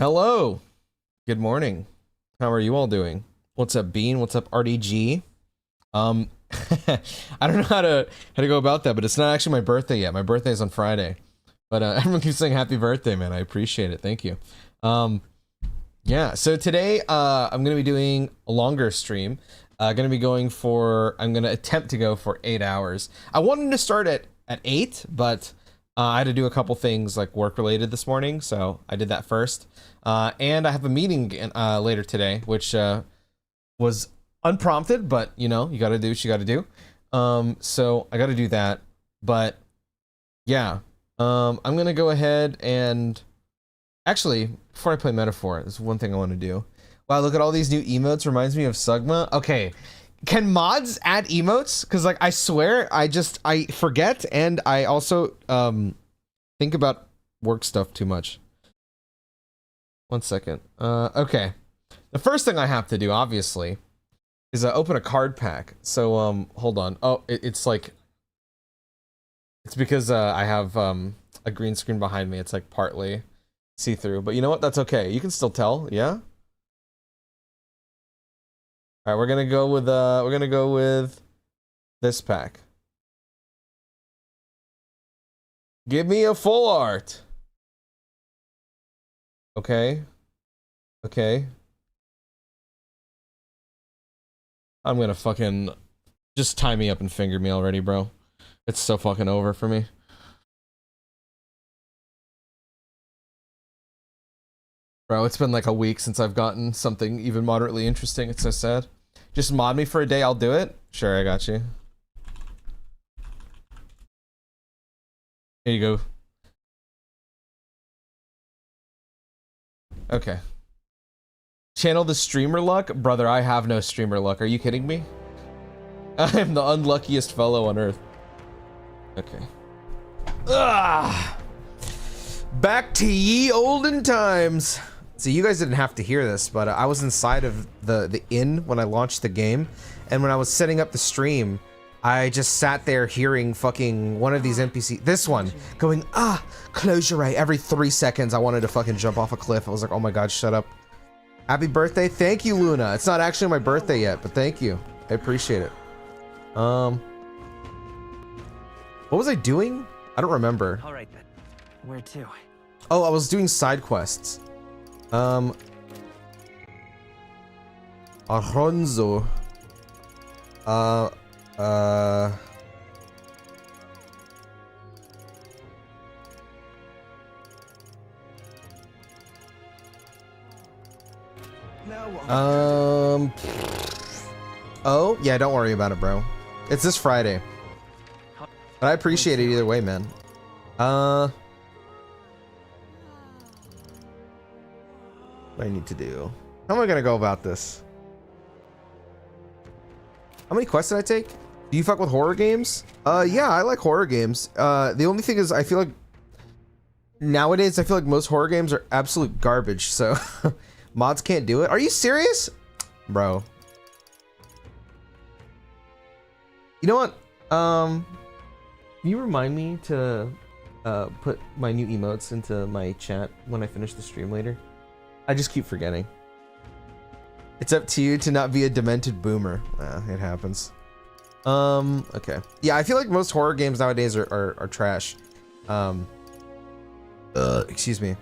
Hello. Good morning. How are you all doing? What's up, Bean? What's up, RDG? I don't know how to go about that, but it's not actually my birthday yet. My birthday is on Friday. But everyone keeps saying happy birthday, man. I appreciate it. Thank you. Yeah, so today I'm going to be doing a longer stream. I'm going to attempt to go for 8 hours. I wanted to start at 8, but I had to do a couple things like work related this morning, so I did that first. And I have a meeting later today, which was unprompted, but you know, you got to do what you got to do. So I got to do that. But yeah, I'm going to go ahead and actually, before I play Metaphor, there's one thing I want to do. Wow, look at all these new emotes. Reminds me of Sugma. Okay, can mods add emotes? Because like I swear, I forget, and I also think about work stuff too much. 1 second. Okay. The first thing I have to do, obviously, is open a card pack. So hold on. Oh, it's because I have a green screen behind me. It's like partly see-through, but you know what? That's okay. You can still tell. Yeah. All right, we're gonna go with this pack. Give me a full art. Okay. Okay. I'm gonna fucking just tie me up and finger me already, bro. It's so fucking over for me. Bro, it's been like a week since I've gotten something even moderately interesting. It's so sad. Just mod me for a day, I'll do it. Sure, I got you. Here you go. Okay. Channel the streamer luck? Brother, I have no streamer luck. Are you kidding me? I am the unluckiest fellow on earth. Okay. Ugh. Back to ye olden times. So you guys didn't have to hear this, but I was inside of the inn when I launched the game, and when I was setting up the stream, I just sat there hearing fucking one of these NPC, this one, going, close your eye. Every 3 seconds, I wanted to fucking jump off a cliff. I was like, oh my god, shut up. Happy birthday. Thank you, Luna. It's not actually my birthday yet, but thank you. I appreciate it. What was I doing? I don't remember. All right then. Where to? Oh, I was doing side quests. Alonso. Oh, yeah, don't worry about it, bro. It's this Friday. But I appreciate it either way, man. What do I need to do? How am I gonna go about this? How many quests did I take? Do you fuck with horror games? Yeah, I like horror games. The only thing is I feel like nowadays I feel like most horror games are absolute garbage, so mods can't do it. Are you serious? Bro. You know what? Can you remind me to put my new emotes into my chat when I finish the stream later? I just keep forgetting. It's up to you to not be a demented boomer. It happens. Okay. Yeah, I feel like most horror games nowadays are trash. Excuse me.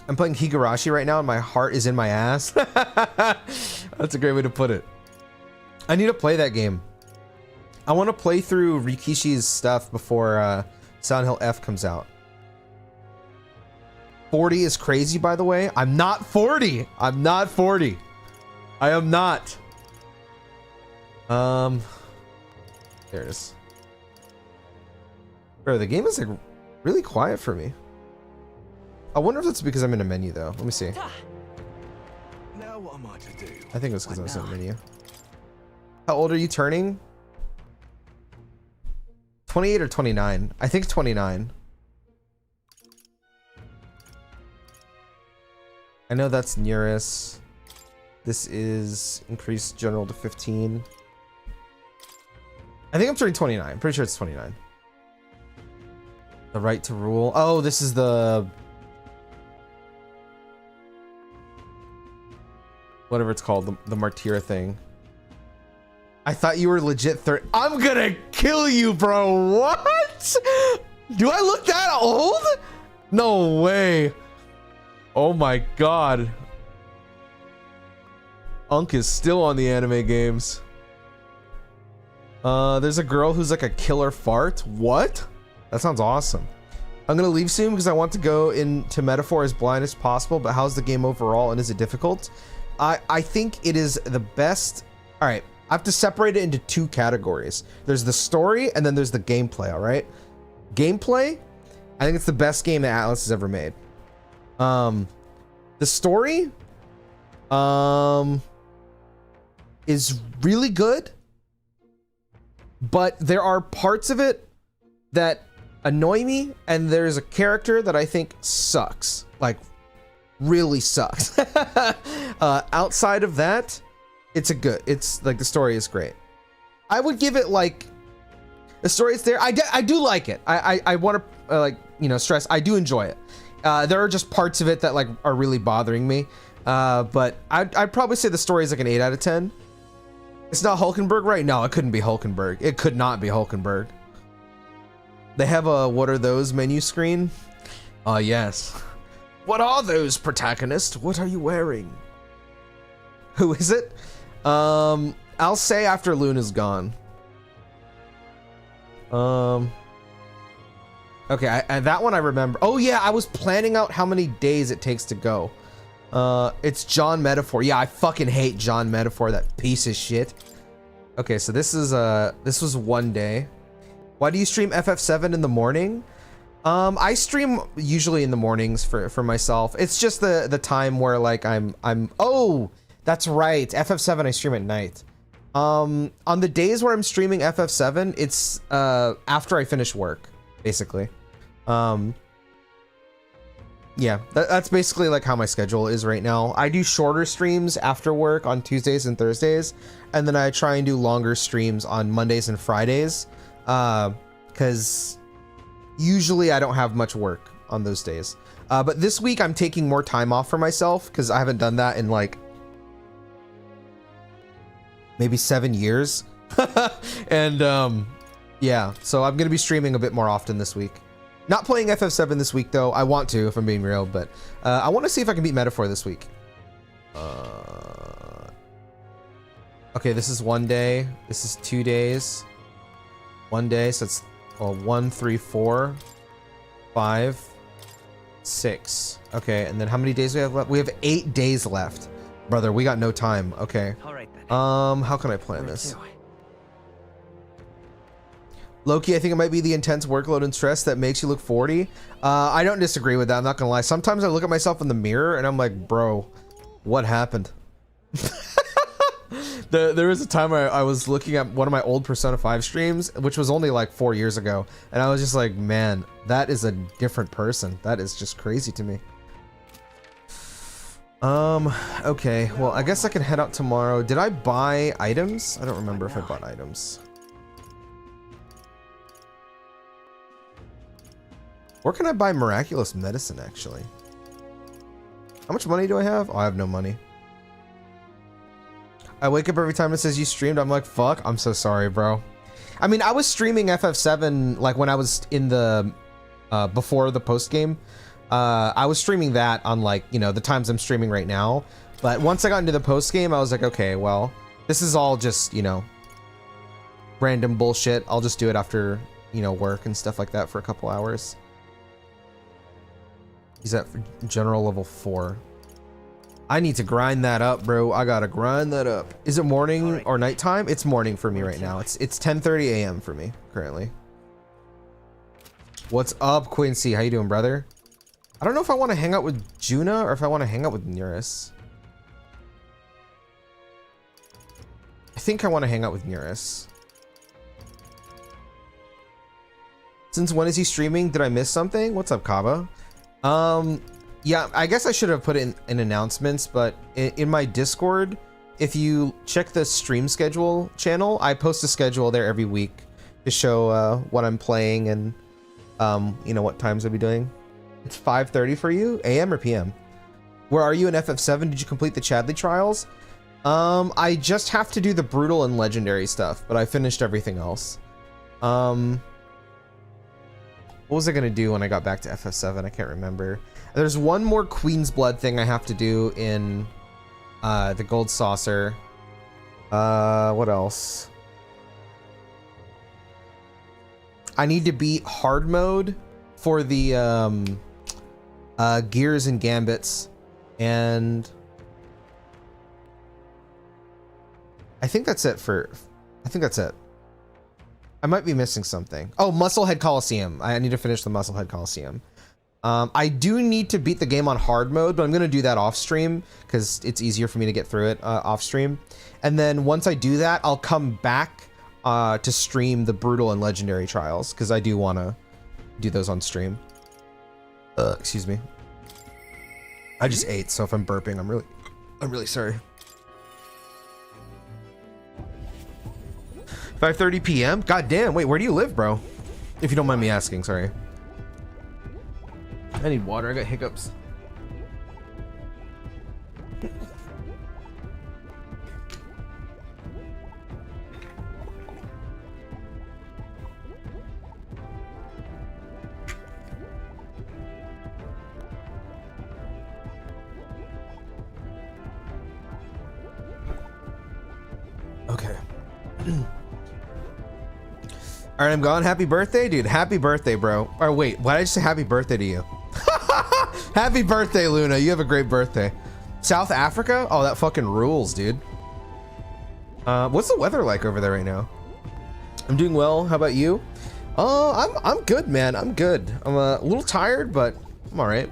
I'm playing Higurashi right now and my heart is in my ass. That's a great way to put it. I need to play that game. I want to play through Rikishi's stuff before Silent Hill F comes out. 40 is crazy, by the way. I'm not 40. I'm not 40. I am not. There it is. Bro, the game is like really quiet for me. I wonder if that's because I'm in a menu though. Let me see. Now what am I to do? I think it was because I was in a menu. How old are you turning? 28 or 29? I think 29. I know that's Nearest. This is increased general to 15. I think I'm turning 29. Pretty sure it's 29. The right to rule. Oh, this is the whatever it's called, the Martyr thing. I thought you were legit 30. I'm gonna kill you, bro. What? Do I look that old? No way. Oh my god. Unk is still on the anime games. There's a girl who's like a killer fart. What? That sounds awesome. I'm gonna leave soon because I want to go into Metaphor as blind as possible, but how's the game overall and is it difficult? I think it is the best. All right, I have to separate it into two categories. There's the story and then there's the gameplay, all right? Gameplay, I think it's the best game that Atlus has ever made. The story is really good, but there are parts of it that annoy me, and there's a character that I think sucks, like really sucks. Outside of that, it's like the story is great. I would give it like, the story is there. I do like it. I want to like, you know, stress, I do enjoy it. There are just parts of it that like are really bothering me. But I'd probably say the story is like an 8 out of 10. It's not Hulkenberg, right? No, it couldn't be Hulkenberg. It could not be Hulkenberg. They have a what are those menu screen? Yes. What are those, protagonist? What are you wearing? Who is it? I'll say after Luna's gone. Okay, that one I remember. Oh yeah, I was planning out how many days it takes to go. It's John Metaphor. Yeah, I fucking hate John Metaphor, that piece of shit. Okay, so this was one day. Why do you stream FF7 in the morning? I stream usually in the mornings for myself. It's just the time where like I'm oh, that's right. FF7 I stream at night. On the days where I'm streaming FF7, it's after I finish work, basically. Yeah, that's basically like how my schedule is right now. I do shorter streams after work on Tuesdays and Thursdays, and then I try and do longer streams on Mondays and Fridays, because usually I don't have much work on those days. But this week I'm taking more time off for myself because I haven't done that in like maybe 7 years. And yeah, so I'm gonna be streaming a bit more often this week. Not playing FF7 this week though. I want to, if I'm being real, but I want to see if I can beat Metaphor this week. Okay, this is 1 day. This is 2 days. 1 day, so it's 1, 3, 4, 5, 6. Okay, and then how many days we have left? We have 8 days left, brother. We got no time. Okay. All right then. How can I plan this? Loki, I think it might be the intense workload and stress that makes you look 40. I don't disagree with that. I'm not gonna lie. Sometimes I look at myself in the mirror and I'm like, bro, what happened? There was a time I was looking at one of my old Persona 5 streams, which was only like 4 years ago, and I was just like, man, that is a different person. That is just crazy to me. Okay, well, I guess I can head out tomorrow. Did I buy items? I don't remember if I bought items. Where can I buy miraculous medicine, actually? How much money do I have? Oh, I have no money. I wake up every time it says you streamed. I'm like, fuck, I'm so sorry, bro. I mean, I was streaming FF7, like when I was in the, before the post game. I was streaming that on like, you know, the times I'm streaming right now. But once I got into the post game, I was like, okay, well, this is all just, you know, random bullshit. I'll just do it after, you know, work and stuff like that for a couple hours. He's at general level 4. I need to grind that up, bro. I gotta grind that up. Is it morning or nighttime? It's morning for me right now. It's 10:30 a.m. for me currently. What's up, Quincy? How you doing, brother? I don't know if I want to hang out with Juna or if I want to hang out with Neurus. I think I want to hang out with Neurus. Since when is he streaming? Did I miss something? What's up, Kaba? Yeah, I guess I should have put it in announcements, but in my Discord, if you check the stream schedule channel, I post a schedule there every week to show what I'm playing and you know, what times I'll be doing. It's 5:30 for you, AM or PM? Where are you in FF7? Did you complete the Chadley trials? I just have to do the brutal and legendary stuff, but I finished everything else. What was I gonna do when I got back to FF7? I can't remember. There's one more Queen's Blood thing I have to do in the Gold Saucer. What else? I need to beat hard mode for the gears and gambits, and I think that's it for. I think that's it. I might be missing something. Oh, Musclehead Coliseum. I need to finish the Musclehead Coliseum. I do need to beat the game on hard mode, but I'm going to do that off stream because it's easier for me to get through it off stream. And then once I do that, I'll come back to stream the brutal and legendary trials because I do want to do those on stream. Excuse me. I just ate, so if I'm burping, I'm really sorry. 5:30 p.m. God damn! Wait, where do you live, bro? If you don't mind me asking, sorry. I need water. I got hiccups. Okay. All right, I'm gone. Happy birthday, dude. Happy birthday, bro. Or wait, why did I just say happy birthday to you? Happy birthday, Luna. You have a great birthday. South Africa? Oh, that fucking rules, dude. What's the weather like over there right now? I'm doing well. How about you? I'm good, man. I'm good. I'm a little tired, but I'm all right.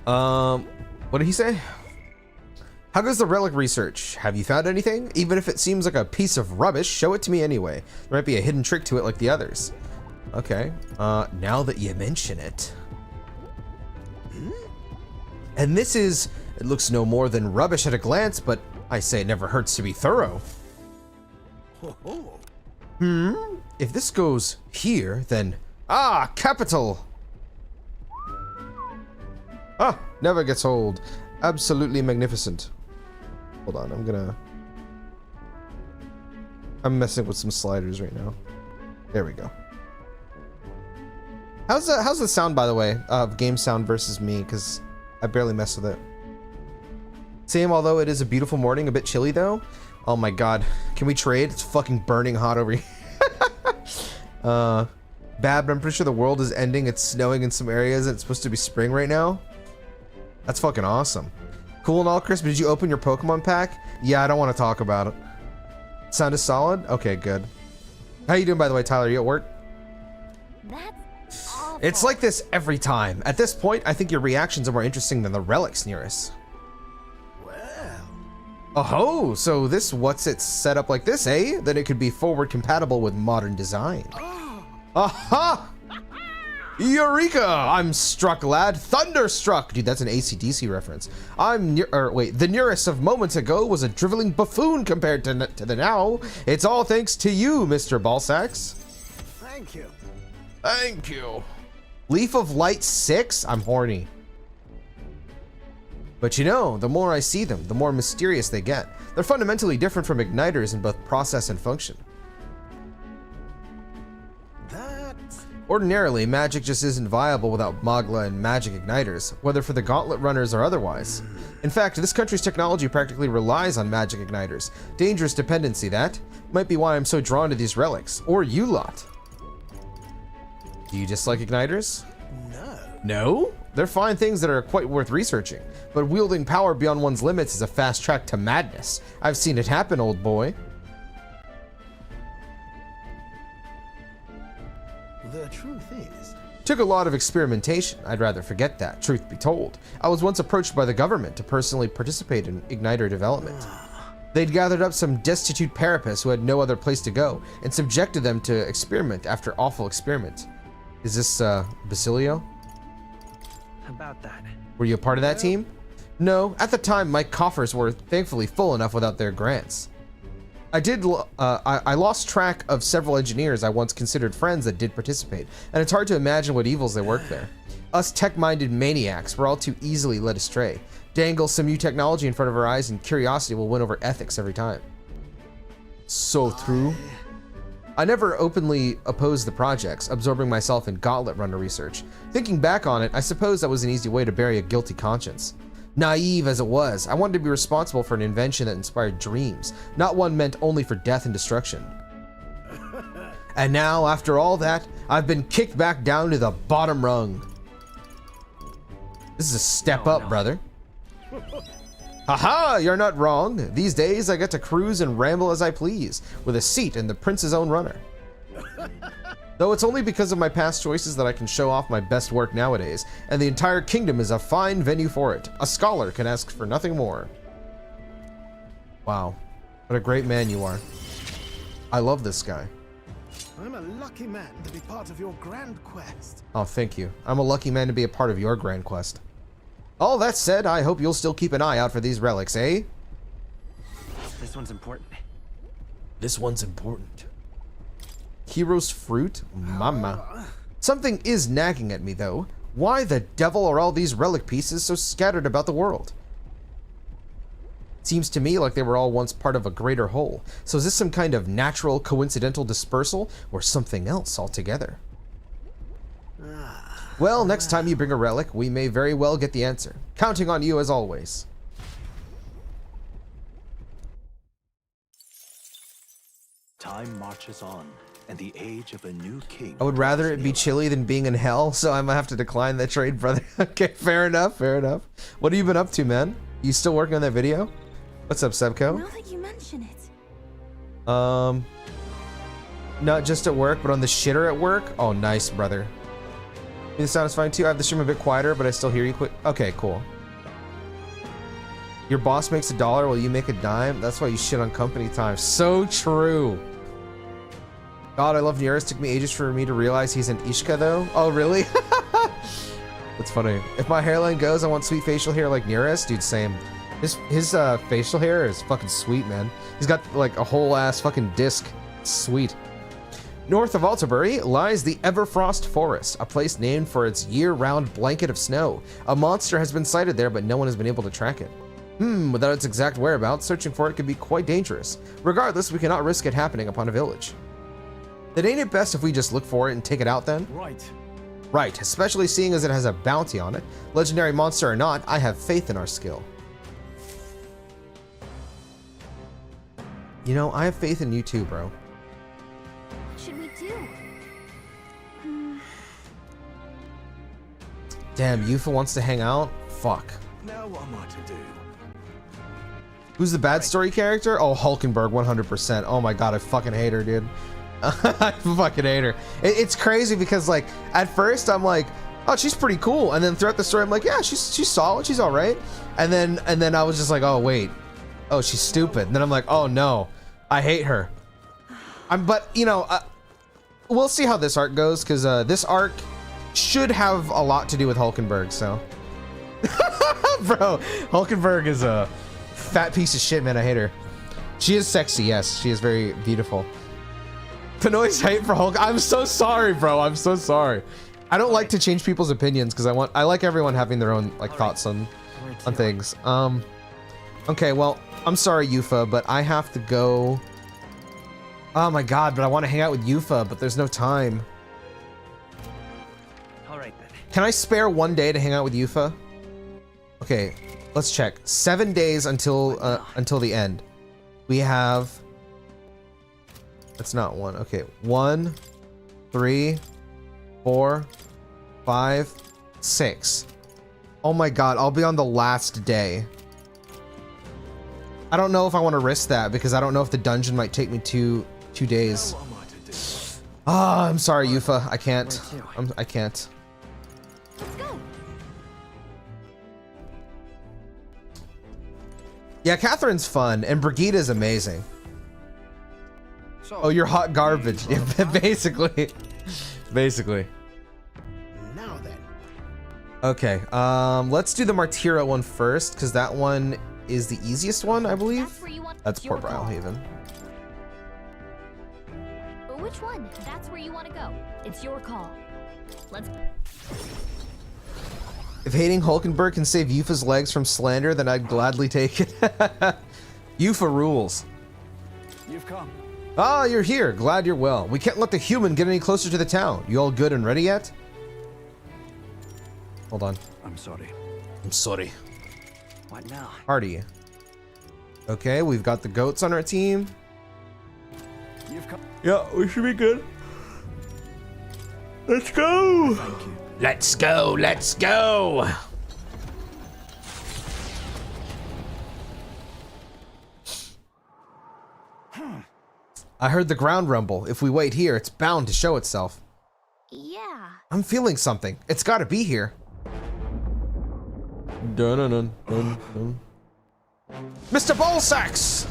What did he say? How goes the relic research? Have you found anything? Even if it seems like a piece of rubbish, show it to me anyway. There might be a hidden trick to it like the others. Okay. Now that you mention it. And this is... It looks no more than rubbish at a glance, but I say it never hurts to be thorough. If this goes here, then... Ah, capital! Ah, never gets old. Absolutely magnificent. Hold on, I'm messing with some sliders right now. There we go. How's the sound, by the way, of game sound versus me? Because I barely mess with it. Same, although it is a beautiful morning, a bit chilly though. Oh my god, can we trade? It's fucking burning hot over here. Bad, but I'm pretty sure the world is ending. It's snowing in some areas and it's supposed to be spring right now. That's fucking awesome. Cool and all, Chris, but did you open your Pokemon pack? Yeah, I don't want to talk about it. Sound is solid? Okay, good. How you doing, by the way, Tyler? You at work? That's awful. It's like this every time. At this point, I think your reactions are more interesting than the relics near us. Well, Oh, so this what's it set up like this, eh? Then it could be forward compatible with modern design. Aha! Eureka! I'm struck, lad. Thunderstruck! Dude, that's an AC/DC reference. The nearest of moments ago was a driveling buffoon compared to the now. It's all thanks to you, Mr. Balsax. thank you. Thank you. Leaf of Light 6? I'm horny. But you know, the more I see them, the more mysterious they get. They're fundamentally different from igniters in both process and function. Ordinarily, magic just isn't viable without Magla and magic igniters, whether for the gauntlet runners or otherwise. In fact, this country's technology practically relies on magic igniters. Dangerous dependency, that. Might be why I'm so drawn to these relics. Or you lot. Do you dislike igniters? No. No? They're fine things that are quite worth researching, but wielding power beyond one's limits is a fast track to madness. I've seen it happen, old boy. The truth is... Took a lot of experimentation. I'd rather forget that, truth be told. I was once approached by the government to personally participate in igniter development. They'd gathered up some destitute carapace who had no other place to go and subjected them to experiment after awful experiment. Is this, Basilio? About that. Were you a part of that team? No, at the time my coffers were thankfully full enough without their grants. I lost track of several engineers I once considered friends that did participate, and it's hard to imagine what evils they worked there. Us tech-minded maniacs, we're all too easily led astray. Dangle some new technology in front of our eyes and curiosity will win over ethics every time. So true. I never openly opposed the projects, absorbing myself in gauntlet runner research. Thinking back on it, I suppose that was an easy way to bury a guilty conscience. Naive as it was, I wanted to be responsible for an invention that inspired dreams, not one meant only for death and destruction. And now, after all that, I've been kicked back down to the bottom rung. This is a step up, brother. Haha, you're not wrong. These days, I get to cruise and ramble as I please, with a seat in the prince's own runner. Though it's only because of my past choices that I can show off my best work nowadays, and the entire kingdom is a fine venue for it. A scholar can ask for nothing more. Wow, what a great man you are. I love this guy. I'm a lucky man to be part of your grand quest. Oh, thank you. I'm a lucky man to be a part of your grand quest. All that said, I hope you'll still keep an eye out for these relics, eh? This one's important. This one's important. Hero's fruit? Mama. Something is nagging at me, though. Why the devil are all these relic pieces so scattered about the world? It seems to me like they were all once part of a greater whole. So is this some kind of natural, coincidental dispersal, or something else altogether? Well, next time you bring a relic, we may very well get the answer. Counting on you as always. Time marches on, and the age of a new king. I would rather it be chilly than being in hell, so I'm gonna have to decline that trade, brother. Okay, fair enough, fair enough. What have you been up to, man? You still working on that video? What's up, Sebco? Now that you mention it. Not just at work, but on the shitter at work? Oh, nice, brother. The sound is fine too. I have the stream a bit quieter, but I still hear you quick. Okay, cool. Your boss makes $1 while you make a dime. That's why you shit on company time. So true. God, I love Nearest. Took me ages for me to realize he's an Ishka though. Oh, really? That's funny. If my hairline goes, I want sweet facial hair like Nearest. Dude, same. His facial hair is fucking sweet, man. He's got like a whole ass fucking disc. It's sweet. North of Altabury lies the Everfrost Forest, a place named for its year-round blanket of snow. A monster has been sighted there, but no one has been able to track it. Without its exact whereabouts, searching for it could be quite dangerous. Regardless, we cannot risk it happening upon a village. Then ain't it best if we just look for it and take it out then? Right. Right, especially seeing as it has a bounty on it. Legendary monster or not, I have faith in our skill. You know, I have faith in you too, bro. What should we do? Damn, Yufa wants to hang out? Fuck. Now what am I to do? Who's the bad story character? Oh, Hulkenberg, 100%. Oh my god, I fucking hate her, dude. I fucking hate her. It's crazy because, like, at first I'm like, oh, she's pretty cool, and then throughout the story I'm like, yeah, she's solid, she's all right. And then I was just like, oh wait, oh, she's stupid. And then I'm like, oh no, I hate her. But you know, we'll see how this arc goes, because this arc should have a lot to do with Hulkenberg. So, bro, Hulkenberg is a fat piece of shit, man. I hate her. She is sexy, yes, she is very beautiful. Pinoy's hate for Hulk. I'm so sorry, bro. I'm so sorry. I don't like to change people's opinions because I like everyone having their own like thoughts on things. Okay, well, I'm sorry, Yufa, but I have to go. Oh my god, but I want to hang out with Yufa, but there's no time. All right then. Can I spare one day to hang out with Yufa? Okay, let's check. 7 days until the end. We have. That's not one. Okay, 1, 3, 4, 5, 6. Oh my god, I'll be on the last day. I don't know if I want to risk that because I don't know if the dungeon might take me two days. Now what am I to do? Ah, I'm sorry, Yufa. I can't. I can't. Let's go. Yeah, Catherine's fun, and Brigida's amazing. So, Oh, you're hot garbage. Yeah, basically. Basically. now then. Okay, let's do the Martira one first, because that one is the easiest one, I believe. That's where you want. That's it's your Port call. Haven. Which one? That's where you want to go. It's your call. Let's. If hating Hulkenberg can save Yufa's legs from slander, then I'd gladly take it. Yufa rules. You've come. Ah, you're here. Glad you're well. We can't let the human get any closer to the town. You all good and ready yet? Hold on. I'm sorry. I'm sorry. What now? Party. Okay, we've got the goats on our team. You've come. Yeah, we should be good. Let's go. Thank you. Let's go. Let's go. I heard the ground rumble. If we wait here, it's bound to show itself. Yeah. I'm feeling something. It's got to be here. Dun dun dun dun dun. Mr. Ballsacks!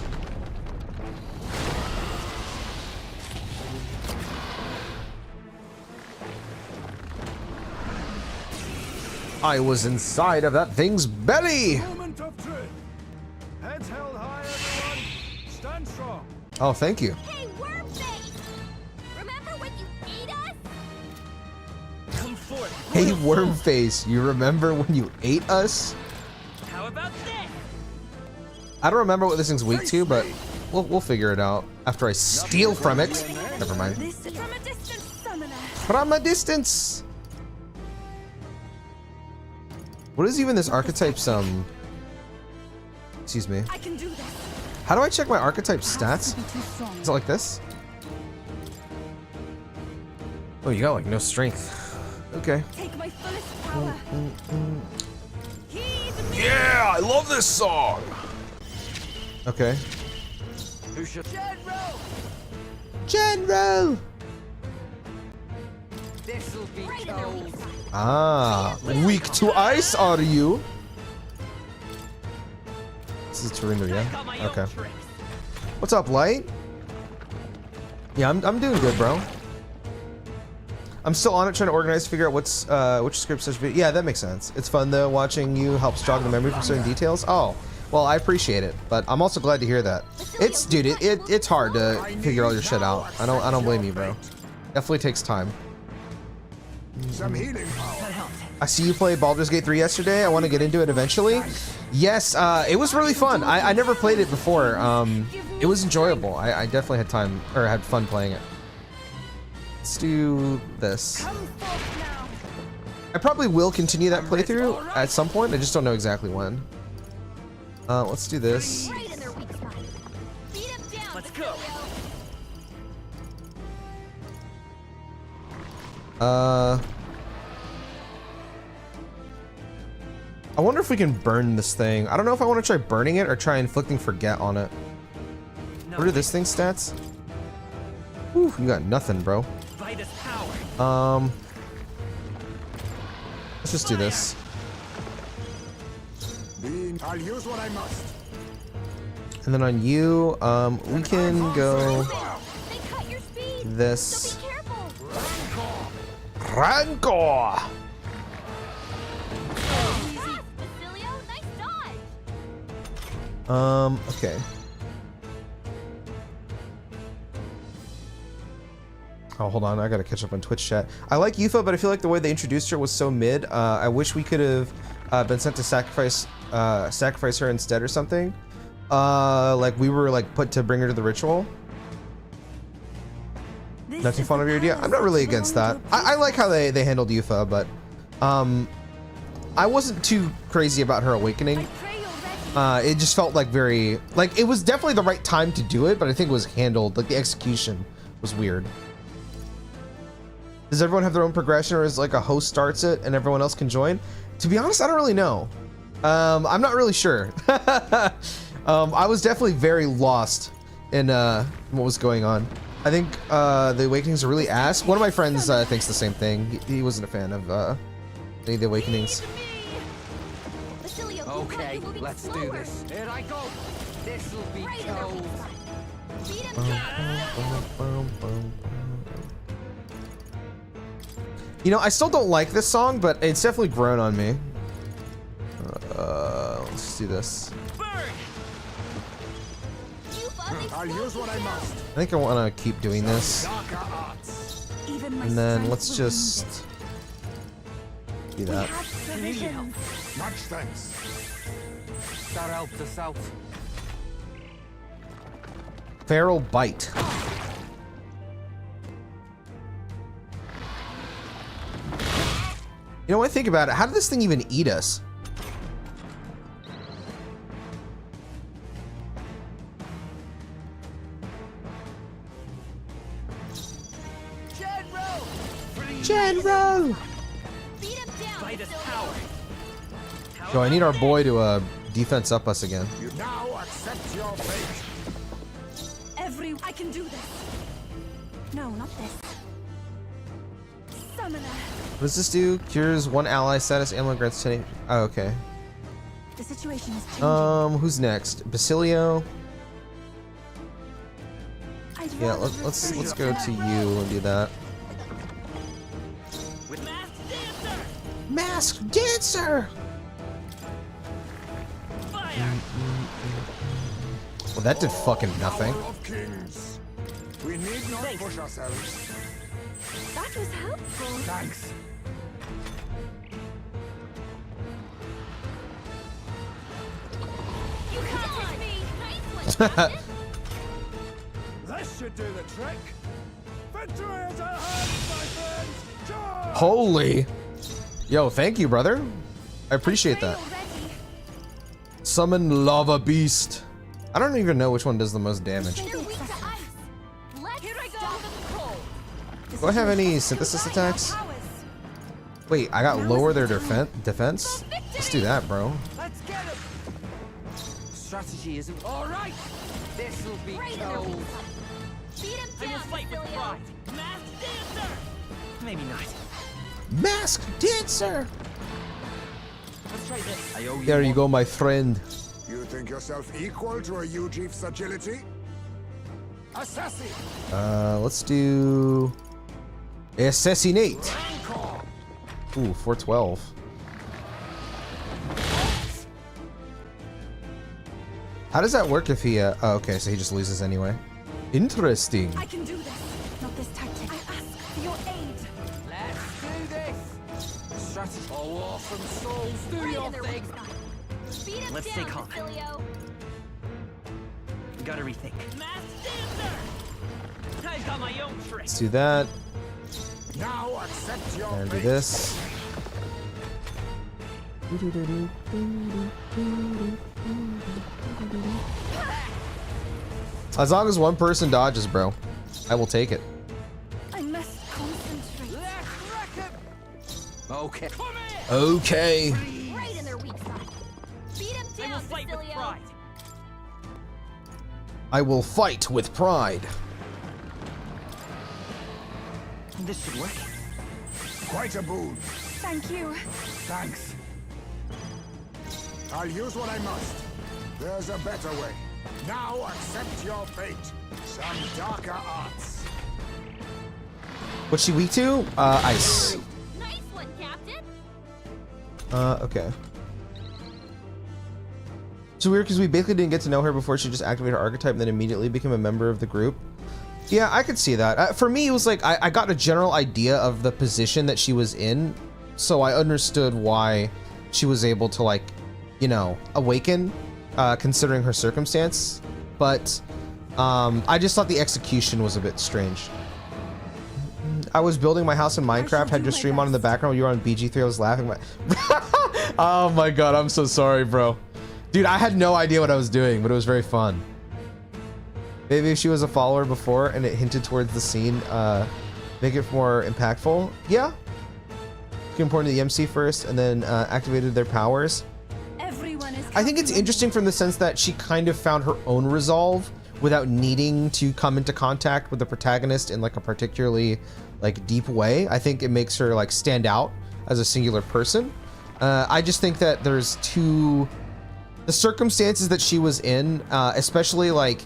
I was inside of that thing's belly! Moment of truth. Heads held high, everyone. Stand strong. Oh, thank you. Hey, Wormface! Remember when you ate us? Come forth. Hey, Wormface, you remember when you ate us? How about this? I don't remember what this thing's weak to, but we'll figure it out after I steal from it. Never mind. This is from a distant summoner. From a distance. What is even this archetype's excuse me. I can do this. How do I check my archetype stats? Is it like this? Oh, you got like no strength. Okay. Take my fullest power. Heed me. Yeah, I love this song. Okay. Who should? General. General. This'll be Right in their weak side. Ah, weak to ice are you? This is Tarinder, yeah? Okay. What's up, Light? Yeah, I'm doing good, bro. I'm still on it, trying to organize, figure out what's which scripts should be. Yeah, that makes sense. It's fun though, watching you help jog the memory from certain details. Oh, well, I appreciate it, but I'm also glad to hear that. It's, dude, it's hard to figure all your shit out. I don't blame you, bro. Definitely takes time. Some healing power. I see you play Baldur's Gate 3 yesterday. I want to get into it eventually. Yes, it was really fun. I never played it before. It was enjoyable. I definitely had time, or had fun playing it. Let's do this. Come forth now. I probably will continue that playthrough at some point. I just don't know exactly when. Let's do this. Right in their weak spot. Beat him down. Let's go. I wonder if we can burn this thing. I don't know if I want to try burning it or try inflicting forget on it. What are this thing's stats? Whew, you got nothing, bro. Vitus power. Let's just do this. I'll use what I must. And then on you, we can go They cut your speed. this. So be careful. Rancor! Ah, Basilio, nice dodge. Okay. Oh, hold on. I gotta catch up on Twitch chat. I like Yufa, but I feel like the way they introduced her was so mid. I wish we could have been sent to sacrifice her instead or something. Like we were like put to bring her to the ritual. Not too fond of your idea. I'm not really against that. I like how they handled Yufa, but I wasn't too crazy about her awakening. It just felt like very like it was definitely the right time to do it, but I think it was handled like the execution was weird. Does everyone have their own progression, or is like a host starts it and everyone else can join? To be honest, I don't really know. I'm not really sure. I was definitely very lost in what was going on. I think the Awakenings are really ass. One of my friends thinks the same thing. He wasn't a fan of any of the Awakenings. Basilio, Okay, you're moving let's do slower. this. Here I go. This'll be Right in their weak cold. spot. Beat him down. You know, I still don't like this song, but it's definitely grown on me. Let's do this. Burn. I'll use what I must. I think I want to keep doing this. Darker arts. And then let's just do that. if you need help. Much thanks. That helped us out. Feral bite. You know what I think about it? How did this thing even eat us? General! Beat him down, Fight his Facilio. power. So I need our boy to defense up us again. You now accept your fate. I can do this. No, not this. Summoner. What does this do? Cures one ally status, ammo grants 10. Oh, okay. The situation is changing. Who's next? Basilio. I'd Yeah, rather let's refuse go to you and do that. With masked dancer. Masked dancer. Fire. Well, that did fucking nothing. Power of kings. We need not push ourselves. That was helpful. Thanks. You can't touch me. Nice one, Captain. This should do the trick. Victory is at hand, my friends. Charge! Holy. Yo, thank you, brother. I appreciate that. Already. Summon lava beast. I don't even know which one does the most damage. They're weak to ice. Let's stop them cold. Do I have any synthesis attacks? Wait, I got lower their defense? Let's do that, bro. Let's get him. Strategy isn't all right. This'll be Right in their weak cold. spot. Beat him I will down, fight with Facilio. pride. Masked dancer. Maybe not. Masked dancer. Let's try this. I owe you. There you one. go, my friend. You think yourself equal to a Ujief's agility? Assassin! Let's do assassinate. Rancor! Ooh, 412. How does that work if he? Oh, okay, so he just loses anyway. Interesting. I can do this. Not this tactic. I ask for your aid. Let's do this. Strategy. Oh, awesome souls, do Right your in their thing. weak spot. Beat him Let's down, stay calm. Facilio. Gotta rethink. Masked dancer. I've got my own trick. Let's do that. Now accept your And do fate. this. As long as one person dodges, bro, I will take it. I must concentrate. Let's wreck him. Okay. Come here. Okay. Right in their weak spot. Beat him I will down, fight with Facilio. pride. I will fight with pride. This should work. Quite a boon. Thank you. Thanks. I'll use what I must. There's a better way. Now accept your fate. Some darker arts. What's she weak to? Ice. Nice one, Captain. Okay. It's weird because we basically didn't get to know her before she just activated her archetype and then immediately became a member of the group. Yeah, I could see that. For me, it was like I got a general idea of the position that she was in, so I understood why she was able to, like, you know, awaken, considering her circumstance. But I just thought the execution was a bit strange. I was building my house in Minecraft, had your stream on in the background. You were on BG3. I was laughing. Oh my god, I'm so sorry, bro. Dude, I had no idea what I was doing, but it was very fun. Maybe if she was a follower before and it hinted towards the scene, make it more impactful. Yeah. Important to the MC first and then activated their powers. Everyone is I think it's interesting from the sense that she kind of found her own resolve without needing to come into contact with the protagonist in like a particularly like deep way. I think it makes her like stand out as a singular person. I just think that there's the circumstances that she was in, especially like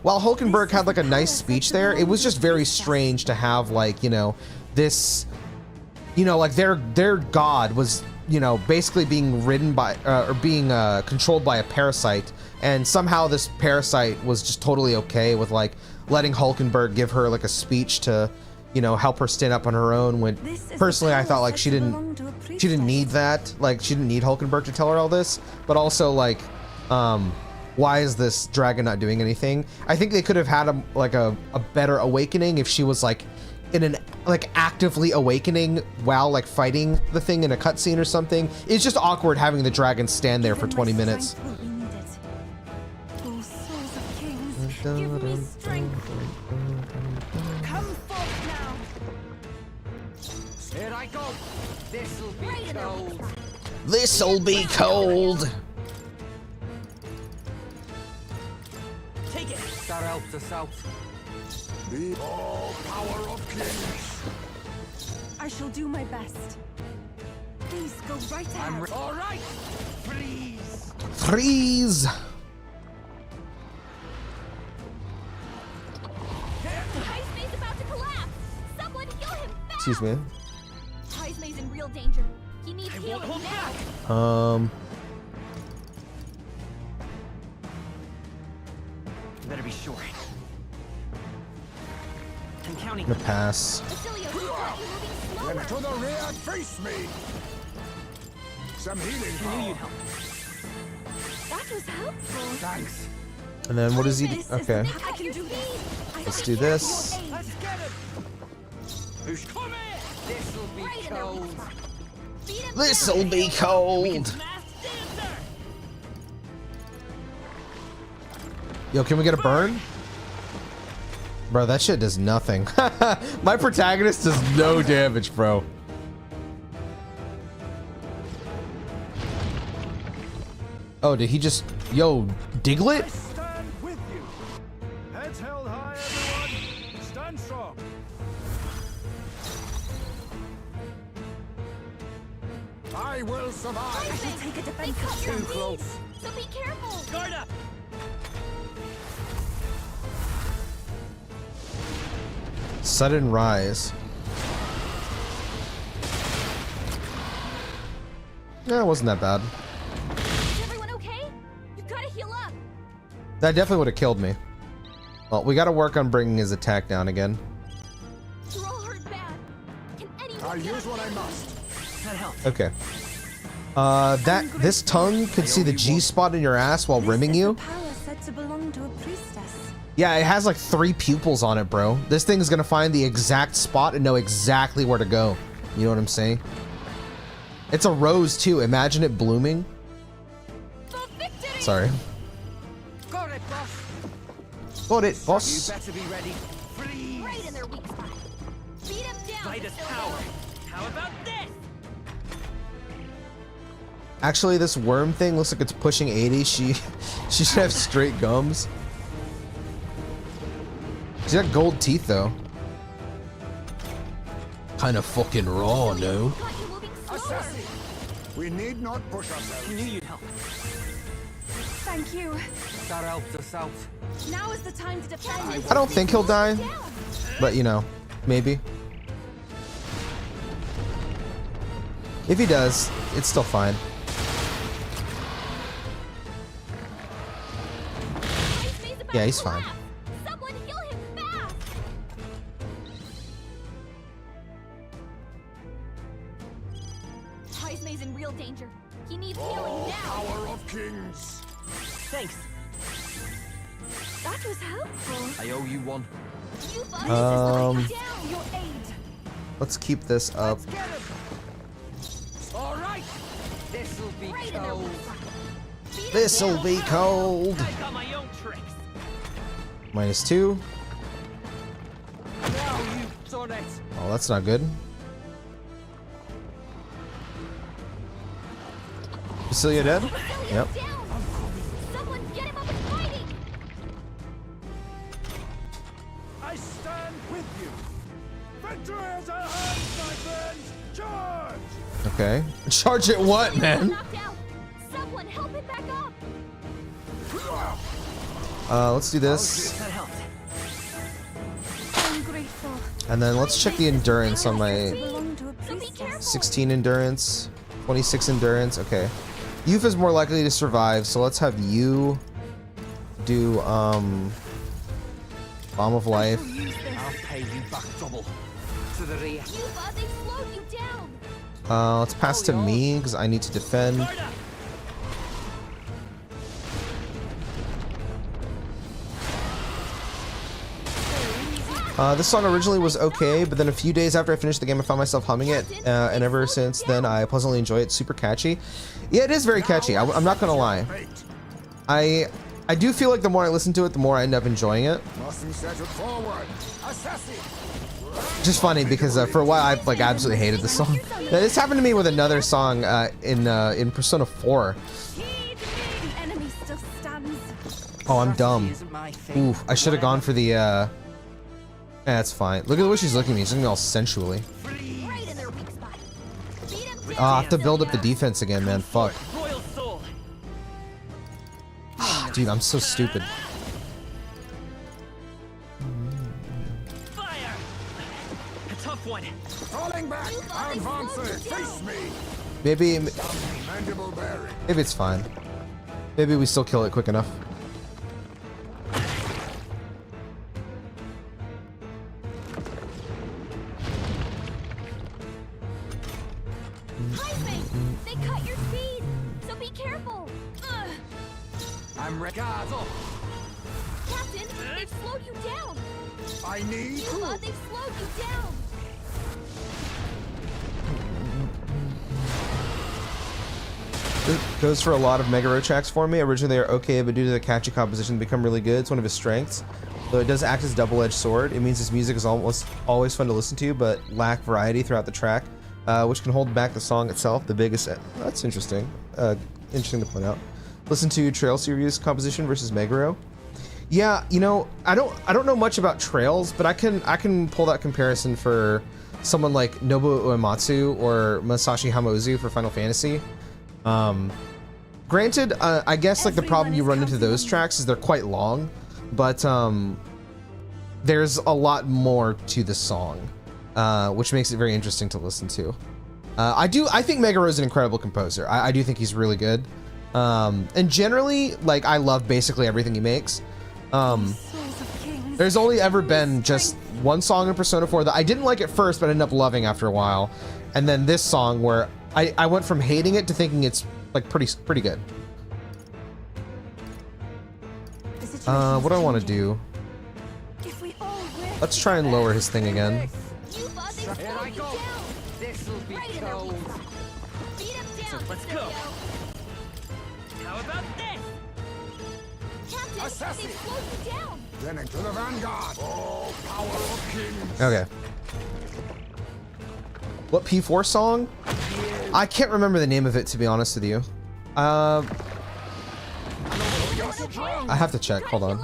while Hulkenberg had like a nice speech there, it was just very strange to have like, you know, this, you know, like their god was, you know, basically being ridden by or being controlled by a parasite, and somehow this parasite was just totally okay with like letting Hulkenberg give her like a speech to, you know, help her stand up on her own. When This is personally, the I thought power like set she to didn't belong to a didn't priestess. need that. Like she didn't need Hulkenberg to tell her all this. But also like, why is this dragon not doing anything? I think they could have had a better awakening if she was like in an like actively awakening while like fighting the thing in a cutscene or something. It's just awkward having the dragon stand there for Even 20 my minutes. strength will be needed. Oh, souls of kings, give me strength. Come forth now. Here I go. This'll be Right in their weak cold. spot. This'll be cold. Take it. That helps us out. The all power of kings. I shall do my best. Please go right ahead. All right. Freeze. Freeze. Heismay's about to collapse. Someone heal him fast. Excuse me. Heismay's in real danger. He needs healing now. You better be sure. I'm counting. I'm gonna pass. Basilio, you've got you moving slower. Then to the rear, face me. Some healing I knew you'd power. help. That was helpful. Thanks. And then what does he do? This is Okay. the- I can do this. Let's do this. Let's get him. Who's coming? This'll be Right in their weak cold. spot. Beat him This'll down. be cold. Yo, can we get a burn? Bro, that shit does nothing. My protagonist does no damage, bro. Oh, did he just... Yo, Diglett? Stand with you. Heads held high, everyone. Stand strong. I will I survive. shall take a They defensive cut your stance. leads, so be careful. Guard up. Sudden rise. Yeah, it wasn't that bad. Is everyone okay? You gotta heal up. That definitely would have killed me. Well, we gotta work on bringing his attack down again. You're all hurt bad. Can anyone I'll get use up what I there? must. That helps. Okay. This tongue could see the G spot in your ass while This rimming is you. the power said to belong to a priestess. Yeah, it has like 3 pupils on it, bro. This thing is gonna find the exact spot and know exactly where to go. You know what I'm saying? It's a rose too. Imagine it blooming. For victory! Sorry. Got it, boss. Got it, You boss. better be ready. Freeze. Right in their weak spot. Beat him down. Midas Basilio. power. How about this? Actually, this worm thing looks like it's pushing 80. She should have straight gums. She's got gold teeth though. Kind of fucking raw, no? Got you moving slower. Assassin. We need not push I ourselves. knew you'd help. Thank you. That helped us out. Now is the time to defend. I don't think he'll die, but you know, maybe. If he does, it's still fine. Heismay's about Yeah, to he's fine. collapse. Someone heal him fast. Heismay's in real danger. He needs healing All now. power of kings. Thanks. That was helpful. I owe you one. You've Um, Down your aid. Let's keep this up. Let's get him. All right. This'll be right in their cold. weak spot. Beat him This'll down. be cold. I got my own tricks. -2. Now you've done it. Oh, that's not good. Basilio dead? Basilio's Yep. down. Someone get him up and fighting. I stand with you. Victory is at hand, my friends. Charge! Okay. Charge it what, man? Knocked out. Someone help him back up. Let's do this. That helped. I'm grateful. And then let's check the endurance on To my belong to a So be priestess. careful. 16 endurance, 26 endurance. Okay. Youth is more likely to survive, so let's have you do Bomb of Life. I'll pay you back double. To the rear. Yuba, they slowed you down. Let's pass to me because I need to defend. This song originally was okay, but then a few days after I finished the game, I found myself humming it, and ever since then, I pleasantly enjoy it. Super catchy. Yeah, it is very catchy. I'm not gonna lie. I do feel like the more I listen to it, the more I end up enjoying it. Just funny because for a while I like absolutely hated the song. This happened to me with another song in Persona 4. The enemy still stands. Oh, I'm dumb. Isn't my thing. Ooh, I should have gone for the. That's fine. Look at the way she's looking at me. She's looking all sensually. Right in their weak spot. Beat him down. I have to build up the defense again, man. Fuck. Royal soul. Dude, I'm so stupid. Fire. A tough one. Falling back! Advancing! Face me! Maybe Mandible bearing. it's fine. Maybe we still kill it quick enough. They cut your speed, so be careful. Ugh. I'm Ricardo. Captain, they've slowed you down. I need Yuba, they've slowed you down. This goes for a lot of Megaro tracks for me. Originally they are okay, but due to the catchy composition, they become really good. It's one of his strengths. Though it does act as a double-edged sword, it means his music is almost always fun to listen to, but lack variety throughout the track, which can hold back the song itself. The biggest. That's interesting. Interesting to point out. Listen to Trail Series composition versus Megaro. Yeah, you know, I don't know much about Trails, but I can pull that comparison for someone like Nobuo Uematsu or Masashi Hamauzu for Final Fantasy. Granted, I guess like the problem you run into those tracks is they're quite long, but there's a lot more to the song, which makes it very interesting to listen to. I think Megaro is an incredible composer. I do think he's really good. And generally, like, I love basically everything he makes. There's only ever been just one song in Persona 4 that I didn't like at first, but I ended up loving after a while. And then this song where I went from hating it to thinking it's like pretty good. What do I want to do? Let's try and lower his thing again. Yuba, they've Here I slowed you go. down. This'll be Right in their cold. weak spot. Beat him down. Let's go. Basilio. How about this? Captain, Assassin. they've slowed you down. Then into the vanguard. Oh, power of kings. Okay. What P4 song? I can't remember the name of it, to be honest with you. I have to check. Hold on.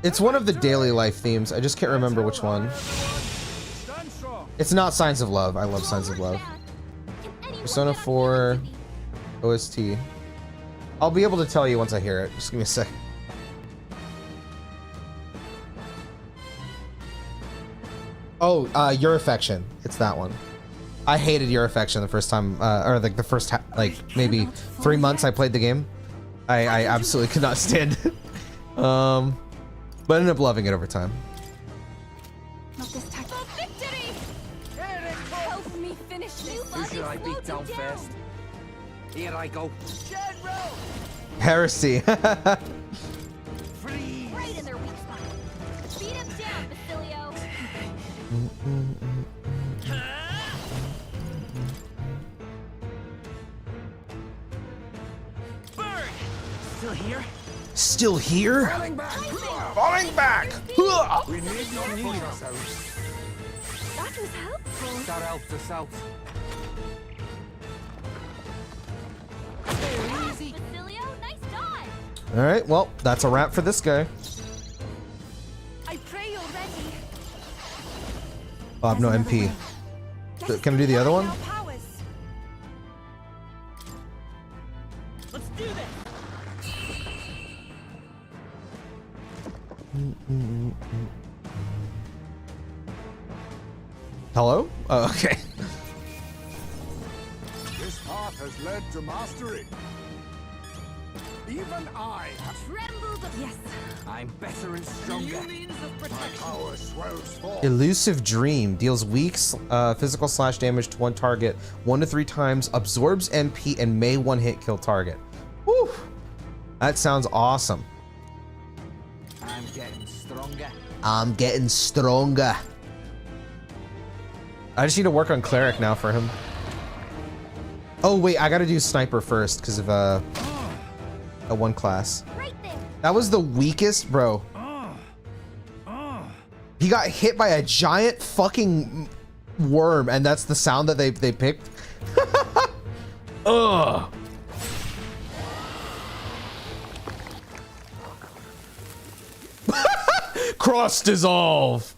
It's one of the daily life themes. I just can't remember which one. Stand strong. It's not Signs of Love. I love Signs of Love. Persona 4 OST. I'll be able to tell you once I hear it. Just give me a sec. Oh, Your Affection. It's that one. I hated Your Affection the first time, or like the first, like maybe 3 months I played the game. I absolutely could not stand it. But I ended up loving it over time. Not this time. For victory! Help me finish this. Who should I beat down first? Here I go. General! Heresy. Freeze! Right in their weak spot. Beat him down, Basilio. Bird! Still here? Still here? Falling back. Falling back. We need not push ourselves. That was helpful. That helped us out. Basilio, nice dodge. All right. Well, that's a wrap for this guy. I pray you're ready. Oh, I have no MP. Can I do the other one? Let's do this! Hello? Oh, okay. This path has led to mastery. Even I have Tremble the Yes. I'm better and stronger. my power swells forth. Elusive Dream deals weak physical slash damage to one target 1 to 3 times, absorbs MP, and may one hit kill target. Woo! That sounds awesome. I'm getting stronger. I'm getting stronger. I just need to work on cleric now for him. Oh wait, I gotta do sniper first because of a one class. right there. That was the weakest, bro. He got hit by a giant fucking worm, and that's the sound that they picked. Ugh. Cross dissolve.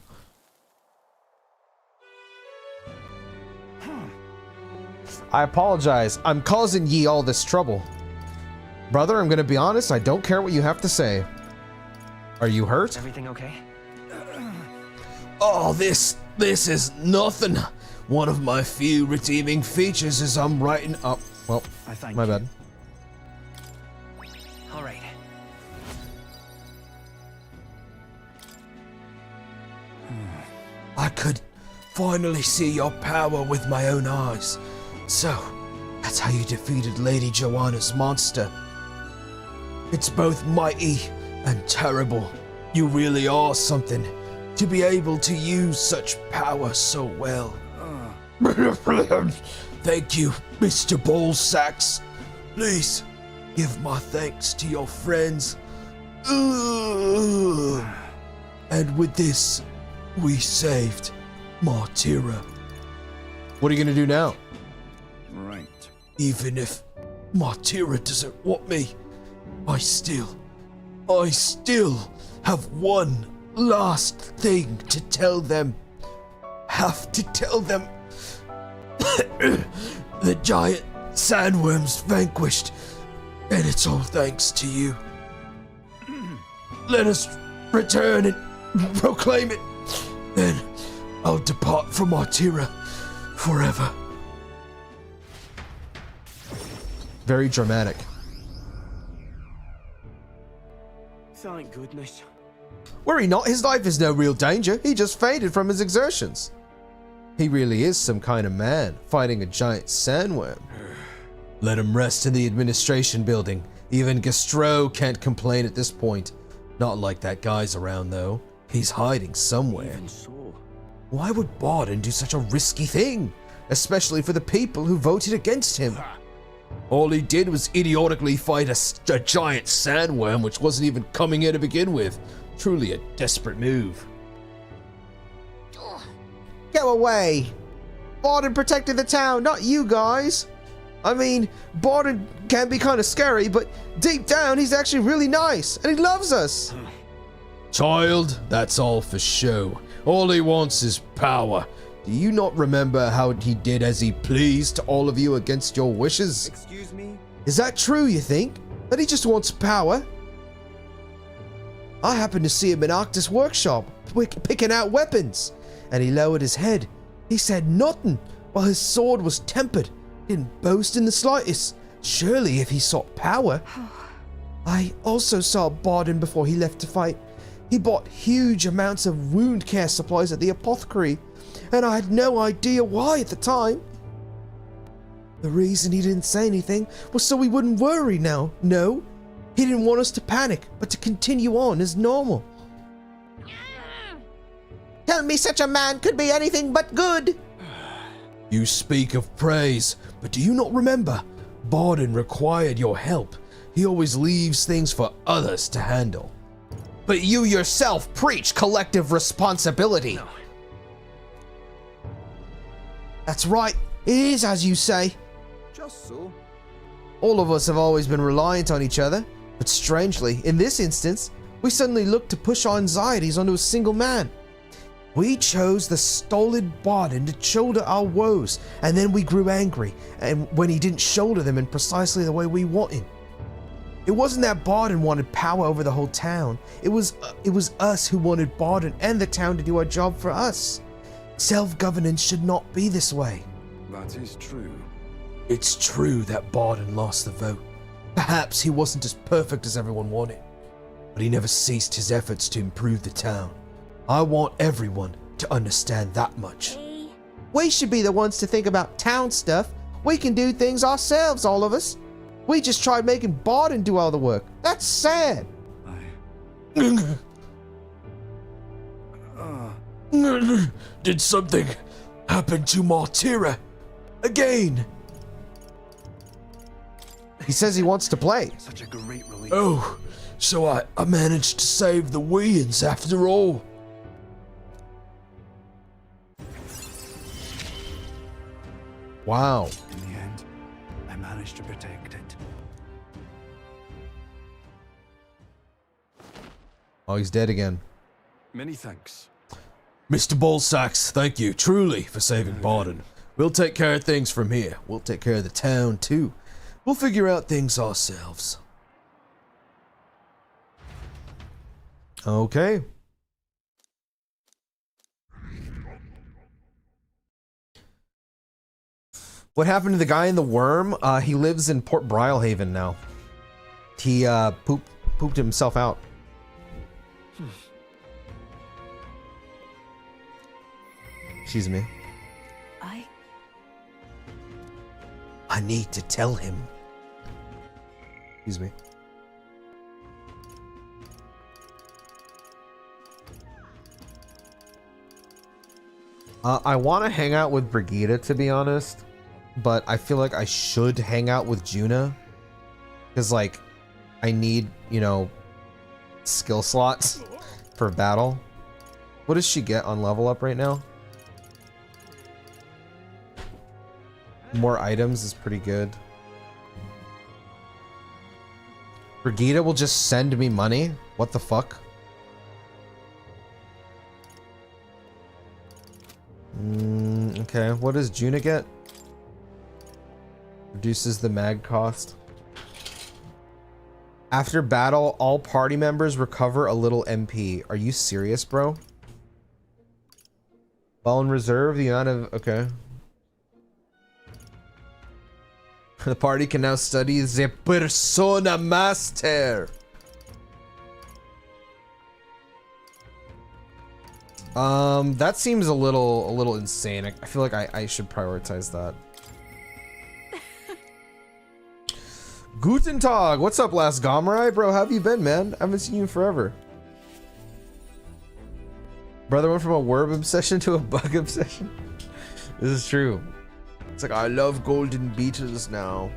I apologize. I'm causing ye all this trouble. Brother, I'm gonna be honest, I don't care what you have to say. Are you hurt? Everything okay? Oh, this is nothing. One of my few redeeming features is I'm writing up. Well, I thank my you. bad. All right. I could finally see your power with my own eyes. So, that's how you defeated Lady Joanna's monster. It's both mighty and terrible. You really are something to be able to use such power so well. Thank you, Mr. Ballsacks. Please, give my thanks to your friends. Ugh. And with this, we saved Martyra. What are you gonna do now? Right. Even if Martyra doesn't want me, I still have one last thing to tell them. Have to tell them the giant sandworm's vanquished, and it's all thanks to you. Let us return and proclaim it. Then I'll depart from Martyra forever. Very dramatic. Thank goodness. Worry not, his life is no real danger. He just faded from his exertions. He really is some kind of man, fighting a giant sandworm. Let him rest in the administration building. Even Gastro can't complain at this point. Not like that guy's around, though. He's hiding somewhere. Even so. Why would Borden do such a risky thing? Especially for the people who voted against him. All he did was idiotically fight a giant sandworm which wasn't even coming here to begin with. Truly a desperate move. Go away! Borden protected the town, not you guys! I mean, Borden can be kind of scary, but deep down he's actually really nice, and he loves us! Child, that's all for show. All he wants is power. Do you not remember how he did as he pleased to all of you against your wishes? Excuse me? Is that true, you think? That he just wants power? I happened to see him in Arctis' workshop, picking out weapons, and he lowered his head. He said nothing, while his sword was tempered. Didn't boast in the slightest. Surely if he sought power. I also saw Borden before he left to fight. He bought huge amounts of wound care supplies at the apothecary, and I had no idea why at the time. The reason he didn't say anything was so we wouldn't worry now. No, he didn't want us to panic, but to continue on as normal. Tell me such a man could be anything but good. You speak of praise, but do you not remember? Borden required your help. He always leaves things for others to handle. But you yourself preach collective responsibility. No. That's right. It is as you say. Just so. All of us have always been reliant on each other, but strangely, in this instance, we suddenly looked to push our anxieties onto a single man. We chose the stolid Borden to shoulder our woes, and then we grew angry, and when he didn't shoulder them in precisely the way we wanted. It wasn't that Borden wanted power over the whole town. It was us who wanted Borden and the town to do our job for us. Self-governance should not be this way. That is true. It's true that Borden lost the vote, Perhaps he wasn't as perfect as everyone wanted, but he never ceased his efforts to improve the town. I want everyone to understand that much. We should be the ones to think about town stuff. We can do things ourselves, all of us. We just tried making Barden do all the work. That's sad. Did something happen to Martira? Again? He says he wants to play. Such a great relief. Oh, so I managed to save the Weans after all. Wow. In the end, I managed to protect it. Oh, he's dead again. Many thanks. Mr. Ballsacks, thank you truly for saving Barden. We'll take care of things from here. We'll take care of the town too. We'll figure out things ourselves. Okay. What happened to the guy in the worm? He lives in Port Brilehaven now. He pooped himself out. Excuse me. I need to tell him. Excuse me. I want to hang out with Brigida, to be honest, but I feel like I should hang out with Juna, because like I need, you know, skill slots for battle. What does she get on level up right now? More items is pretty good. Brigida will just send me money? What the fuck? Okay, what does Juna get? Reduces the mag cost. After battle, all party members recover a little MP. Are you serious, bro? While in reserve, the amount of... Okay. The party can now study the Persona Master. That seems a little insane. I feel like I should prioritize that. Guten Tag. What's up, last Gomerai? Bro, how have you been, man? I haven't seen you in forever. Brother went from a worm obsession to a bug obsession. This is true. It's like, I love golden beetles now.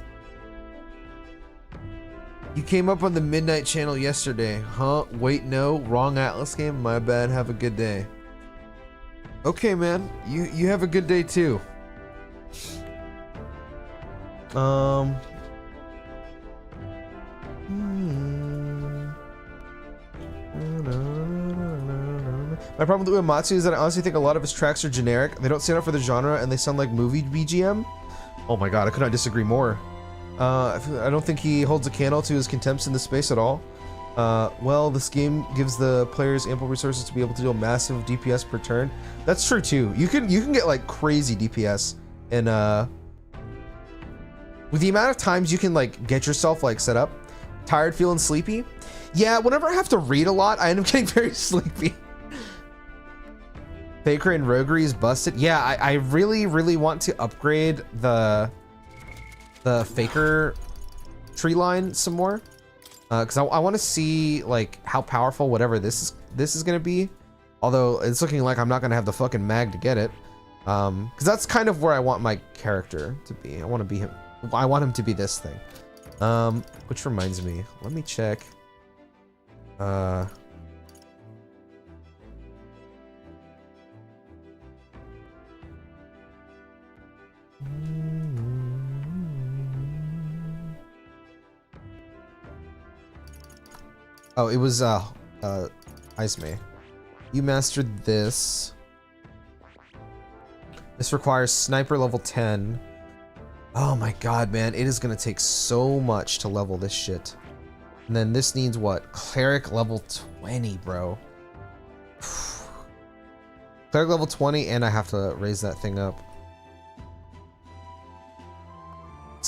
You came up on the Midnight Channel yesterday, huh? Wait, no, wrong Atlas game. My bad. Have a good day. Okay, man. You have a good day too. My problem with Uematsu is that I honestly think a lot of his tracks are generic. They don't stand out for the genre and they sound like movie BGM. Oh my god, I could not disagree more. I don't think he holds a candle to his contempts in this space at all. Well, this game gives the players ample resources to be able to do a massive DPS per turn. That's true too. You can get like crazy DPS and with the amount of times you can like get yourself like set up. Tired, feeling sleepy? Yeah, whenever I have to read a lot, I end up getting very sleepy. Faker and Roguery is busted. Yeah, I really want to upgrade the Faker tree line some more. Because I want to see like how powerful whatever this is gonna be. Although it's looking like I'm not gonna have the fucking mag to get it. Because that's kind of where I want my character to be. I want to be him. I want him to be this thing. Which reminds me, let me check. Oh, it was Ismay. You mastered this. This requires sniper level 10. Oh my god, man, it is gonna take so much to level this shit. And then this needs what? Cleric level 20, bro. Cleric level 20, and I have to raise that thing up.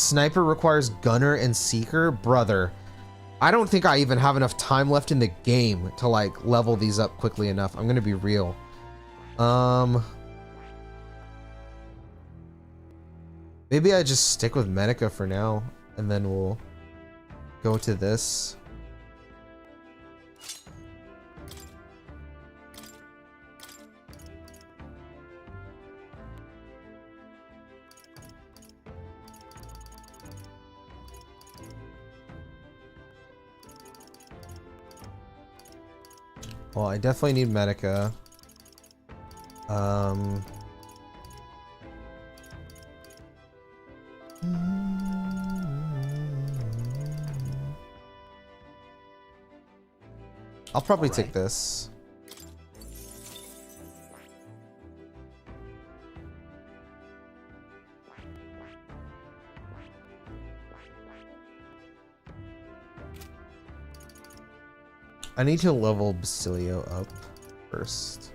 Sniper requires gunner and seeker? Brother, I don't think I even have enough time left in the game to like level these up quickly enough. I'm gonna be real. Maybe I just stick with Medica for now, and then we'll go to this. Well, I definitely need Medica. I'll probably take this. I need to level Basilio up first.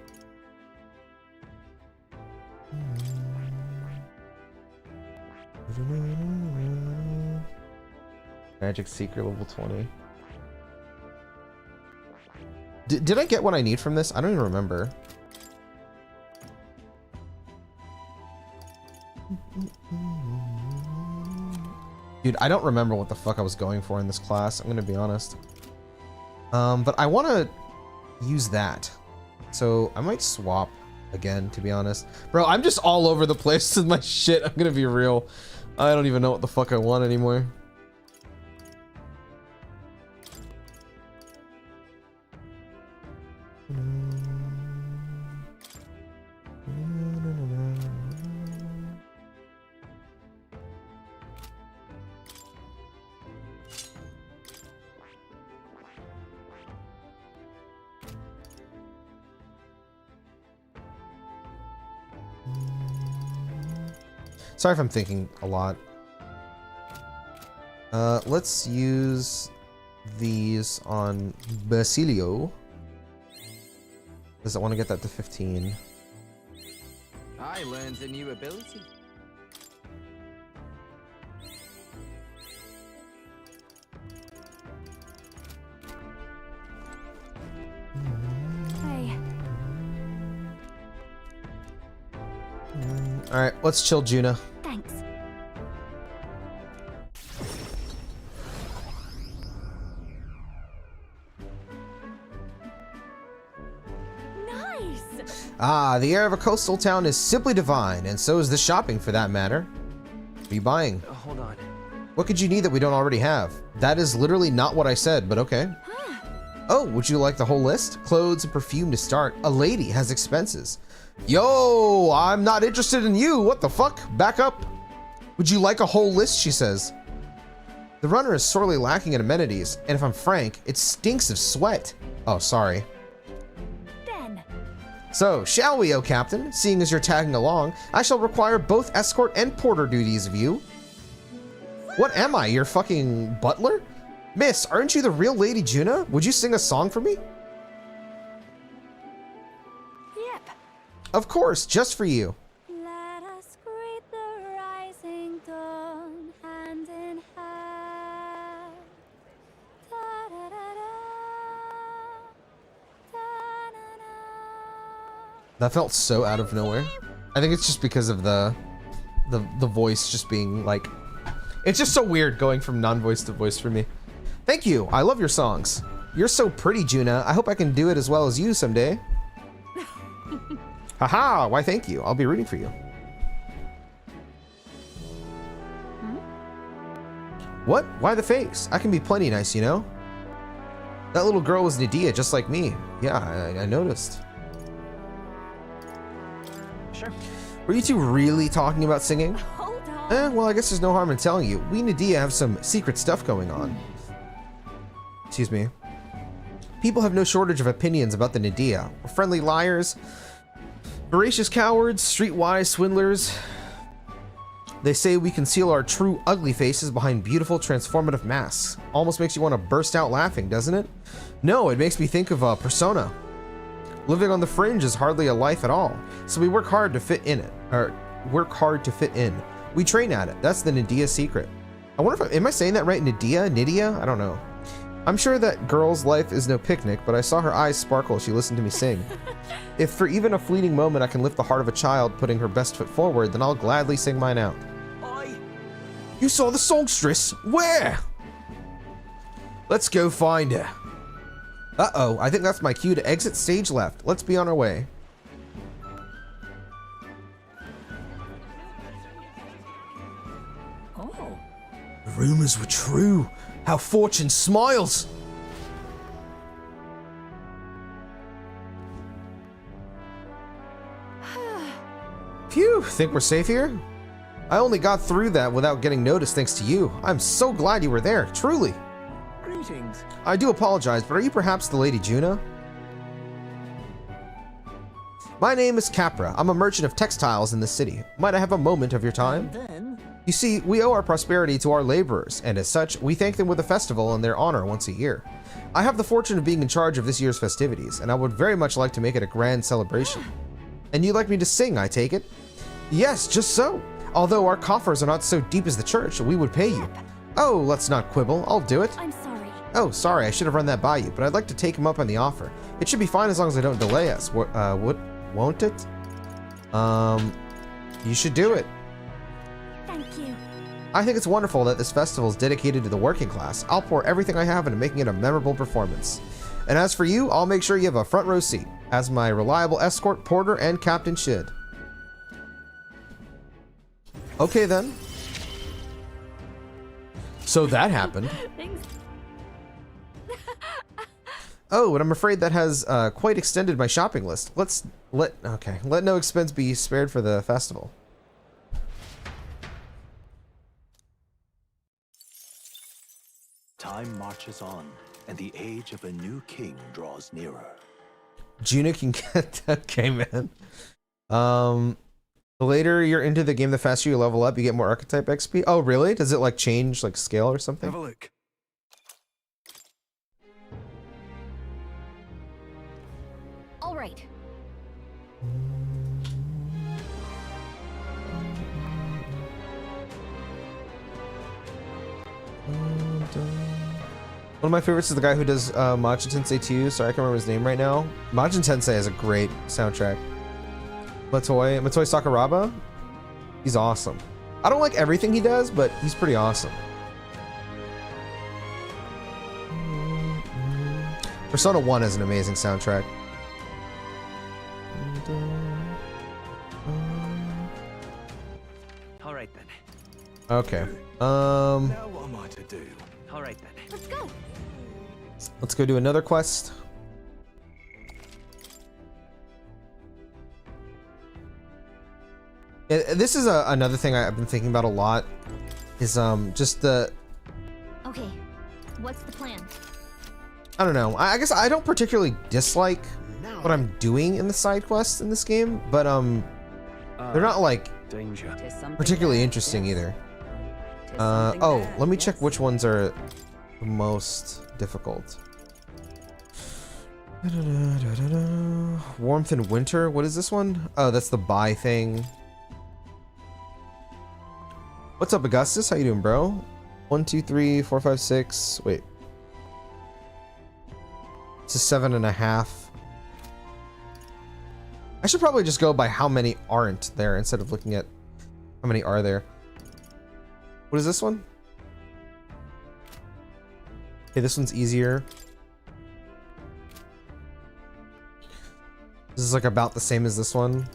Magic Seeker level 20. Did I get what I need from this? I don't even remember. Dude, I don't remember what the fuck I was going for in this class. I'm gonna be honest. But I want to use that. So I might swap again, to be honest. Bro, I'm just all over the place with my shit. I'm gonna be real. I don't even know what the fuck I want anymore. Sorry if I'm thinking a lot. Let's use these on Basilio. Does I want to get that to 15? I learned a new ability. Hey. All right, let's chill, Juna. Thanks. Nice. Ah, the air of a coastal town is simply divine, and so is the shopping for that matter. What are you buying? Hold on. What could you need that we don't already have? That is literally not what I said, but okay. Oh, would you like the whole list? Clothes and perfume to start. A lady has expenses. Yo, I'm not interested in you. What the fuck? Back up. Would you like a whole list? She says. The runner is sorely lacking in amenities, and if I'm frank, it stinks of sweat. Oh, sorry. Then. So, shall we, oh captain? Seeing as you're tagging along, I shall require both escort and porter duties of you. What am I, your fucking butler? Miss, aren't you the real Lady Juna? Would you sing a song for me? Yep. Of course, just for you. Let us greet the rising dawn hand in hand. Da-da-da-da. Da-na-na. That felt so out of nowhere. I think it's just because of the voice just being like, it's just so weird going from non-voice to voice for me. Thank you. I love your songs. You're so pretty, Juna. I hope I can do it as well as you someday. Haha, why thank you. I'll be rooting for you. What? Why the face? I can be plenty nice, you know? That little girl was Nadia, just like me. Yeah, I noticed. Sure. Were you two really talking about singing? Hold on. Well, I guess there's no harm in telling you. We and Nadia have some secret stuff going on. Excuse me. People have no shortage of opinions about the Nadia. We're friendly liars, voracious cowards, streetwise swindlers. They say we conceal our true ugly faces behind beautiful transformative masks. Almost makes you want to burst out laughing, doesn't it? No, it makes me think of a persona. Living on the fringe is hardly a life at all, so we work hard to fit in it. We train at it. That's the Nadia secret. I wonder if am I saying that right? Nydia? I don't know. I'm sure that girl's life is no picnic, but I saw her eyes sparkle as she listened to me sing. If for even a fleeting moment I can lift the heart of a child putting her best foot forward, then I'll gladly sing mine out. You saw the songstress? Where? Let's go find her. Uh-oh, I think that's my cue to exit stage left. Let's be on our way. Oh. The rumors were true. How fortune smiles. Phew, think we're safe here? I only got through that without getting noticed thanks to you. I'm so glad you were there, truly. Greetings. I do apologize, but are you perhaps the Lady Juna? My name is Capra. I'm a merchant of textiles in the city. Might I have a moment of your time? Then, You see, we owe our prosperity to our laborers, and as such, we thank them with a festival in their honor once a year. I have the fortune of being in charge of this year's festivities, and I would very much like to make it a grand celebration. And you'd like me to sing, I take it? Yes, just so. Although our coffers are not so deep as the church, we would pay you. Oh, let's not quibble. I'll do it. I'm sorry. Oh, sorry, I should have run that by you, but I'd like to take him up on the offer. It should be fine as long as I don't delay us. Won't it? You should do it. Thank you. I think it's wonderful that this festival is dedicated to the working class. I'll pour everything I have into making it a memorable performance. And as for you, I'll make sure you have a front row seat, as my reliable escort, porter, and captain should. Okay then. So that happened. Thanks. Oh, and I'm afraid that has quite extended my shopping list. Let no expense be spared for the festival. Time marches on, and the age of a new king draws nearer. Juna can get okay, man. The later you're into the game, the faster you level up, you get more archetype XP. Oh, really? Does it like change like scale or something? Have a look. All right. One of my favorites is the guy who does Majin Tensei 2. Sorry, I can't remember his name right now. Majin Tensei has a great soundtrack. Matoi Sakuraba? He's awesome. I don't like everything he does, but he's pretty awesome. Persona 1 has an amazing soundtrack. all right then. Okay. Now what am I to do? All right then. Let's go. Let's go do another quest. This is another thing I've been thinking about a lot. Is just the. Okay. What's the plan? I don't know. I guess I don't particularly dislike what I'm doing in the side quests in this game, but they're not like Danger. particularly interesting either. Oh, let me check which ones are the most difficult. Warmth in winter. What is this one? Oh, that's the buy thing. What's up, Augustus? How you doing, bro? 1, 2, 3, 4, 5, 6. Wait. This is 7.5. I should probably just go by how many aren't there instead of looking at how many are there. What is this one? Okay, this one's easier. This is like about the same as this one.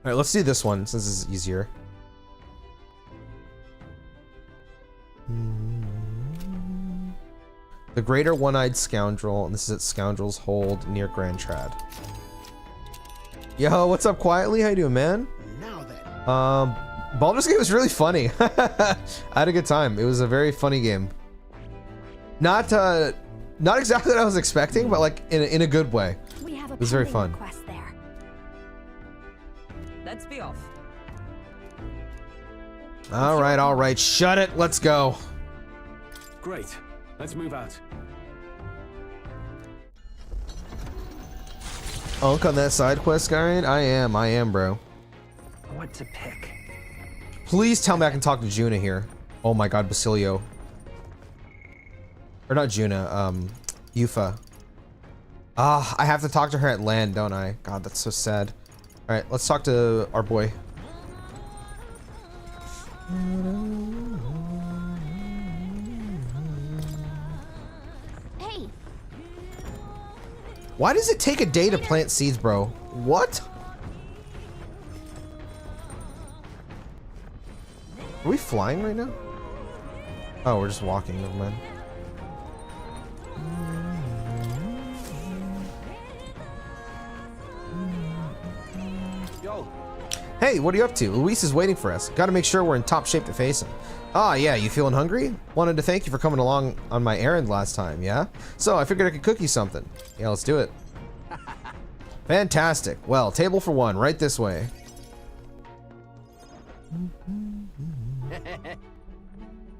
All right, let's do this one since this is easier. The Greater One-Eyed Scoundrel, and this is at Scoundrel's Hold near Grand Trad. Yo, what's up, Quietly? How you doing, man? Now then. Baldur's Gate was really funny. I had a good time. It was a very funny game. Not exactly what I was expecting, but like in a good way. We have a It was very pending fun. request there. Let's be off. All right. Shut it. Let's go. Great. Let's move out. Unk on that side quest, guy. I am, bro. What to pick? Please tell me I can talk to Juna here. Oh my god, Basilio. Or not Juna, Yufa. Ah, I have to talk to her at land, don't I? God, that's so sad. Alright, let's talk to our boy. Hey, Why does it take a day to plant seeds, bro? What? Are we flying right now? Oh, we're just walking, never mind. Yo. Hey, what are you up to? Luis is waiting for us. Gotta make sure we're in top shape to face him. Ah, yeah, you feeling hungry? Wanted to thank you for coming along on my errand last time, yeah? So, I figured I could cook you something. Yeah, let's do it. Fantastic. Well, table for one, right this way.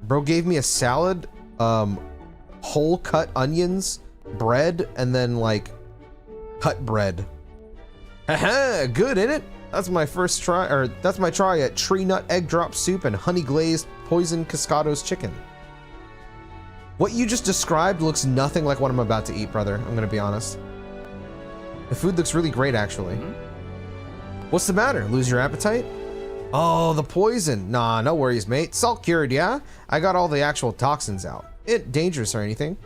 Bro gave me a salad, whole cut onions, bread, and then, like, cut bread. Haha, good, ain't it? That's my first try, or that's my try at tree nut egg drop soup and honey glazed poison cascados chicken. What you just described looks nothing like what I'm about to eat, brother. I'm gonna be honest. The food looks really great, actually. What's the matter? Lose your appetite? Oh, the poison. Nah, no worries, mate. Salt cured, yeah? I got all the actual toxins out. It dangerous or anything.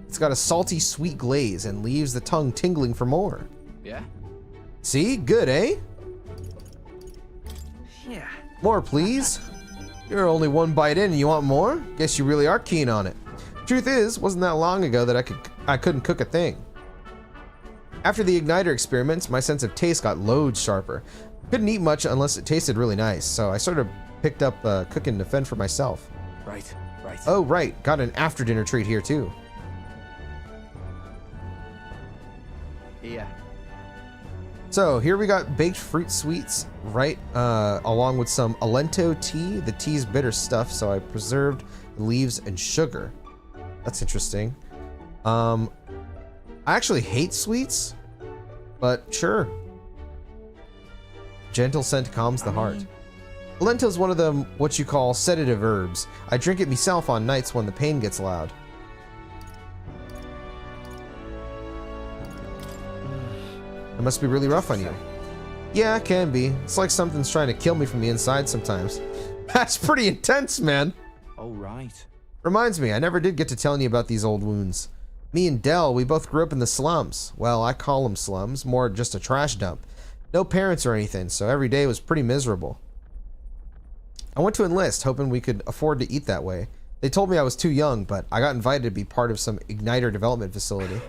It's got a salty, sweet glaze and leaves the tongue tingling for more. Yeah? See? Good, eh? Yeah. More, please. You're only one bite in and you want more? Guess you really are keen on it. Truth is, wasn't that long ago that I couldn't cook a thing. After the igniter experiments, my sense of taste got loads sharper. Couldn't eat much unless it tasted really nice, so I sort of picked up cooking to fend for myself. Right. Oh, right. Got an after dinner treat here, too. Yeah. So here we got baked fruit sweets, right, along with some Alento tea. The tea's bitter stuff, so I preserved the leaves and sugar. That's interesting. I actually hate sweets, but sure. Gentle scent calms the heart. Alento's one of them, what you call sedative herbs. I drink it myself on nights when the pain gets loud. It must be really rough on you. Yeah, it can be. It's like something's trying to kill me from the inside sometimes. That's pretty intense, man. Oh, right. Reminds me, I never did get to telling you about these old wounds. Me and Dell, we both grew up in the slums. Well, I call them slums, more just a trash dump. No parents or anything, so every day was pretty miserable. I went to enlist, hoping we could afford to eat that way. They told me I was too young, but I got invited to be part of some igniter development facility.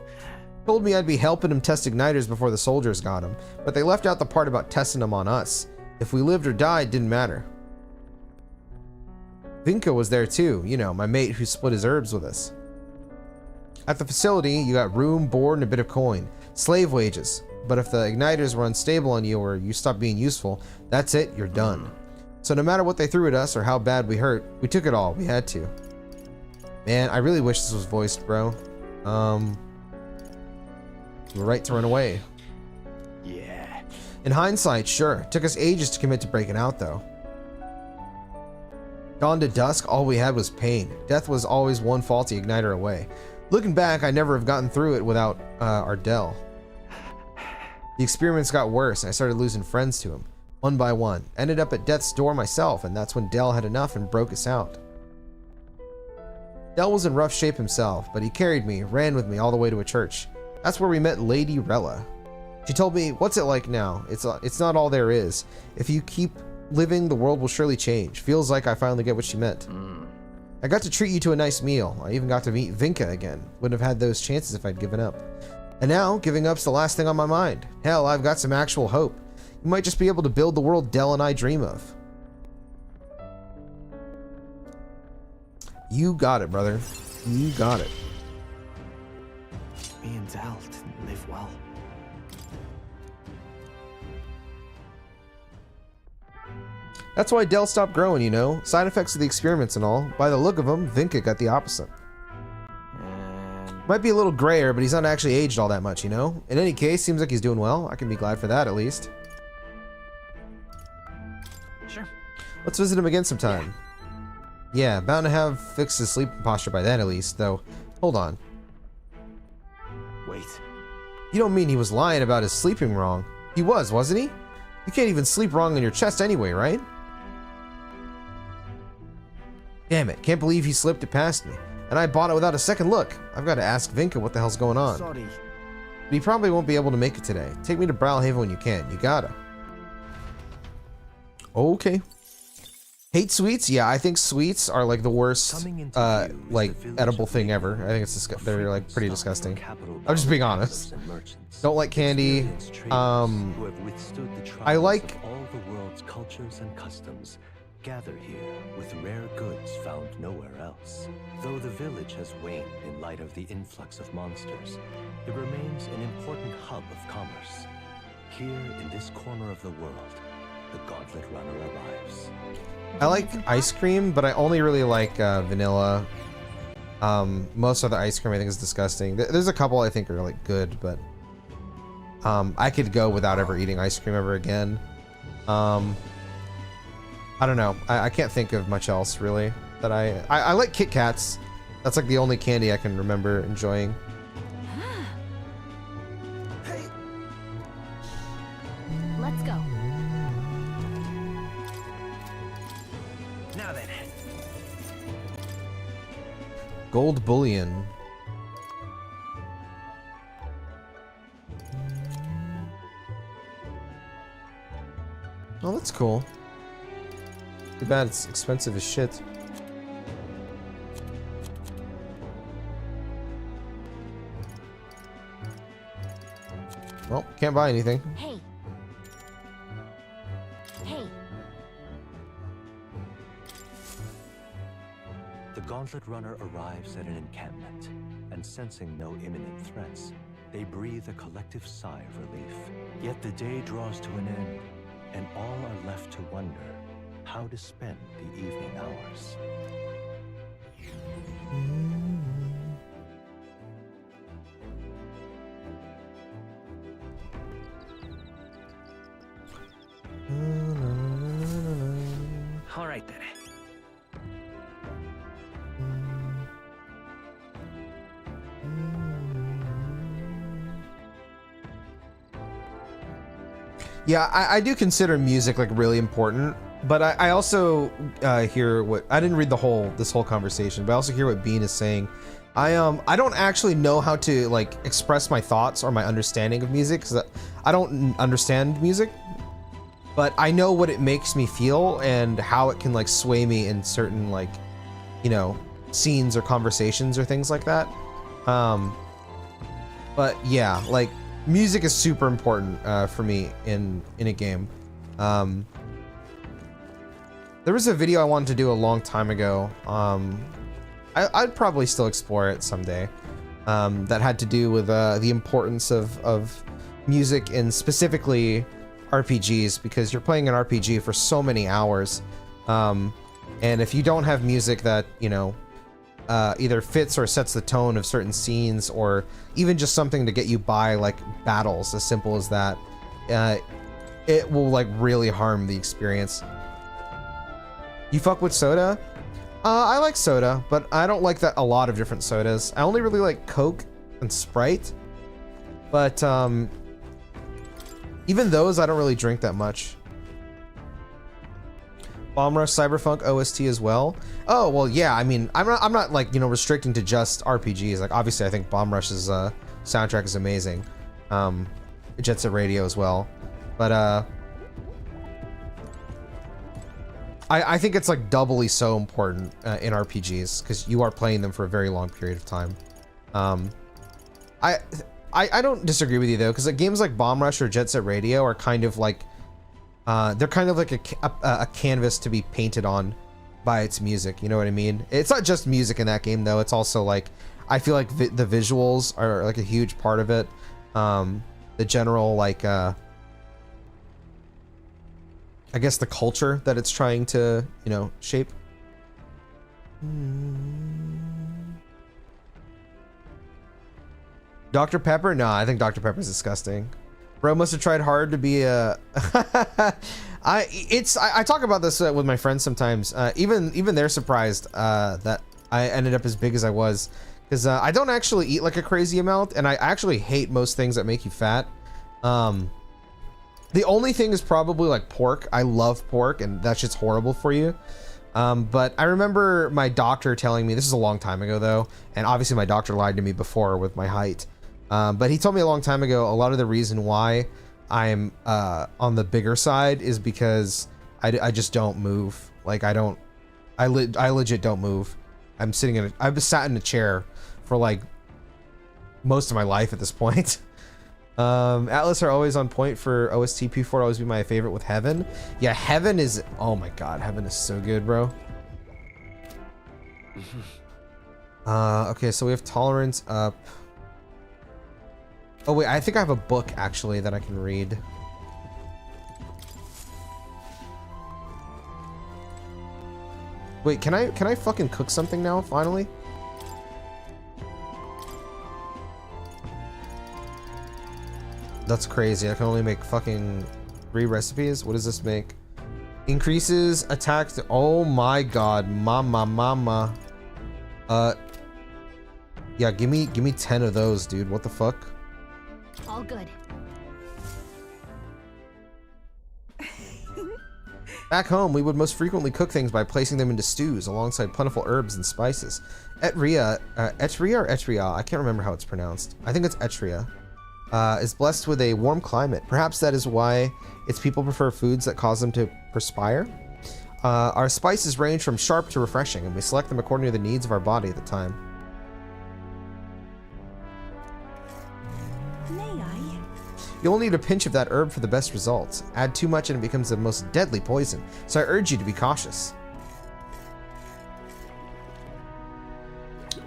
Told me I'd be helping them test igniters before the soldiers got them, but they left out the part about testing them on us. If we lived or died, didn't matter. Vinka was there too, you know, my mate who split his herbs with us. At the facility, you got room, board, and a bit of coin. Slave wages. But if the igniters were unstable on you or you stopped being useful, that's it, you're done. So no matter what they threw at us or how bad we hurt, we took it all, we had to. Man, I really wish this was voiced, bro. You were right to run away. Yeah. In hindsight, sure. Took us ages to commit to breaking out, though. Dawn to dusk, all we had was pain. Death was always one faulty igniter away. Looking back, I never have gotten through it without our Dell. The experiments got worse, and I started losing friends to him. One by one. Ended up at death's door myself, and that's when Dell had enough and broke us out. Dell was in rough shape himself, but he carried me, ran with me all the way to a church. That's where we met Lady Rella. She told me, what's it like now? It's not all there is. If you keep living, the world will surely change. Feels like I finally get what she meant. I got to treat you to a nice meal. I even got to meet Vinka again. Wouldn't have had those chances if I'd given up. And now, giving up's the last thing on my mind. Hell, I've got some actual hope. You might just be able to build the world Dell and I dream of. You got it, brother. You got it. Me and Dell didn't live well. That's why Dell stopped growing, you know. Side effects of the experiments and all. By the look of them, Vinka got the opposite. And Might be a little grayer, but he's not actually aged all that much, you know? In any case, seems like he's doing well. I can be glad for that, at least. Sure. Let's visit him again sometime. Yeah, bound to have fixed his sleeping posture by then, at least, though. Hold on. Wait. You don't mean he was lying about his sleeping wrong? He was, wasn't he? You can't even sleep wrong on your chest anyway, right? Damn it, can't believe he slipped it past me. And I bought it without a second look. I've got to ask Vinka what the hell's going on. Sorry. But he probably won't be able to make it today. Take me to Brawlhaven when you can. You gotta. Okay. Hate sweets? Yeah, I think sweets are like the worst, like edible thing ever. I think it's they're like pretty disgusting. I'm just being honest. Don't like candy. I like all the world's cultures and customs gather here with rare goods found nowhere else. Though the village has waned in light of the influx of monsters, it remains an important hub of commerce. Here in this corner of the world, the Gauntlet Runner arrives. I like ice cream, but I only really like vanilla. Most other ice cream I think is disgusting. There's a couple I think are like good, but I could go without ever eating ice cream ever again. I don't know. I can't think of much else really that I like Kit Kats. That's like the only candy I can remember enjoying. Let's go. Now then. Gold bullion. Oh, that's cool. Too bad it's expensive as shit. Well, can't buy anything. Hey. Hey. The Gauntlet Runner arrives at an encampment, and sensing no imminent threats, they breathe a collective sigh of relief. Yet the day draws to an end, and all are left to wonder how to spend the evening hours. All right then. Yeah, I do consider music like really important, but I also hear what I didn't read this whole conversation, but I also hear what Bean is saying. I don't actually know how to like express my thoughts or my understanding of music because I don't understand music, but I know what it makes me feel and how it can like sway me in certain like, you know, scenes or conversations or things like that. But yeah, like music is super important for me in a game. There was a video I wanted to do a long time ago. I'd probably still explore it someday. That had to do with the importance of music in specifically RPGs, because you're playing an RPG for so many hours, and if you don't have music that, you know, either fits or sets the tone of certain scenes, or even just something to get you by like battles, as simple as that, it will like really harm the experience. You fuck with soda? I like soda, but I don't like that a lot of different sodas. I only really like Coke and Sprite, but even those I don't really drink that much. Bomb Rush Cyberpunk OST as well. Oh well, yeah. I mean, I'm not like, you know, restricting to just RPGs. Like obviously, I think Bomb Rush's soundtrack is amazing. Jet Set Radio as well, but I think it's like doubly so important in RPGs because you are playing them for a very long period of time. I don't disagree with you though, because like games like Bomb Rush or Jet Set Radio are kind of like they're kind of like a canvas to be painted on by its music. You know what I mean? It's not just music in that game though. It's also like I feel like the visuals are like a huge part of it. The general like I guess the culture that it's trying to, you know, shape. Dr. Pepper? No, I think Dr. Pepper's disgusting. Bro must have tried hard to be a. I talk about this with my friends sometimes. Even they're surprised that I ended up as big as I was, because I don't actually eat like a crazy amount, and I actually hate most things that make you fat. The only thing is probably like pork. I love pork, and that shit's horrible for you. But I remember my doctor telling me, this is a long time ago though, and obviously my doctor lied to me before with my height. But he told me a long time ago, a lot of the reason why I'm on the bigger side is because I just don't move. Like I legit don't move. I've sat in a chair for like most of my life at this point. Atlus are always on point for OSTP 4, always be my favorite with Heaven. Yeah, Heaven is, oh my god, Heaven is so good, bro. Okay, so we have tolerance up. Oh wait, I think I have a book actually that I can read. Wait, can I fucking cook something now finally? That's crazy. I can only make fucking 3 recipes. What does this make? Increases attack. Oh my god, mama. Yeah, give me 10 of those, dude. What the fuck? All good. Back home, we would most frequently cook things by placing them into stews alongside plentiful herbs and spices. Etria or Etria, I can't remember how it's pronounced. I think it's Etria. Is blessed with a warm climate. Perhaps that is why its people prefer foods that cause them to perspire. Our spices range from sharp to refreshing, and we select them according to the needs of our body at the time. May I? You'll need a pinch of that herb for the best results. Add too much and it becomes the most deadly poison, so I urge you to be cautious.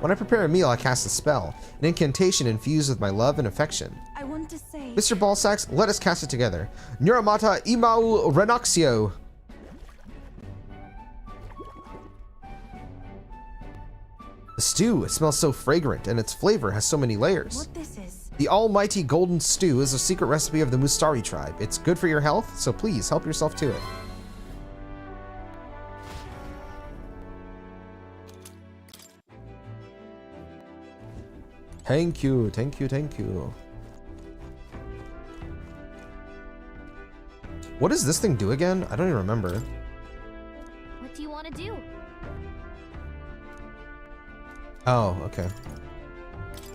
When I prepare a meal, I cast a spell, an incantation infused with my love and affection. I want to say... Mr. Ballsacks, let us cast it together. Neuramata Imau Renoxio. The stew, it smells so fragrant, and its flavor has so many layers. What this is? The almighty golden stew is a secret recipe of the Mustari tribe. It's good for your health, so please help yourself to it. Thank you, thank you, thank you. What does this thing do again? I don't even remember. What do you want to do? Oh, okay.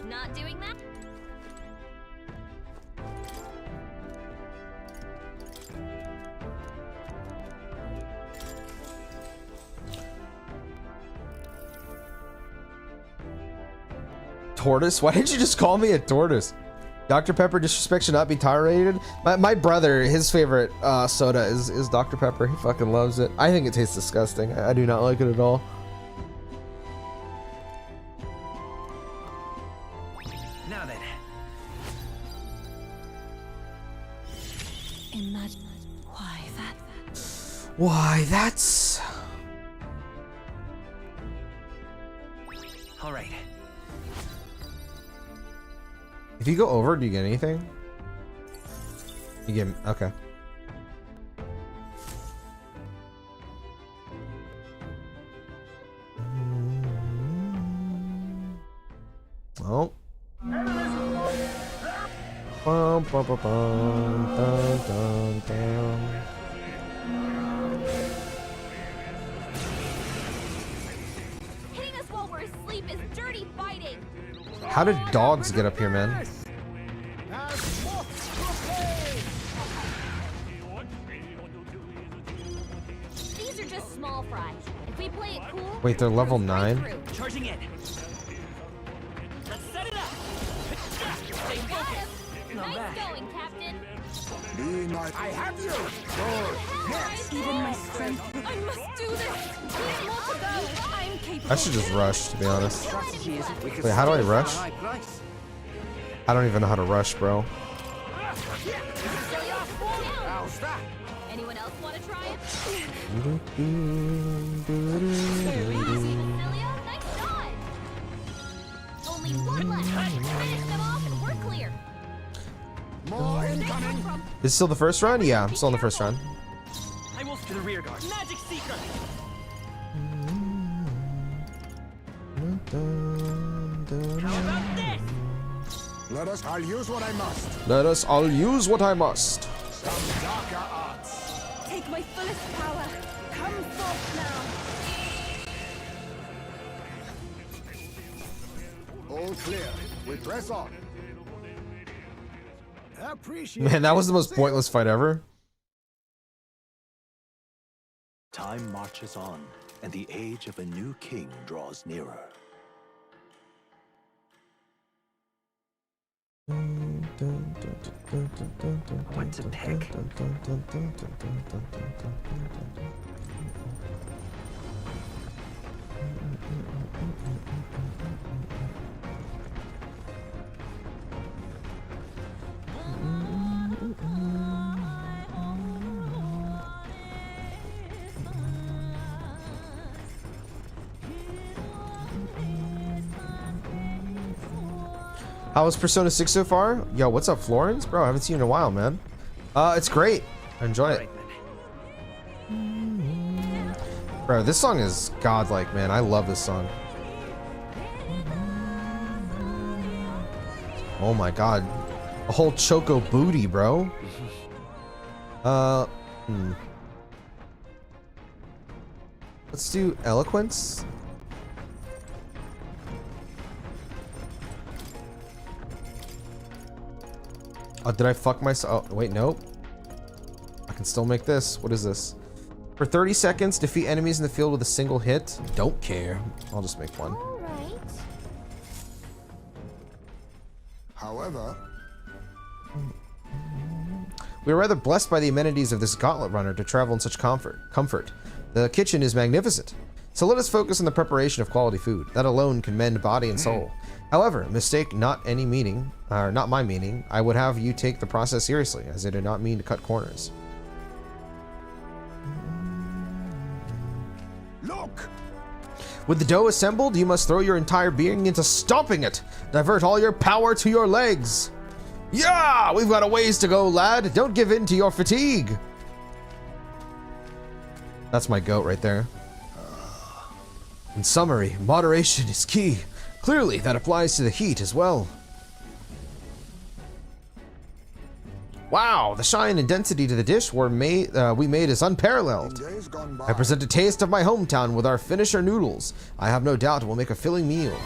Not doing that? Tortoise? Why didn't you just call me a tortoise? Dr. Pepper disrespect should not be tolerated. My brother, his favorite soda is Dr. Pepper. He fucking loves it. I think it tastes disgusting. I do not like it at all. Now then. Imagine why that. Why, that's... All right. If you go over, do you get anything? You get... Okay. Oh. Bum, bum, bum, bum, dun, dun, down. Hitting us while we're asleep is dirty fighting. How did dogs get up here, man? These are just small fry. If we play it cool, Wait, they're level 9? Charging in. Let's set it up. Stay got focused. him. Not Nice bad. going, Captain. Be my... I have you! Good. Yes. Even my strength. I must do this. There's more to go. I'm capable. I should just rush, to be honest. Strategy isn't we can Wait, how do I sell it for a rush? high price. I don't even know how to rush, bro. How's that? Anyone else want to try it? Doo-doo, doo-doo, Cecilia, nice shot. Only one left. Finish them off and we're coming. Is it still the first run? Yeah, I'm still in the first run. I will to the rear guard. Magic Seeker! How about this? I'll use what I must. Let us all use what I must. Some darker arts. Take my fullest power. Come forth now. All clear. We press on. Appreciate Man, that was the most pointless fight ever. Time marches on, and the age of a new king draws nearer. What to pick? How was Persona 6 so far? Yo, what's up, Florence? Bro, I haven't seen you in a while, man. It's great. I enjoy it. Bro, this song is godlike, man. I love this song. Oh my god. A whole Choco booty, bro. Let's do Eloquence. Oh, did I fuck myself? Oh, wait, nope. I can still make this. What is this? For 30 seconds, defeat enemies in the field with a single hit. Don't care. I'll just make one. All right. However, We are rather blessed by the amenities of this gauntlet runner to travel in such comfort. The kitchen is magnificent. So let us focus on the preparation of quality food. That alone can mend body and soul. However, mistake not any meaning, or not my meaning. I would have you take the process seriously, as I did not mean to cut corners. look! With the dough assembled, you must throw your entire being into stomping it. Divert all your power to your legs. Yeah, we've got a ways to go, lad. Don't give in to your fatigue. That's my goat right there. In summary, moderation is key. Clearly, that applies to the heat as well. Wow, the shine and density to the dish we made is unparalleled. In days gone by, I present a taste of my hometown with our finisher noodles. I have no doubt it will make a filling meal.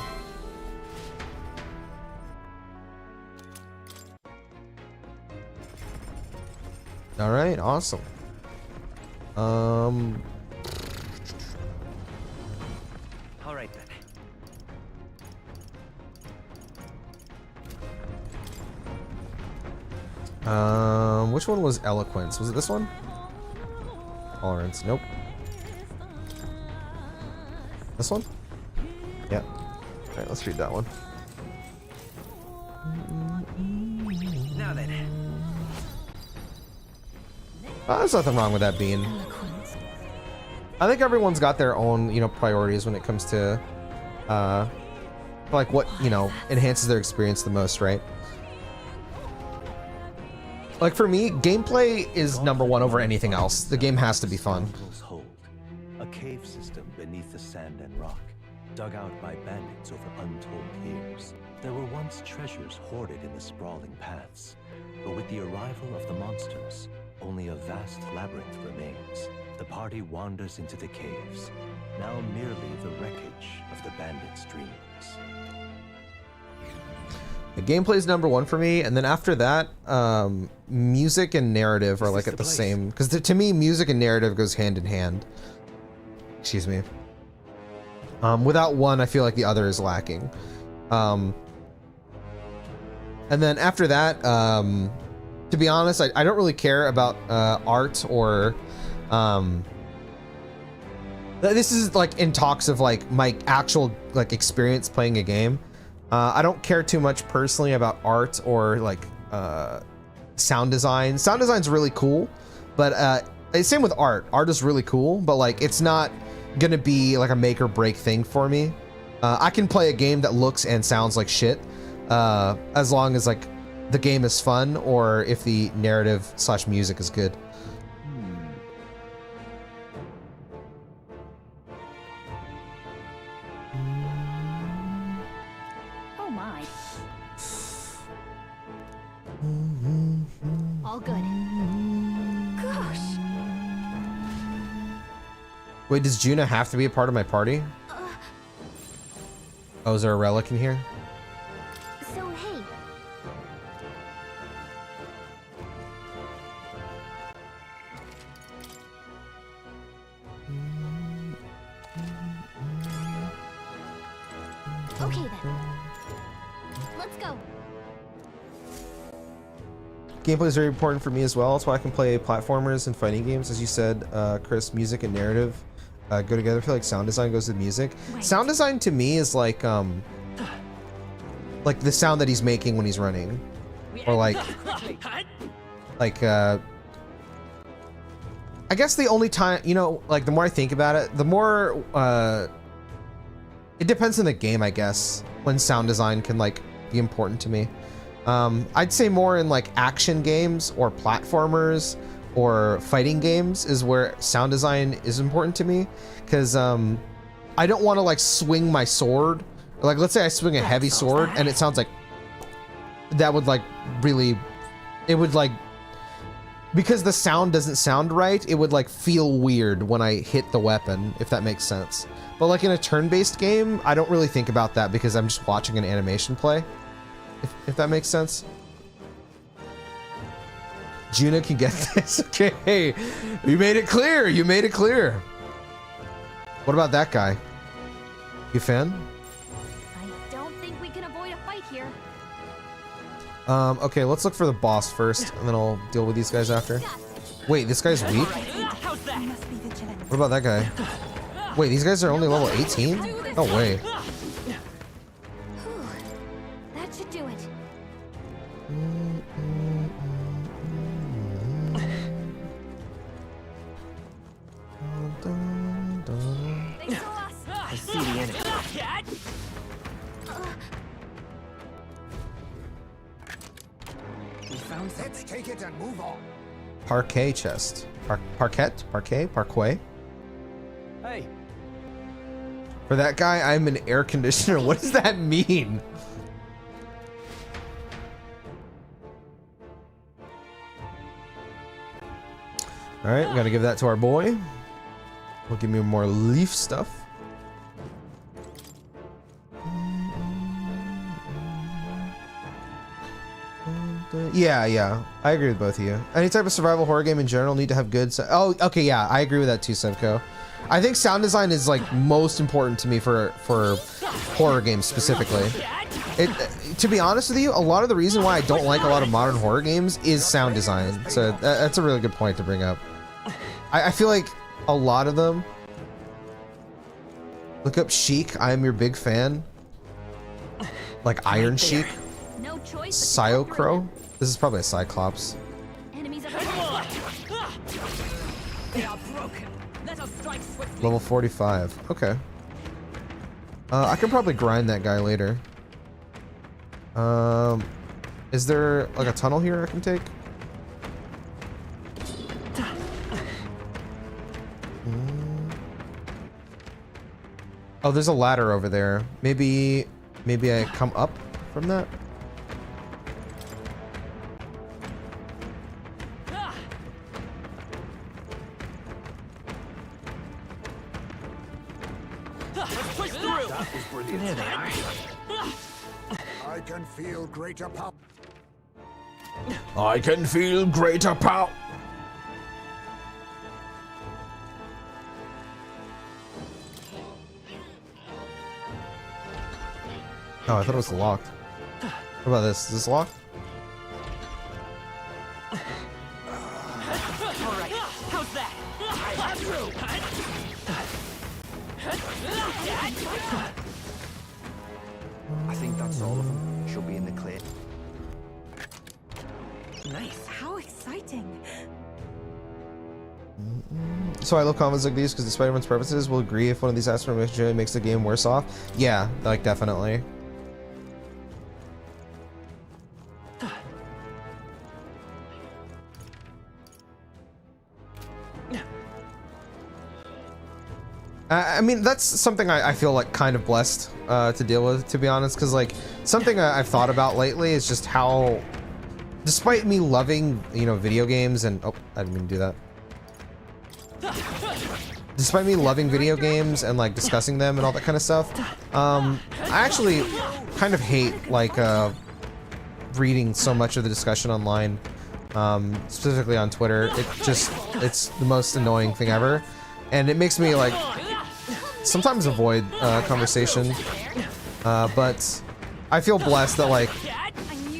All right, awesome. All right then. Which one was Eloquence? Was it this one? Tolerance. Nope. This one? Yeah. All right, let's read that one. Now then. There's nothing wrong with that bean. I think everyone's got their own, priorities when it comes to, like what, enhances their experience the most, right? Like for me, gameplay is number one over anything else. The game has to be fun. Hold, a cave system beneath the sand and rock, dug out by bandits over untold years. There were once treasures hoarded in the sprawling paths, but with the arrival of the monsters, only a vast labyrinth remains. The party wanders into the caves, now merely the wreckage of the bandits' dreams. The gameplay is number one for me, and then after that, music and narrative are like at the same. Because to me, music and narrative goes hand in hand. Excuse me. Without one, I feel like the other is lacking. And then after that, to be honest, I don't really care about art or. This is like in talks of like my actual like experience playing a game. I don't care too much personally about art or like sound design. Sound design's really cool, but same with art. Art is really cool, but like it's not gonna be like a make or break thing for me. I can play a game that looks and sounds like shit as long as like the game is fun or if the narrative / music is good. Oh my. All good. Gosh. Wait, does Juna have to be a part of my party? Oh, is there a relic in here? So hey. Okay then. Let's go. Gameplay is very important for me as well. That's why I can play platformers and fighting games. As you said, Chris, music and narrative go together. I feel like sound design goes with music. Right. Sound design to me is like the sound that he's making when he's running. Or like I guess the only time, you know, like the more I think about it, the more it depends on the game, I guess, when sound design can like be important to me. I'd say more in like action games or platformers or fighting games is where sound design is important to me, because I don't want to like swing my sword. Like, let's say I swing a heavy sword and it sounds like that would like really, it would like, because the sound doesn't sound right, it would like feel weird when I hit the weapon, if that makes sense. But like in a turn-based game, I don't really think about that because I'm just watching an animation play, if that makes sense. Juna can get this. Okay, you made it clear. You made it clear. What about that guy? You a fan? I don't think we can avoid a fight here. Okay, let's look for the boss first, and then I'll deal with these guys after. Wait, this guy's weak? What about that guy? Wait, these guys are only level 18? No way. Whew. That should do it. They saw us. I see the enemy. We found something. Let's take it and move on. Parquet chest. Parquet? Parquet? Hey, For that guy, I'm an air conditioner. What does that mean? Alright, we gotta give that to our boy. We'll give me more leaf stuff. Yeah, I agree with both of you. Any type of survival horror game in general need to have good. Oh, okay, yeah, I agree with that too, Sevco. I think sound design is like most important to me for horror games specifically. To be honest with you, a lot of the reason why I don't like a lot of modern horror games is sound design. So that's a really good point to bring up. I feel like a lot of them. Look up Sheik. I am your big fan. Like Iron Sheik. No choice. Cyocro. This is probably a Cyclops. Enemies up ahead. they are broken. Let us strike swiftly. Level 45. Okay. I can probably grind that guy later. Is there like a tunnel here I can take? Oh, there's a ladder over there. Maybe I come up from that? Push through. That was brilliant. There they are. I can feel greater power. I can feel greater power. Oh, I thought it was locked. What about this? Is this locked? All right. How's that? I have through. I think that's all of them. She'll be in the clear. Nice. How exciting. So I love comments like these because despite everyone's preferences, we'll agree if one of these aspects makes the game worse off. Yeah, like definitely. I mean, that's something I feel like kind of blessed to deal with, to be honest, because like something I've thought about lately is just how, despite me loving, you know, video games and oh, I didn't mean to do that. Despite me loving video games and like discussing them and all that kind of stuff, I actually kind of hate like reading so much of the discussion online, specifically on Twitter. It's the most annoying thing ever, and it makes me like sometimes avoid conversation. But I feel blessed that like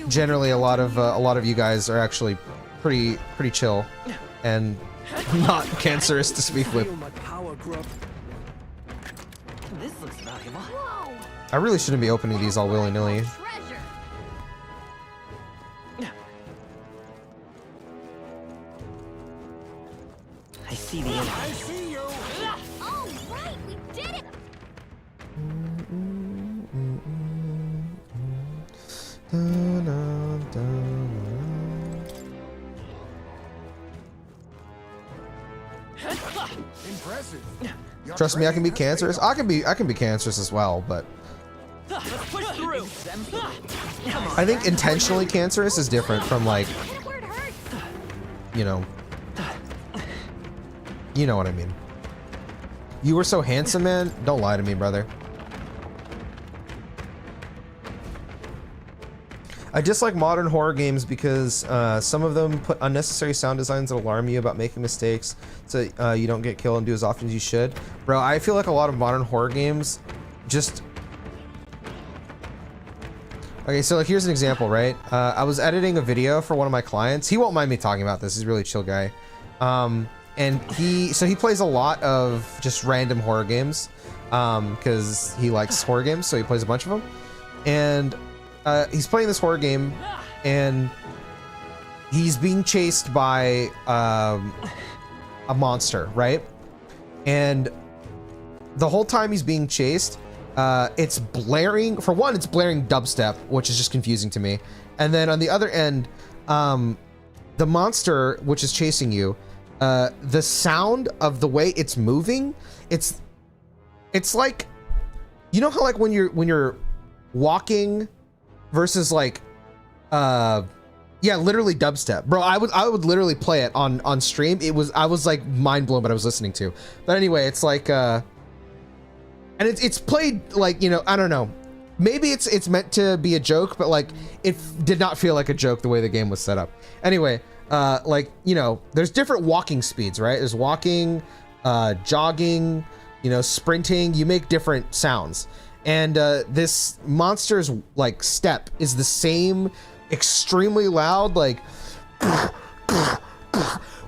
generally a lot of you guys are actually pretty chill and not cancerous to speak with. This looks valuable. Whoa! I really shouldn't be opening these all willy-nilly. Treasure. I see the enemy. I see you. Oh, right, we did it. Impressive. Your Trust me, I can be training has cancerous. paid off. I can be cancerous as well, but Let's push through. I think intentionally cancerous is different from like, Hit it where it hurts. you know what I mean. You were so handsome, man. Don't lie to me, brother. I dislike modern horror games because some of them put unnecessary sound designs that alarm you about making mistakes, so you don't get killed and do as often as you should. Bro, I feel like a lot of modern horror games just... Okay, so like here's an example, right? I was editing a video for one of my clients. He won't mind me talking about this. He's a really chill guy. And he plays a lot of just random horror games because he likes horror games, so he plays a bunch of them. And he's playing this horror game, and he's being chased by a monster, right? And the whole time he's being chased, it's blaring. For one, it's blaring dubstep, which is just confusing to me. And then on the other end, the monster which is chasing you, the sound of the way it's moving, it's like, you know how like when you're walking versus like yeah, literally dubstep, bro. I would literally play it on stream. I was like mind blown what I was listening to. But anyway, it's like and it's played like, you know, I don't know, maybe it's meant to be a joke, but like it did not feel like a joke the way the game was set up. Anyway, like, you know, there's different walking speeds, right? There's walking, jogging, you know, sprinting. You make different sounds. And this monster's like step is the same, extremely loud, like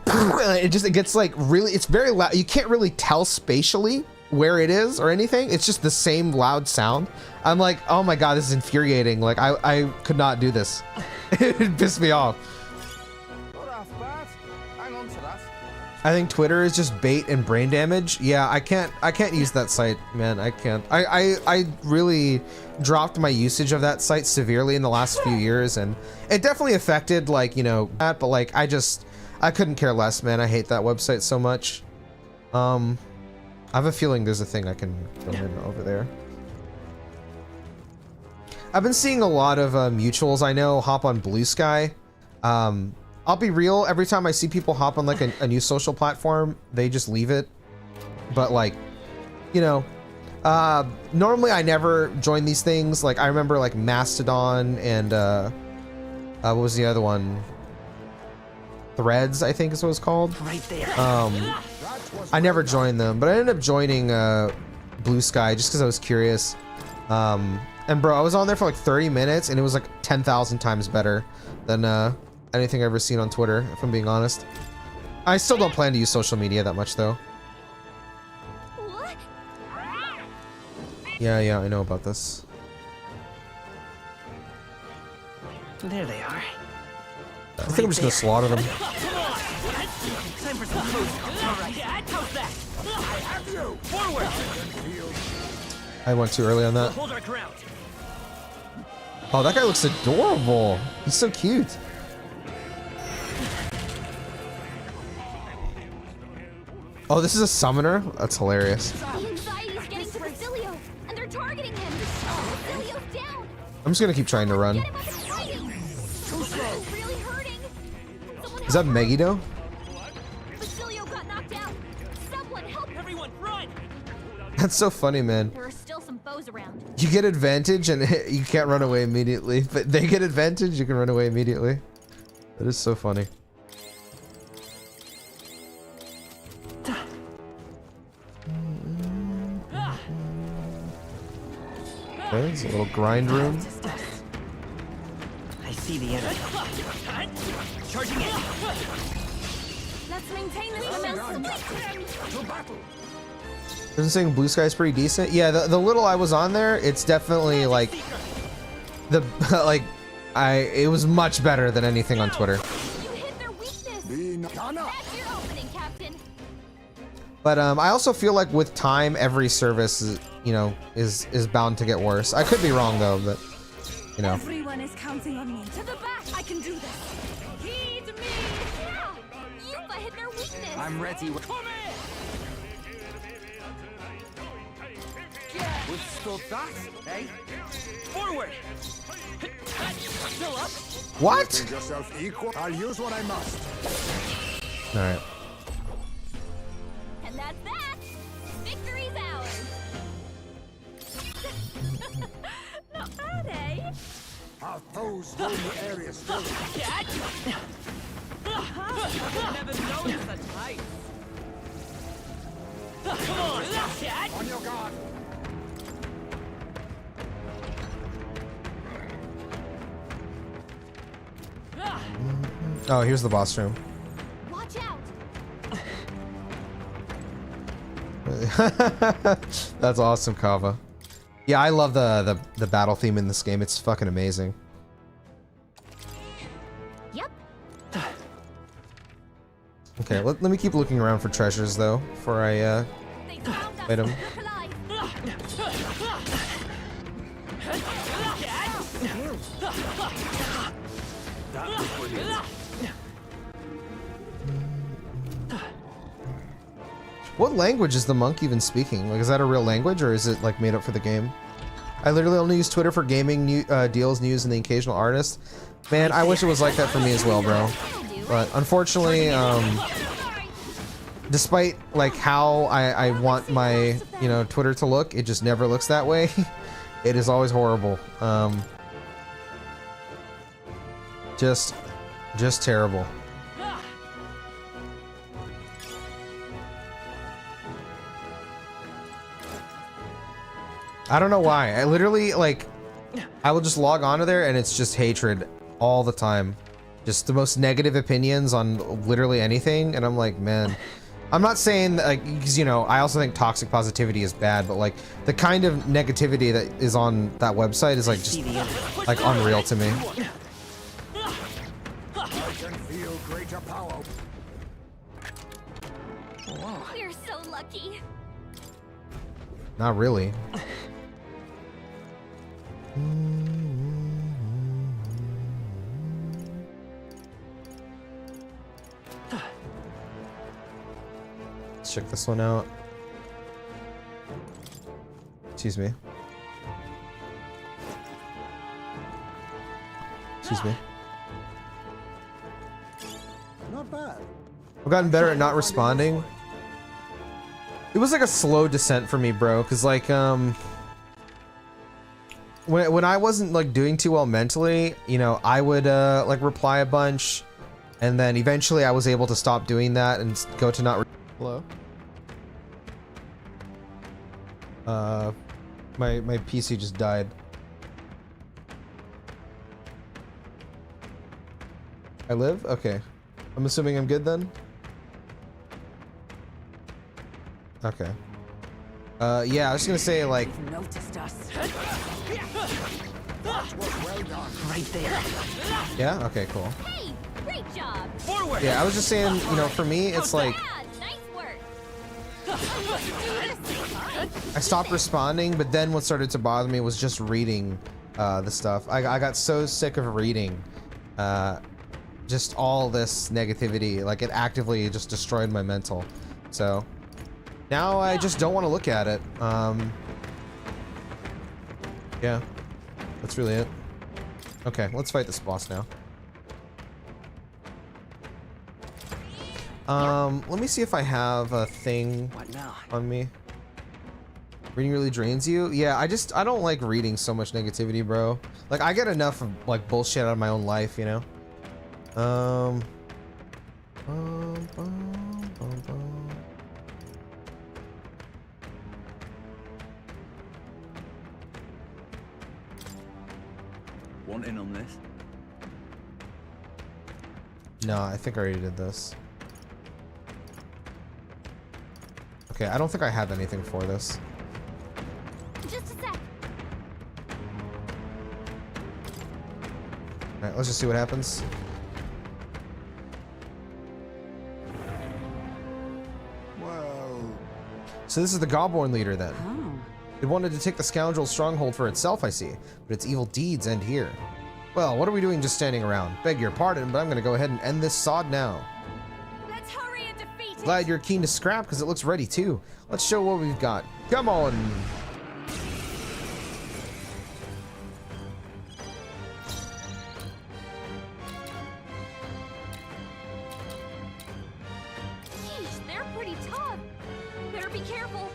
it gets like really, it's very loud. You can't really tell spatially where it is or anything. It's just the same loud sound. I'm like, oh my god, this is infuriating. Like I could not do this. It pissed me off. Not half bad. Hang on to that. I think Twitter is just bait and brain damage. Yeah, I can't use that site, man. I can't. I really dropped my usage of that site severely in the last few years, and it definitely affected, like, you know, that, but like I couldn't care less, man. I hate that website so much. I have a feeling there's a thing I can go in over there. I've been seeing a lot of mutuals I know hop on Blue Sky. I'll be real, every time I see people hop on like a new social platform, they just leave it. But like, you know, normally I never join these things. Like I remember like Mastodon and what was the other one? Threads, I think is what it's called. Right there. I never joined them, but I ended up joining Blue Sky just because I was curious. And bro, I was on there for like 30 minutes and it was like 10,000 times better than anything I've ever seen on Twitter, if I'm being honest. I still don't plan to use social media that much though. What? Yeah, I know about this. There they are. I think I'm just gonna slaughter them. Time for some food. All right. How's that? I have you. Forward. I went too early on that. Hold our ground. Oh, that guy looks adorable. He's so cute. Oh, this is a summoner? That's hilarious. The just gonna keep trying to run. Get him up and fighting! He's really hurting! Someone Is that help him. Megiddo? Basilio got knocked out! Someone help him! Everyone, run! That's so funny, man. There are still some foes around. You get advantage and you can't run away immediately, but they get advantage, you can run away immediately. That is so funny. Okay, it's a little grind room. I see the enemy. Charging in. Let's maintain this momentum. To battle. Isn't saying Blue Sky's pretty decent? Yeah, the little I was on there, it's definitely like the like it was much better than anything on Twitter. You hit their weakness! Be not. That's your opening, Captain! But I also feel like with time, every service is, you know, is bound to get worse. I could be wrong though, but you know. Everyone is counting on me. To the back! I can do this. Heed me! Yeah! Yuffie hit their weakness! I'm ready. Come in! Withstood that, eh? Forward! Still up? What? Make yourself equal. I'll use what I must. All right. And that's that! Victory's ours! Not bad, eh? Our foes roam the area still. Never known such heights. Come on, Cat! On your guard. Oh, here's the boss room. Watch out! That's awesome, Kava. Yeah, I love the battle theme in this game. It's fucking amazing. Yep. Okay, let me keep looking around for treasures though before I They found us! Wait a- Look alive! What language is the monk even speaking? Like, is that a real language or is it like made up for the game? I literally only use Twitter for gaming deals, news, and the occasional artist. Man, I wish it was like that for me as well, bro. But unfortunately, despite like how I want my, you know, Twitter to look, it just never looks that way. It is always horrible. Just terrible. I don't know why. I literally like I will just log onto there and it's just hatred all the time. Just the most negative opinions on literally anything, and I'm like, man. I'm not saying that, like, because, you know, I also think toxic positivity is bad, but like the kind of negativity that is on that website is like just like unreal to me. I can feel greater power. We're so lucky! Not really. Let's check this one out. Excuse me. Excuse me. Not bad. I've gotten better at not responding. It was like a slow descent for me, bro, because like when I wasn't like doing too well mentally, you know, I would like reply a bunch, and then eventually I was able to stop doing that and go to not hello. My PC just died. I live? Okay. I'm assuming I'm good then? Okay. Yeah, I was just gonna say, like... Noticed us. That was well done. Right there. Yeah? Okay, cool. Hey! Great job! Forward! Yeah, I was just saying, you know, for me, it's like... Yeah, nice work! I stopped responding, but then what started to bother me was just reading the stuff. I got so sick of reading just all this negativity. Like, it actively just destroyed my mental. So... now I just don't want to look at it. Yeah, that's really it. Okay, let's fight this boss now. Let me see if I have a thing on me. Reading really drains you? Yeah, I don't like reading so much negativity, bro. Like, I get enough of, like, bullshit out of my own life, you know? Want in on this? No, I think I already did this. Okay, I don't think I have anything for this. Just a sec. Alright, let's just see what happens. Well, So this is the Gobborn leader then. Oh. It wanted to take the scoundrel stronghold for itself, I see, but its evil deeds end here. Well, what are we doing just standing around? Beg your pardon, but I'm gonna go ahead and end this sod now. Let's hurry and defeat it. Glad you're keen to scrap, because it looks ready too. Let's show what we've got. Come on! Yeesh, they're pretty tough. Better be careful.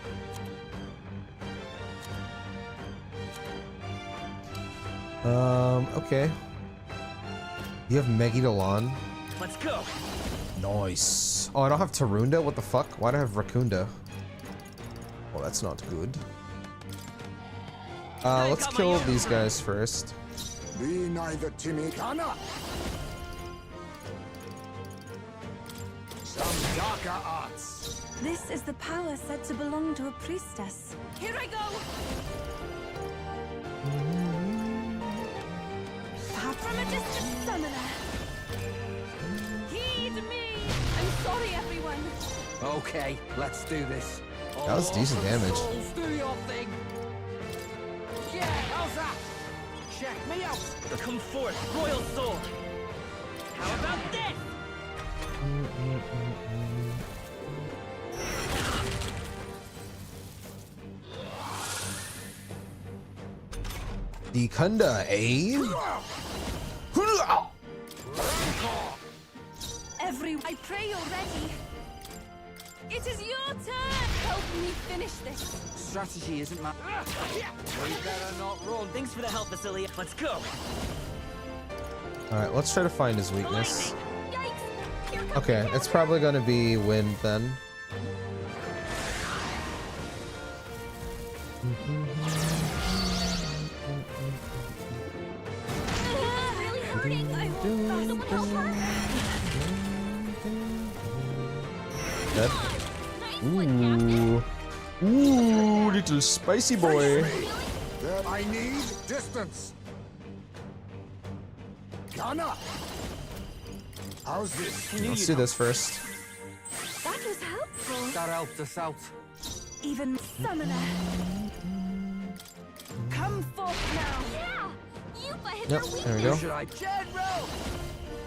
Okay. You have Megidolon. Let's go. Nice. Oh, I don't have Tarunda? What the fuck? Why do I have Rakunda? Well, that's not good. Let's kill these guys first. be neither timid Kana. Some darker arts. This is the power said to belong to a priestess. Here I go. Far From a distant summoner. Heed me. I'm sorry, everyone. Okay, let's do this. That was decent damage. Souls, do your thing. Yeah, how's that? Check me out. Come forth, royal sword. How about this? The Kunda, eh? I pray you're ready. It is your turn. Help me finish this. Strategy isn't my... We better not run. Thanks for the help, Vasily. Let's go. Alright, let's try to find his weakness. Yikes. Here comes Okay, the it's counter. probably gonna be wind then. Really hurting. I won't. Someone help her. Dead. Nice one, Captain. Ooh, little spicy boy. Then I need distance. Kana. How's this? Let's do this first. That was helpful. That helped us out. Even summoner. Come forth now. Yeah. Yupa hit Yep, her weakness. there we go. Should I... General!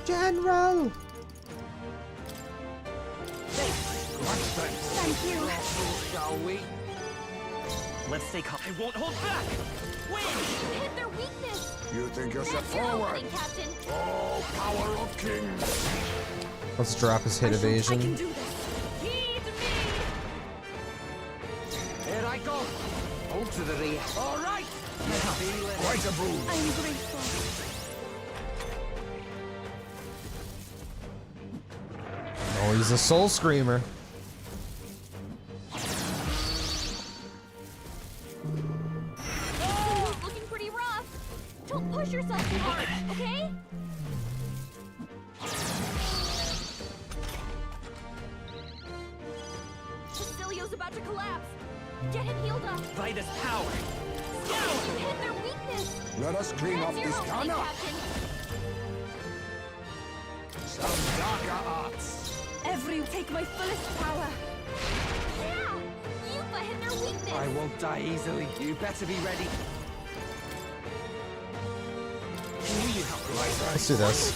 General! Thank you. Shall we? Let's stay calm. I won't hold back. Win! Hit their weakness. You think you're set That's your forward? opening, Captain. Oh, power of kings. Let's drop his hit I can evasion. do this. Heed me. Here I go. Hold to the rear. All right. Feel it. Quite a boon. I'm grateful. Oh, he's a soul screamer. Oh, looking pretty rough. Don't push yourself too hard, okay? Cecilio's about to collapse. Get him healed up. By this power. Hit their weakness. Let us clean up That's your this opening, Kana. Captain. Some darker arts. Take my fullest power. Yeah. Yupa hit their weakness. I won't die easily. You better be ready. Let's do this.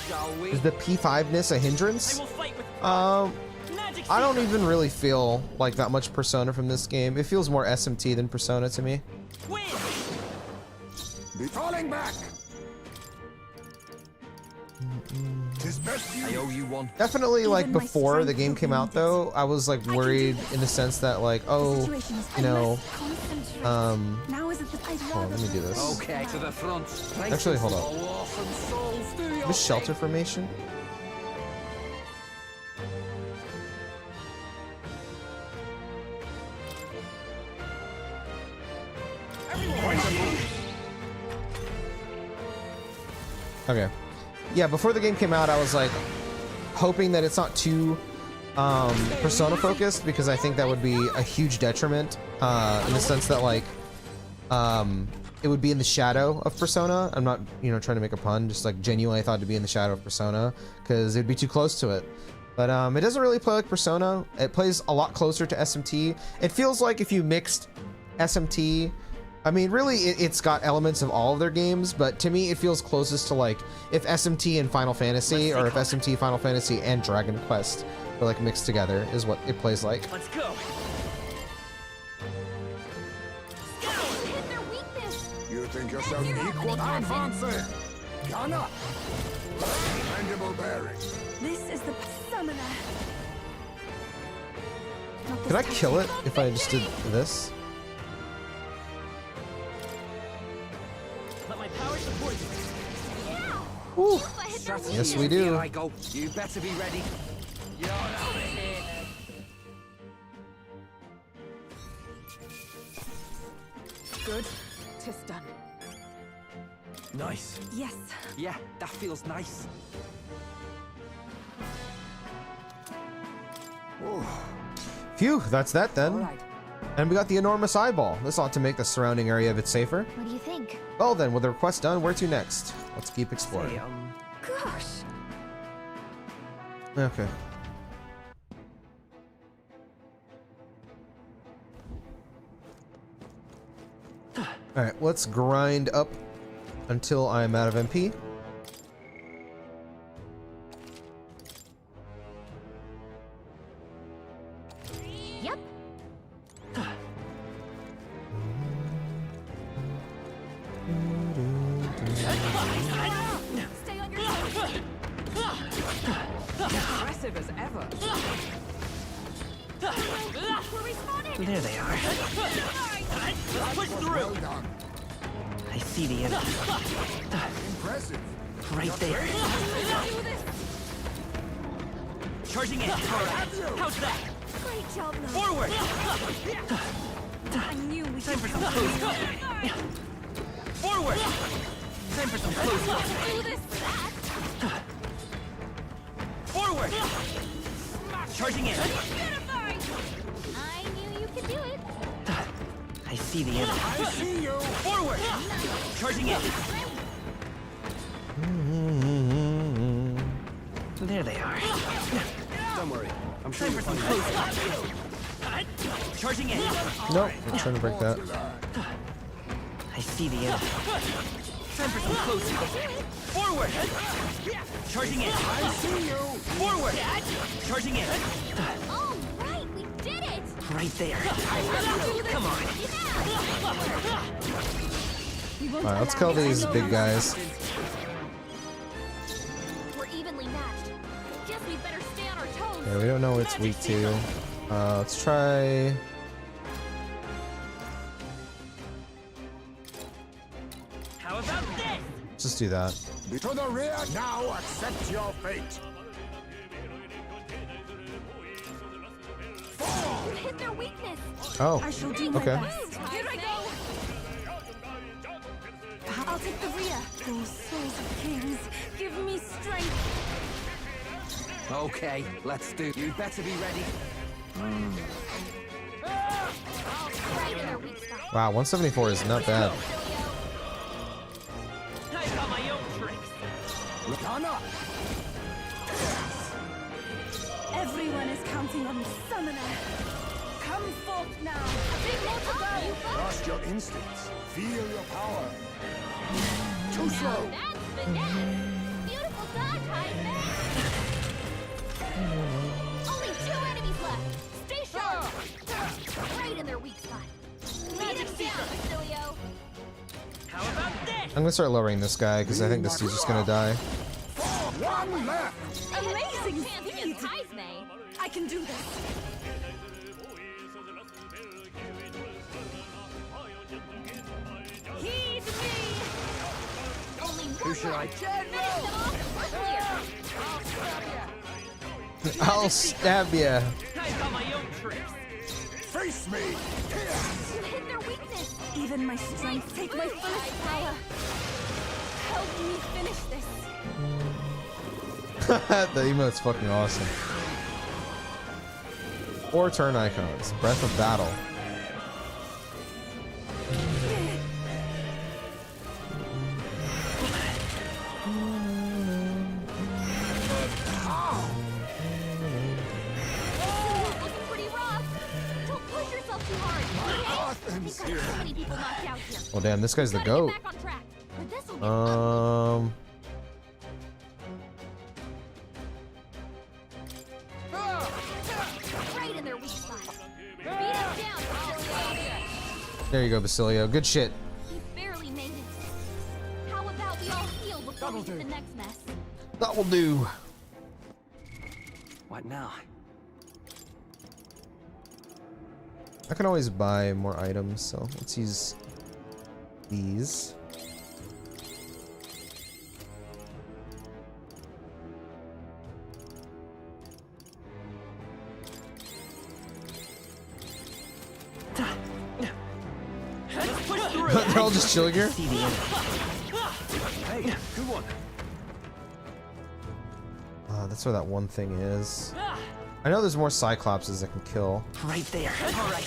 Shall we? Is the P5-ness a hindrance? I will fight with magic. I don't even really feel like that much Persona from this game. It feels more SMT than Persona to me. Win. Be falling back. 'Tis best you I owe you one. Definitely, like, Even my before the strength game will came be out, though, I was, like, can do worried this. in the sense that, like, oh, Situations you I know, must concentrate. um, Now is it that I'd hold on, let me do this. Okay, to the front. Actually, hold up. Orphan souls, do your This shelter thing. formation? Okay. Yeah, before the game came out, I was like hoping that it's not too Persona focused, because I think that would be a huge detriment in the sense that like it would be in the shadow of Persona. I'm not, you know, trying to make a pun, just like genuinely I thought it'd be in the shadow of Persona because it'd be too close to it. But it doesn't really play like Persona. It plays a lot closer to SMT. It feels like if you mixed SMT, I mean, really, it's got elements of all of their games, but to me, it feels closest to like if SMT and Final Fantasy, or if SMT, Final Fantasy, and Dragon Quest were like mixed together, is what it plays like. Let's go. Hit their weakness. You think yourself equal? I advance. Gunner. Mandible bearing. This is the summoner. Not this Could I time. kill it if I just did this? Let my power support you. Ooh. If I hit their Strategy Yes, is we do. Here I go. You better be ready. You're over here. Good. Tis done. Nice. Yes. Yeah, that feels nice. Phew, that's that then. All right. And we got the enormous eyeball. This ought to make the surrounding area a bit safer. What do you think? Well then, with the request done, where to next? Let's keep exploring. Hey, Gosh. Okay. Alright, let's grind up until I'm out of MP. Yep. Stay on your toes. Aggressive as ever. We're respawning. there they are. Push Well through. done. I see the enemy. Impressive. Right there. Do this. Charging in. How's that? Great job, Lo. Forward. I knew we Time could for some close work. Forward. Time for some close work. Do this for that. Forward. Charging in. Beautifying. I knew you could do it. I see the enemy. I see you. Forward. Charging in. There they are. Don't worry. I'm sure you're some close work. Charging in. Nope, I'm trying to break that. I see the enemy. Time for some close work. Forward. Charging in. I see you. Forward. Charging in. All right, we did it. Right there. Come on. We won't Alright, let's allow kill this. these big guys. We're evenly matched. Guess we better stay on our toes. Okay, we don't know what it's weak to. Let's try... How about this? Let's just do that. To the rear. Now accept your fate. Hit their weakness. Oh, I shall do my okay. best. Here I go. I'll take the rear. Oh, souls of kings, give me strength. Okay, let's do. You better be ready. Right in their weak spot. Wow, 174 is not bad. I got my own tricks. Gunner. Everyone is counting on Summoner. Come forth now. Big more to go. Trust your instincts. Feel your power. Too slow. That's finesse. Beautiful dodge, Heisman. Only 2 enemies left. Stay sharp. Right in their weak spot. Beat him down, Basilio. How about this? I'm gonna start lowering this guy because I think this dude's just gonna die. One. Blessings chance feed. against Heisme. I can do this. Heed me. Only one Who should I? left. Finish them off. We're clear. I'll stab ya. I've got my own tricks. Face me! You hit their weakness. Even my strength take my fullest power. Help me finish this. The emote's fucking awesome. 4 turn icons. Breath of Battle. Looking pretty rough. Don't push yourself too hard. Okay? We've got too many people knocked out here. Oh damn, this guy's the Gotta goat. get back on track. Or this'll get ugly. Right in their weak spot. Beat him down, Basilio. There you go, Basilio. Good shit. He barely made it. How about we all heal before we hit the next mess? That will do. What now? I can always buy more items, so let's use these. They're all just chilling here. See the enemy. Hey, good one. That's where that one thing is. I know there's more Cyclopses that can kill. Right there. All right.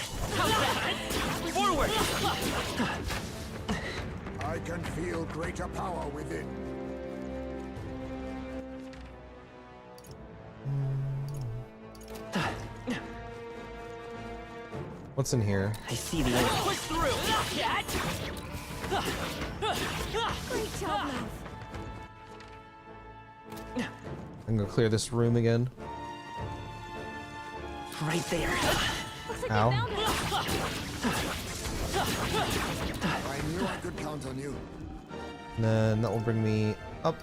Forward. I can feel greater power within. What's in here? I see the enemy. Push through. Great job, love. I'm gonna clear this room again. Right there. Looks like Ow. they found it. I knew I could count on you. And then that will bring me up.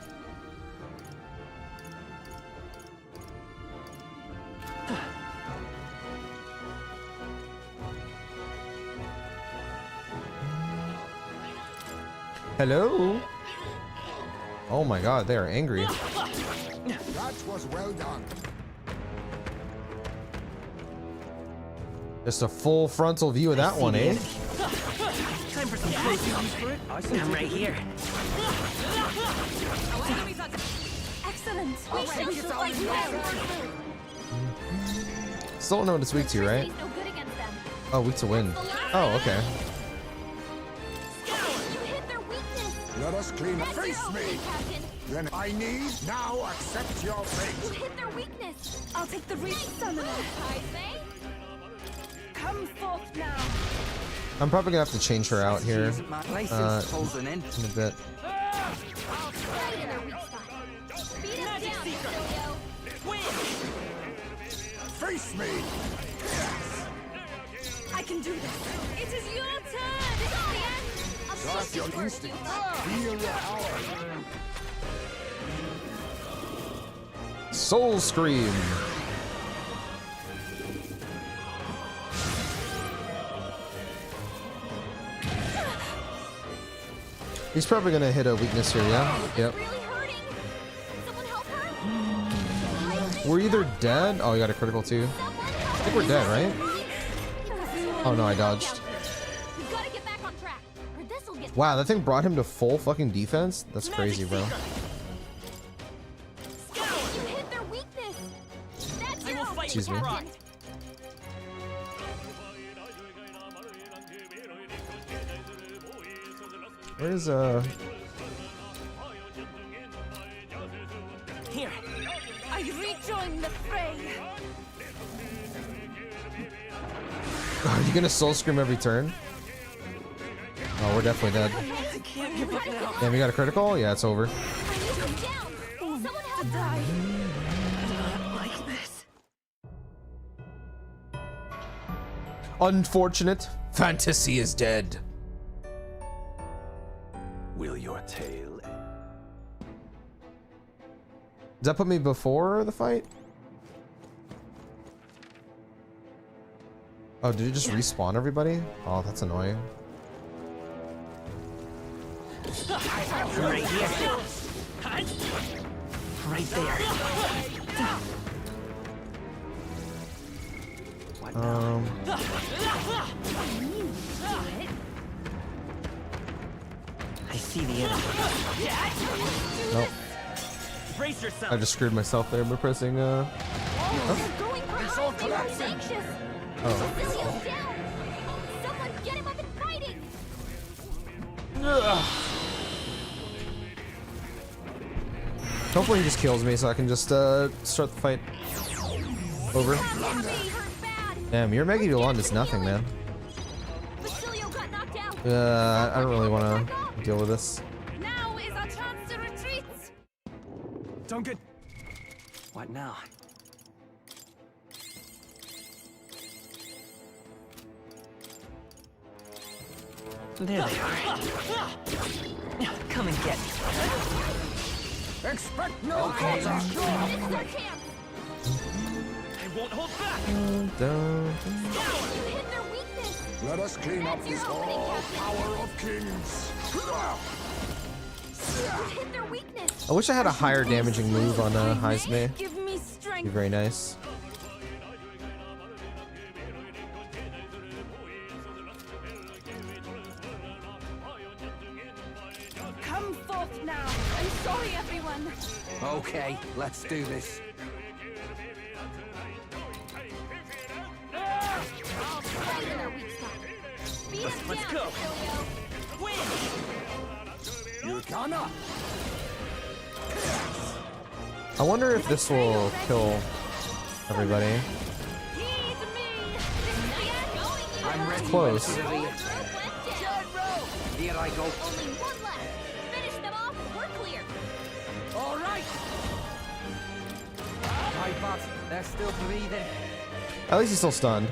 Hello? Oh my god, they are angry. That was well done. Just a full frontal view of that one, eh? Time for some close use for it. I'm right here. Excellent. We shall strike them. Still don't know what it's weak to, right? He's no good against them. Oh, weak to wind. Oh, okay. You hit their weakness. Let us clean. That's Face your me! opening, Captain. Then I need now accept your You fate. hit their weakness. I'll take the reach summoner. Heisme. Come forth now. I'm probably gonna have to change her out here My license holds an end. in a bit. Right in their weak spot. Beat him down, Basilio. Face me! I can do this. It is your turn. This is the end. I'll Trust your your instinct. Feel your power. Soul Scream. He's probably gonna hit a weakness here, yeah? Yep. Really hurting. Someone help her. We're either dead. Oh, you got a critical too. I think we're dead, right? Oh no, I dodged. We've got to get back on track, or this'll get. Wow, that thing brought him to full fucking defense? That's crazy, bro. You hit their weakness. That's your opening, Excuse me. Captain. Where's Here. I rejoin the fray. Are you gonna soul scream every turn? Oh, we're definitely dead. I can't give up now. Damn, we got a critical? Yeah, it's over. I need him down. Someone help Die. Not like this. Unfortunate. Fantasy is dead. Will your tale end? Does that put me before the fight? Oh, did it just respawn everybody? Oh, that's annoying. Right here. Right there. What now? I see the enemy. Nope. Brace yourself. I just screwed myself there by pressing They're going for It's all high. They are collapsing. anxious. Oh. Cecilio's down. Someone get him up and fighting. Hopefully he just kills me so I can just start the fight over. Happy hurt bad. Damn, your Megidolon is nothing, man. Basilio got knocked out. I don't really want to deal with this. Now is our chance to retreat. Duncan, What now? There they are. Come and get me. Expect no Okay. quarter. This is our chance. I won't hold back. You hit their weakness. Let us clean up That's your this opening, whole Captain. power of kings. You hit their weakness. I wish I had a higher damaging move on Heisme. Give me Be strength. very nice. Come forth now. I'm sorry, everyone. Okay, let's do this. Right in their weak spot. Beat him Let's down, go. Basilio. Win! You cannot. I wonder if this will kill everybody. Heed me. This is the end. Going I'm ready. Close. Group went down. Here I go. Only one left. Finish them off. We're clear. All right. My bots, they're still breathing. At least he's still stunned.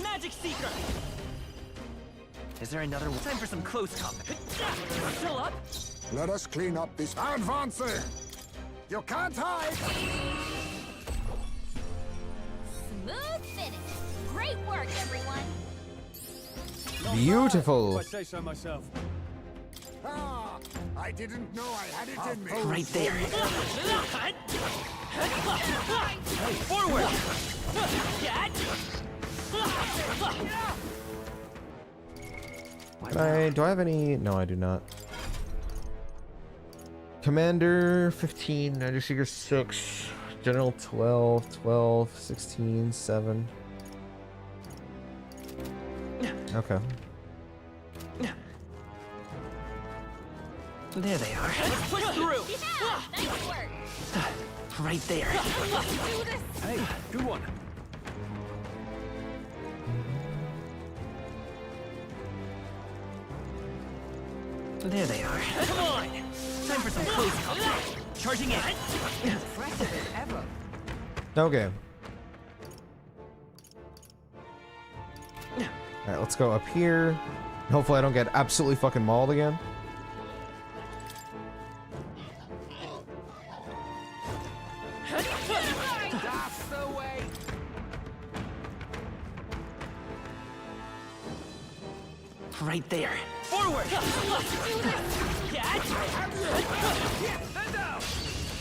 Magic Seeker. Is there another one? Time for some close combat. Still up? Let us clean up this. Advancing. You can't hide. Smooth finish. Great work, everyone. Beautiful. if I say so myself. Ah, I didn't know I had it in me. Right there. Forward. Do I have any? No, I do not. Commander 15, Magic Seeker 6, General 12, 12, 16, 7. Okay. There they are. Let's push through. Yeah, nice work. Right there. Hey, good one. There they are. Come on. Time for some close combat. Charging in. Okay. Alright, let's go up here. Hopefully I don't get absolutely fucking mauled again. That's the way. Right there. Forward.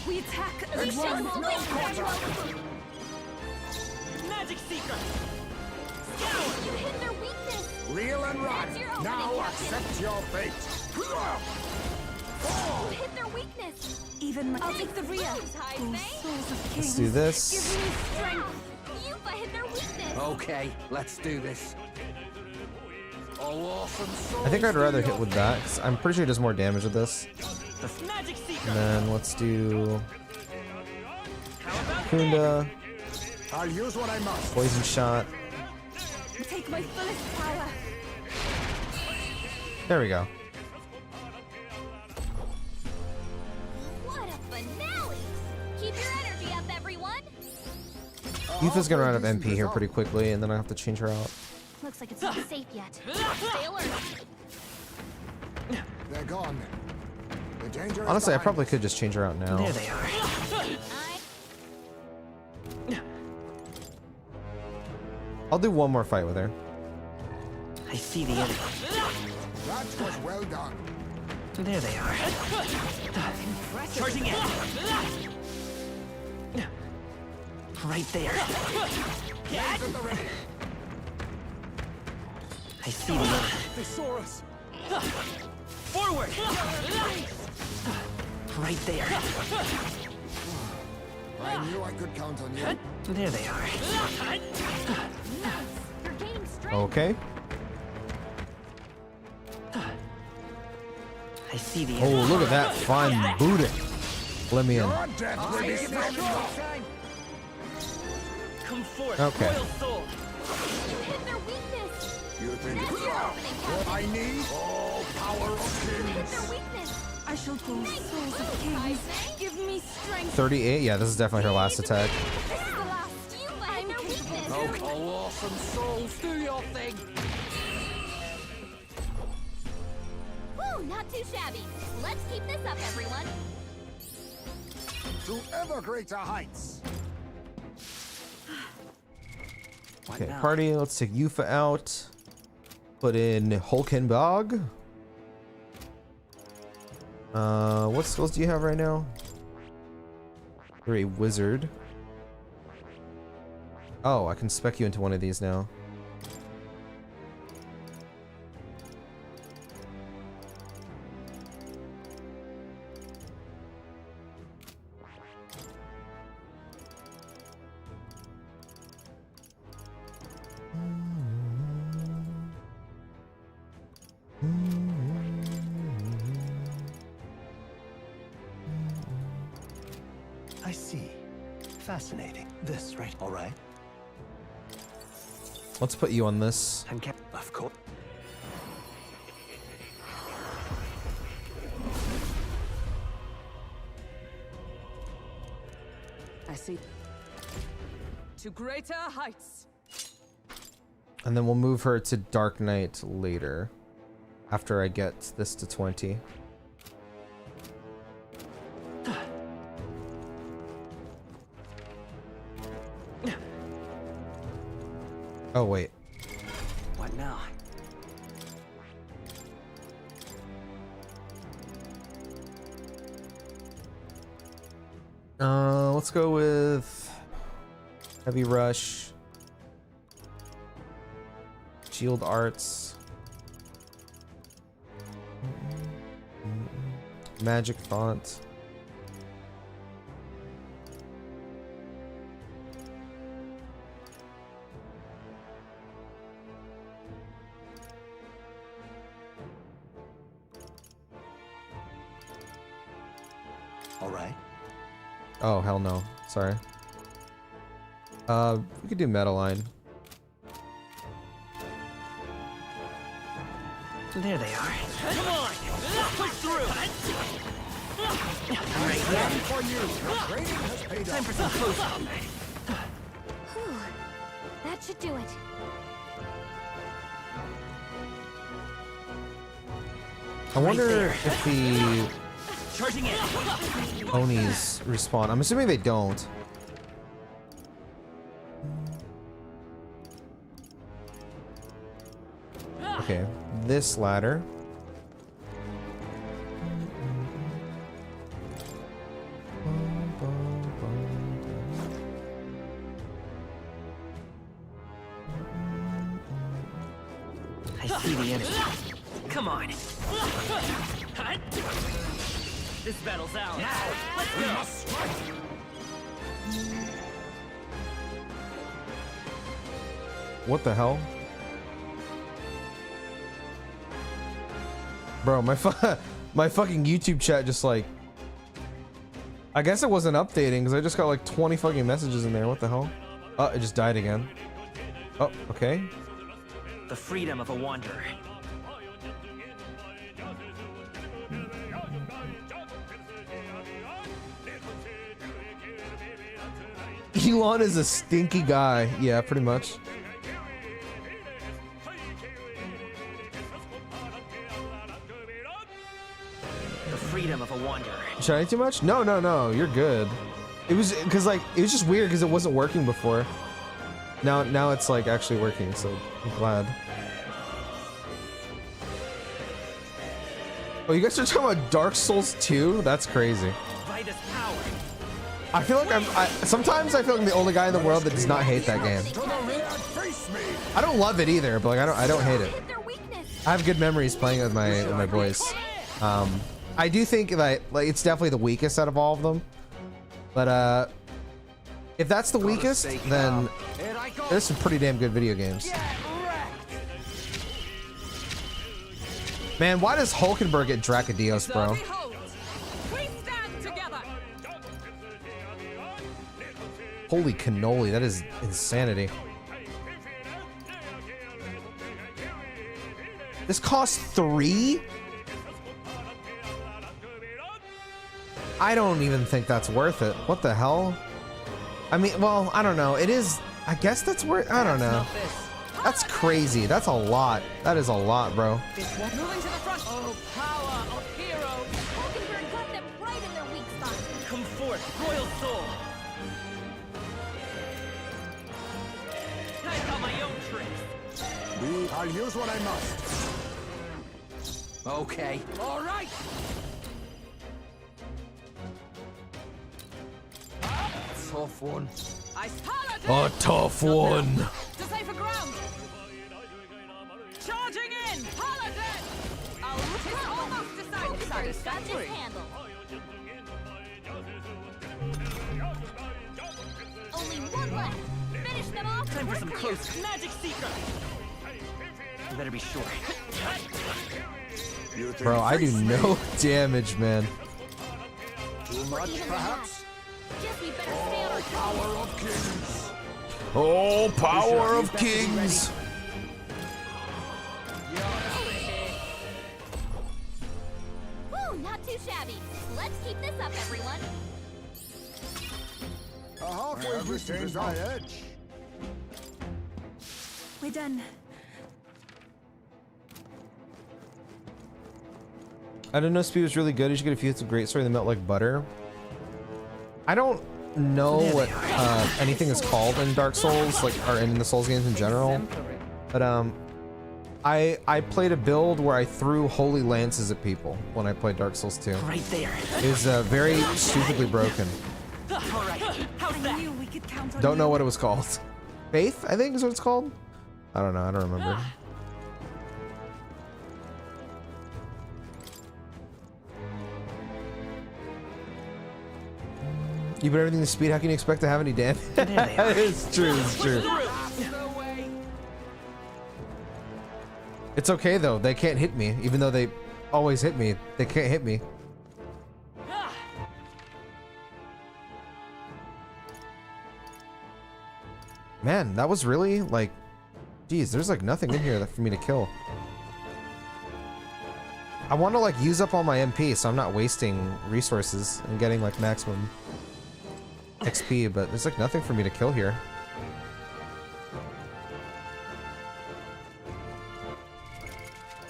We attack as Expect one. no quarter. Magic Seeker. You hit their weakness. Reel and run. That's your opening, Now Captain. accept your fate. You hit their weakness. Even I'll take the rear. Moves, Heisme. Souls of kings. Let's do this. Give me strength. Yupa hit their weakness. Okay, let's do this. Oh, awesome I think I'd rather hit with that, 'cause I'm pretty sure it does more damage with this. The Magic Seeker. And then let's do How about Kunda, I'll use what I must. Poison Shot. Take my fullest power. There we go. What a finale. Keep your energy up, everyone. Aoife's gonna run out of MP here pretty quickly, and then I have to change her out. Looks like it's not safe yet. Stay alert. They're gone. Danger is Honestly, I behind probably us. could just change her out now. There they are. I'll do one more fight with her. I see the enemy. That was well done. There they are. Charging in. Right there. Blades at the ready. I see the enemy. They saw us. Forward. Right there. I knew I could count on you. There they are. You're gaining strength. Okay. I see the Oh, enemy. look at that fine booty. Let me in. You're dead. Ready? Come forth, Okay. royal soul. You hit their weakness. You think That's your opening, Captain. I need all power of You hit kings? their weakness. I shall go souls of kings. Give me strength. 38. Yeah, this is definitely her last attack. This is the last. You hit their weakness. Oh, awesome souls, do your thing. Woo, not too shabby. Let's keep this up, everyone. To ever greater heights. Okay, party. Let's take Yufa out. Put in Hulkenberg. What skills do you have right now? You're a wizard. Oh, I can spec you into one of these now. I see. Fascinating. This, right? All right. Let's put you on this. I'm kept. Of course. I see. To greater heights. And then we'll move her to Dark Knight later. After I get this to 20. Oh, wait. What now? Let's go with Heavy Rush, Shield Arts, Magic Font. All right. Oh, hell no. Sorry. We could do Metaline. There they are. Come on! Push through! Right here. For you. Training has paid Time off. for some close-up. Whew. That should do it. I wonder there. if the Charging in. Onis respawn. I'm assuming they don't. Okay, this ladder. I see the enemy. Come on. This battle's out. Let's go. What the hell? Bro, my fucking YouTube chat just like... I guess it wasn't updating because I just got like 20 fucking messages in there. What the hell? Oh, it just died again. Oh, okay. The freedom of a wanderer. Elon is a stinky guy. Yeah, pretty much. The freedom of a wanderer. chatting too much? No, no, no. You're good. It was because like it was just weird because it wasn't working before. Now it's like actually working, so I'm glad. Oh, you guys are talking about Dark Souls 2? That's crazy. I feel like sometimes I feel like I'm the only guy in the world that does not hate that game. I don't love it either, but like I don't hate it. I have good memories playing it with my boys. I do think that like it's definitely the weakest out of all of them. But if that's the weakest, then there's some pretty damn good video games. Man, why does Hulkenberg get Dracodios, bro? Holy cannoli, that is insanity. This costs 3? I don't even think that's worth it. What the hell? I mean, well, I don't know. It is, I guess that's worth, I don't know. That's crazy. That's a lot. That is a lot, bro. Moving to the front. Oh, power of heroes. Hulkenberg got them right in their weak spot. Come forth, royal soul. I've got my own tricks. I'll use what I must. Okay. All right. Tough one. A tough one. To safer ground. Charging in. Paladin. It's almost decided. Sorry, got this handled. Only one left. Finish them off. Time for some close magic seeker. You better be sure. Bro, I do no damage, man. Too much, perhaps? Just we better stay on our toes. Power of kings. Oh, power of kings. Woo, not too shabby. Let's keep this up, everyone. A halfway retains my edge. We're done. I didn't know speed was really good. You should get a few hits of great story that melt like butter. I don't know what anything is called in Dark Souls, like, or in the Souls games in general. But I played a build where I threw holy lances at people when I played Dark Souls 2. Right there. It was very stupidly broken. All right. How's I that? knew we could count on Don't know you. what it was called. Faith, I think is what it's called. I don't know. I don't remember. You put everything to speed. How can you expect to have any damage? It's true. It's true. It's okay though. They can't hit me, even though they always hit me. They can't hit me. Man, that was really like, geez, there's like nothing in here for me to kill. I want to like use up all my MP so I'm not wasting resources and getting like maximum XP, but there's like nothing for me to kill here.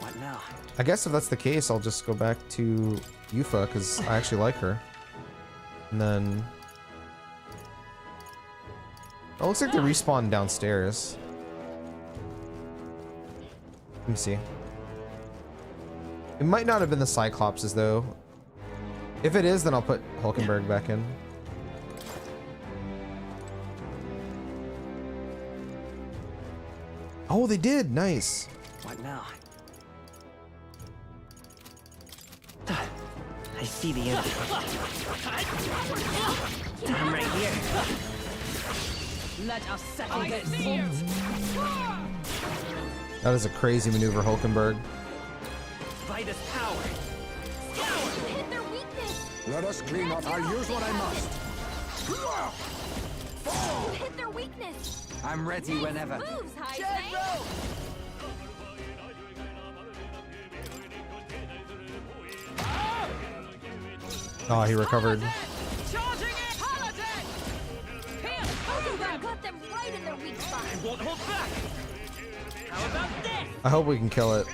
What now? I guess if that's the case, I'll just go back to Yufa because I actually like her. And then... Oh, it looks like they respawn downstairs. Let me see. It might not have been the Cyclopses though. If it is, then I'll put Hulkenberg back in. Oh, they did. Nice. What now? I see the enemy. I'm right here. Let us settle this. That is a crazy maneuver, Hulkenberg. Vitus power. Hit their weakness. Let us clean up. I'll use what I must. You hit their weakness. I'm ready whenever. Moves, high Oh, he recovered. Charging it, Paladin! Hulkenberg got them right in their weak spot. Won't hold back. How about this? I hope we can kill it.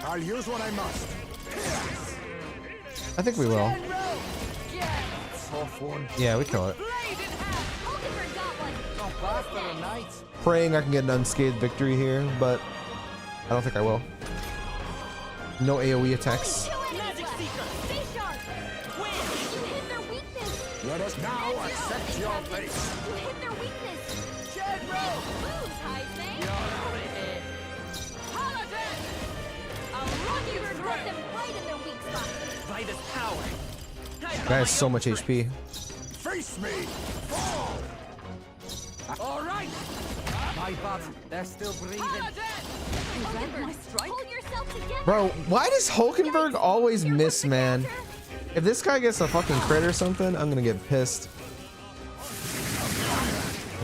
I'll use what I must. I think we will. tough one. Yeah, we kill it. Hulkenberg got one. Not bad for a night. Praying I can get an unscathed victory here, but I don't think I will. No AoE attacks. Magic Seeker. Stay sharp. Win. You hit their weakness. Let us now accept your fate. You hit their weakness. General. Moves, Heisman. Paladin. I'll run you Hulkenberg got them right in their weak spot. Vitus power. Guy has so much HP. Face me. Fall. All right. My bad. They're still breathing. Hulkenberg, pull yourself together. Bro, why does Hulkenberg always miss, man? If this guy gets a fucking crit or something, I'm gonna get pissed.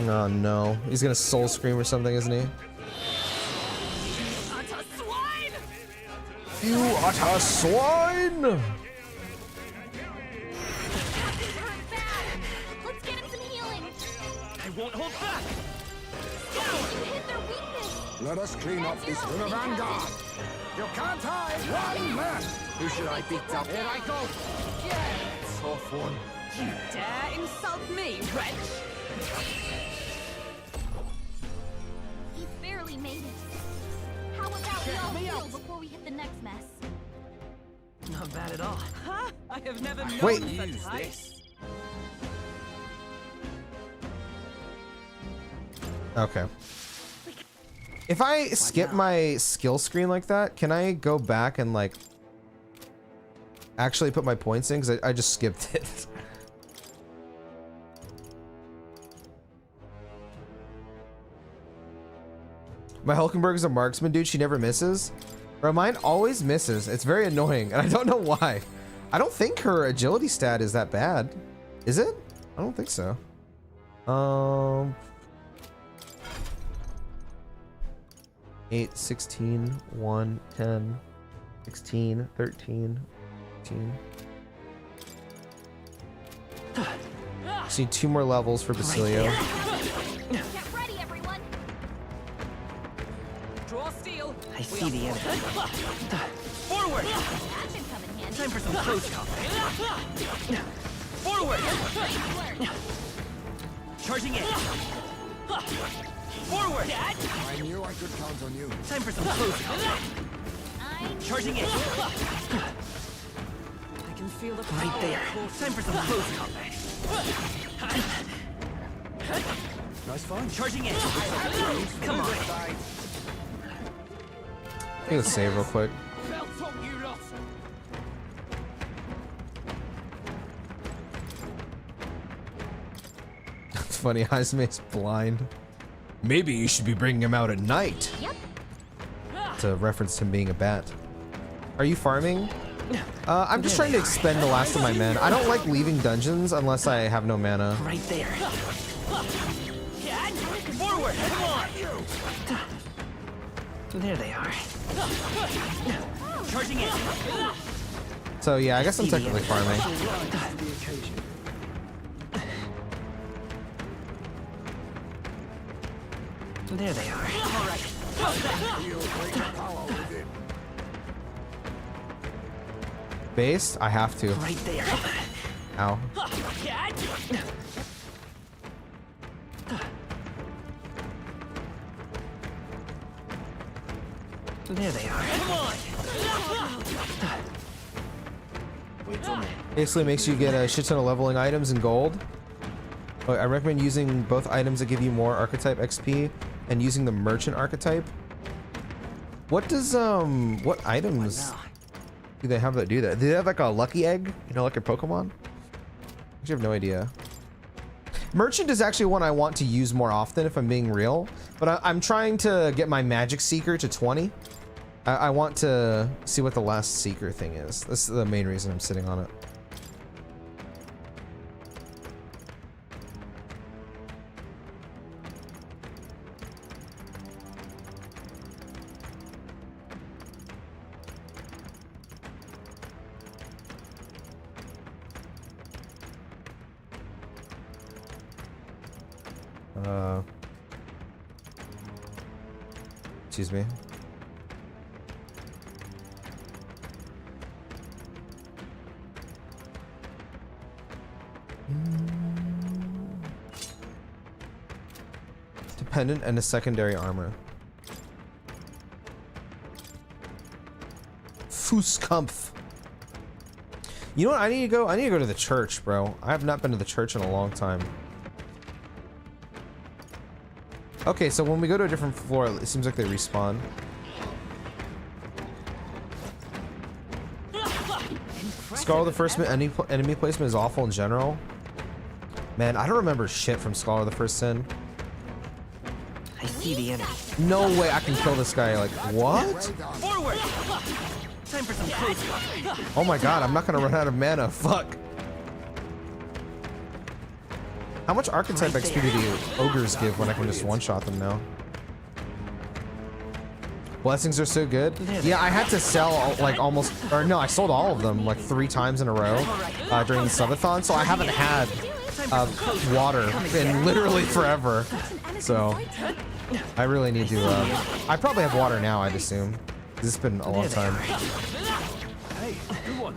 Oh no. He's gonna soul scream or something, isn't he? Utter swine. You utter swine! Hurt bad. Let's get him some healing. I won't hold back. You hit their weakness. Let us clean up this river vanguard. You can't hide. One man. Who should I beat up? Here I go. Tough one. You dare insult me, wretch? He barely made it. How about we all heal before we hit the next mess? Not bad at all. Huh? I have never known Wait. such Use height. this. Okay. If I skip my skill screen like that, can I go back and like actually put my points in? Because I just skipped it. My Hulkenberg is a marksman, dude. She never misses. Bro, mine always misses. It's very annoying, and I don't know why. I don't think her agility stat is that bad. Is it? I don't think so. 8, 16, 1, 10, 16, 13, 15. Just need 2 more levels for Basilio. Get ready, everyone. Draw steel. I see the enemy. Forward. That should come in handy. Time for some close combat. Forward. Charging in. Forward. I knew I could count on you. Time for some close combat. Charging in. I can feel the power. Right there. Time for some close combat. Nice fun. Charging in. Come on. Let's save real quick. It's funny, Hazme's blind. Maybe you should be bringing him out at night. Yep. It's a reference to him being a bat. Are you farming? I'm just trying to expend the last of my mana. I don't like leaving dungeons unless I have no mana. Right there. Forward. Come on. There they are. Charging in. So yeah, I guess I'm technically farming. There they are. All right. Based? I have to. Right there. Ow. There they are. Come on. Basically makes you get a shit ton of leveling items and gold. But I recommend using both items that give you more archetype XP and using the merchant archetype. What does what items do they have that do that? Do they have like a lucky egg? You know, like a Pokemon? Actually, I have no idea. Merchant is actually one I want to use more often if I'm being real. But I'm trying to get my Magic Seeker to 20. I want to see what the last Seeker thing is. This is the main reason I'm sitting on it. Excuse me. pendant and a secondary armor. Fußkampf. You know what? I need to go. I need to go to the church, bro. I have not been to the church in a long time. Okay, so when we go to a different floor, it seems like they respawn. Skull of the First Sin, enemy placement is awful in general. Man, I don't remember shit from Skull of the First Sin. I see the enemy. No way I can kill this guy. Like, what? Forward! Time for some close. Oh my god, I'm not gonna run out of mana. Fuck. How much archetype XP do the ogres give when I can just one-shot them now? Blessings are so good. Yeah, I had to sell like almost, or no, I sold all of them like 3 times in a row during the subathon, so I haven't had water in literally forever. So I really need to. I probably have water now, I'd assume. This has been a long time. Hey, good one.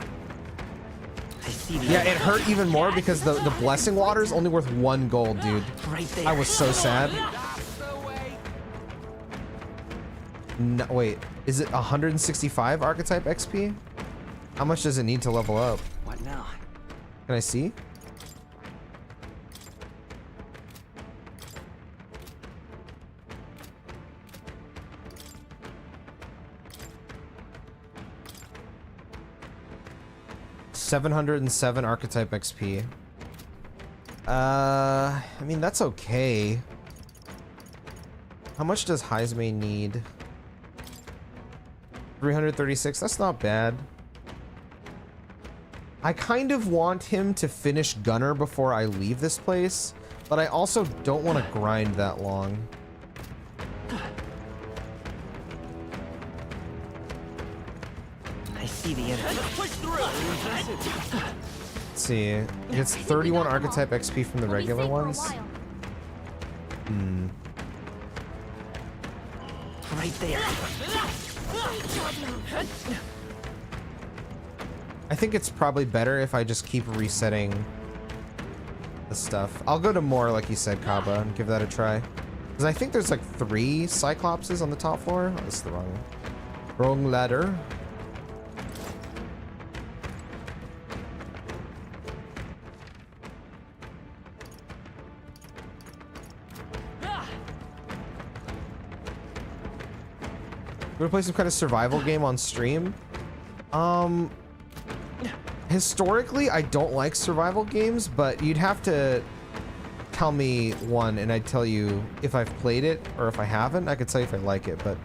I see the Yeah, it hurt even more because the blessing water is only worth 1 gold, dude. right there. I was so sad. No, wait, is it 165 archetype XP? How much does it need to level up? What now? Can I see? $707 archetype XP. I mean, that's okay. How much does Heismay need? 336, that's not bad. I kind of want him to finish Gunner before I leave this place, but I also don't want to grind that long. I see the enemy. Push through. Let's see, it gets 31 archetype XP from the We'll be regular safe for a ones. while. Right there. I think it's probably better if I just keep resetting the stuff. I'll go to more, like you said, Kaba, and give that a try. Because I think there's like 3 Cyclopses on the top floor. Oh, this is the wrong ladder. We're gonna play some kind of survival game on stream. Historically, I don't like survival games, but you'd have to tell me one and I'd tell you if I've played it, or if I haven't, I could tell you if I like it. But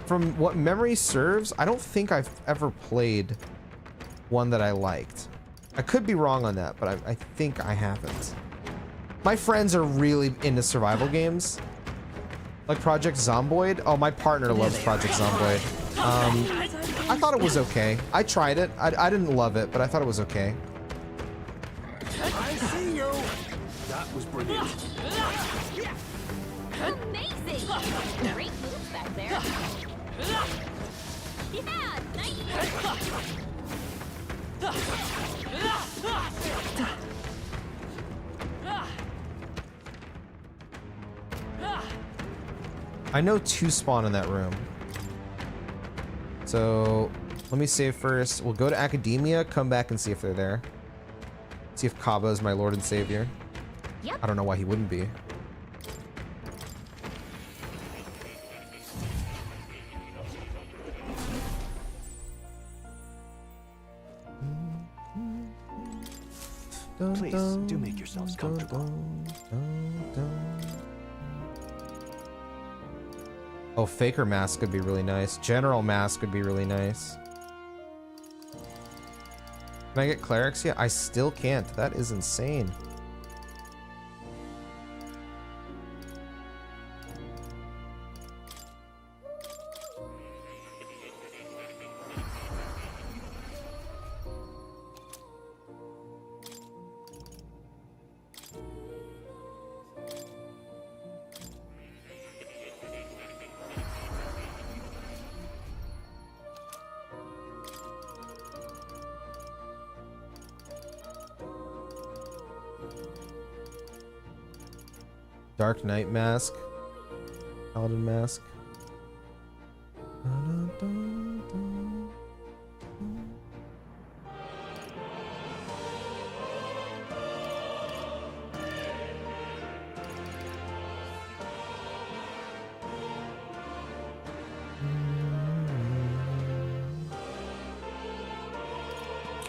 from what memory serves, I don't think I've ever played one that I liked. I could be wrong on that, but I think I haven't. My friends are really into survival games. Like Project Zomboid. Oh, my partner loves Project Zomboid. I thought it was okay. I tried it. I didn't love it, but I thought it was okay. I see you. That was brilliant. Amazing! Great moves back there. Yeah, nice. I know 2 spawn in that room. So let me save first. We'll go to Academia, come back and see if they're there. See if Kaba is my lord and savior. Yep. I don't know why he wouldn't be. Please, do make yourselves comfortable. Oh, Faker Mask could be really nice. General Mask could be really nice. Can I get Clerics yet? I still can't. That is insane. Dark Knight Mask. Paladin mask.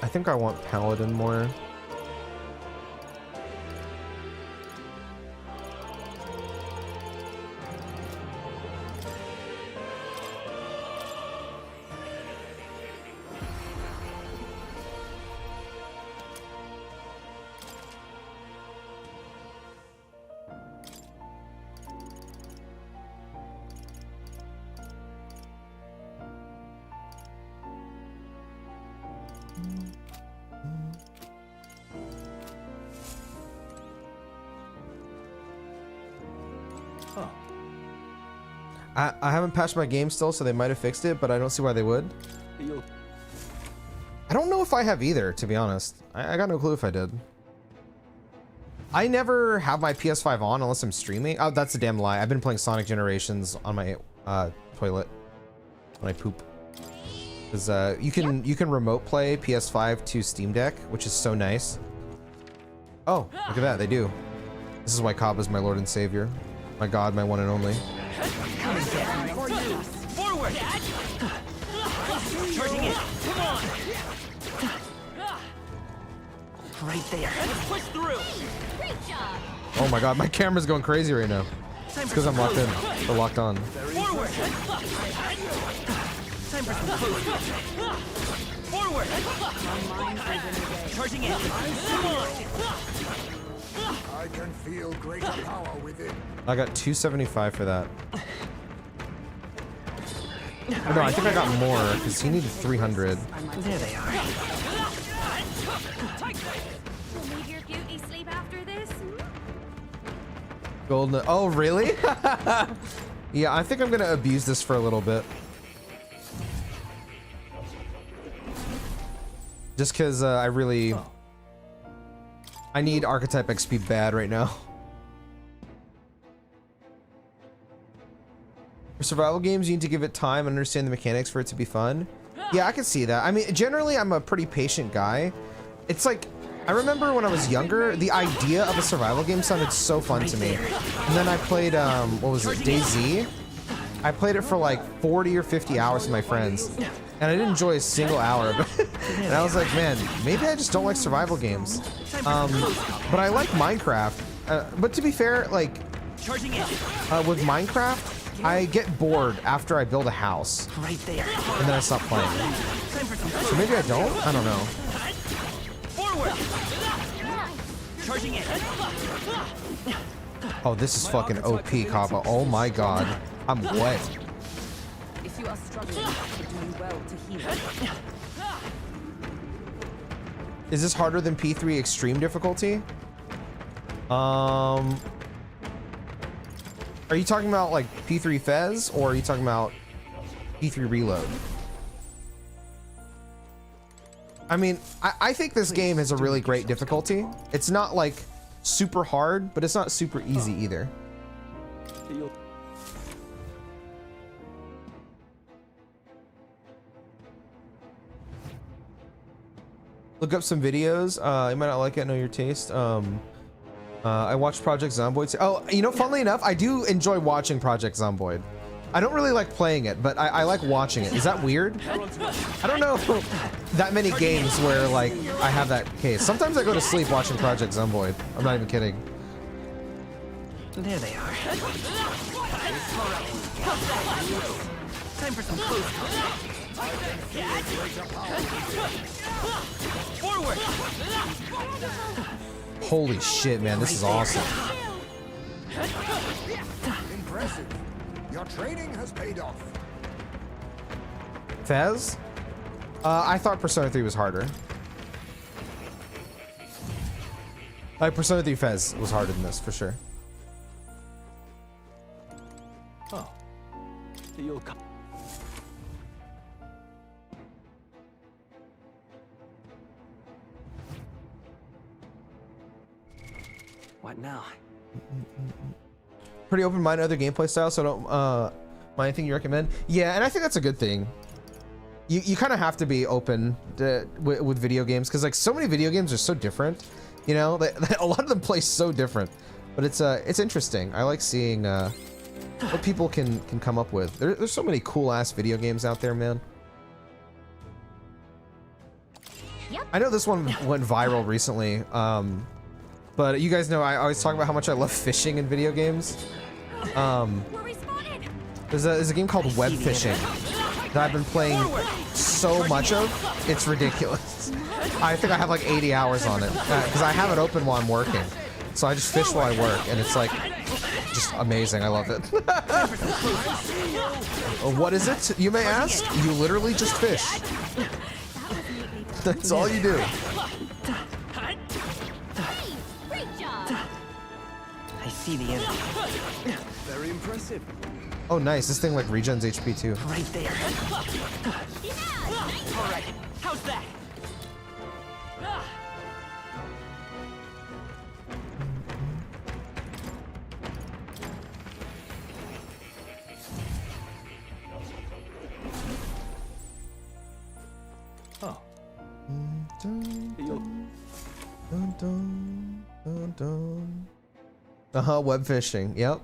I think I want Paladin more. I haven't patched my game still, so they might have fixed it, but I don't see why they would. I don't know if I have either, to be honest. I got no clue if I did. I never have my PS5 on unless I'm streaming. Oh, that's a damn lie. I've been playing Sonic Generations on my toilet when I poop. Because you can remote play PS5 to Steam Deck, which is so nice. Oh, look at that, they do. This is why Cobb is my Lord and Savior. My God, my one and only. Forward! Charging in! Come on! Right there. Let's push through! Great job. Oh my God, my camera's going crazy right now. It's because I'm locked in or locked on. Forward! Time for some close. Forward! Charging in! Come on! I can feel greater power within. I got 275 for that. Oh, no, I think I got more because he needed 300. There they are. You'll need your beauty sleep after this. Golden. Oh, really? Yeah, I think I'm gonna abuse this for a little bit. Just because I need Archetype XP bad right now. For survival games, you need to give it time and understand the mechanics for it to be fun. Yeah, I can see that. I mean, generally, I'm a pretty patient guy. It's like, I remember when I was younger, the idea of a survival game sounded so fun to me. And then I played, what was it, DayZ? I played it for like 40 or 50 hours with my friends. And I didn't enjoy a single hour of it. And I was like, man, maybe I just don't like survival games. But I like Minecraft. But to be fair, like, with Minecraft, I get bored after I build a house. Right there. And then I stop playing. So maybe I don't? I don't know. Forward! Charging in. Oh, this is fucking OP, Kappa. Oh my God. I'm wet. If you are struggling, it would do you well to heal. Is this harder than P3 extreme difficulty? Are you talking about like P3 Fez or are you talking about P3 Reload? I mean, I think this game has a really great difficulty. It's not like super hard, but it's not super easy either. Look up some videos. You might not like it, know your taste. I watched Project Zomboid. Oh, you know, funnily enough, I do enjoy watching Project Zomboid. I don't really like playing it, but I like watching it. Is that weird? I don't know that many games where like I have that case. Sometimes I go to sleep watching Project Zomboid. I'm not even kidding. There they are. Time for some close. Forward! Holy shit, man, this is awesome. Impressive. Your training has paid off. Fez? I thought Persona 3 was harder. Like, Persona 3 Fez was harder than this, for sure. Oh. You'll come. What now? pretty open-minded other gameplay styles, so I don't mind anything you recommend. Yeah, and I think that's a good thing. You kind of have to be open with video games, because like so many video games are so different. You know, a lot of them play so different, but it's interesting. I like seeing what people can come up with. There's so many cool ass video games out there, man. Yep. I know this one went viral recently, but you guys know I always talk about how much I love fishing in video games. We're respawning. There's a game called Web Fishing that I've been playing so much of. It's ridiculous. I think I have like 80 hours on it because I have it open while I'm working. So I just fish while I work, and it's like just amazing. I love it. What is it, you may ask? You literally just fish. That's all you do. Hey, great job. I see the enemy. Very impressive. Oh, nice. This thing like regens HP too. Right there. Yeah, All right. How's that? Oh. Web fishing. Yep.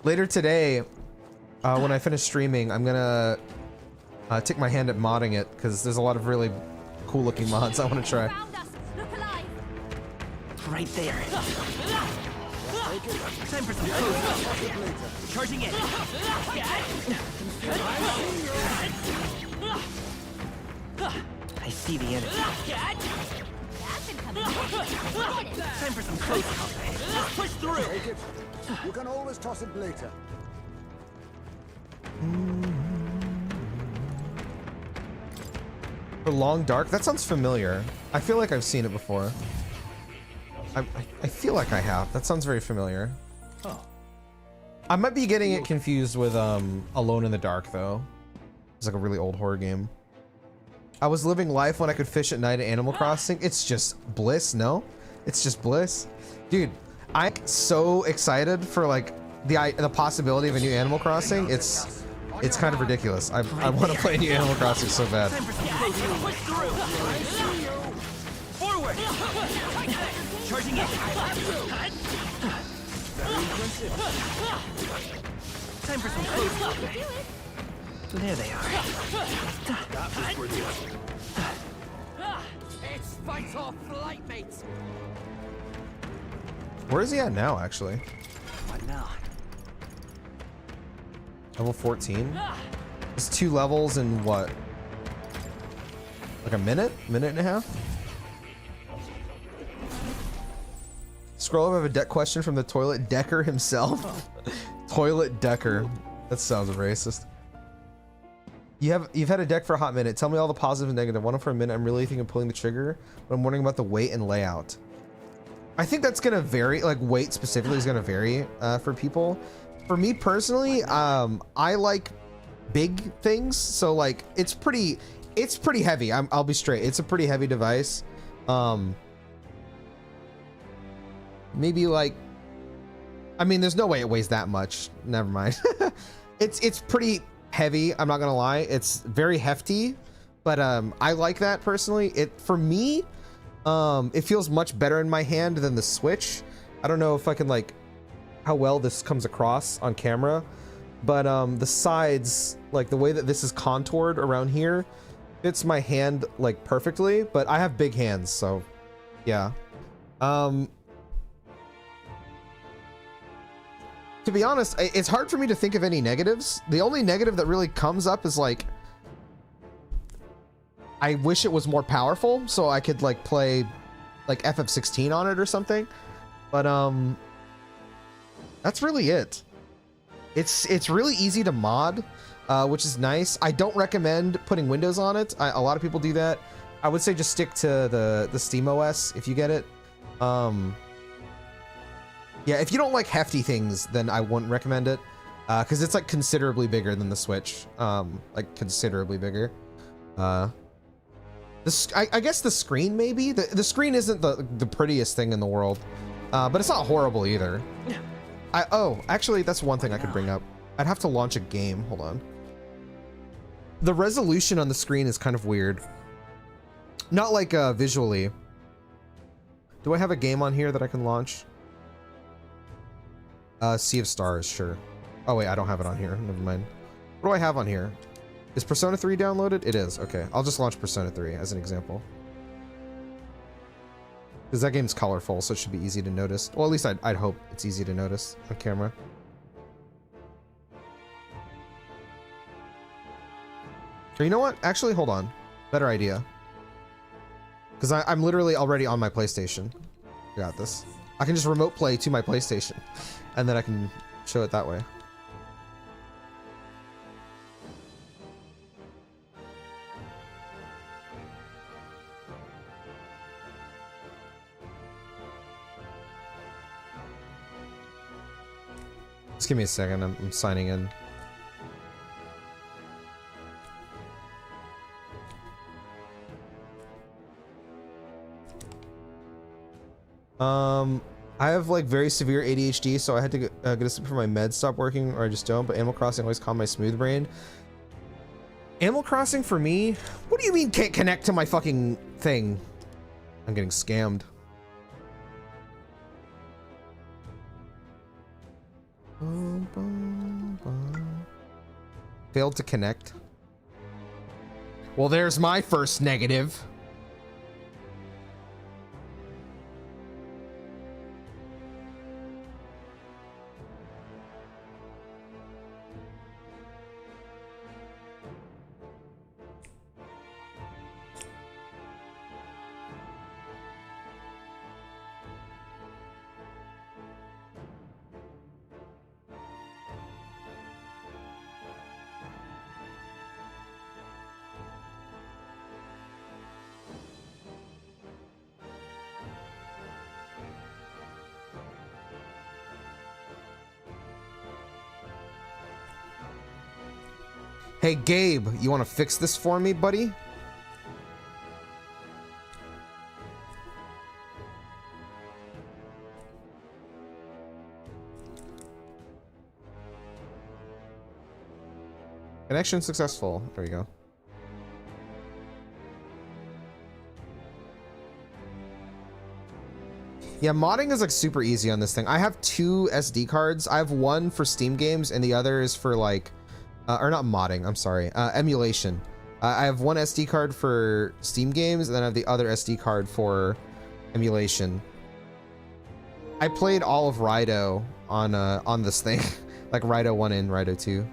Later today, when I finish streaming, I'm gonna take my hand at modding it because there's a lot of really cool looking mods I want to try. found us. Look alive. Right there. Time for some food. Charging in. I see the enemy. That's incoming. Get it. Time for some close combat. Let's push through. Take it. You can always toss it later. For Long Dark? That sounds familiar. I feel like I've seen it before. I feel like I have. That sounds very familiar. Oh. I might be getting it confused with Alone in the Dark though. It's like a really old horror game. I was living life when I could fish at night at Animal Crossing. It's just bliss, no? It's just bliss. Dude, I'm so excited for like the possibility of a new Animal Crossing. It's kind of ridiculous. I want to play a new Animal Crossing so bad. Time for some close. Push through. Forward. Charging in. Time for some close. There they are. It's fight or flight, mates. Where is he at now, actually? What now? Level 14? It's 2 levels in what? Like a minute? Minute and a half? Scroll up, I have a deck question from the Toilet Decker himself. Toilet Decker. That sounds racist. You've had a deck for a hot minute. Tell me all the positive and negative. Want it for a minute. I'm really thinking of pulling the trigger, but I'm wondering about the weight and layout. I think that's gonna vary. Like weight specifically is gonna vary for people. For me personally, I like big things, so like it's pretty heavy. I'll be straight. It's a pretty heavy device. Maybe like, I mean, there's no way it weighs that much. Never mind. It's pretty heavy. I'm not gonna lie. It's very hefty, but I like that personally. For me, it feels much better in my hand than the Switch. I don't know if I can like how well this comes across on camera, but the sides, like the way that this is contoured around here, fits my hand like perfectly. But I have big hands, so yeah. To be honest, it's hard for me to think of any negatives. The only negative that really comes up is like, I wish it was more powerful so I could like play like FF16 on it or something. But that's really it. It's really easy to mod, which is nice. I don't recommend putting Windows on it. A lot of people do that. I would say just stick to the Steam OS if you get it. Yeah, if you don't like hefty things, then I wouldn't recommend it, because it's like considerably bigger than the Switch, like considerably bigger. I guess the screen maybe. The screen isn't the prettiest thing in the world, but it's not horrible either. Oh, actually, that's one thing I could bring up. I'd have to launch a game. Hold on. The resolution on the screen is kind of weird. Not like visually. Do I have a game on here that I can launch? Sea of Stars, sure. Oh wait, I don't have it on here. Never mind. What do I have on here? Is Persona 3 downloaded? It is. Okay, I'll just launch Persona 3 as an example. Because that game's colorful, so it should be easy to notice. Well, at least I'd hope it's easy to notice on camera. Or you know what? Actually, hold on. Better idea. Because I'm literally already on my PlayStation. I got this. I can just remote play to my PlayStation. And then I can show it that way. Just give me a second. I'm signing in. I have like very severe ADHD, so I had to get a sleep for my meds stop working, or I just don't. But Animal Crossing always calmed my smooth brain. Animal Crossing for me? What do you mean can't connect to my fucking thing? I'm getting scammed. Failed to connect. Well, there's my first negative. Hey, Gabe, you want to fix this for me, buddy? Connection successful. There you go. Yeah, modding is like super easy on this thing. I have 2 SD cards. I have one for Steam games and the other is for like or not modding, I'm sorry, emulation. I have one SD card for Steam games, and then I have the other SD card for emulation. I played all of Rido on this thing, like Rido 1 and Rido 2.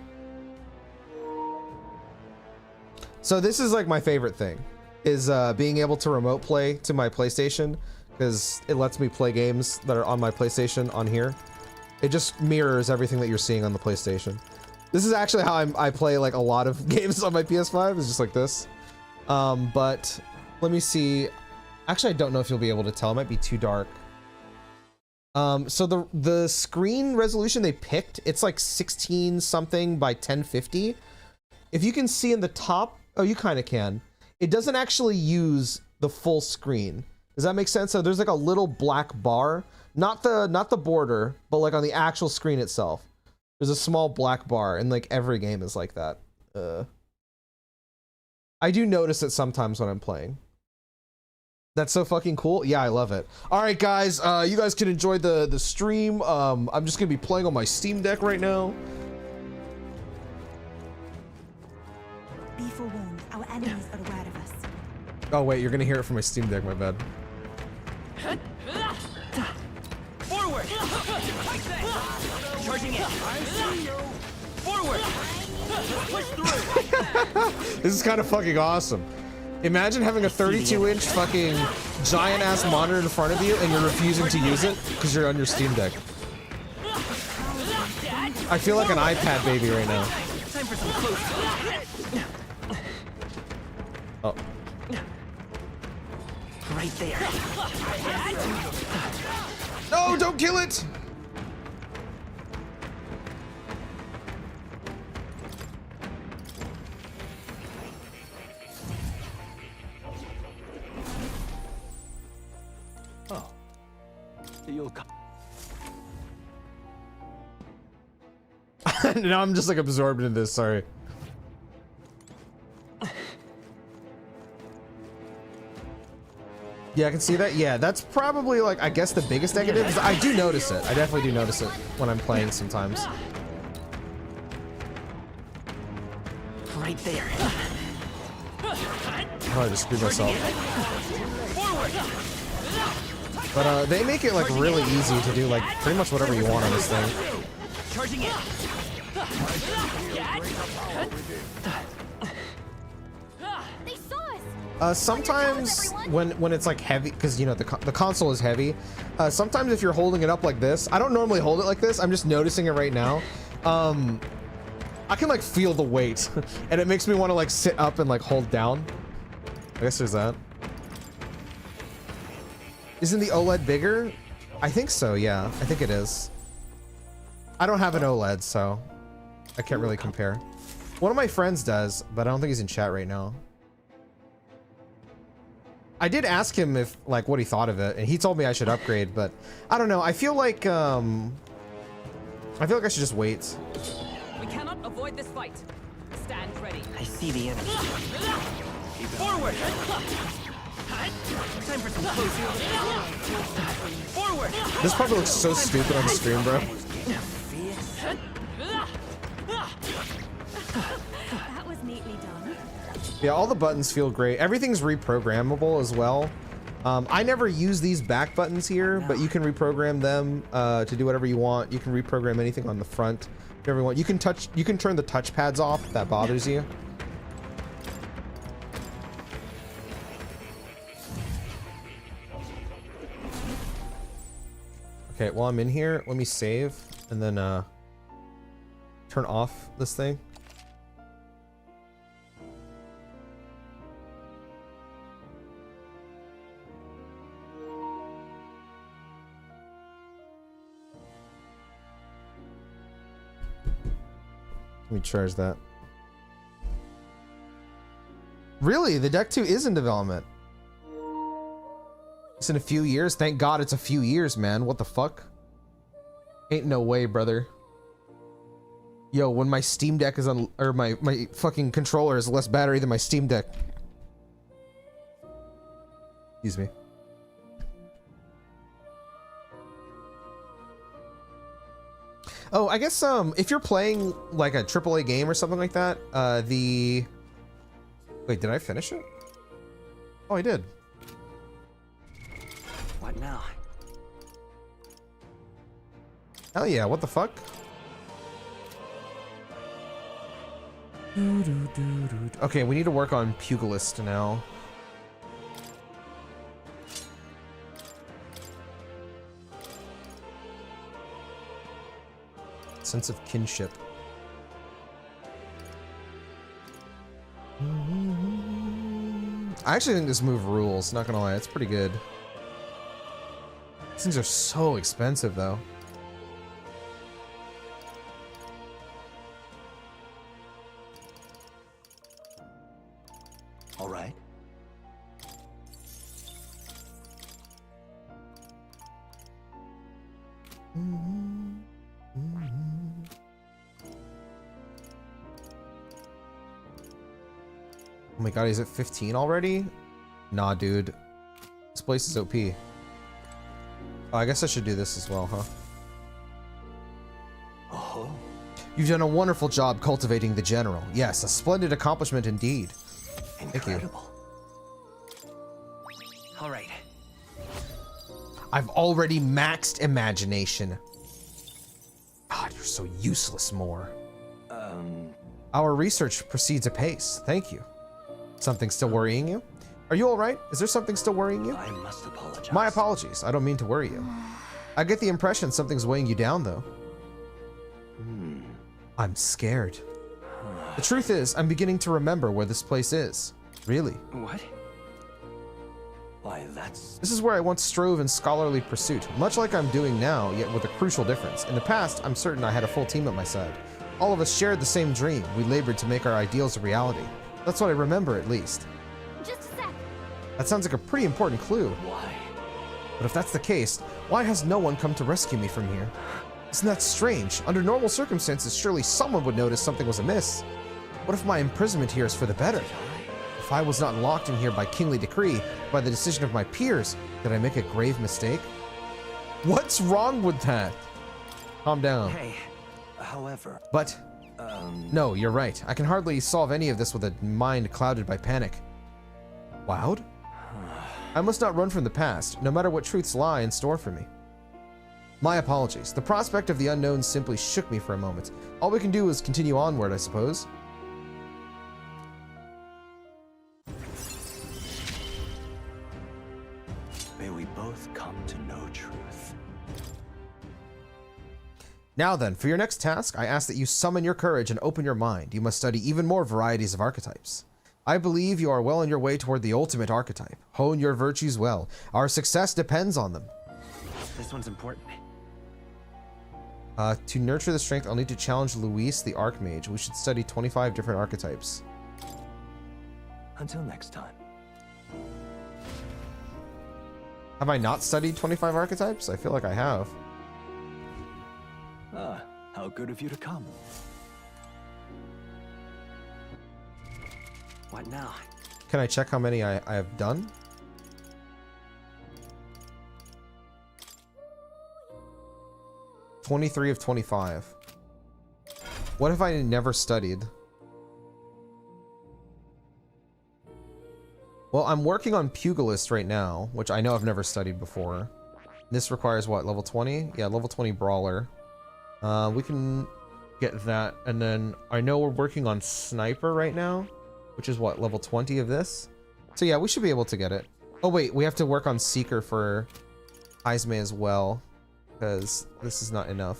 So this is like my favorite thing, is being able to remote play to my PlayStation, because it lets me play games that are on my PlayStation on here. It just mirrors everything that you're seeing on the PlayStation. This is actually how I play like a lot of games on my PS5, is just like this. But let me see. Actually, I don't know if you'll be able to tell. It might be too dark. So the screen resolution they picked, it's like 16 something by 1050. If you can see in the top, oh, you kind of can. It doesn't actually use the full screen. Does that make sense? So there's like a little black bar, not the border, but like on the actual screen itself. There's a small black bar, and like every game is like that. I do notice it sometimes when I'm playing. That's so fucking cool. Yeah, I love it. All right, guys, you guys can enjoy the stream. I'm just gonna be playing on my Steam Deck right now. Be forewarned, our enemies are aware of us. Oh wait, you're gonna hear it from my Steam Deck. My bad. Forward! Charging in! Forward! Push through! This is kind of fucking awesome. Imagine having a 32-inch fucking giant-ass monitor in front of you and you're refusing to use it because you're on your Steam Deck. I feel like an iPad baby right now. Time for some close. Oh. Right there. No, don't kill it! Oh. You'll come. Now I'm just like absorbed in this, sorry. Yeah, I can see that. Yeah, that's probably like, I guess the biggest negative is I do notice it. I definitely do notice it when I'm playing sometimes. Right there. Oh, I just screwed myself. But they make it like really easy to do like pretty much whatever you want on this thing. Charging in. They saw us. Sometimes when it's like heavy, because you know the console is heavy. Sometimes if you're holding it up like this, I don't normally hold it like this. I'm just noticing it right now. I can like feel the weight, and it makes me want to like sit up and like hold down. I guess there's that. Isn't the OLED bigger? I think so. Yeah, I think it is. I don't have an OLED, so I can't really compare. One of my friends does, but I don't think he's in chat right now. I did ask him if like what he thought of it, and he told me I should upgrade, but I don't know. I feel like I should just wait. We cannot avoid this fight. Stand ready. I see the enemy. Forward. Time for some close. Forward. This probably looks so stupid on the stream, bro. That was neatly done. Yeah, all the buttons feel great. Everything's reprogrammable as well. I never use these back buttons here, but you can reprogram them to do whatever you want. You can reprogram anything on the front, whatever you want. You can turn the touchpads off if that bothers you. Okay, while I'm in here, let me save and then turn off this thing. Let me charge that. Really? The deck 2 is in development. It's in a few years? Thank God it's a few years, man. What the fuck? Ain't no way, brother. Yo, when my Steam Deck is on, or my fucking controller is less battery than my Steam Deck. Excuse me. Oh, I guess if you're playing like a AAA game or something like that, wait, did I finish it? Oh, I did. What now? Hell yeah, what the fuck? Okay, we need to work on Pugilist now. Sense of kinship. I actually think this move rules, not gonna lie, it's pretty good. These things are so expensive though. All right. Oh my god, he's at 15 already? Nah, dude. This place is OP. Oh, I guess I should do this as well, huh? Oh. You've done a wonderful job cultivating the general. Yes, a splendid accomplishment indeed. Incredible. All right. I've already maxed imagination. God, you're so useless, Moore. Our research proceeds apace. Thank you. Something still worrying you? Are you all right? Is there something still worrying you? I must apologize. My apologies. I don't mean to worry you. I get the impression something's weighing you down, though. I'm scared. The truth is, I'm beginning to remember where this place is. Really. What? Why, that's... This is where I once strove in scholarly pursuit, much like I'm doing now, yet with a crucial difference. In the past, I'm certain I had a full team at my side. All of us shared the same dream. We labored to make our ideals a reality. That's what I remember, at least. Just a sec. That sounds like a pretty important clue. Why? But if that's the case, why has no one come to rescue me from here? Isn't that strange? Under normal circumstances, surely someone would notice something was amiss. What if my imprisonment here is for the better? If I was not locked in here by kingly decree, by the decision of my peers, did I make a grave mistake? What's wrong with that? Calm down. Hey, however... But... No, you're right. I can hardly solve any of this with a mind clouded by panic. Cloud? I must not run from the past, no matter what truths lie in store for me. My apologies. The prospect of the unknown simply shook me for a moment. All we can do is continue onward, I suppose. May we both come to know truth. Now then, for your next task, I ask that you summon your courage and open your mind. You must study even more varieties of archetypes. I believe you are well on your way toward the ultimate archetype. Hone your virtues well. Our success depends on them. This one's important. To nurture the strength, I'll need to challenge Luis, the Archmage. We should study 25 different archetypes. Until next time. Have I not studied 25 archetypes? I feel like I have. Ah, how good of you to come. What now? Can I check how many I have done? (23 of 25). What if I never studied? Well, I'm working on Pugilist right now, which I know I've never studied before. This requires what, level 20? Yeah, level 20 Brawler. We can get that, and then I know we're working on Sniper right now, which is what, level 20 of this? So yeah, we should be able to get it. Oh wait, we have to work on Seeker for Heisme as well, because this is not enough.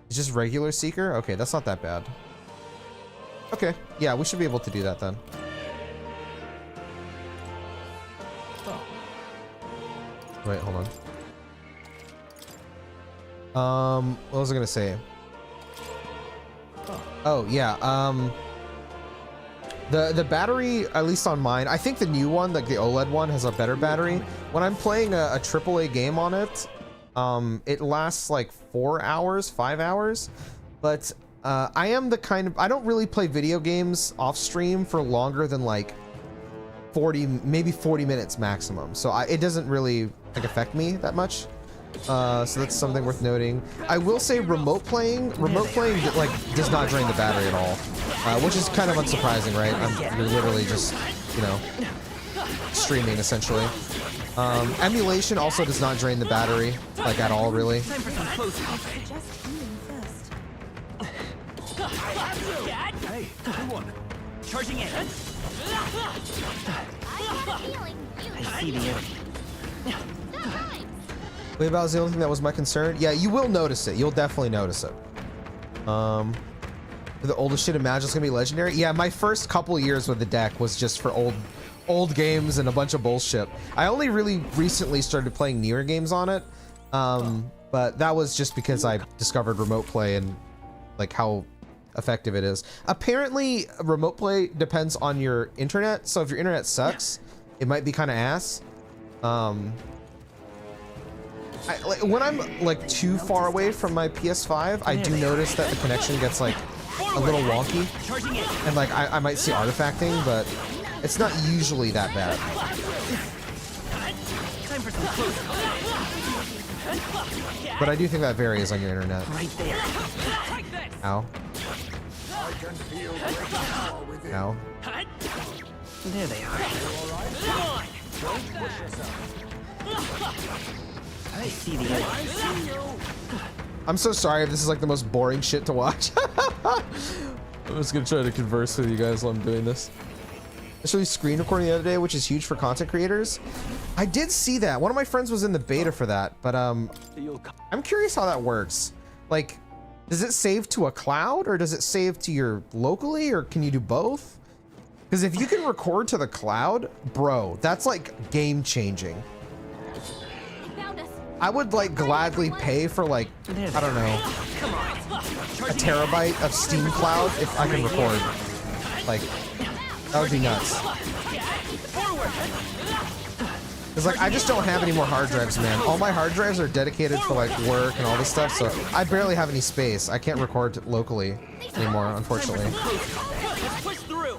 It's just regular Seeker? Okay, that's not that bad. Okay, yeah, we should be able to do that then. Wait, hold on. What was I gonna say? Oh, yeah, the battery, at least on mine, I think the new one, like the OLED one, has a better battery. When I'm playing a AAA game on it, it lasts like 4 hours, 5 hours, but I am the kind of, I don't really play video games off stream for longer than like 40, maybe 40 minutes maximum. So it doesn't really like affect me that much. So that's something worth noting. I will say remote playing like does not drain the battery at all, which is kind of unsurprising, right? You're literally just, you know, streaming essentially. Emulation also does not drain the battery like at all, really. Time for some close up. Hey, good one. Charging in. I had a feeling you I see the enemy. sometimes. Wait, that was the only thing that was my concern. Yeah, you will notice it. You'll definitely notice it. The oldest shit in Magic's gonna be legendary. Yeah, my first couple years with the deck was just for old games and a bunch of bullshit. I only really recently started playing newer games on it, but that was just because I discovered remote play and like how effective it is. Apparently, remote play depends on your internet, so if your internet sucks, it might be kind of ass. When I'm like too far away from my PS5, I do notice that the connection gets like a little wonky, and like I might see artifacting, but it's not usually that bad. But I do think that varies on your internet. Right there. Ow. I can feel great power within. Ow. There they are. Don't push yourself. I see the enemy. I see you. I'm so sorry if this is like the most boring shit to watch. I'm just gonna try to converse with you guys while I'm doing this. I showed you screen recording the other day, which is huge for content creators. I did see that. One of my friends was in the beta for that, but I'm curious how that works. Like, does it save to a cloud, or does it save to your locally, or can you do both? Because if you can record to the cloud, bro, that's like game changing. They found us. I would like gladly pay for like, I don't know, a terabyte of Steam Cloud if I can record. Like, that would be nuts. Because like I just don't have any more hard drives, man. All my hard drives are dedicated for like work and all this stuff, so I barely have any space. I can't record locally anymore, unfortunately. Let's push through.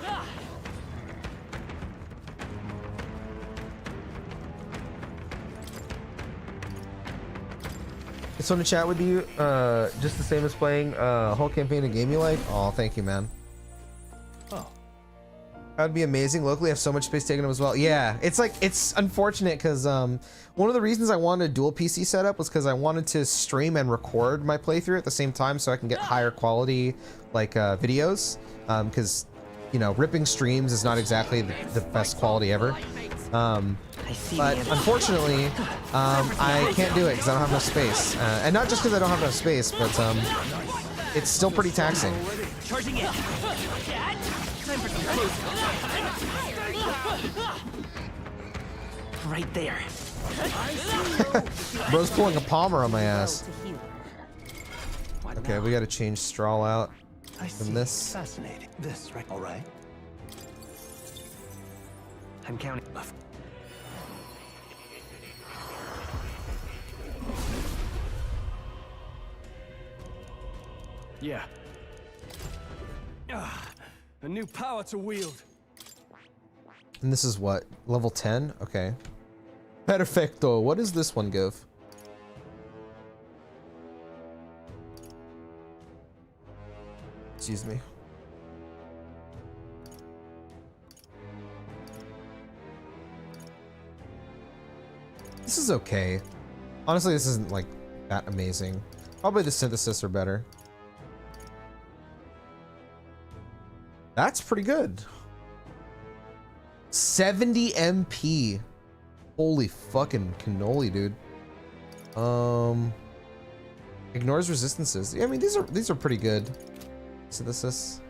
It's fun to chat with you. Just the same as playing a whole campaign of game you like. Oh, thank you, man. Oh. That would be amazing. Locally, I have so much space taken up as well. Yeah, it's like it's unfortunate because one of the reasons I wanted a dual PC setup was because I wanted to stream and record my playthrough at the same time so I can get higher quality like videos. Because you know, ripping streams is not exactly the best quality ever. But unfortunately, I can't do it because I don't have enough space. And not just because I don't have enough space, but it's still pretty taxing. Charging in. Time for some close. Right there. Bro's pulling a Palmer on my ass. Okay, we got to change Straw out from this. Fascinating. This, right? All right. I'm counting. Yeah. A new power to wield. And this is what? Level 10? Okay. Perfecto. What does this one give? Excuse me. This is okay. Honestly, this isn't like that amazing. Probably the synthesis are better. That's pretty good. 70 MP. Holy fucking cannoli, dude. Ignores resistances. Yeah, I mean these are pretty good. Synthesis.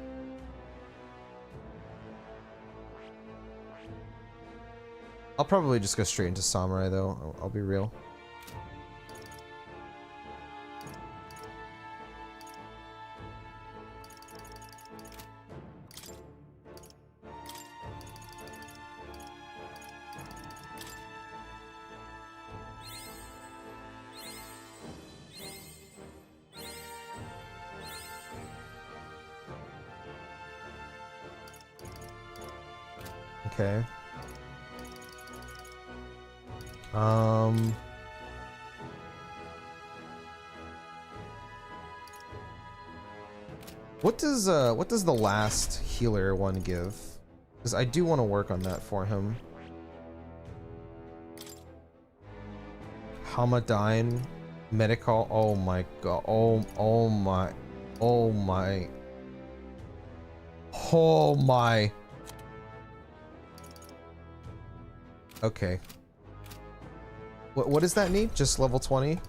I'll probably just go straight into Samurai though. I'll be real. Okay. What does the last healer one give? Because I do want to work on that for him. Hamadine, medical. Oh my god. Oh my. Okay. What does that need? Just level 20?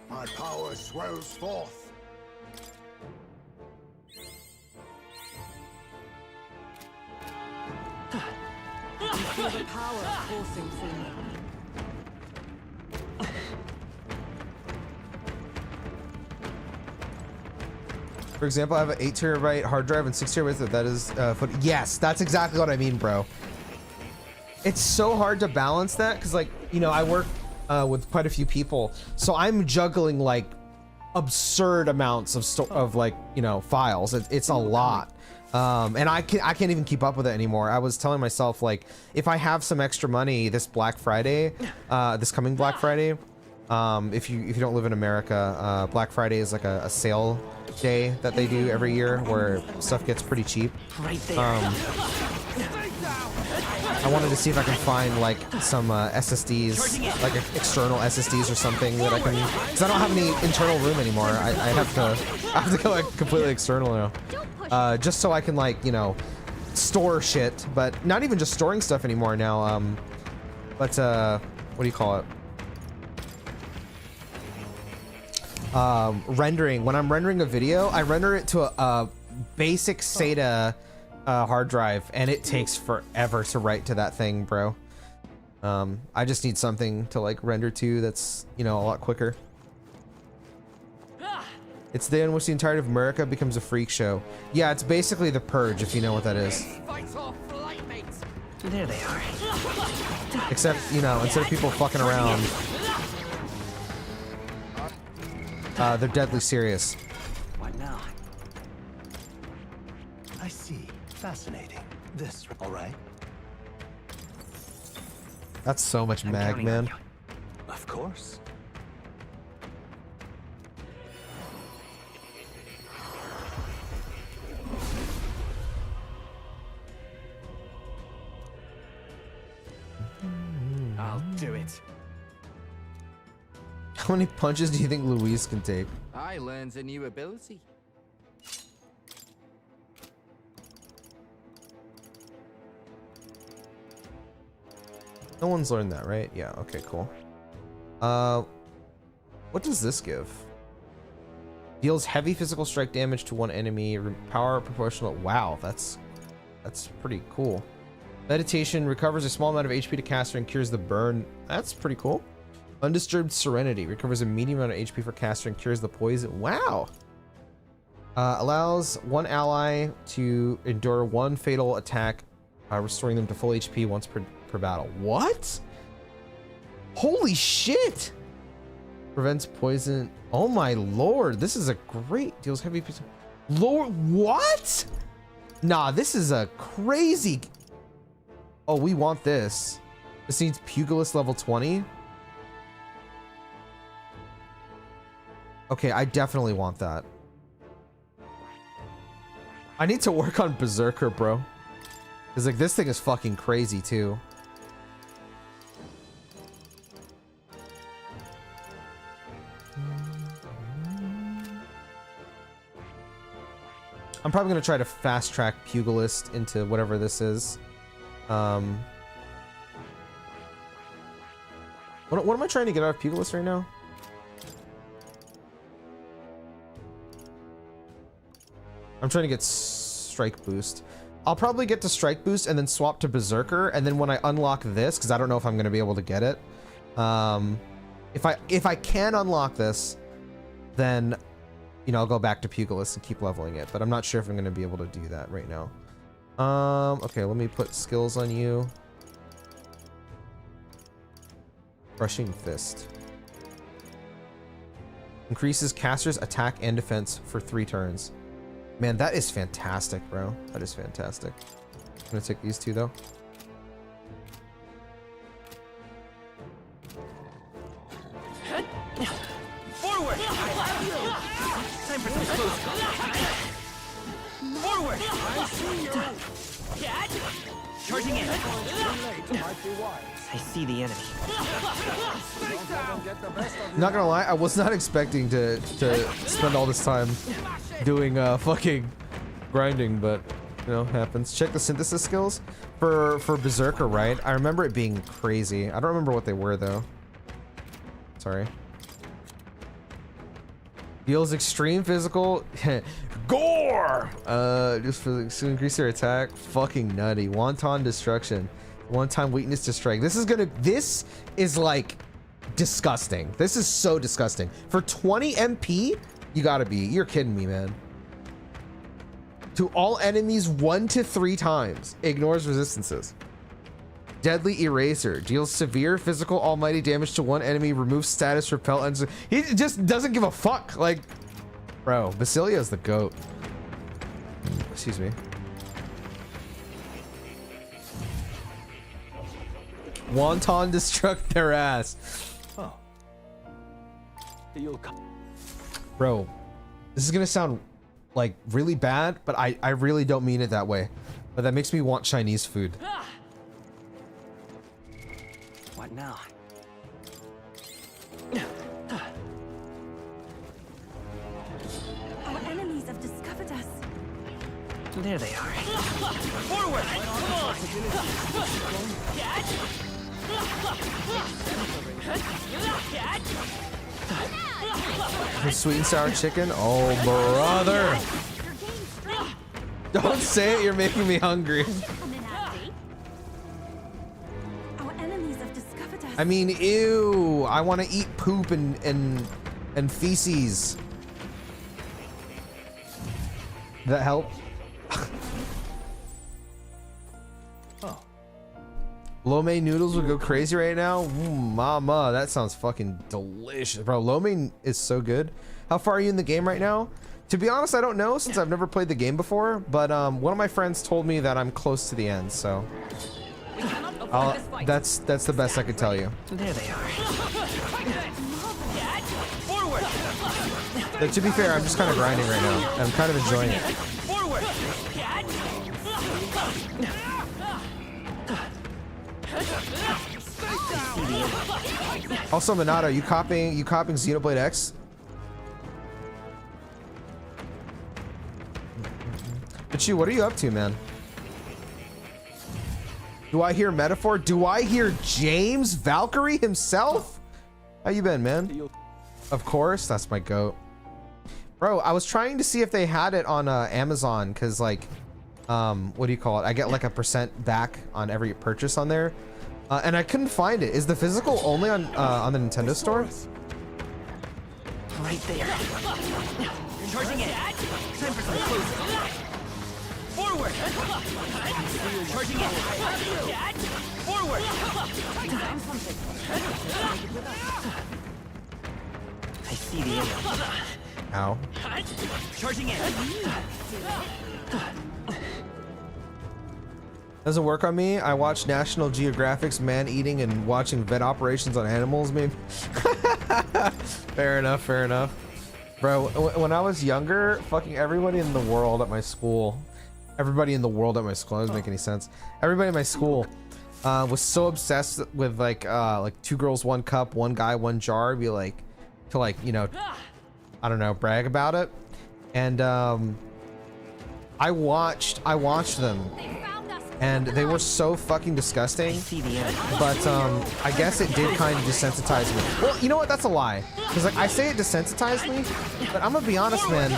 My power swells forth. Feel the power pulsing through me. For example, I have an 8 terabyte hard drive and 6 terabytes. That is yes, that's exactly what I mean, bro. It's so hard to balance that because, like, you know, I work with quite a few people, so I'm juggling like absurd amounts of like, you know, files. It's a lot, and I can't even keep up with it anymore. I was telling myself, like, if I have some extra money this Black Friday, this coming Black Friday, if you don't live in America, Black Friday is like a sale day that they do every year where stuff gets pretty cheap. Right there. I wanted to see if I can find like some SSDs, like external SSDs or something that I can, because I don't have any internal room anymore. I have to go like completely external now, just so I can, like, you know, store shit, but not even just storing stuff anymore now. But what do you call it? Rendering. When I'm rendering a video, I render it to a basic SATA hard drive, and it takes forever to write to that thing, bro. I just need something to like render to that's, you know, a lot quicker. It's the day in which the entirety of America becomes a freak show. Yeah, it's basically the Purge, if you know what that is. Fight off, flight mates. There they are. Except, you know, instead of people fucking around, they're deadly serious. What now? I see. Fascinating. This, all right? That's so much I'm mag, counting on man. you. Of course. I'll do it. How many punches do you think Louise can take? I learns a new ability. No one's learned that, right? Yeah, okay, cool. What does this give? Deals heavy physical strike damage to one enemy, power proportional. Wow, that's pretty cool. Meditation recovers a small amount of HP to caster and cures the burn. That's pretty cool. Undisturbed Serenity recovers a medium amount of HP for caster and cures the poison. Wow. Allows one ally to endure one fatal attack, restoring them to full HP once per battle. What? Holy shit! Prevents poison. Oh my lord, this is a great deals heavy piece. Lord, what? Nah, this is a crazy. Oh, we want this. This needs Pugilist level 20. Okay, I definitely want that. I need to work on Berserker, bro. Cause like this thing is fucking crazy too. I'm probably gonna try to fast track Pugilist into whatever this is. What am I trying to get out of Pugilist right now? I'm trying to get strike boost. I'll probably get to strike boost and then swap to Berserker, and then when I unlock this, because I don't know if I'm gonna be able to get it. If I can unlock this, then you know I'll go back to Pugilist and keep leveling it. But I'm not sure if I'm gonna be able to do that right now. Okay, let me put skills on you. Crushing Fist. Increases caster's attack and defense for 3 turns. Man, that is fantastic, bro. That is fantastic. I'm gonna take these 2 though. Forward! Time for some close. Forward! I see you. Charging in. Too late might be wise. I see the enemy. Don't let them get the best of you. Not gonna lie, I was not expecting to spend all this time doing fucking grinding, but you know, happens. Check the synthesis skills for Berserker, right? I remember it being crazy. I don't remember what they were though. Sorry. Deals extreme physical gore. Just to increase their attack. Fucking nutty. Wanton destruction. One-time weakness to strike. This is like disgusting. This is so disgusting. For 20 MP, you're kidding me, man. To all enemies 1 to 3 times. Ignores resistances. Deadly Eraser. Deals severe physical almighty damage to one enemy. Removes status, repel, and he just doesn't give a fuck. Like, bro, Basilia's the GOAT. Excuse me. Wanton destruct their ass. Oh. You'll come. Bro, this is gonna sound like really bad, but I really don't mean it that way. But that makes me want Chinese food. What now? Our enemies have discovered us. There they are. Forward! Come on! Sweet and sour chicken? Oh, brother. You're gaining strength. Don't say it, you're making me hungry. Come in handy. Our enemies have discovered I mean, ew. I want to eat poop and feces. That help? Oh. Lo mein noodles would go crazy right now. Mama, that sounds fucking delicious, bro. Lo mein is so good. How far are you in the game right now? To be honest, I don't know since I've never played the game before. But one of my friends told me that I'm close to the end, so that's the best I could tell you. There they are. But to be fair, I'm just kind of grinding right now. And I'm kind of enjoying it. Also, Minato, you copying Xenoblade X? But what are you up to, man? Do I hear Metaphor? Do I hear James Valkyrie himself? How you been, man? Of course, that's my goat. Bro, I was trying to see if they had it on Amazon, because like, what do you call it? I get like a % back on every purchase on there. And I couldn't find it. Is the physical only on the Nintendo Store? Right there. Charging in. Time for some close. Forward. Charging in. Forward. I see the enemy. Ow. Charging in. Doesn't work on me. I watch National Geographic's man eating and watching vet operations on animals, maybe. Fair enough, fair enough. Bro, when I was younger, fucking everybody in the world at my school, that doesn't make any sense. Everybody in my school was so obsessed with like 2 girls, 1 cup, 1 guy, 1 jar, be like, to like, you know, I don't know, brag about it. And I watched them. And they were so fucking disgusting, but I guess it did kind of desensitize me. Well, you know what? That's a lie. Because like I say it desensitized me, but I'm gonna be honest, man.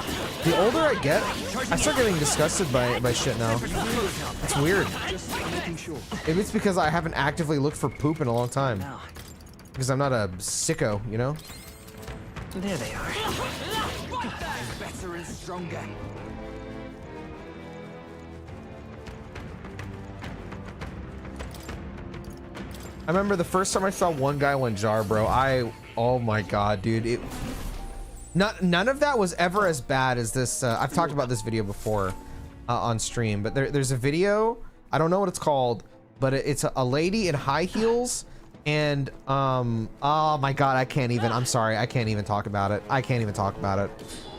The older I get, I start getting disgusted by shit now. It's weird. Maybe it's because I haven't actively looked for poop in a long time. Because I'm not a sicko, you know? There they are. Better and stronger. I remember the first time I saw 1 guy, 1 jar, bro. Oh my god, dude. None of that was ever as bad as this. I've talked about this video before on stream, but there's a video. I don't know what it's called, but it's a lady in high heels, and oh my god, I can't even. I'm sorry, I can't even talk about it. I can't even talk about it.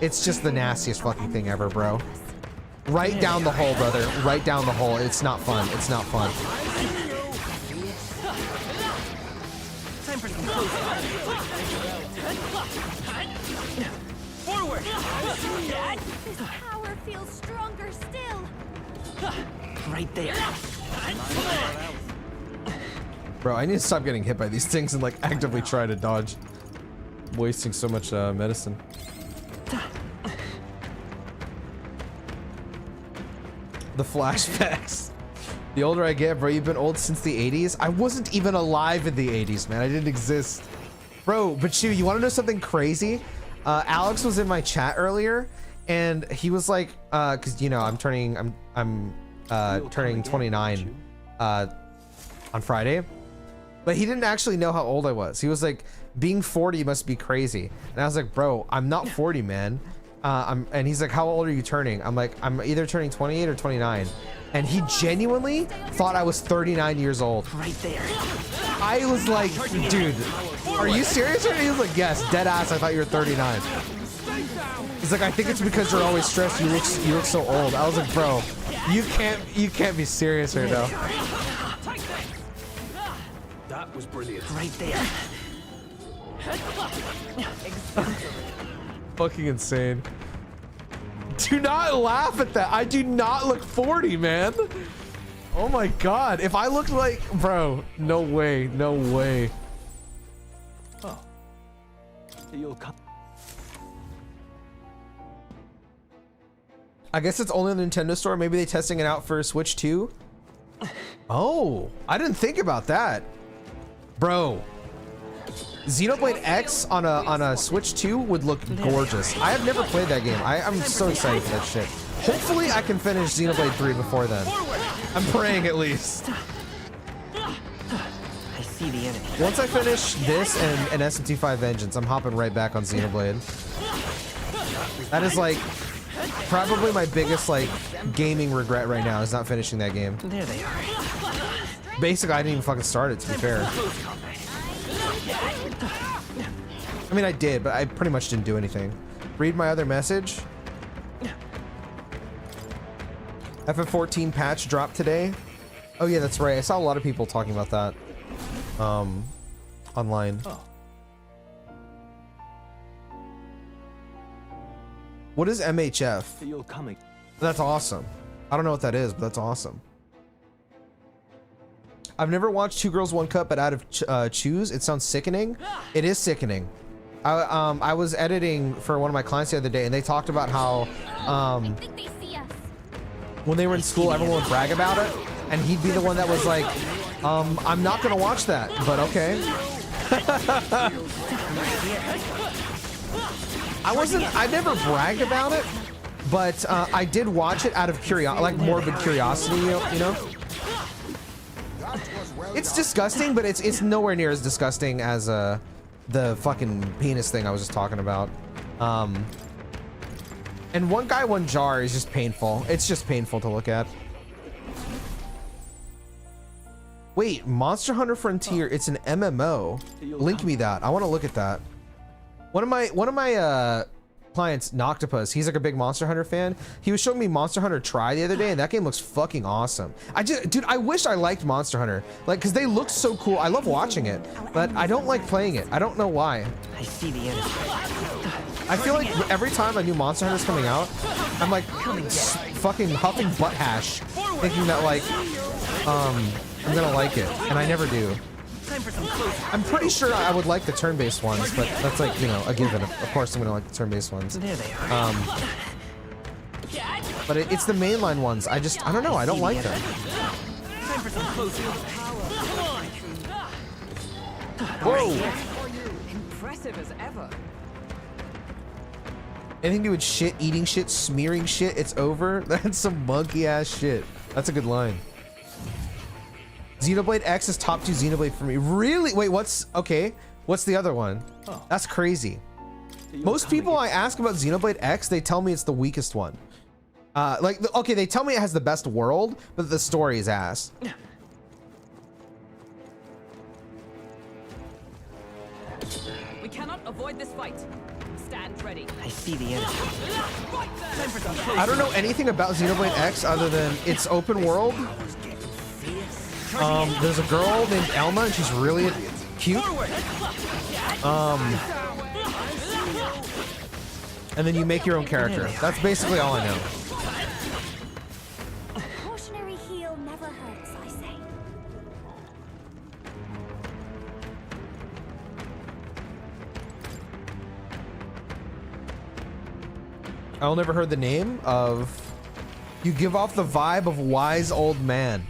It's just the nastiest fucking thing ever, bro. Right down the hole, brother. Right down the hole. It's not fun. It's not fun. Forward. This power feels stronger still. Right there. Bro, I need to stop getting hit by these things and like actively try to dodge. I'm wasting so much medicine. The flashbacks. The older I get, bro, you've been old since the 80s. I wasn't even alive in the 80s, man. I didn't exist. Bro, but you want to know something crazy? Alex was in my chat earlier, and he was like, cause you know, I'm turning 29 on Friday, but he didn't actually know how old I was. He was like, being 40 must be crazy. And I was like, bro, I'm not 40, man. And he's like, how old are you turning? I'm like, I'm either turning 28 or 29. And he genuinely thought I was 39 years old. Right there. I was like, dude, are you serious? And he was like, yes, dead ass, I thought you were 39. He's like, I think it's because you're always stressed. You look so old. I was like, bro, you can't be serious right now. That was brilliant. Right there. Fucking insane. Do not laugh at that. I do not look 40, man. Oh my god. If I looked like, bro, no way, no way. Oh. You'll come. I guess it's only on the Nintendo Store. Maybe they're testing it out for Switch 2. Oh, I didn't think about that. Bro, Xenoblade X on a Switch 2 would look gorgeous. I have never played that game. I'm so excited for that shit. Hopefully I can finish Xenoblade 3 before then. I'm praying at least. I see the enemy. Once I finish this and SMT5 Vengeance, I'm hopping right back on Xenoblade. That is like probably my biggest like gaming regret right now is not finishing that game. There they are. Basically, I didn't even fucking start it, to be fair. I mean, I did, but I pretty much didn't do anything. Read my other message. FF14 patch dropped today. Oh yeah, that's right. I saw a lot of people talking about that. Online. Oh. What is MHF? You'll come. That's awesome. I don't know what that is, but that's awesome. I've never watched Two Girls One Cup, but out of choose, it sounds sickening. It is sickening. I was editing for one of my clients the other day, and they talked about how I think they see us. when they were in school, everyone would brag about it, and he'd be the one that was like, I'm not gonna watch that, but okay. I never bragged about it, but I did watch it out of curiosity, like morbid curiosity, you know? It's disgusting, but it's nowhere near as disgusting as the fucking penis thing I was just talking about. And One Guy, One Jar is just painful. It's just painful to look at. Wait, Monster Hunter Frontier, it's an MMO. Link me that. I want to look at that. One of my clients, Noctopus, he's like a big Monster Hunter fan. He was showing me Monster Hunter Tri the other day, and that game looks fucking awesome. Dude, I wish I liked Monster Hunter, like, because they look so cool. I love watching it, but I don't like playing it. I don't know why. I see the enemy. I feel like every time a new Monster Hunter is coming out, I'm like fucking huffing butt hash, thinking that like, I'm gonna like it, and I never do. I'm pretty sure I would like the turn-based ones, but that's like, you know, a given. Of course I'm gonna like the turn-based ones. There they are. But it's the mainline ones. I don't know, I don't like them. Time for some closer. Whoa! Impressive as ever. Anything to do with shit, eating shit, smearing shit, it's over? That's some monkey ass shit. That's a good line. Xenoblade X is top 2 Xenoblade for me. Really? Wait, what's the other one? Oh. That's crazy. Most people I ask about Xenoblade X, they tell me it's the weakest one. Okay, they tell me it has the best world, but the story is ass. We cannot avoid this fight. Stand ready. I see the enemy. Time for some closer. I don't know anything about Xenoblade X other than it's open world. There's a girl named Elma, and she's really cute. And then you make your own character. That's basically all I know. Cautionary heel never hurts, I say. I'll never heard the name of. You give off the vibe of wise old man.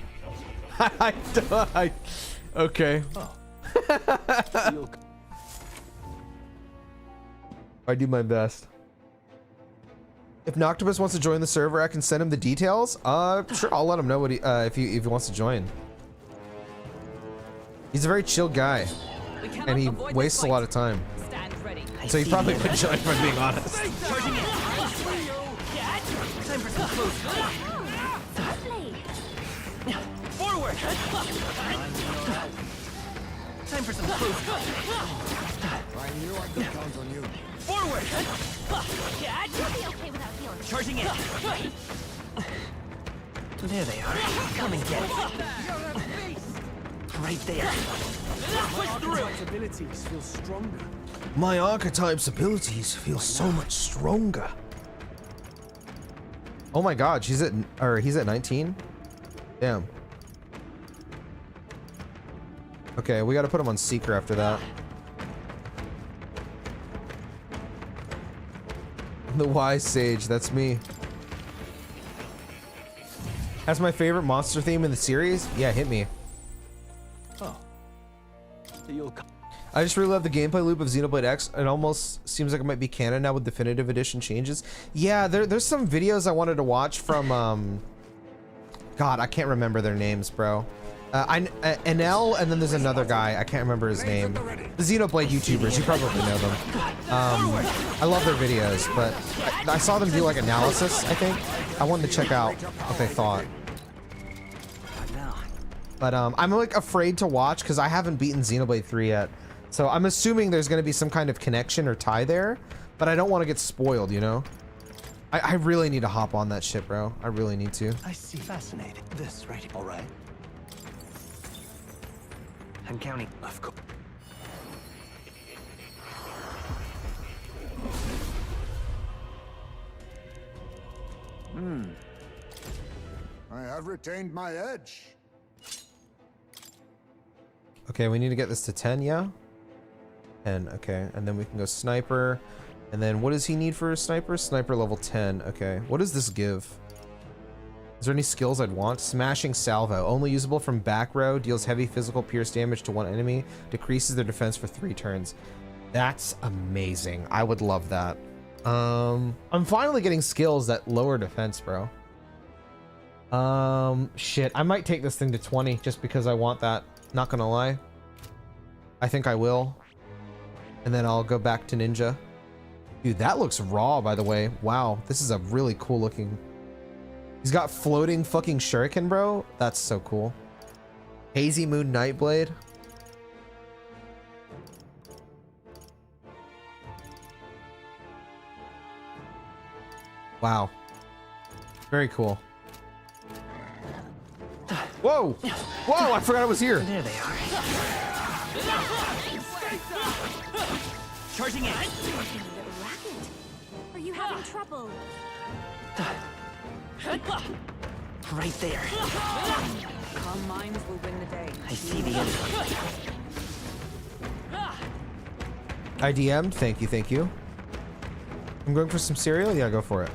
Okay. I do my best. If Noctopus wants to join the server, I can send him the details. Sure, I'll let him know what if he wants to join. He's a very chill guy, and he wastes a lot of time. Stand ready. So he probably could join, if I'm being honest. Charging in. Time for some closer. Forward. Time for some closer. I knew I could count on you. Forward. You'll be okay without healing. Charging in. There they are. Come and get it. Right there. Archetype's abilities feel stronger. My archetype's abilities feel so much stronger. Oh my God, he's at 19. Damn. Okay, we got to put him on Seeker after that. The Wise Sage, that's me. That's my favorite monster theme in the series? Yeah, hit me. Oh. You'll come. I just really love the gameplay loop of Xenoblade X. It almost seems like it might be canon now with definitive edition changes. Yeah, there's some videos I wanted to watch from God, I can't remember their names, bro. Enel, and then there's another guy, I can't remember his name. The Xenoblade YouTubers, you probably know them. I love their videos, but I saw them do like analysis, I think. I wanted to check out what they thought. But I'm like afraid to watch because I haven't beaten Xenoblade 3 yet. So I'm assuming there's going to be some kind of connection or tie there, but I don't want to get spoiled, you know? I really need to hop on that shit, bro. I really need to. I see. Fascinating. This right. All right. I'm counting. Of course. I have retained my edge. Okay, we need to get this to 10, yeah? 10, okay. And then we can go sniper. And then what does he need for a sniper? Sniper level 10, okay. What does this give? Is there any skills I'd want? Smashing salvo, only usable from back row, deals heavy physical pierce damage to one enemy, decreases their defense for 3 turns. That's amazing. I would love that. I'm finally getting skills that lower defense, bro. Shit, I might take this thing to 20 just because I want that. Not gonna lie. I think I will. And then I'll go back to ninja. Dude, that looks raw, by the way. Wow, this is a really cool looking. He's got floating fucking shuriken, bro. That's so cool. Hazy Moon Nightblade. Wow. Very cool. Whoa! Whoa, I forgot I was here. There they are. Charging in. Are you having trouble? Right there. Calm minds will win the day. I see the enemy. I DM'd. Thank you, thank you. I'm going for some cereal? Yeah, go for it.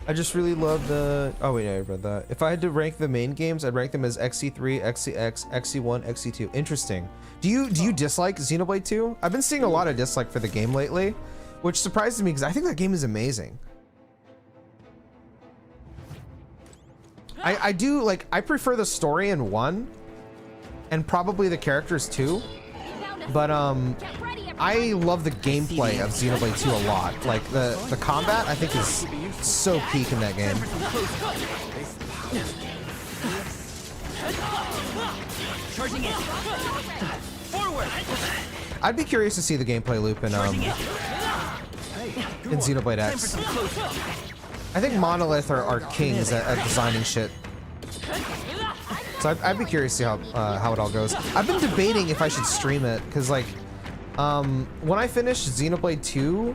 I just really love the... Oh wait, I read that. If I had to rank the main games, I'd rank them as XC3, XCX, XC1, XC2. Interesting. Do you dislike Xenoblade 2? I've been seeing a lot of dislike for the game lately, which surprises me because I think that game is amazing. I do, like, I prefer the story in 1 and probably the characters too, but I love the gameplay of Xenoblade 2 a lot. Like the combat I think is so peak in that game. Charging in. Forward. I'd be curious to see the gameplay loop in Xenoblade X. I think Monolith are kings at designing shit. So I'd be curious to see how it all goes. I've been debating if I should stream it because, like, when I finished Xenoblade 2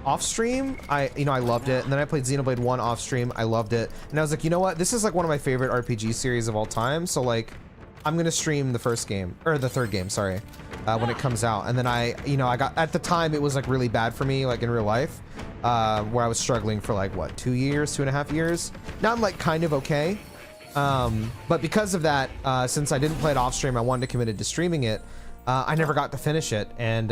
off stream, I loved it, and then I played Xenoblade 1 off stream. I loved it, and I was like, you know what? This is like one of my favorite RPG series of all time. So like, I'm gonna stream the first game or the third game, sorry, when it comes out. And then I got, at the time it was like really bad for me, like in real life, where I was struggling for like what, 2 years, 2.5 years. Now I'm like kind of okay. But because of that, since I didn't play it off stream, I wanted to commit to streaming it. I never got to finish it, and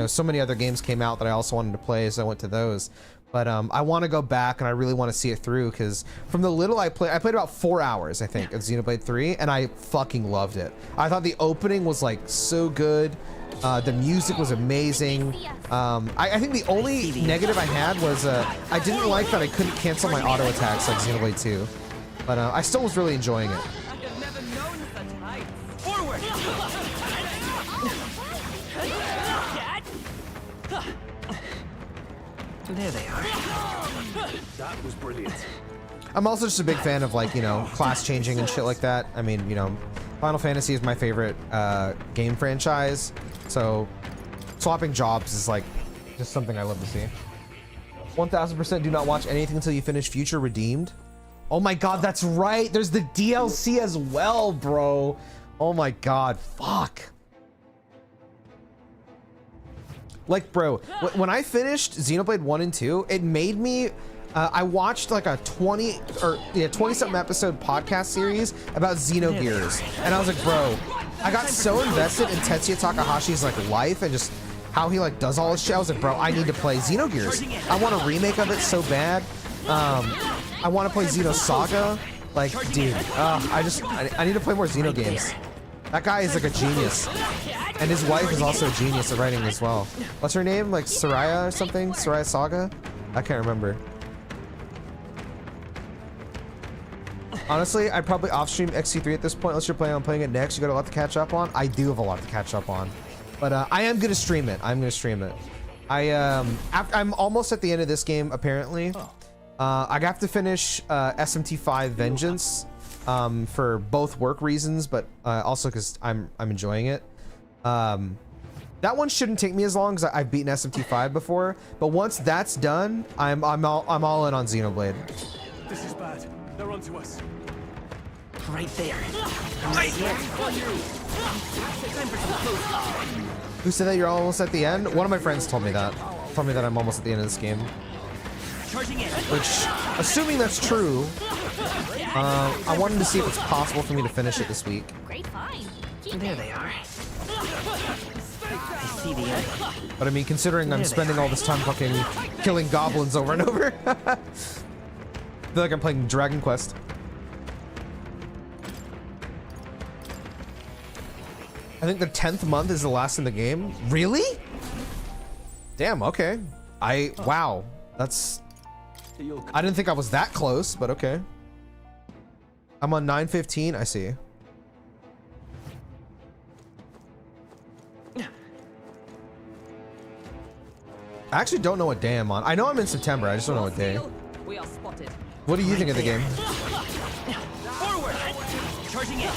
so many other games came out that I also wanted to play, so I went to those. But I want to go back, and I really want to see it through, because from the little I played about 4 hours, I think, of Xenoblade 3, and I fucking loved it. I thought the opening was like so good. The music was amazing. I think the only negative I had was I didn't like that I couldn't cancel my auto attacks like Xenoblade 2. But I still was really enjoying it. I have never known such heights. Forward. There they are. That was brilliant. I'm also just a big fan of, like, class changing and shit like that. I mean, Final Fantasy is my favorite game franchise, so swapping jobs is like just something I love to see. 1000% do not watch anything until you finish Future Redeemed. Oh my god, that's right. There's the DLC as well, bro. Oh my god, fuck. Like, bro, when I finished Xenoblade 1 and 2, it made me I watched like a 20 something episode podcast series about Xenogears, and I was like, bro, I got so invested in Tetsuya Takahashi's like life and just how he like does all this shit. I was like, bro, I need to play Xenogears. I want a remake of it so bad. I want to play Xenosaga. Like, dude, I need to play more Xeno games. That guy is like a genius, and his wife is also a genius at writing as well. What's her name? Like Soraya or something? Soraya Saga? I can't remember. Honestly, I'd probably off-stream XC3 at this point, unless you're planning on playing it next. You got a lot to catch up on. I do have a lot to catch up on, but I am gonna stream it. I'm gonna stream it. I'm almost at the end of this game apparently. I have to finish SMT5 Vengeance for both work reasons, but also because I'm enjoying it. That one shouldn't take me as long because I've beaten SMT5 before. But once that's done, I'm all in on Xenoblade. This is bad. They're onto us. Right there. Right here. Time for some close. Who said that you're almost at the end? One of my friends told me that. Told me that I'm almost at the end of this game. Charging in. Which, assuming that's true, I wanted to see if it's possible for me to finish it this week. Great find. There they are. I see the end. But I mean, considering I'm spending all this time fucking killing goblins over and over, I feel like I'm playing Dragon Quest. I think the 10th month is the last in the game. Really? Damn, okay. Wow. That's... I didn't think I was that close, but okay. I'm on 9:15, I see. I actually don't know what day I'm on. I know I'm in September, I just don't know what day. We are spotted. What do you think of the game? Forward. Charging in.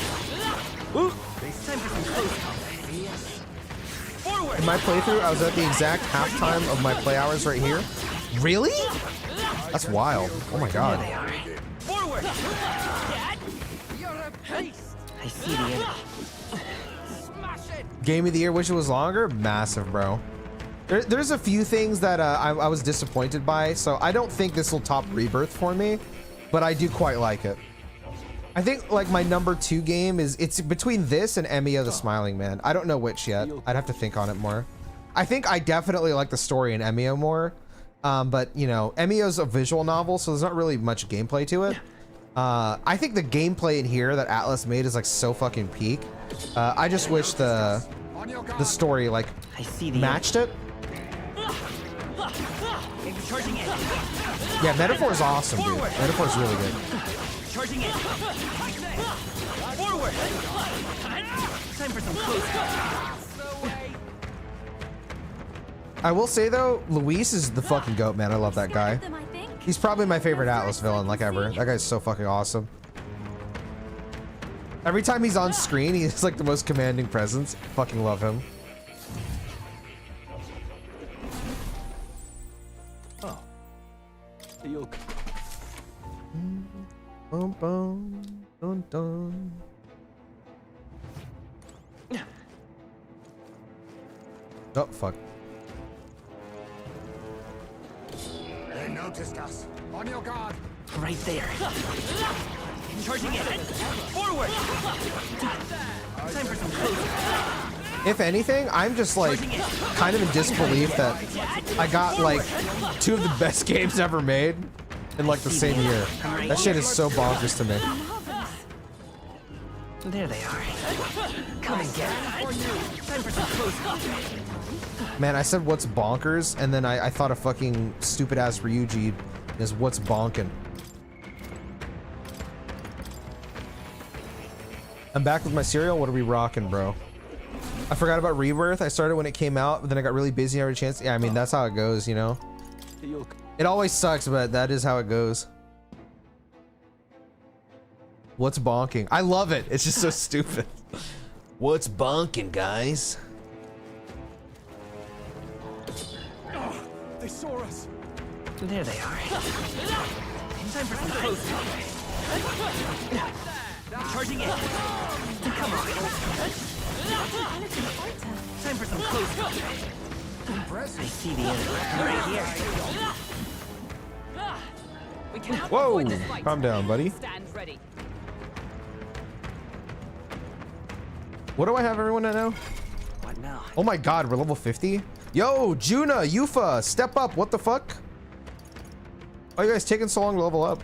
Ooh. Time for some close combat. Forward. In my playthrough, I was at the exact halftime of my play hours right here. Really? That's wild. Oh my god. There they are. Forward. You're a beast. I see the end. Smash it. Game of the year, wish it was longer? Massive, bro. There's a few things that I was disappointed by, so I don't think this will top Rebirth for me, but I do quite like it. I think like my number 2 game it's between this and Emiya the Smiling Man. I don't know which yet. I'd have to think on it more. I think I definitely like the story in Emiya more, but you know, Emiya's a visual novel, so there's not really much gameplay to it. I think the gameplay in here that Atlus made is like so fucking peak. I just wish the story like matched it. Charging in. Yeah, Metaphor is awesome, dude. Metaphor is really good. Charging in. Forward. Time for some close. I will say though, Luis is the fucking goat, man. I love that guy. He's probably my favorite Atlus villain like ever. That guy's so fucking awesome. Every time he's on screen, he's like the most commanding presence. Fucking love him. Bum, bum, dun, dun. Oh, fuck. They noticed us. On your guard. Right there. Charging in. Forward. Time for some close. If anything, I'm just like kind of in disbelief that I got like 2 of the best games ever made in like the same year. That shit is so bonkers to me. There they are. Come and get it. Time for some close. Man, I said what's bonkers, and then I thought of fucking stupid ass Ryuji is what's bonkin'. I'm back with my cereal. What are we rocking, bro? I forgot about Rebirth. I started when it came out, but then I got really busy every chance. Yeah, I mean, that's how it goes, you know? It always sucks, but that is how it goes. What's bonking? I love it. It's just so stupid. What's bonking, guys? Oh, they saw us. There they are. Time for some close. Charging in. Come on. Time for some close. I see the end right here. We cannot Whoa, avoid this fight. calm down, buddy. Stand ready. What do I have everyone at now? What now? Oh my god, we're level 50? Yo, Juna, Yufa, step up. What the fuck? Why are you guys taking so long to level up?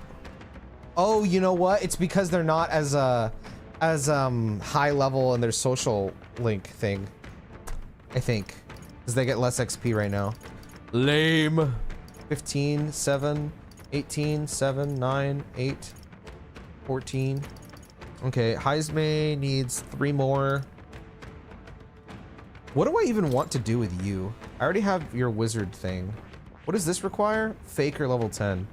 Oh, you know what? It's because they're not as high level in their social link thing. I think. Because they get less XP right now. Lame. 15, 7, 18, 7, 9, 8, 14. Okay, Heisme needs 3 more. What do I even want to do with you? I already have your wizard thing. What does this require? Faker level 10.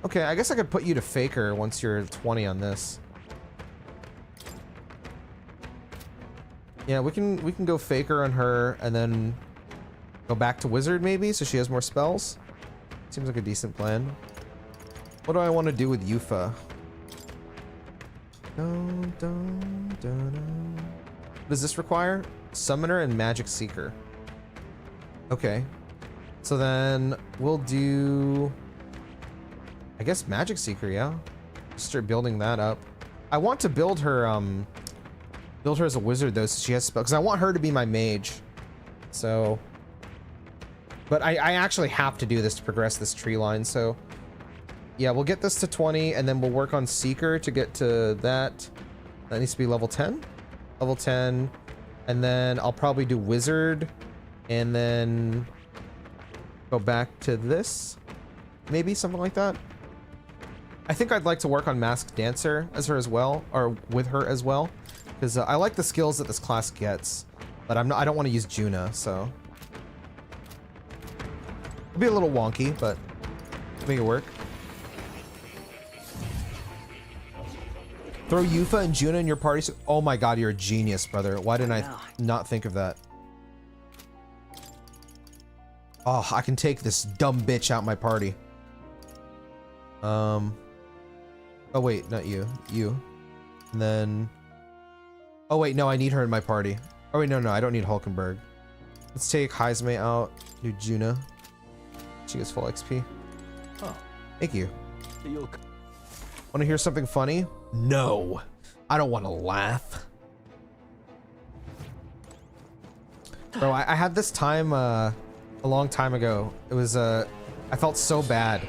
Okay, I guess I could put you to Faker once you're 20 on this. Yeah, we can go Faker on her and then go back to wizard maybe so she has more spells. Seems like a decent plan. What do I want to do with Yufa? What does this require? Summoner and Magic Seeker. Okay. So then we'll do, I guess, Magic Seeker, yeah. Start building that up. I want to build her as a wizard though, so she has spells, because I want her to be my mage. So, but I actually have to do this to progress this tree line, so yeah, we'll get this to 20 and then we'll work on Seeker to get to that. That needs to be level 10. Level 10. And then I'll probably do wizard and then go back to this. Maybe something like that. I think I'd like to work on Masked Dancer as her as well, or with her as well, because I like the skills that this class gets, but I don't want to use Juna, so it'll be a little wonky, but make it work. Throw Yufa and Juna in your party. So oh my god, you're a genius, brother. Why didn't I not think of that? Oh, I can take this dumb bitch out my party. Oh wait, not you. You. And then... oh wait, no, I need her in my party. Oh wait, no, I don't need Hulkenberg. Let's take Heisme out. Do Juna. She gets full XP. Oh. Thank you. You'll... Want to hear something funny? No. I don't want to laugh. Bro, I had this time a long time ago. It was I felt so bad.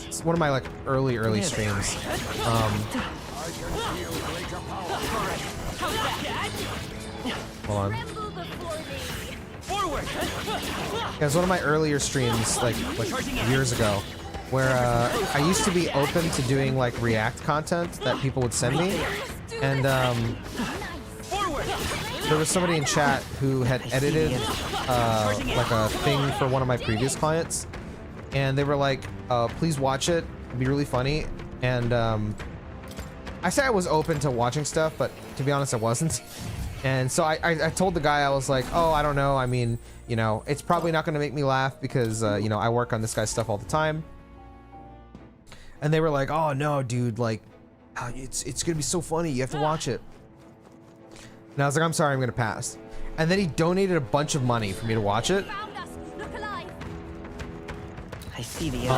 It's one of my like early streams. Hold on. Yeah, it was one of my earlier streams like years ago, where I used to be open to doing like React content that people would send me, and there was somebody in chat who had edited like a thing for one of my previous clients, and they were like, please watch it, it'd be really funny. And I said I was open to watching stuff, but to be honest I wasn't. And so I told the guy, I was like, oh, I don't know, I mean, you know, it's probably not gonna make me laugh because you know, I work on this guy's stuff all the time. And they were like, oh no, dude, like, it's gonna be so funny, you have to watch it. And I was like, I'm sorry, I'm gonna pass. And then he donated a bunch of money for me to watch it. I see the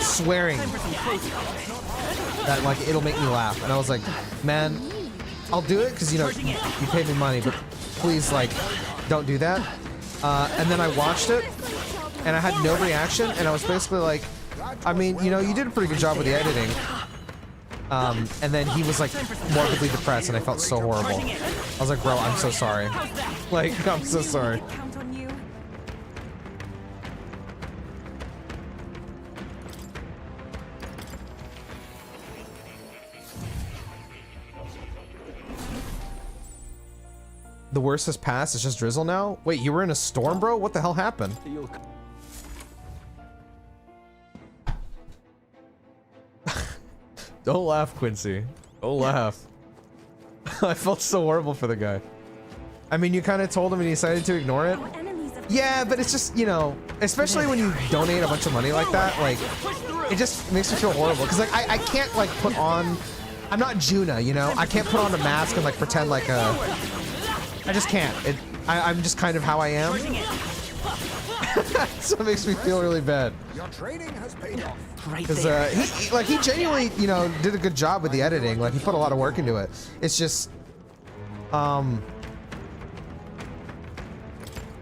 Swearing that like it'll make me laugh. And I was like, man, I'll do it because you know you paid me money, but please like don't do that. And then I watched it and I had no reaction, and I was basically like, I mean, you know, you did a pretty good job with the editing. And then he was like morbidly depressed, and I felt so horrible. I was like, bro, I'm so sorry. Like, I'm so sorry. Count on you. The worst has passed. It's just drizzle now. Wait, you were in a storm, bro? What the hell happened? Don't laugh, Quincy. Don't laugh. I felt so horrible for the guy. I mean, you kind of told him and he decided to ignore it. Yeah, but it's just, you know, especially when you donate a bunch of money like that, like, it just makes me feel horrible. Because, like, I can't, like, put on... I'm not Juna, you know? I can't put on a mask and, like, pretend like a... I just can't. I'm just kind of how I am. So it makes me feel really bad. Your training has paid off. Right Because there. he genuinely, you know, did a good job with the editing. Like he put a lot of work into it. It's just,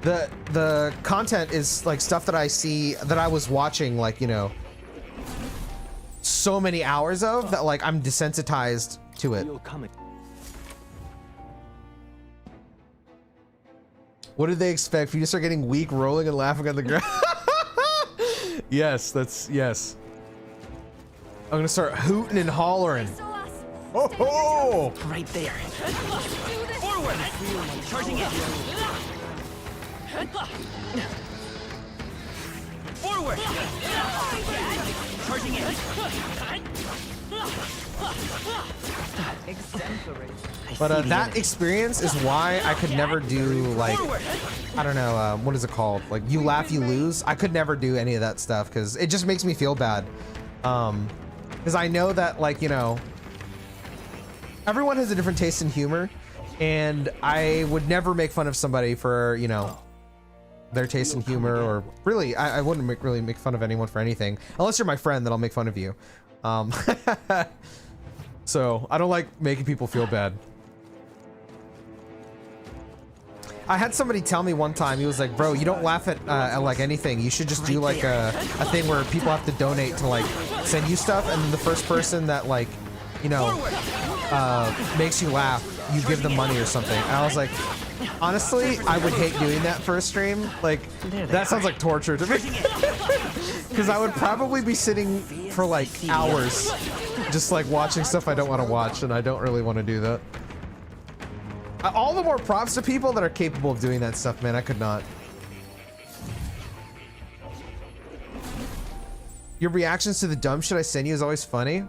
the content is like stuff that I see that I was watching, like, you know, so many hours of that, like I'm desensitized to it. You'll come. What did they expect? For you to start getting weak, rolling and laughing on the ground? Yes, that's yes. I'm gonna start hooting and hollering. Oh ho! Right there. Forward! Charging in. Forward! Charging in. Exemplary. But that experience is why I could never do, like, I don't know, what is it called? Like, you laugh, you lose. I could never do any of that stuff because it just makes me feel bad. Because I know that, like, you know, everyone has a different taste in humor, and I would never make fun of somebody for, you know, their taste in humor, or really, I wouldn't really make fun of anyone for anything, unless you're my friend, then I'll make fun of you. So I don't like making people feel bad. I had somebody tell me one time, he was like, bro, you don't laugh at like anything. You should just do like a thing where people have to donate to like send you stuff, and then the first person that, like, you know, makes you laugh, you give them money or something. And I was like, honestly, I would hate doing that for a stream. Like, that sounds like torture to me. Because I would probably be sitting for like hours just like watching stuff I don't want to watch, and I don't really want to do that. All the more props to people that are capable of doing that stuff, man. I could not. Your reactions to the dumb shit I send you is always funny.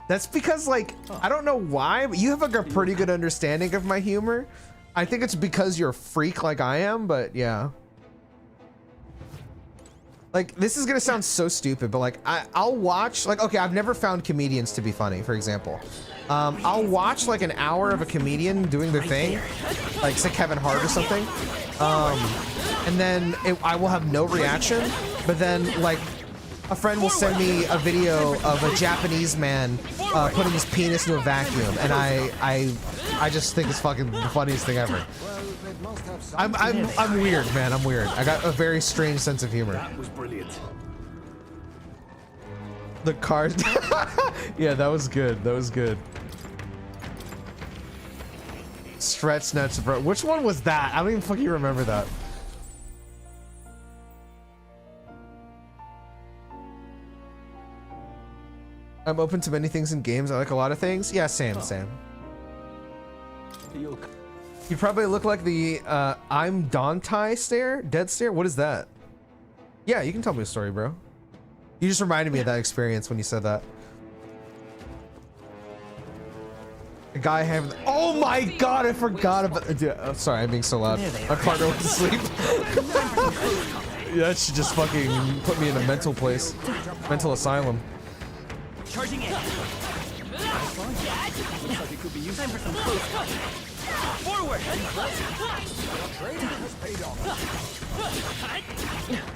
That's because, like, I don't know why, but you have like a pretty good understanding of my humor. I think it's because you're a freak like I am, but yeah. Like, this is gonna sound so stupid, but like, I'll watch, like, okay, I've never found comedians to be funny, for example. I'll watch like an hour of a comedian doing their thing, like say Kevin Hart or something, and then I will have no reaction, but then like a friend will send me a video of a Japanese man putting his penis into a vacuum, and I just think it's fucking the funniest thing ever. I'm weird, man. I'm weird. I got a very strange sense of humor. That was brilliant. The cars. Yeah, that was good. That was good. Stretch nuts, bro. Which one was that? I don't even fucking remember that. I'm open to many things in games. I like a lot of things. Yeah, same. You probably look like the I'm Dante stare, dead stare. What is that? Yeah, you can tell me a story, bro. You just reminded me of that experience when you said that. The guy having. Oh my god, I forgot about. Dude, oh, sorry, I'm being so loud. My partner went to sleep. Yeah, that should just fucking put me in a mental place, mental asylum. Charging in. Looks like it could be used. Time for some close. Forward! Training has paid off.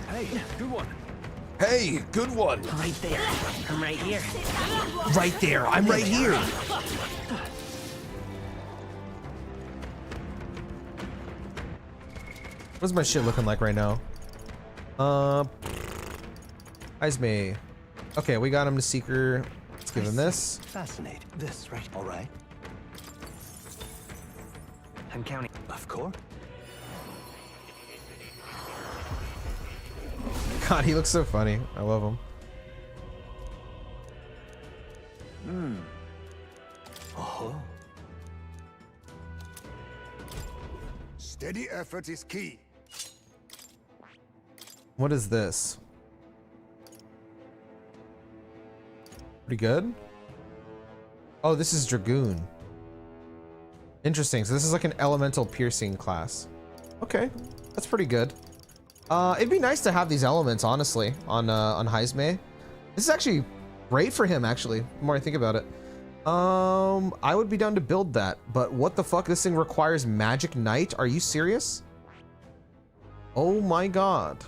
Hey, good one. Hey, good one. Right there. I'm right here. Right there. I'm right here. What's my shit looking like right now? Izme. Okay, we got him to Seeker. Let's give him this. Fascinating. This, right? All right. I'm counting. Of course. God, he looks so funny. I love him. Oh. Steady effort is key. What is this? Pretty good. Oh, this is Dragoon. Interesting. So this is like an elemental piercing class. Okay, that's pretty good. It'd be nice to have these elements, honestly, on Heisme. This is actually great for him, actually, the more I think about it. I would be down to build that, but what the fuck? This thing requires Magic Knight? Are you serious? Oh my god.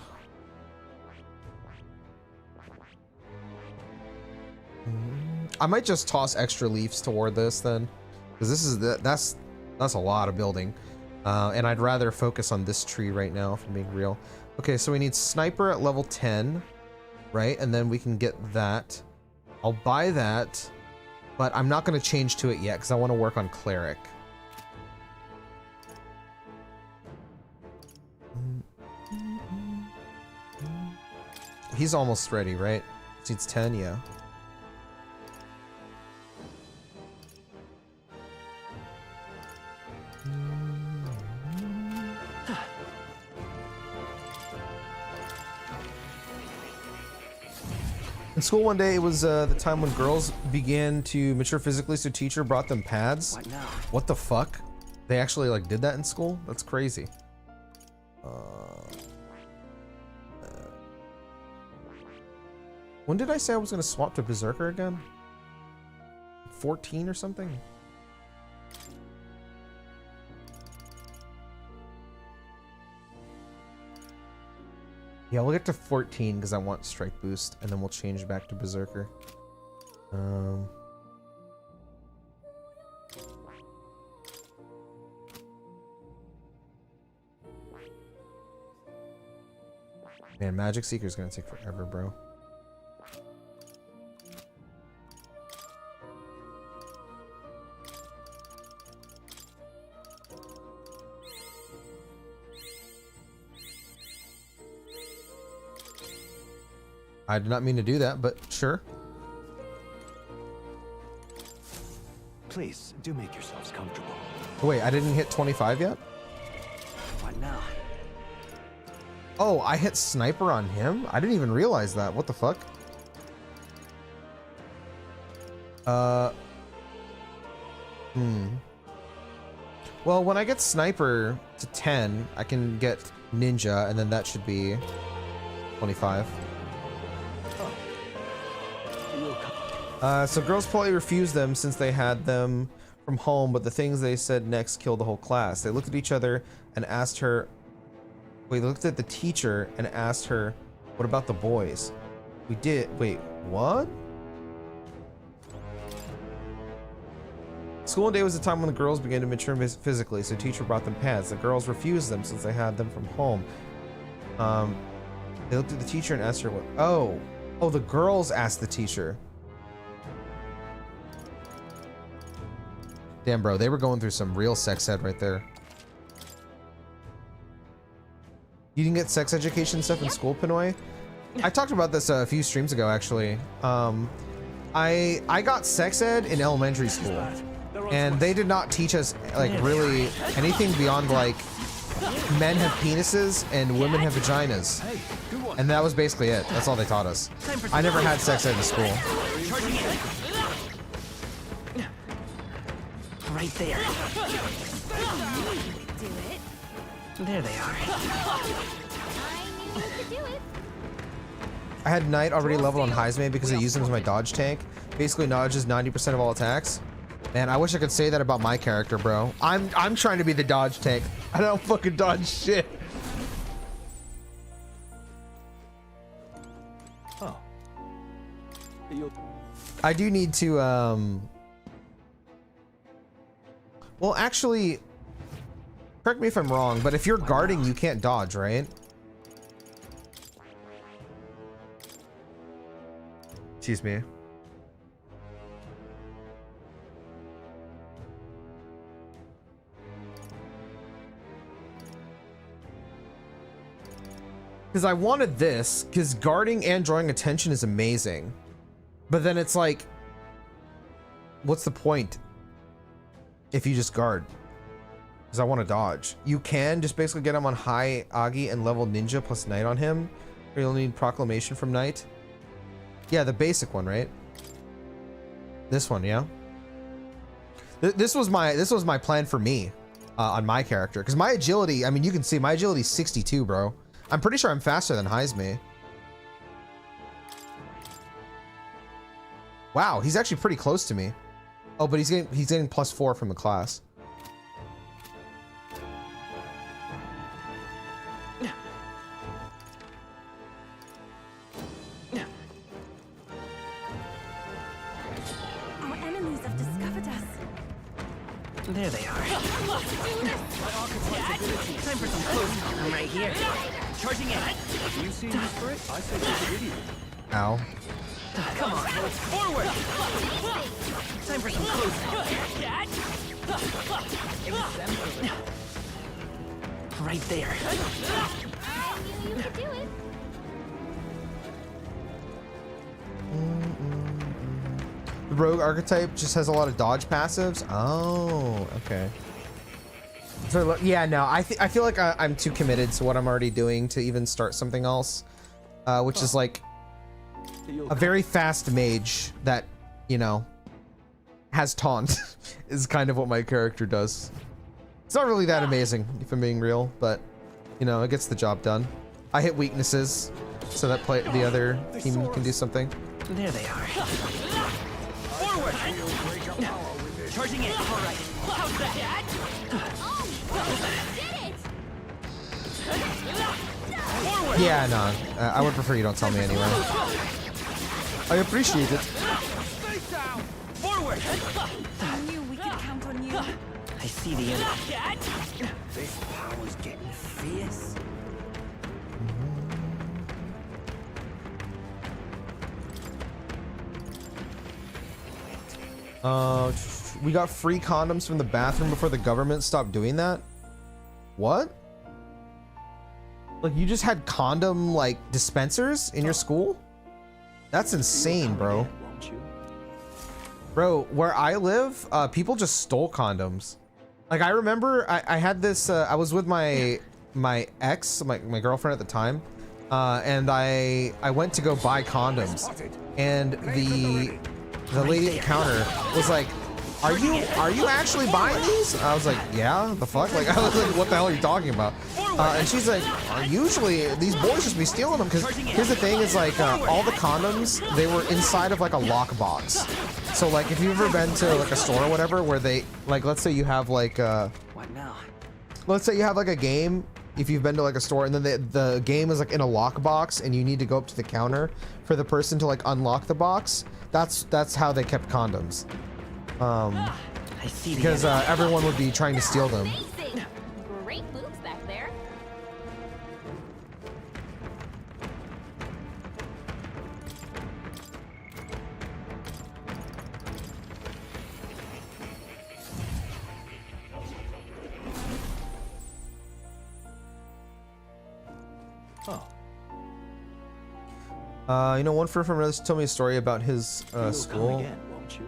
I might just toss extra leaves toward this then, because this is that's a lot of building, and I'd rather focus on this tree right now if I'm being real. Okay, so we need sniper at level 10, right? And then we can get that. I'll buy that, but I'm not going to change to it yet because I want to work on cleric. He's almost ready, right? Needs 10, yeah. In school one day, it was the time when girls began to mature physically, so teacher brought them pads. What now? What the fuck? They actually like did that in school? That's crazy. When did I say I was gonna swap to Berserker again? 14 or something? Yeah, we'll get to 14 because I want strike boost, and then we'll change back to Berserker. Man, Magic Seeker's gonna take forever, bro. I did not mean to do that, but sure. Please, do make yourselves comfortable. Oh, wait, I didn't hit 25 yet? What now? Oh, I hit sniper on him? I didn't even realize that. What the fuck? Well, when I get sniper to 10, I can get ninja, and then that should be 25. So girls politely refused them since they had them from home, but the things they said next killed the whole class. They looked at each other and asked her... Wait, they looked at the teacher and asked her, what about the boys? We did... Wait, what? School day was the time when the girls began to mature physically, so teacher brought them pads. The girls refused them since they had them from home. They looked at the teacher and asked her what... Oh, the girls asked the teacher. Damn, bro, they were going through some real sex ed right there. You didn't get sex education stuff in school, Pinoy? I talked about this a few streams ago, actually. I got sex ed in elementary school, and they did not teach us like really anything beyond like men have penises and women have vaginas, and that was basically it. That's all they taught us. I never had sex ed in school. Right there. Do it. There they are. I knew you could do it. I had Knight already leveled on Heisman because I used him as my dodge tank. Basically dodges 90% of all attacks. Man, I wish I could say that about my character, bro. I'm trying to be the dodge tank. I don't fucking dodge shit. Oh. I do need to well, actually, correct me if I'm wrong, but if you're guarding, you can't dodge, right? Excuse me. Because I wanted this, because guarding and drawing attention is amazing. But then it's like, what's the point if you just guard? Because I want to dodge. You can just basically get him on high Agi and level ninja plus Knight on him. Or you'll need proclamation from Knight. Yeah, the basic one, right? This one, yeah. This was my plan for me on my character, because my agility, I mean, you can see my agility is 62, bro. I'm pretty sure I'm faster than Heisme. Wow, he's actually pretty close to me. Oh, but he's getting +4 from the class. There they are. Time for some close. I'm right here. Charging in. You see this threat? I say take it with you. Ow. Come on. Forward. Time for some close. Right there. I knew you could do it. The rogue archetype just has a lot of dodge passives. Oh, okay. So yeah, no, I feel like I'm too committed to what I'm already doing to even start something else, which is like a very fast mage that, you know, has taunt is kind of what my character does. It's not really that amazing, if I'm being real, but you know, it gets the job done. I hit weaknesses so that the other team can do something. There they are. Forward. Charging in. All right. How's that? Forward. Yeah, no, I would prefer you don't tell me anyway. I appreciate it. Stay down. Forward. I knew we could count on you. I see the enemy. This power's getting fierce. We got free condoms from the bathroom before the government stopped doing that. What? Like you just had condom like dispensers in your school? That's insane, bro. Bro, where I live, people just stole condoms. Like I remember I had this, I was with my ex, my girlfriend at the time, and I went to go buy condoms, and the lady at the counter was like, are you actually buying these? I was like, yeah, the fuck? Like, I was like, what the hell are you talking about? And she's like, usually these boys just be stealing them, because here's the thing is like, all the condoms, they were inside of like a lockbox. So like, if you've ever been to like a store or whatever where they, like, let's say you have like, What now? let's say you have like a game, if you've been to like a store and then the game is like in a lockbox and you need to go up to the counter for the person to like unlock the box, that's how they kept condoms. I see the Because enemy. everyone would be trying to steal them. Amazing. Great moves back there. You know, one friend from another told me a story about his You'll come school. again, won't you?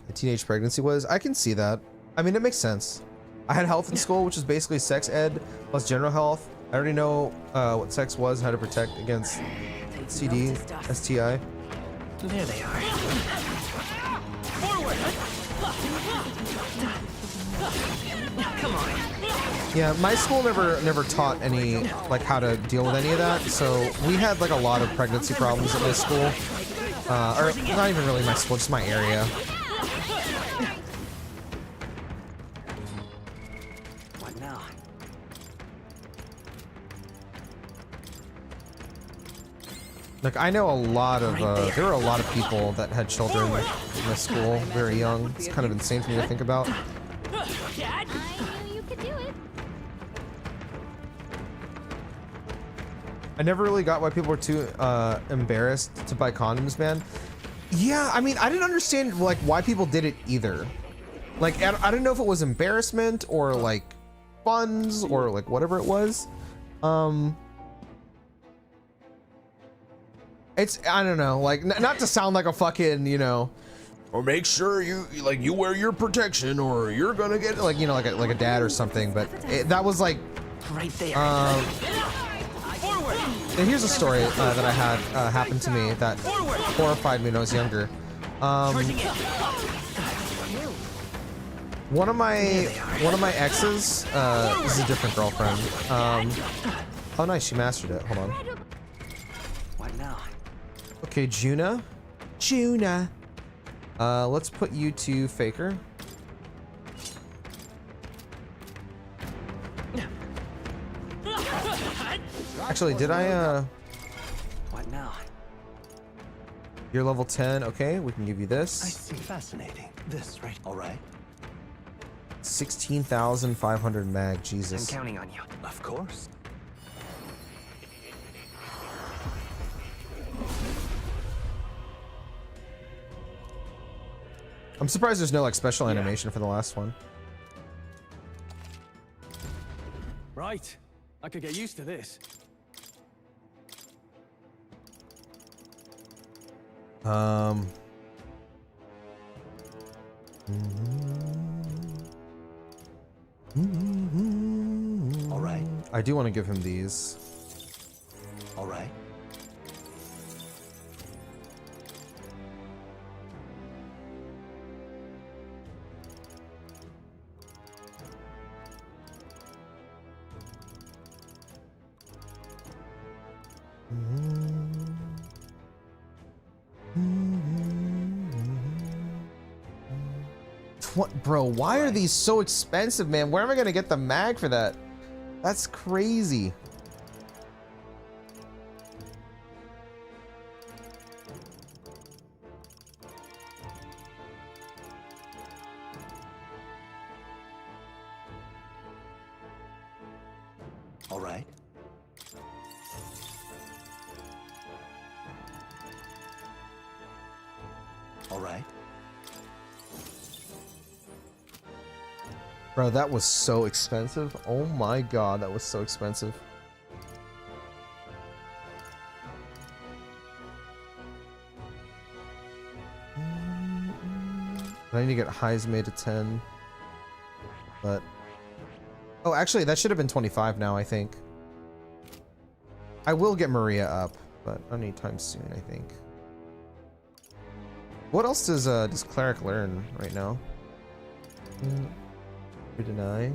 A teenage pregnancy was. I can see that. I mean, it makes sense. I had health in school, which is basically sex ed plus general health. I already know what sex was and how to protect against CD, STI. There they are. Forward. Come on. Yeah, my school never taught any like how to deal with any of that. So we had like a lot of pregnancy problems at my school, or not even really my school, just my area. What now? Like I know a lot of there were a lot of people that had children in my school very young. It's kind of insane for me to think about. I knew you could do it. I never really got why people were too embarrassed to buy condoms, man. Yeah, I mean, I didn't understand like why people did it either. Like, I don't know if it was embarrassment or like funds or like whatever it was. It's, I don't know, like not to sound like a fucking, you know, or make sure you wear your protection or you're gonna get like, you know, like a dad or something. But that was like, Right there. and here's a story that I had happen to me that horrified me when I was younger. One of my exes, this is a different girlfriend. Oh nice, she mastered it. Hold on. What now? Okay, Juna. Let's put you to Faker. Actually, did I What now? You're level 10. Okay, we can give you I this. see. Fascinating. This, right? All right. 16,500 mag. I'm Jesus. counting on you. Of course. I'm surprised there's no like special Yeah. animation for the last one. Right. I could get used to this. Um. All right. I do want to give him these. All right. Bro, why are these so expensive, man? Where am I gonna get the mag for that? That's crazy. All right. All right. Bro, that was so expensive. Oh my god, that was so expensive. I need to get highs made to 10. But... oh, actually, that should have been 25 now, I think. I will get Maria up, but anytime soon, I think. What else does Cleric learn right now? Deny.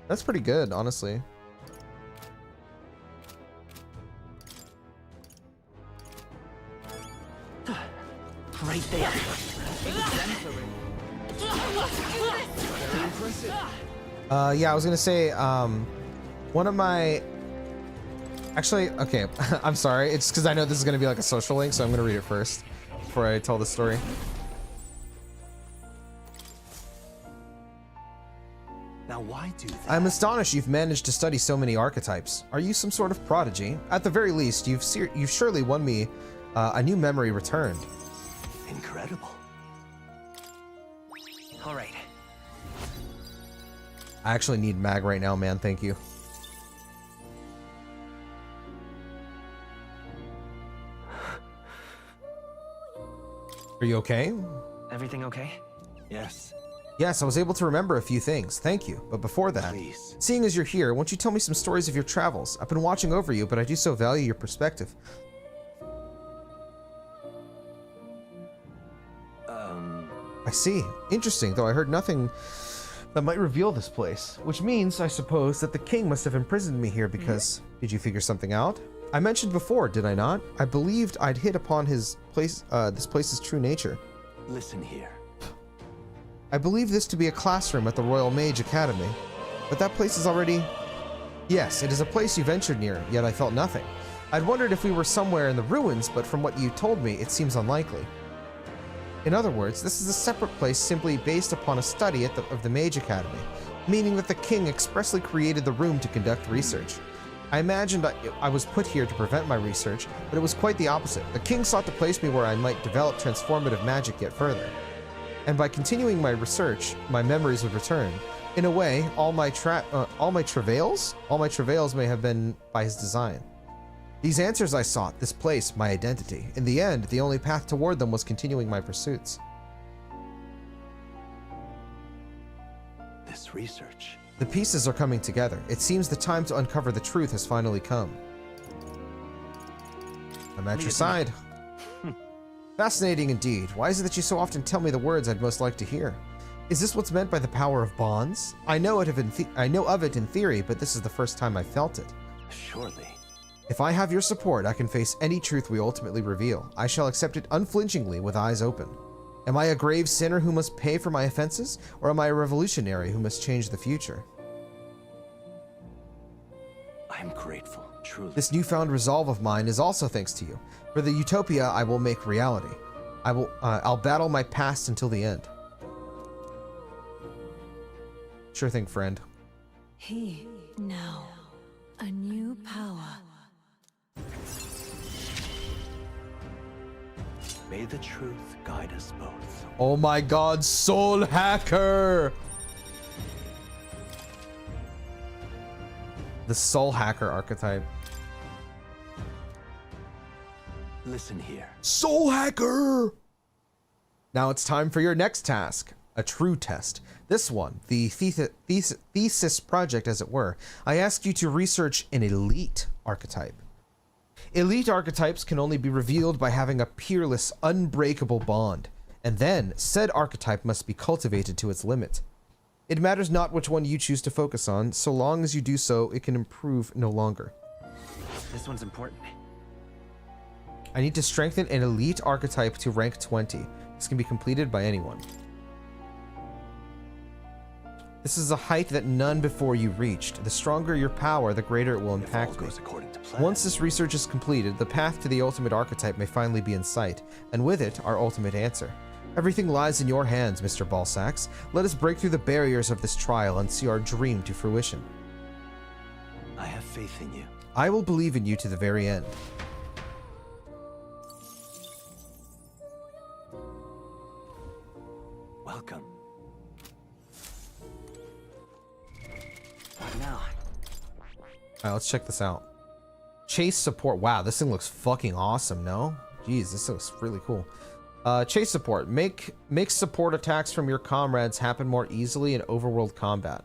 That's pretty good, honestly. Right there. Yeah, I was gonna say, one of my... actually, okay, I'm sorry. It's because I know this is gonna be like a social link, so I'm gonna read it first before I tell the story. Now, why do that? I'm astonished you've managed to study so many archetypes. Are you some sort of prodigy? At the very least, you've surely won me a new memory returned. Incredible. All right. I actually need mag right now, man. Thank you. Are you okay? Everything okay? Yes. Yes, I was able to remember a few things. Thank you. But before that, Please. seeing as you're here, won't you tell me some stories of your travels? I've been watching over you, but I do so value your perspective. I see. Interesting, though I heard nothing that might reveal this place. Which means, I suppose, that the king must have imprisoned me here because... Did you figure something out? I mentioned before, did I not? I believed I'd hit upon his place, this place's true nature. Listen here. I believe this to be a classroom at the Royal Mage Academy. But that place is already... Yes, it is a place you ventured near, yet I felt nothing. I'd wondered if we were somewhere in the ruins, but from what you told me, it seems unlikely. In other words, this is a separate place simply based upon a study of the Mage Academy, meaning that the king expressly created the room to conduct research. I imagined I was put here to prevent my research, but it was quite the opposite. The king sought to place me where I might develop transformative magic yet further. And by continuing my research, my memories would return. In a way, all my travails may have been by his design. These answers I sought, this place, my identity. In the end, the only path toward them was continuing my pursuits. This research. The pieces are coming together. It seems the time to uncover the truth has finally come. I'm at your side. Fascinating indeed. Why is it that you so often tell me the words I'd most like to hear? Is this what's meant by the power of bonds? I know of it in theory, but this is the first time I've felt it. Surely. If I have your support, I can face any truth we ultimately reveal. I shall accept it unflinchingly with eyes open. Am I a grave sinner who must pay for my offenses, or am I a revolutionary who must change the future? I'm grateful, truly. This newfound resolve of mine is also thanks to you. For the utopia I will make reality. I'll battle my past until the end. Sure thing, friend. He now a new power. May the truth guide us both. Oh my god, Soul Hacker! The Soul Hacker archetype. Listen here. Soul Hacker! Now it's time for your next task. A true test. This one, the thesis project as it were. I ask you to research an elite archetype. Elite archetypes can only be revealed by having a peerless, unbreakable bond. And then, said archetype must be cultivated to its limit. It matters not which one you choose to focus on, so long as you do so, it can improve no longer. This one's important. I need to strengthen an elite archetype to rank 20. This can be completed by anyone. This is a height that none before you reached. The stronger your power, the greater it will impact me. Once this research is completed, the path to the ultimate archetype may finally be in sight, and with it, our ultimate answer. Everything lies in your hands, Mr. Balsax. Let us break through the barriers of this trial and see our dream to fruition. I have faith in you. I will believe in you to the very end. Welcome. What now? Alright, let's check this out. Chase support. Wow, this thing looks fucking awesome, no? Jeez, this looks really cool. Chase support. Make support attacks from your comrades happen more easily in overworld combat.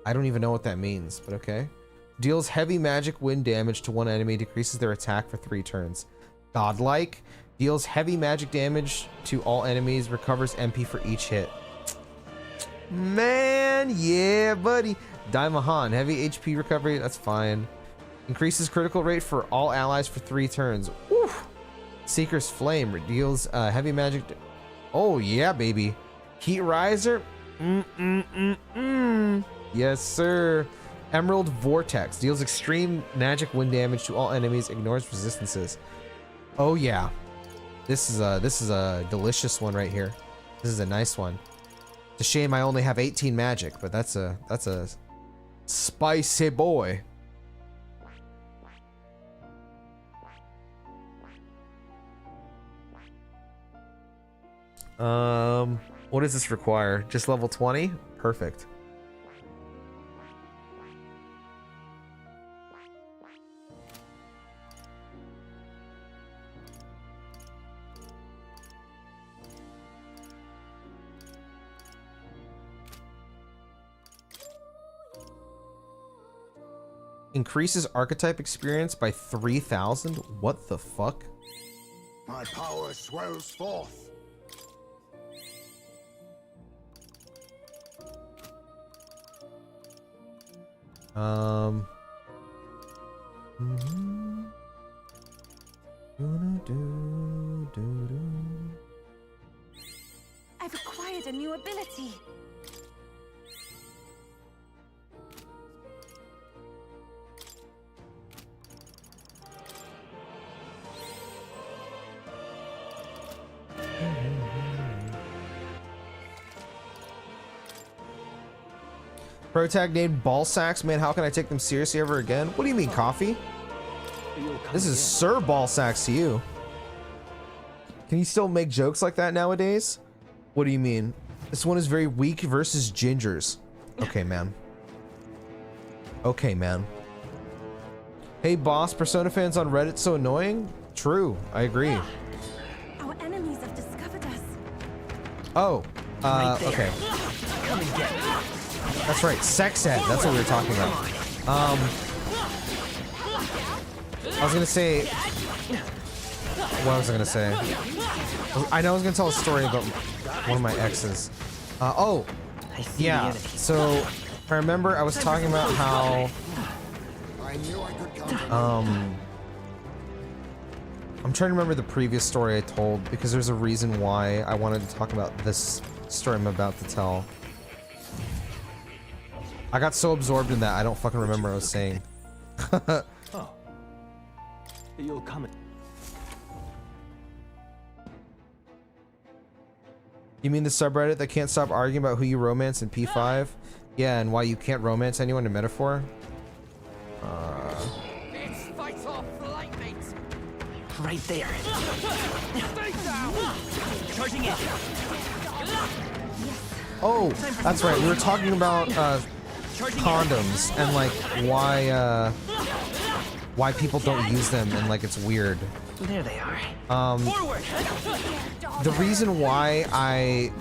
I don't even know what that means, but okay. Deals heavy magic wind damage to one enemy, decreases their attack for 3 turns. Godlike. Deals heavy magic damage to all enemies, recovers MP for each hit. Man, yeah, buddy. Daimahan, heavy HP recovery, that's fine. Increases critical rate for all allies for 3 turns. Woof. Seeker's Flame deals heavy magic. Oh yeah, baby. Heat Riser. Yes, sir. Emerald Vortex deals extreme magic wind damage to all enemies, ignores resistances. Oh yeah. This is a delicious one right here. This is a nice one. It's a shame I only have 18 magic, but that's a spicy boy. What does this require? Just level 20? Perfect. Increases archetype experience by 3,000? What the fuck? My power swells forth. I've acquired a new ability. Protag named Balsax. Man, how can I take them seriously ever again? What do you mean, coffee? This is Sir Balsax to you. Can you still make jokes like that nowadays? What do you mean? This one is very weak versus Gingers. Okay, man. Okay, man. Hey, boss, Persona fans on Reddit so annoying? True, I agree. Our enemies have discovered us. Oh, okay. Come and get it. That's right, sex ed. That's what we were talking about. I was gonna say. What was I gonna say? I know I was gonna tell a story about one of my exes. Oh, yeah. So I remember I was talking about how. I knew I could count I'm trying to remember the previous story I told because there's a reason why I wanted to talk about this story I'm about to tell. I got so absorbed in that I don't fucking remember what I was saying. Oh. You'll come. You mean the subreddit that can't stop arguing about who you romance in P5? Yeah, and why you can't romance anyone in Metaphor? It's fight off the light mates. Right there. Stay down. Charging in. Oh, that's right. We were talking about Charging in. condoms and like why people don't use them and like it's weird. There they are. Forward. The reason why I,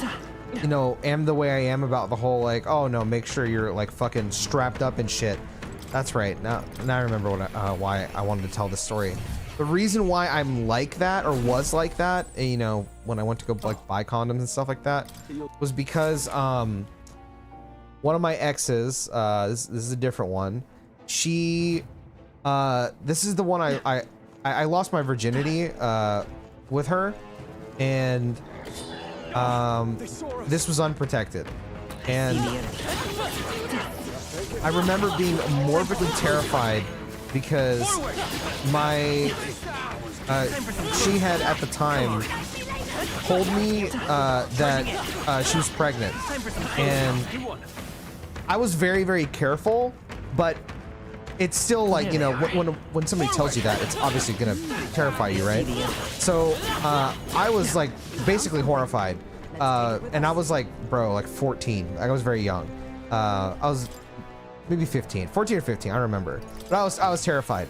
you know, am the way I am about the whole like, oh no, make sure you're like fucking strapped up and shit. That's right. Now I remember what why I wanted to tell this story. The reason why I'm like that or was like that, you know, when I went to go like buy condoms and stuff like that, was because one of my exes, this is a different one. She, this is the one I lost my virginity with her, and this was unprotected, and I remember being morbidly terrified because my she had at the time told me that she was pregnant, and I was very, very careful, but it's still like, you know, when somebody tells you that, it's obviously gonna terrify you, right? So I was like basically horrified, and I was like, bro, like 14. I was very young. I was maybe 15, 14 or 15, I don't remember, but I was terrified.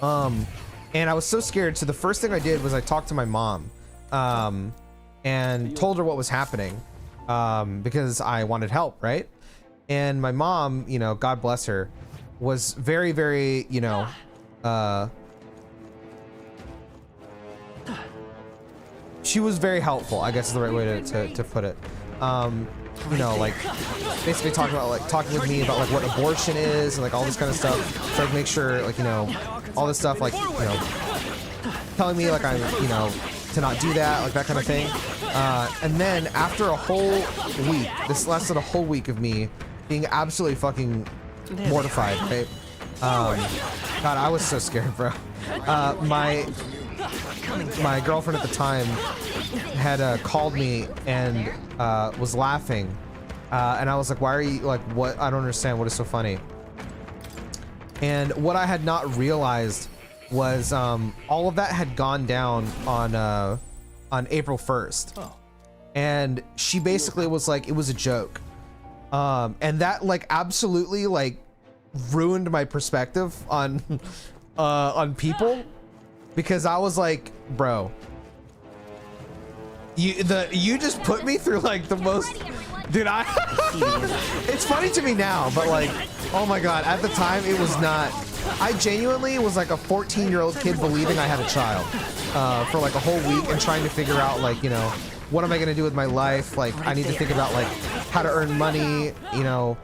And I was so scared. So the first thing I did was I talked to my mom, and told her what was happening, because I wanted help, right? And my mom, you know, God bless her, was very, very, you know, she was very helpful, I guess is the right way to put it. You know, like basically talking with me about like what abortion is and like all this kind of stuff. So like make sure, like, you know, all this stuff, like, you know, telling me like I'm, you know, to not do that, like that kind of thing. And then after a whole week, this lasted a whole week of me being absolutely fucking mortified, right? God, I was so scared, bro. My girlfriend at the time had called me and was laughing, and I was like, why are you, like, what? I don't understand, what is so funny? And what I had not realized was all of that had gone down on April 1st. And she basically was like, it was a joke. And that like absolutely like ruined my perspective on people, because I was like, bro, you just put me through like the most, dude, it's funny to me now, but like, oh my God, at the time it was not. I genuinely was like a 14-year-old kid believing I had a child for like a whole week and trying to figure out, like, you know, what am I gonna do with my life? Like, I need to think about like how to earn money, you know,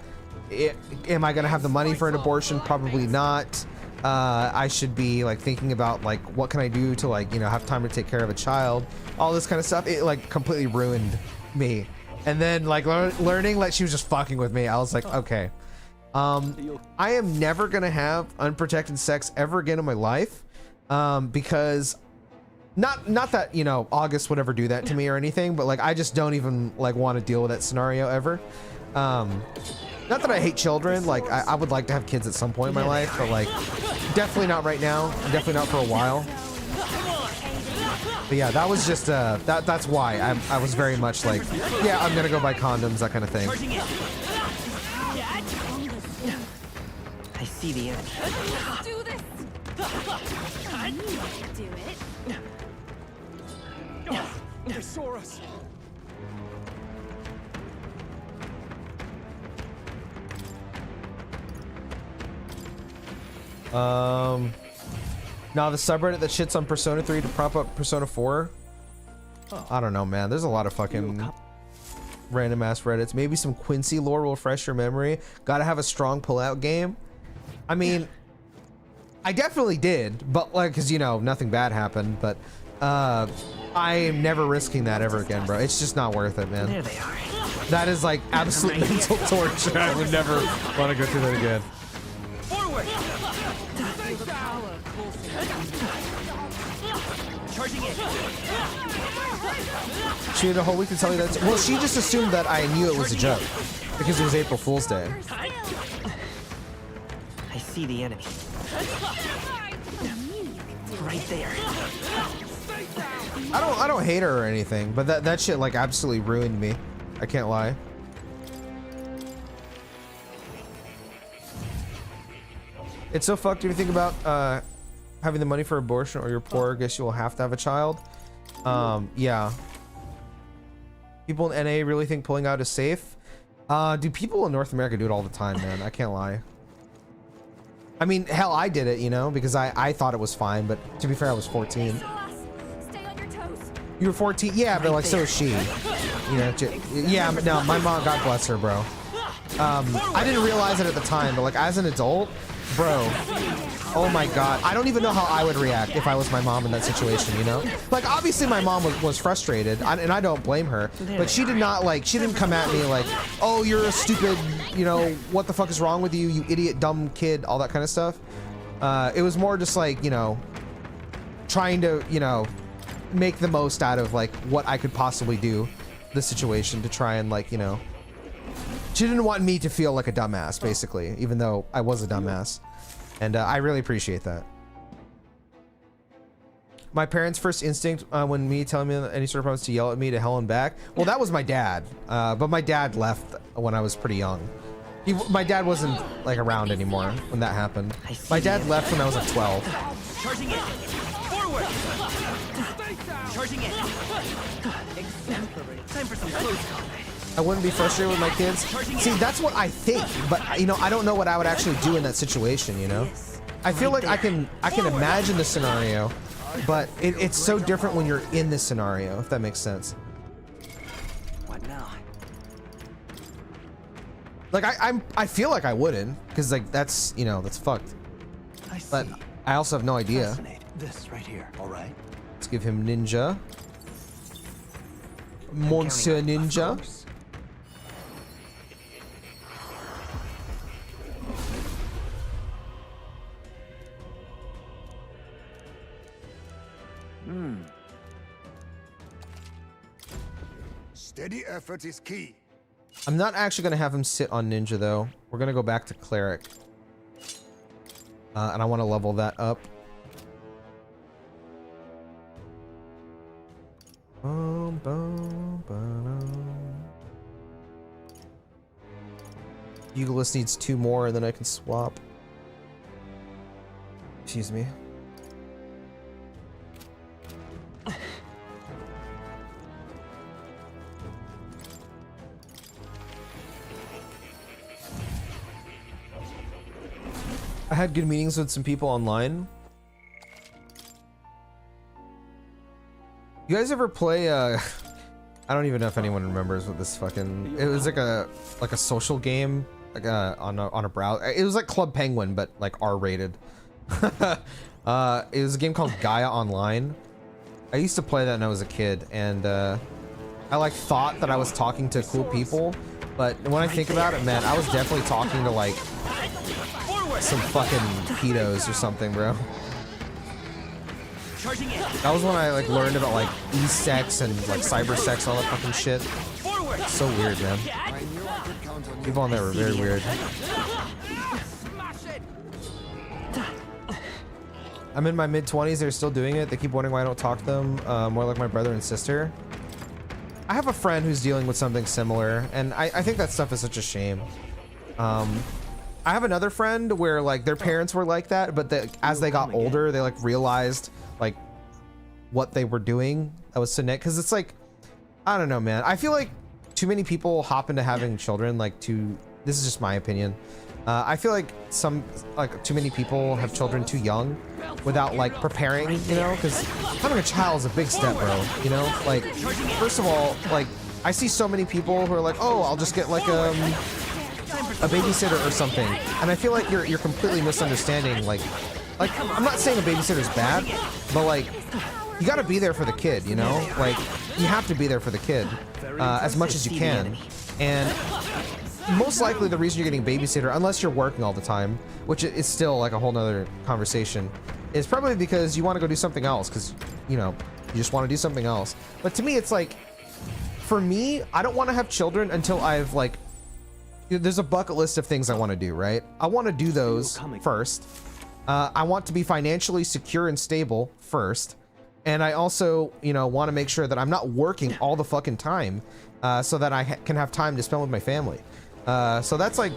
am I gonna have the money for an abortion? Probably not. I should be like thinking about like what can I do to, like, you know, have time to take care of a child, all this kind of stuff. It like completely ruined me. And then like learning like she was just fucking with me, I was like, okay, I am never gonna have unprotected sex ever again in my life, because not that, you know, August would ever do that to me or anything, but like I just don't even like want to deal with that scenario ever. Not that I hate children, like I would like to have kids at some point in my life, but like definitely not right now, definitely not for a while. But yeah, that was just that's why I was very much like, yeah, I'm gonna go buy condoms, that kind of thing. I see the enemy. Do this. Do it. They saw us. Now the subreddit that shits on Persona 3 to prop up Persona 4. I don't know, man. There's a lot of fucking random ass Reddits. Maybe some Quincy lore will refresh your memory. Gotta have a strong pull-out game. I mean, I definitely did, but like, cause you know, nothing bad happened, but I am never risking that ever again, bro. It's just not worth it, man. There they are. That is like absolute mental torture. I would never want to go through that again. Forward. Forward. Charging it. She had a whole week to tell you that. Well, she just assumed that I knew it was a joke because it was April Fool's Day. I see the enemy. Right there. I don't hate her or anything, but that shit like absolutely ruined me. I can't lie. It's so fucked if you think about having the money for abortion or you're poor. I guess you will have to have a child. Yeah. People in NA really think pulling out is safe. Do people in North America do it all the time, man? I can't lie. I mean, hell, I did it, you know, because I thought it was fine, but to be fair, I was 14. Stay on your toes. You were 14? Yeah, but like, so is she. You know, yeah, but no, my mom, God bless her, bro. I didn't realize it at the time, but like, as an adult, bro, oh my God. I don't even know how I would react if I was my mom in that situation, you know? Like, obviously my mom was frustrated, and I don't blame her, but she did not, like, she didn't come at me like, oh, you're a stupid, you know, what the fuck is wrong with you, you idiot, dumb kid, all that kind of stuff. It was more just like, you know, trying to, you know, make the most out of, like, what I could possibly do, the situation, to try and, like, you know, she didn't want me to feel like a dumbass, basically, even though I was a dumbass. And I really appreciate that. My parents' first instinct when me telling me any sort of problems to yell at me to hell and back. Well, that was my dad. But my dad left when I was pretty young. My dad wasn't like around anymore when that happened. My dad left when I was like 12. Charging it. Forward. Charging it. Time for some close combat. I wouldn't be frustrated with my kids. See, that's what I think, but you know, I don't know what I would actually do in that situation, you know? I feel like I can imagine the scenario, but it's so different when you're in this scenario, if that makes sense. What now? Like I feel like I wouldn't, because like that's, you know, that's fucked. But I also have no idea. This right here, all right? Let's give him ninja. Monsieur Ninja. Steady effort is key. I'm not actually going to have him sit on ninja though. We're going to go back to cleric. And I want to level that up. Euglist needs 2 more and then I can swap. Excuse me. I had good meetings with some people online. You guys ever play I don't even know if anyone remembers what this fucking, it was like a social game, like on a browser. It was like Club Penguin but like R-rated. It was a game called Gaia Online. I used to play that when I was a kid, and I like thought that I was talking to cool people, but when I think about it, man, I was definitely talking to like some fucking pedos or something, bro. That was when I like learned about like e-sex and like cyber sex, all that fucking shit. So weird, man. People on there were very weird. I'm in my mid-20s, they're still doing it. They keep wondering why I don't talk to them, more like my brother and sister. I have a friend who's dealing with something similar, and I think that stuff is such a shame. I have another friend where like their parents were like that, but as they got older, they like realized like what they were doing. That was so neat, because it's like, I don't know, man. I feel like too many people hop into having children like this is just my opinion. I feel like too many people have children too young without like preparing, you know, because having a child is a big step, bro, you know? Like, first of all, like I see so many people who are like, oh, I'll just get like a babysitter or something, and I feel like you're completely misunderstanding. Like I'm not saying a babysitter's bad, but like you got to be there for the kid, you know? Like you have to be there for the kid as much as you can. And most likely the reason you're getting babysitter, unless you're working all the time, which is still like a whole nother conversation, is probably because you want to go do something else, because, you know, you just want to do something else. But to me, it's like, for me, I don't want to have children until I've like, there's a bucket list of things I want to do, right? I want to do those first. I want to be financially secure and stable first. And I also, you know, want to make sure that I'm not working all the fucking time, so that I can have time to spend with my family. So that's like,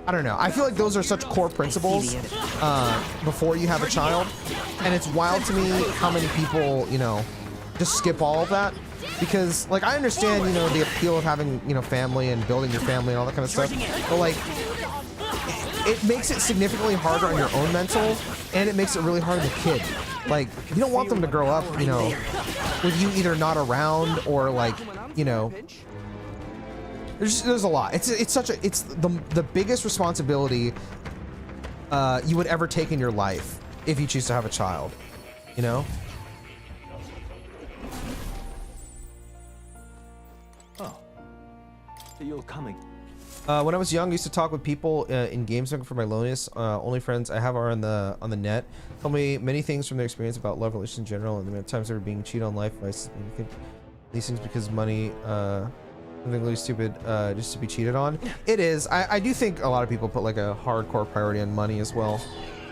I don't know. I feel like those are such core principles before you have a child. And it's wild to me how many people, you know, just skip all of that. Because, like, I understand, you know, the appeal of having, you know, family and building your family and all that kind of stuff. But, like, it makes it significantly harder on your own mental, and it makes it really hard on the kid. Like, you don't want them to grow up, you know, with you either not around or, like, you know, there's a lot. It's the biggest responsibility you would ever take in your life if you choose to have a child, you know? You're coming. When I was young, I used to talk with people in games looking for my loneliness. Only friends I have are on the net. Told me many things from their experience about love relations in general, and the amount of times they were being cheated on life. I think these things because money, something really stupid, just to be cheated on. It is. I do think a lot of people put like a hardcore priority on money as well.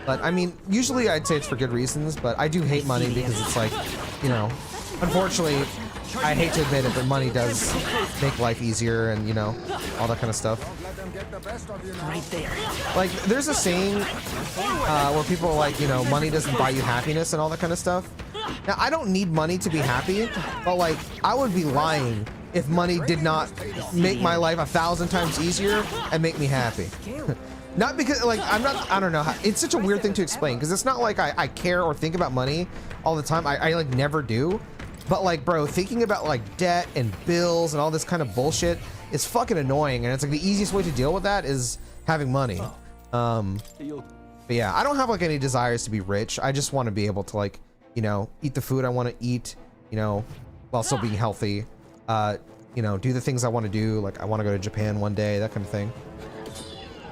But I mean, usually I'd say it's for good reasons. But I do hate money because it's like, you know, unfortunately, I hate to admit it, but money does make life easier and, you know, all that kind of stuff. Right there. Like, there's a saying where people are like, you know, money doesn't buy you happiness and all that kind of stuff. Now, I don't need money to be happy, but, like, I would be lying if money did not make my life 1,000 times easier and make me happy. Not because, like, I don't know. It's such a weird thing to explain, because it's not like I care or think about money all the time. I like, never do. But like, bro, thinking about like debt and bills and all this kind of bullshit is fucking annoying. And it's like the easiest way to deal with that is having money. But yeah, I don't have like any desires to be rich. I just want to be able to, like, you know, eat the food I want to eat, you know, while still being healthy. You know, do the things I want to do. Like, I want to go to Japan one day, that kind of thing.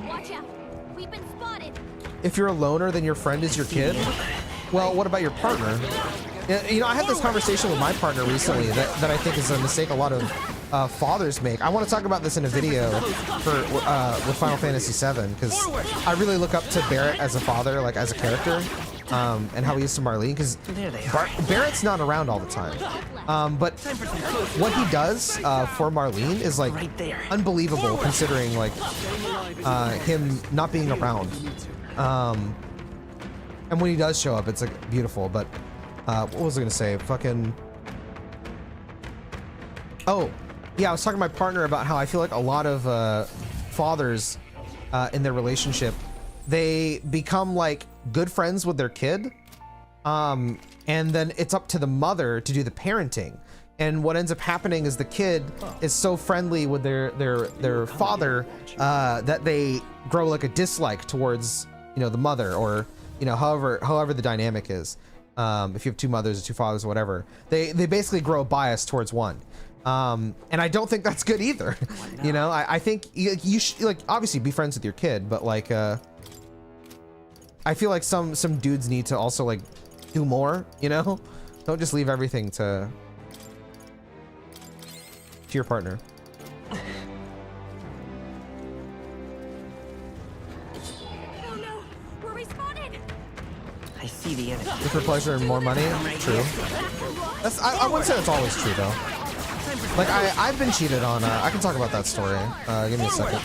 Watch out. We've been spotted. If you're a loner, then your friend is your kid. Well, what about your partner? You know, I had this conversation with my partner recently that I think is a mistake a lot of fathers make. I want to talk about this in a video for with Final Fantasy VII, because I really look up to Barrett as a father, like as a character, and how he is to Marlene, because Barrett's not around all the time. But what he does for Marlene is like unbelievable, considering like him not being around. And when he does show up, it's like beautiful. But what was I gonna say? Fucking. Oh, yeah, I was talking to my partner about how I feel like a lot of fathers in their relationship, they become like good friends with their kid, and then it's up to the mother to do the parenting. And what ends up happening is the kid is so friendly with their father that they grow like a dislike towards, you know, the mother, or, you know, however the dynamic is. If you have two mothers or two fathers or whatever, they basically grow a bias towards one. And I don't think that's good either. You know, I think you should, like, obviously be friends with your kid, but like, I feel like some dudes need to also like do more, you know? Don't just leave everything to your partner. Oh no, we're respawning. I see the enemy. Just for pleasure and more money. True. That's, I wouldn't say that's always true though. Like, I've been cheated on. I can talk about that story. Give me a second.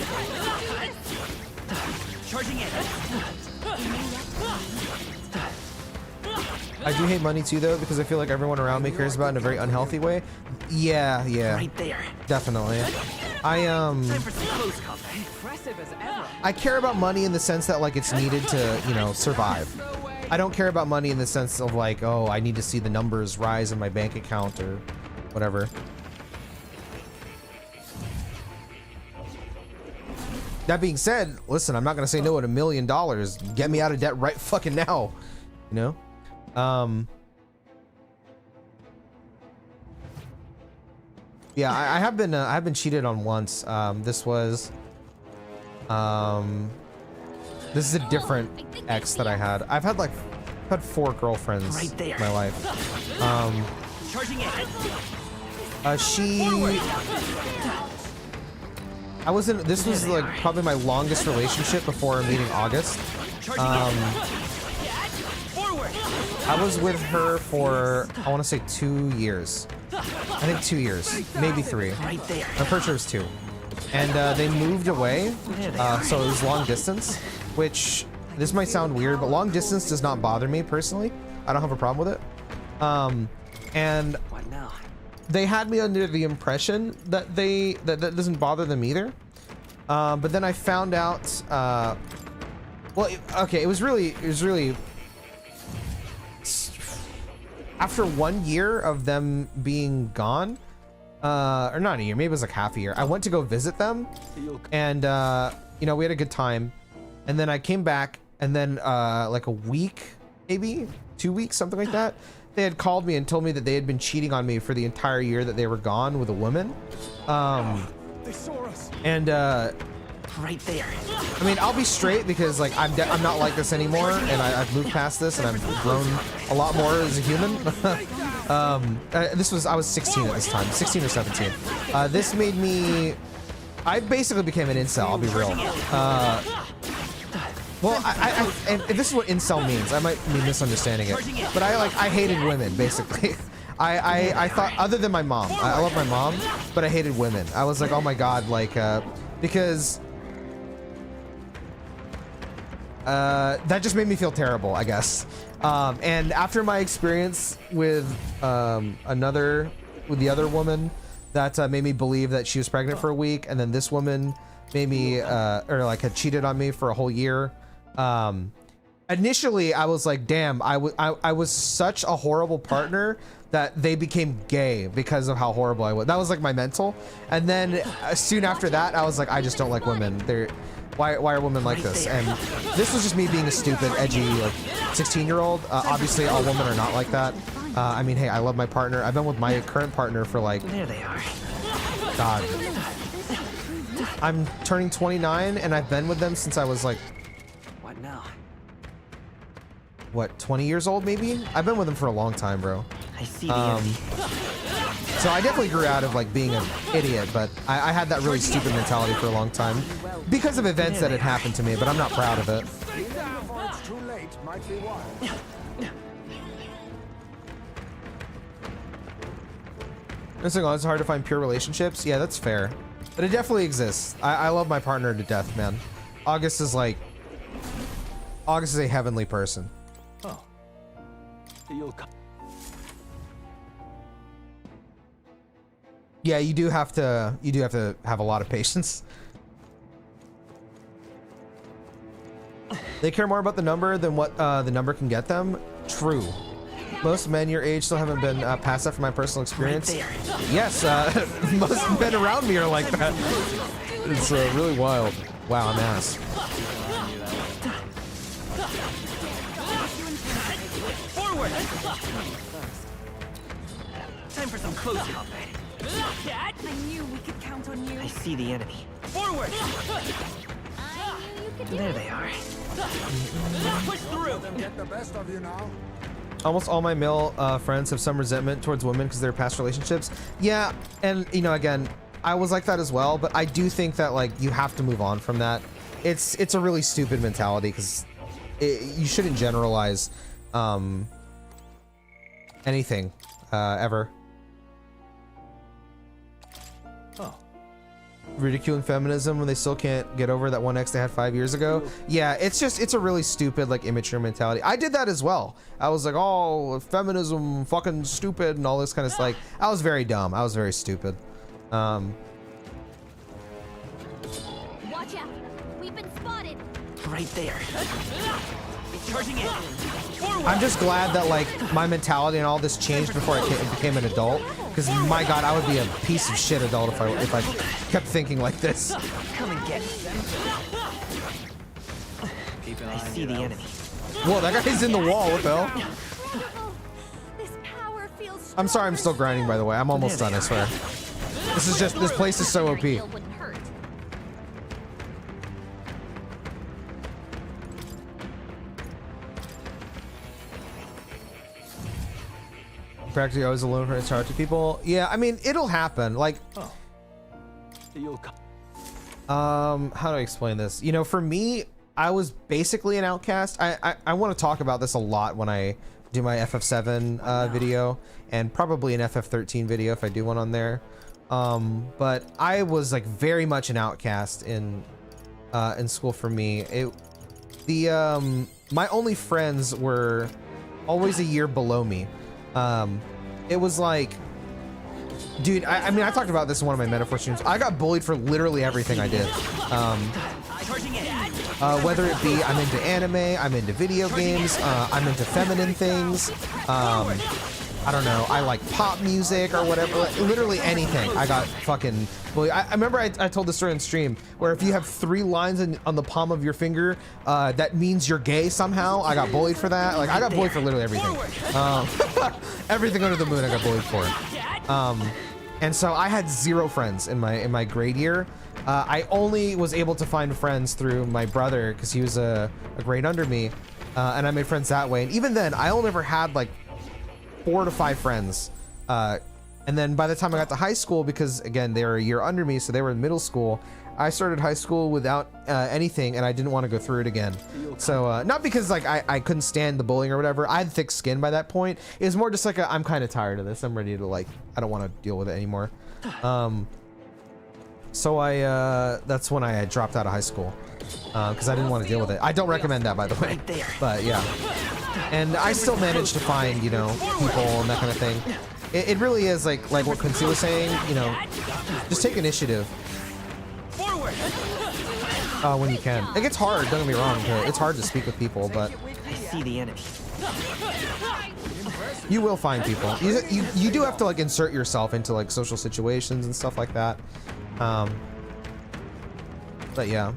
Charging in. I do hate money too, though, because I feel like everyone around me cares about it in a very unhealthy way. Yeah, Right there. definitely. Time for some close combat. Impressive as ever. I care about money in the sense that, like, it's needed to, you know, survive. I don't care about money in the sense of like, oh, I need to see the numbers rise in my bank account or whatever. That being said, listen, I'm not gonna say no at $1 million. Get me out of debt right fucking now, you know. Yeah, I have been cheated on once. This is a different ex that I had. I've had 4 girlfriends Right there. in my life. Charging in. This was like probably my longest relationship before meeting August. Forward. I was with her for, I want to say 2 years. I think 2 years, maybe 3. Right there. I'm pretty sure it was 2. And they moved away, so it was long distance, which this might sound weird, but long distance does not bother me personally. I don't have a problem with it. And What now? they had me under the impression that that doesn't bother them either. But then I found out, it was really after 1 year of them being gone, or not a year, maybe it was like half a year, I went to go visit them, and we had a good time, and then I came back, and then like a week, maybe 2 weeks, something like that, they had called me and told me that they had been cheating on me for the entire year that they were gone with a woman. They saw us. And Right there. I mean, I'll be straight because like I'm not like this anymore, and I've moved past this, and I've grown a lot more as a human. I was 16 at this time, 16 or 17. This made me, I basically became an incel. I'll be real. Well, and this is what incel means. I might be misunderstanding it, but I hated women basically. I thought, other than my mom, I love my mom, but I hated women. I was like, oh my god, because that just made me feel terrible, I guess. And after my experience with the other woman that made me believe that she was pregnant for a week, and then this woman made me had cheated on me for a whole year. Initially I was like, damn, I was such a horrible partner that they became gay because of how horrible I was. That was like my mental. And then soon after that, I was like, I just don't like women. Why are women like this? And this was just me being a stupid, edgy, 16-year-old. Obviously, all women are not like that. I mean, hey, I love my partner. I've been with my current partner for There they are. God. I'm turning 29, and I've been with them since I was What now? 20 years old, maybe? I've been with them for a long time, bro. I see the enemy. So I definitely grew out of being an idiot, but I had that really stupid mentality for a long time because of events that had happened to me, but I'm not proud of it. Even before it's too late might be wise. It's hard to find pure relationships. Yeah, that's fair, but it definitely exists. I love my partner to death, man. August is a heavenly person. Oh. You'll come. Yeah, you do have to have a lot of patience. They care more about the number than what the number can get them. True. Most men your age still haven't been past that from my personal experience. Yes, most men around me are like that. It's really wild. Wow, I'm ass. Forward. Time for some close combat. I knew we could count on you. I see the enemy. Forward. I knew you could do There it. they are. Push through. Get the best of you now. Almost all my male friends have some resentment towards women because of their past relationships. Yeah, and again, I was like that as well, but I do think that you have to move on from that. It's a really stupid mentality because you shouldn't generalize anything ever. Oh. Ridiculing feminism when they still can't get over that one ex they had 5 years ago. Yeah, it's a really stupid, immature mentality. I did that as well. I was like, oh, feminism, fucking stupid, and all this kind of I was very dumb. I was very stupid. Watch out. We've been spotted. Right there. Charging in. Forward. I'm just glad that my mentality and all this changed before I became an adult. Because my God, I would be a piece of shit adult if I kept thinking like this. Come and get me. I see the enemy. Whoa, that guy's in the wall. What the hell? This power feels I'm sorry, I'm still grinding, by the way. I'm almost done, I swear. This place is so OP. Wouldn't hurt. Practically always alone for hard to people. Yeah, I mean, it'll happen. Like, how do I explain this? You know, for me, I was basically an outcast. I want to talk about this a lot when I do my FF7 video, and probably an FF13 video if I do one on there. But I was like very much an outcast in school for me. My only friends were always a year below me. It was like, dude, I mean, I talked about this in one of my metaphor streams. I got bullied for literally everything I did. Whether it be I'm into anime, I'm into video games, I'm into feminine things, I don't know, I like pop music or whatever, like, literally anything. I got fucking bullied. I remember I told this story on stream where if you have 3 lines on the palm of your finger, that means you're gay somehow. I got bullied for that. Like, I got bullied for literally everything. Everything under the moon I got bullied for. And so I had 0 friends in my grade year. I only was able to find friends through my brother because he was a grade under me, and I made friends that way. And even then, I only ever had like 4 to 5 friends. And then by the time I got to high school, because again, they were a year under me, so they were in middle school, I started high school without anything, and I didn't want to go through it again. So not because like I couldn't stand the bullying or whatever. I had thick skin by that point. It was more just like I'm kind of tired of this. I'm ready to, like, I don't want to deal with it anymore. So that's when I dropped out of high school, because I didn't want to deal with it. I don't recommend that, by the way, but yeah. And I still managed to find, you know, people and that kind of thing. It really is like what Quincy was saying, you know, just take initiative. When you can. It gets hard, don't get me wrong. It's hard to speak with people, but I see the enemy. you will find people. You do have to like insert yourself into like social situations and stuff like that. But yeah.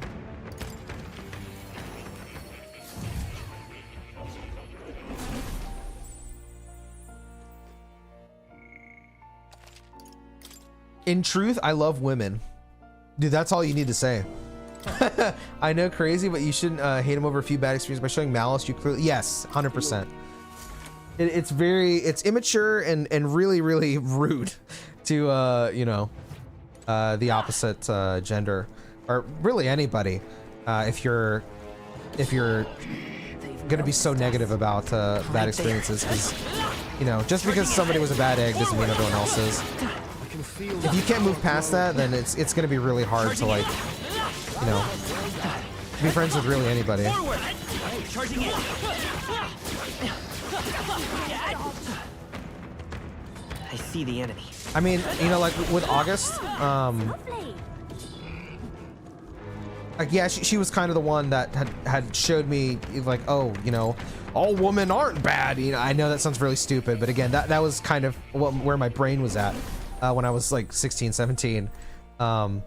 In truth, I love women. Dude, that's all you need to say. I know, crazy, but you shouldn't hate him over a few bad experiences by showing malice. You clearly, yes, 100%. It's immature and really, really rude to you know, the opposite gender, or really anybody, if you're gonna be so negative about bad experiences, because, you know, just because somebody was a bad egg doesn't mean everyone else is. If you can't move past that, then it's gonna be really hard to, like, you know, be friends with really anybody. Charging in. I see the enemy. I mean, you know, like with August, like, yeah, she was kind of the one that had showed me, like, oh, you know, all women aren't bad. You know, I know that sounds really stupid, but again, that was kind of where my brain was at when I was like 16, 17. And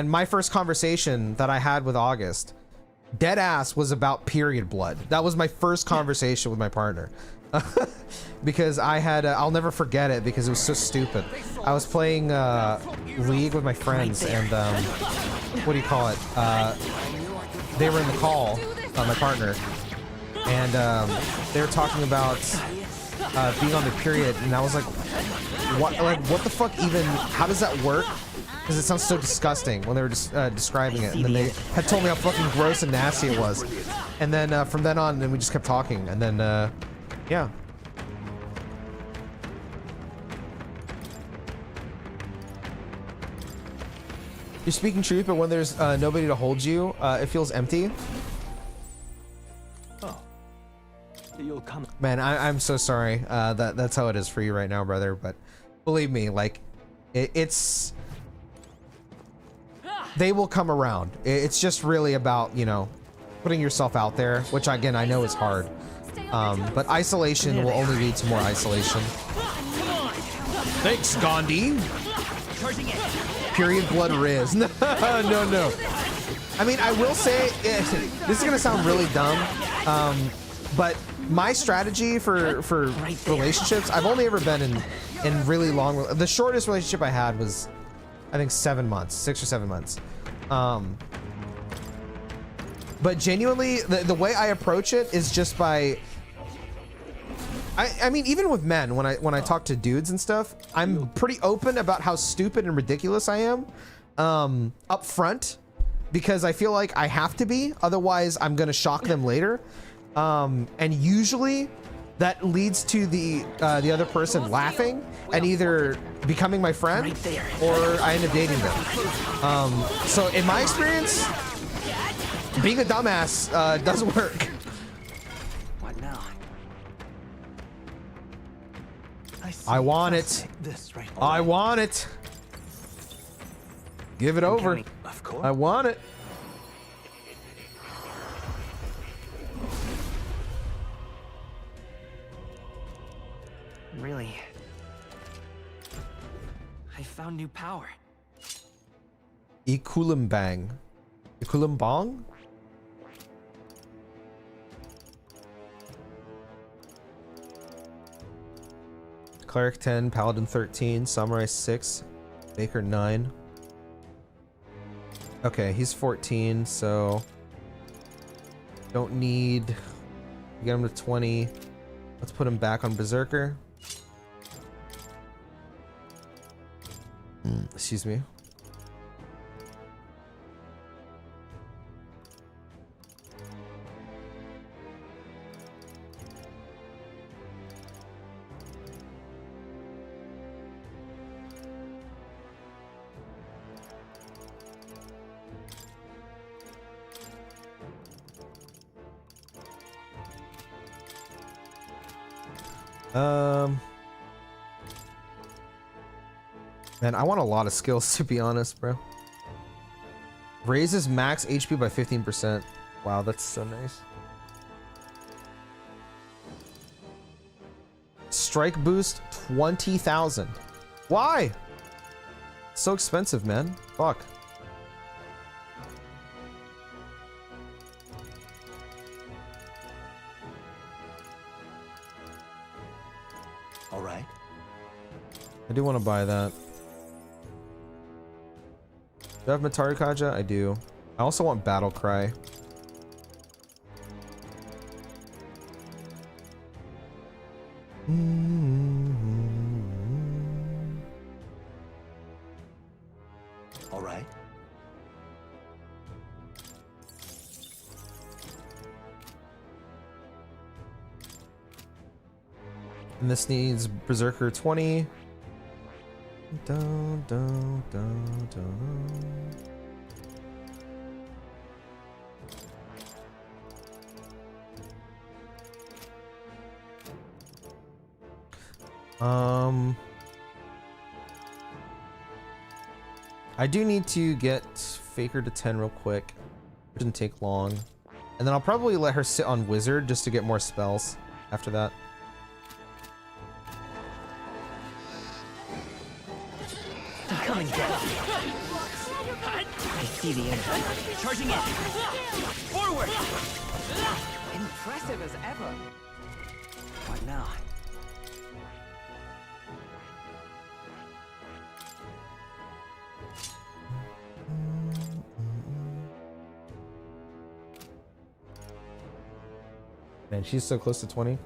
my first conversation that I had with August, dead ass, was about period blood. That was my first conversation with my partner. Because I had, I'll never forget it because it was so stupid. I was playing League with my friends, and what do you call it? They were in the call, my partner, and they were talking about being on the period, and I was like, what the fuck even? How does that work? Because it sounds so disgusting when they were just describing it, and then they had told me how fucking gross and nasty it was, and then from then on, then we just kept talking, and then yeah. You're speaking truth, but when there's nobody to hold you, it feels empty. Oh, you'll come. Man, I'm so sorry. That's how it is for you right now, brother. But believe me, like, it's they will come around. It's just really about, you know, putting yourself out there, which again I know is hard. But isolation will only lead to more isolation. Thanks, Gandhi. Period blood Riz. No, no. I mean, I will say, this is gonna sound really dumb, but my strategy for relationships, I've only ever been in really long. The shortest relationship I had was, I think, 7 months, 6 or 7 months. But genuinely, the way I approach it is just by. I mean, even with men, when I talk to dudes and stuff, I'm pretty open about how stupid and ridiculous I am, up front, because I feel like I have to be, otherwise I'm gonna shock them later. And usually that leads to the other person laughing and either becoming my friend or I end up dating them. So in my experience, being a dumbass doesn't work. What now? I want it. This right. I want it. Give it over. Of course. I want it. Really? I found new power. Ikulimbang. Ikulimbang? Cleric 10, Paladin 13, Samurai 6, Baker 9. Okay, he's 14, so don't need to get him to 20. Let's put him back on Berserker. Excuse me. Man, I want a lot of skills, to be honest, bro. Raises max HP by 15%. Wow, that's so nice. Strike boost 20,000. Why? So expensive, man. Fuck. All right. I do want to buy that. Do I have Matari Kaja? I do. I also want Battle Cry. All right. And this needs Berserker 20. Dun, dun, dun, dun. I do need to get Faker to 10 real quick. It didn't take long. And then I'll probably let her sit on Wizard just to get more spells after that. Come and get it. I see the energy. Charging in. Forward! Impressive as ever. What now? Man, she's so close to 20.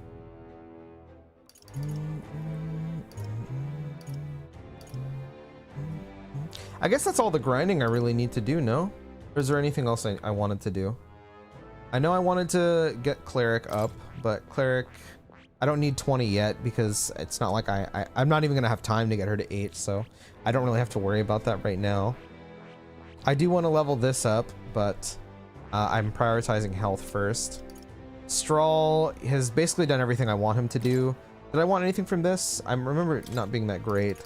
I guess that's all the grinding I really need to do, no? Or is there anything else I wanted to do? I know I wanted to get Cleric up, but Cleric, I don't need 20 yet because it's not like I'm not even gonna have time to get her to 8, so I don't really have to worry about that right now. I do want to level this up, but I'm prioritizing health first. Strahl has basically done everything I want him to do. Did I want anything from this? I remember it not being that great.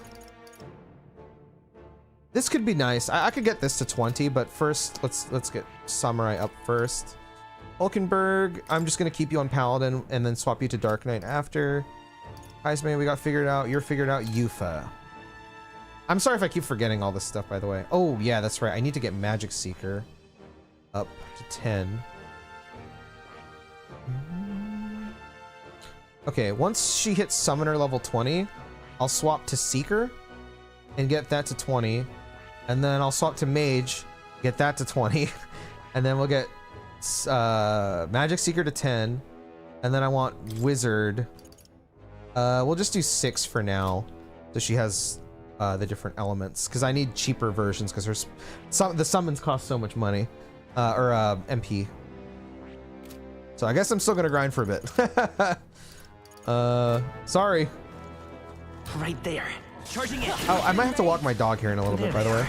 This could be nice. I could get this to 20, but first let's get Samurai up first. Hulkenberg, I'm just gonna keep you on Paladin and then swap you to Dark Knight after. Iceman, we got figured out. You're figured out. Yufa. I'm sorry if I keep forgetting all this stuff, by the way. Oh yeah, that's right. I need to get Magic Seeker up to 10. Okay, once she hits Summoner level 20, I'll swap to Seeker and get that to 20. And then I'll swap to Mage, get that to 20. And then we'll get Magic Seeker to 10. And then I want Wizard. We'll just do 6 for now. So she has the different elements. Because I need cheaper versions because the summons cost so much money. Or MP. So I guess I'm still going to grind for a bit. Sorry. Right there. Charging it. Oh, I might have to walk my dog here in a little bit, by the way.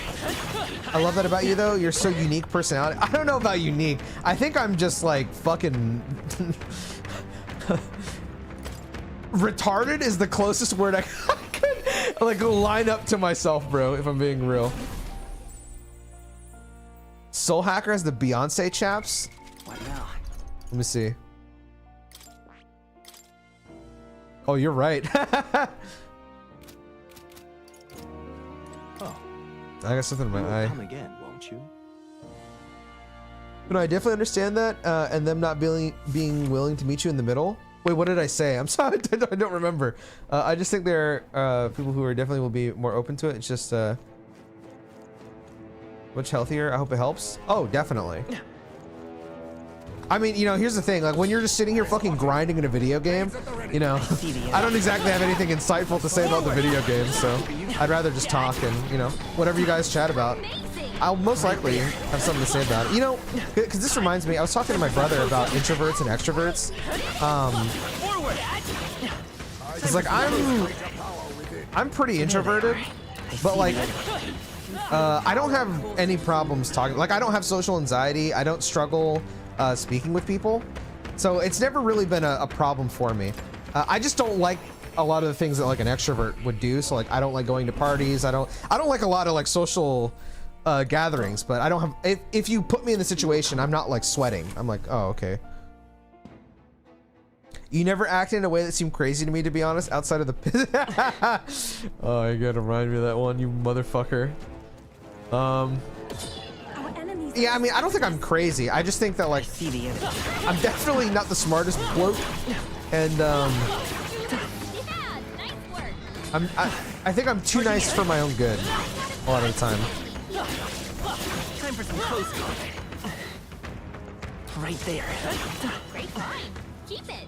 I love that about you, though. You're so unique personality. I don't know about unique. I think I'm just like fucking retarded is the closest word I could like line up to myself, bro, if I'm being real. Soul Hacker has the Beyonce chaps. What now? Let me see. Oh, you're right. Oh, I got something in my you'll eye. come again, won't you? But I definitely understand that, and them not being willing to meet you in the middle. Wait, what did I say? I'm sorry, I don't remember. I just think there are people who are definitely will be more open to it. It's just much healthier. I hope it helps. Oh, definitely. I mean, you know, here's the thing. Like, when you're just sitting here fucking grinding in a video game, you know, I don't exactly have anything insightful to say about the video game, so I'd rather just talk and, you know, whatever you guys chat about. I'll most likely have something to say about it. You know, because this reminds me, I was talking to my brother about introverts and extroverts. Because, like, I'm pretty introverted, but, like, I don't have any problems talking. Like, I don't have social anxiety. I don't struggle speaking with people, so it's never really been a problem for me. I just don't like a lot of the things that like an extrovert would do. So like I don't like going to parties. I don't like a lot of like social gatherings. But I don't have. If you put me in the situation, I'm not like sweating. I'm like, oh, okay. You never acted in a way that seemed crazy to me, to be honest, outside of the. Oh, you gotta remind me of that one, you motherfucker. Yeah, I mean, I don't think I'm crazy. I just think that, like, I'm definitely not the smartest bloke, and I think I'm too nice for my own good a lot of the time. Time for some close combat. Right there. Great find. Keep it.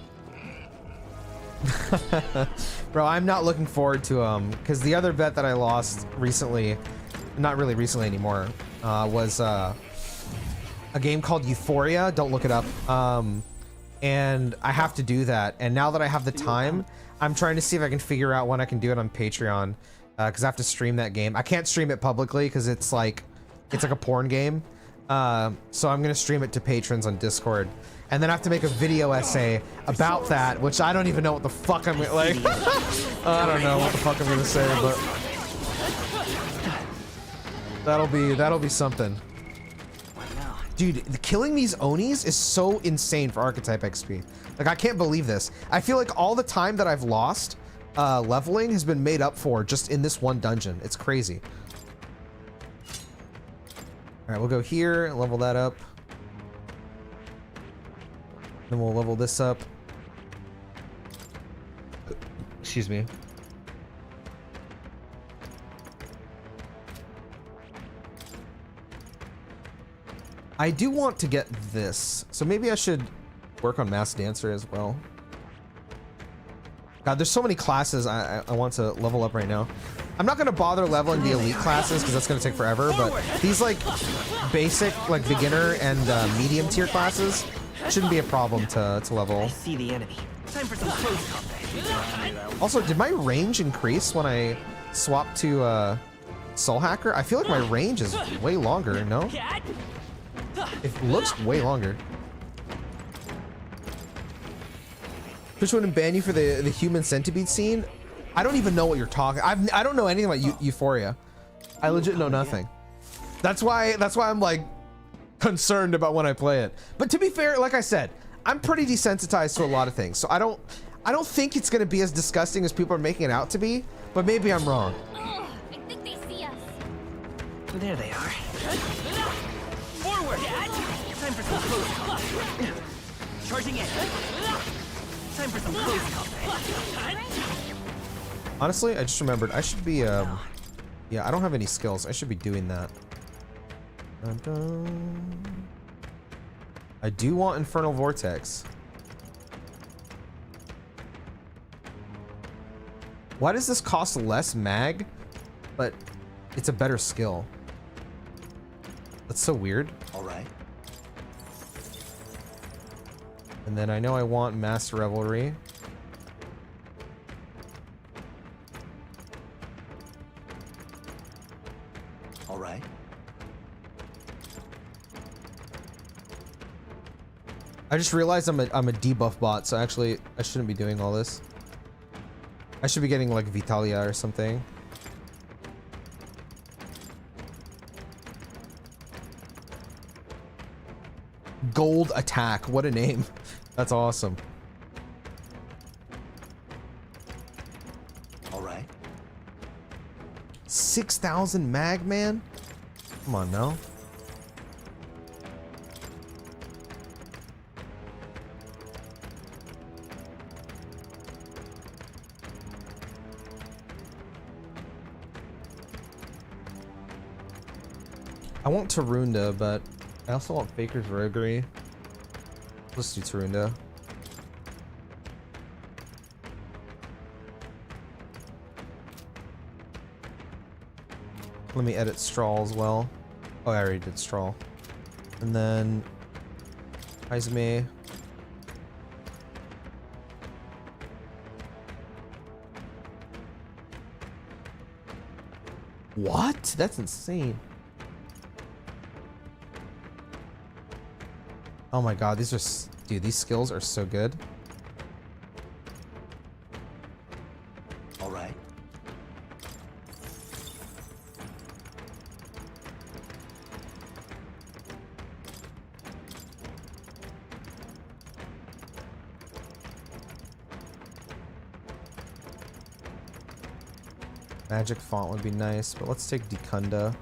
Bro, I'm not looking forward to because the other bet that I lost recently, not really recently anymore, was a game called Euphoria. Don't look it up. And I have to do that. And now that I have the time, I'm trying to see if I can figure out when I can do it on Patreon, because I have to stream that game. I can't stream it publicly because it's like a porn game. So I'm gonna stream it to patrons on Discord, and then I have to make a video essay about that, which I don't even know what the fuck I'm gonna like. I don't know what the fuck I'm gonna say, but that'll be something. Dude, killing these Onis is so insane for Archetype XP. Like, I can't believe this. I feel like all the time that I've lost leveling has been made up for just in this one dungeon. It's crazy. All right, we'll go here and level that up. Then we'll level this up. Excuse me. I do want to get this, so maybe I should work on Mass Dancer as well. God, there's so many classes I want to level up right now. I'm not going to bother leveling the elite classes because that's going to take forever, but these like basic, like beginner and medium tier classes shouldn't be a problem to level. I see the enemy. Time for some close combat. Also, did my range increase when I swapped to Soul Hacker? I feel like my range is way longer, no? It looks way longer. Twitch wouldn't ban you for the human centipede scene? I don't even know what you're talking. I don't know anything about Euphoria. I legit know nothing. That's why I'm like concerned about when I play it. But to be fair, like I said, I'm pretty desensitized to a lot of things. So I don't think it's gonna be as disgusting as people are making it out to be. But maybe I'm wrong. Oh, I think they see us. There they are. Forward! Time for some close combat. Charging in. Time for some close combat. Honestly, I just remembered I should be yeah, I don't have any skills. I should be doing that. Dun, dun. I do want Infernal Vortex. Why does this cost less mag, but it's a better skill? That's so weird. All right. And then I know I want Master Revelry. All right. I just realized I'm a debuff bot, so actually I shouldn't be doing all this. I should be getting like Vitalia or something. Gold Attack, what a name. That's awesome. All right. 6,000 mag, man? Come on now. I want Tarunda, but I also want Faker's Roguery. Let's do Tarunda. Let me edit Straw as well. Oh, I already did Straw. And then Izame. What? That's insane. Oh my god, these are, dude, these skills are so good. All right. Magic font would be nice, but let's take Dekunda.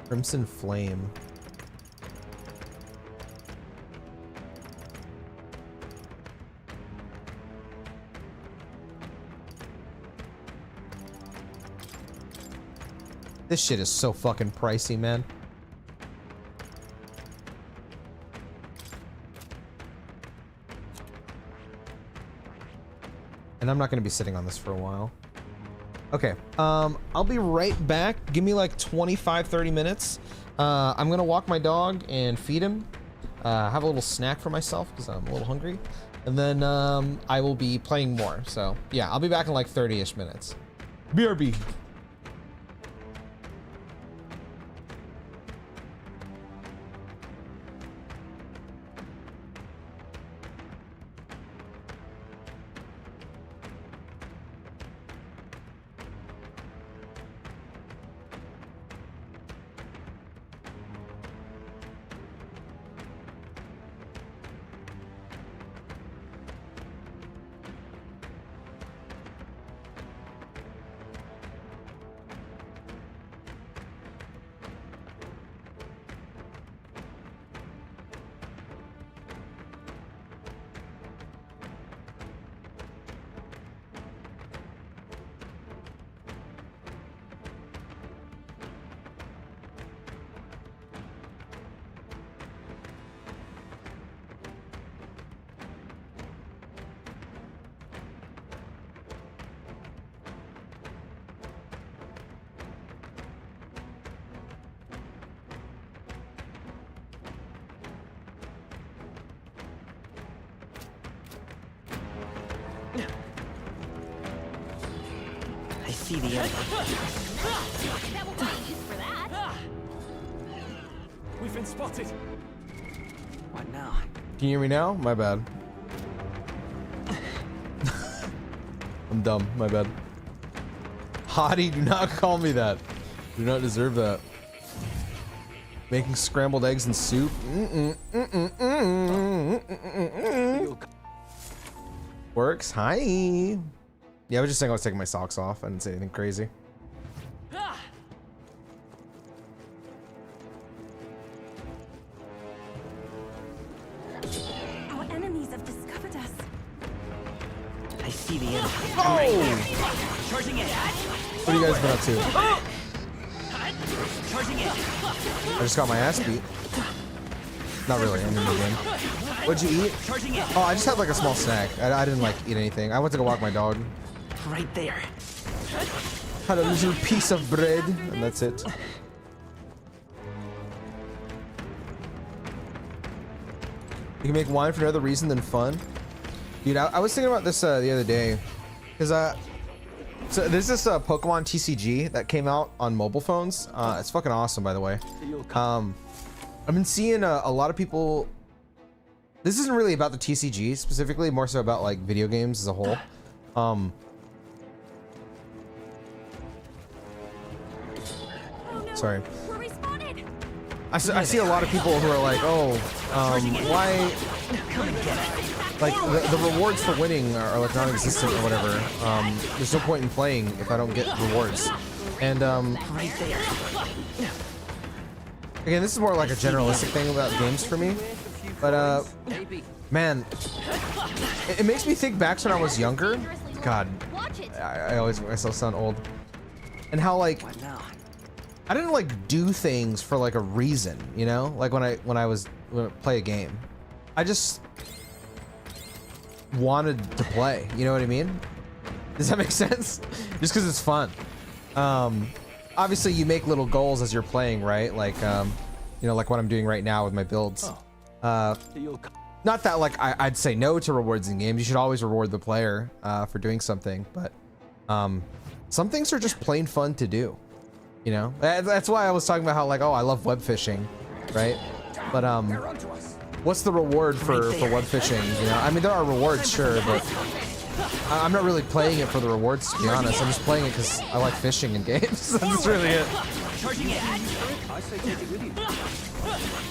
Crimson Flame. This shit is so fucking pricey, man. And I'm not going to be sitting on this for a while. Okay, I'll be right back. Give me like 25-30 minutes. I'm gonna walk my dog and feed him. Have a little snack for myself because I'm a little hungry. And then I will be playing more. So yeah, I'll be back in like 30-ish minutes. BRB. I see the end. That will be used for that. We've been spotted. What now? Can you hear me now? My bad. I'm dumb. My bad. Hottie, do not call me that. Do not deserve that. Making scrambled eggs and soup. Works. Hi. Yeah, I was just saying I was taking my socks off. I didn't say anything crazy. I see the enemy. Oh! Charging in. What have you guys been up to? Charging in. I just got my ass beat. Not really, I'm in the game. What'd you eat? Charging in. Oh, I just had like a small snack. I didn't like eat anything. I went to go walk my dog. Right there. Had a little piece of bread, and that's it. You can make wine for no other reason than fun. Dude, I was thinking about this the other day. Because, so there's this Pokemon TCG that came out on mobile phones. It's fucking awesome, by the way. I've been seeing a lot of people... This isn't really about the TCG specifically, more so about like video games as a whole. Sorry. I see a lot of people who are like, oh, why, like the rewards for winning are like non-existent or whatever. There's no point in playing if I don't get rewards. And again, this is more like a generalistic thing about games for me, but man, it makes me think back to when I was younger. God, I always make myself sound old. And how like I didn't like do things for like a reason, you know? Like when I play a game, I just wanted to play. You know what I mean? Does that make sense? Just because it's fun. Obviously you make little goals as you're playing, right? Like you know, like what I'm doing right now with my builds. Not that like I'd say no to rewards in games. You should always reward the player for doing something, but some things are just plain fun to do. You know, that's why I was talking about how like, oh, I love web fishing, right? But what's the reward for web fishing? You know, I mean, there are rewards, sure, but I'm not really playing it for the rewards, to be honest. I'm just playing it because I like fishing in games. That's really it. Charging in. I say take it with you.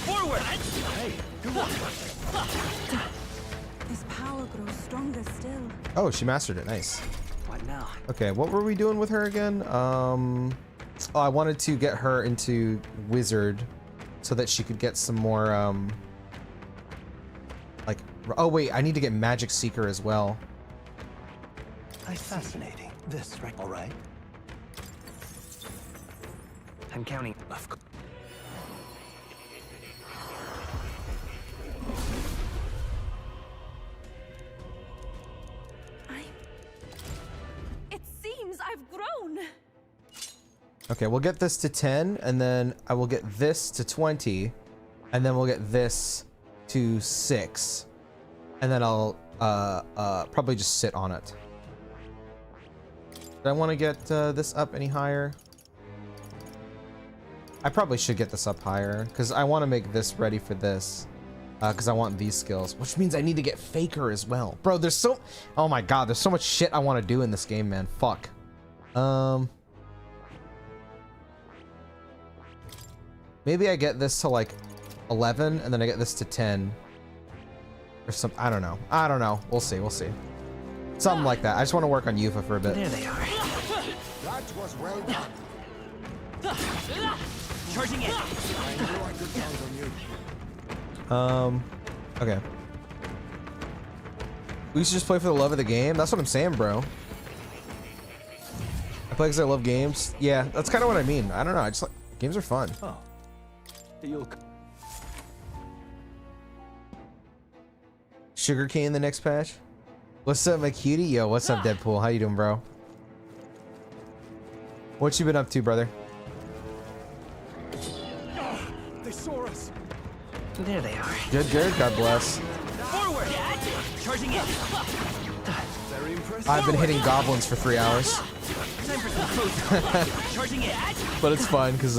Forward. Hey, good one. His power grows stronger still. Oh, she mastered it. Nice. What now? Okay, what were we doing with her again? Oh, I wanted to get her into Wizard so that she could get some more, like, oh wait, I need to get Magic Seeker as well. Fascinating. This, right? All right. I'm counting. Of course. It seems I've grown. Okay, we'll get this to 10, and then I will get this to 20, and then we'll get this to 6, and then I'll probably just sit on it. Do I want to get this up any higher? I probably should get this up higher, because I want to make this ready for this, because I want these skills, which means I need to get Faker as well. Bro, there's so... Oh my god, there's so much shit I want to do in this game, man. Fuck. Maybe I get this to like 11 and then I get this to 10 or some. I don't know. We'll see. Something like that. I just want to work on Yufa for a bit. There they are. That was well done. Charging in. I knew I could count on you. Okay. We should just play for the love of the game. That's what I'm saying, bro. I play because I love games. Yeah, that's kind of what I mean. I don't know. I just like games are fun. Oh. Sugarcane the next patch. What's up, my cutie? Yo, what's up, Deadpool? How you doing, bro? What you been up to, brother? They saw us. There they are. Good. God bless. Forward. Charging in. Very impressive. I've been hitting goblins for 3 hours. Time for some close. Charging in. But it's fun because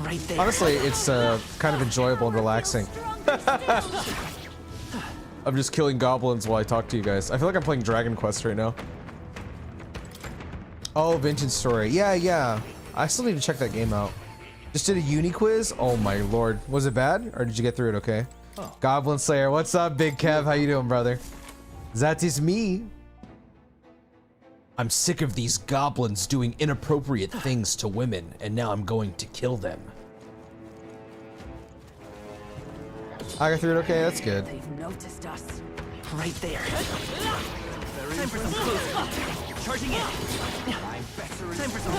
Right there. honestly, it's kind of enjoyable and relaxing. I'm just killing goblins while I talk to you guys. I feel like I'm playing Dragon Quest right now. Oh, Vintage Story. Yeah. I still need to check that game out. Just did a uni quiz. Oh my lord. Was it bad? Or did you get through it okay? Oh. Goblin Slayer. What's up, Big Kev? How you doing, brother? That is me. I'm sick of these goblins doing inappropriate things to women, and now I'm going to kill them. I got through it okay, that's good. They've noticed us. Right there. Time for some close. Charging in. Time for some.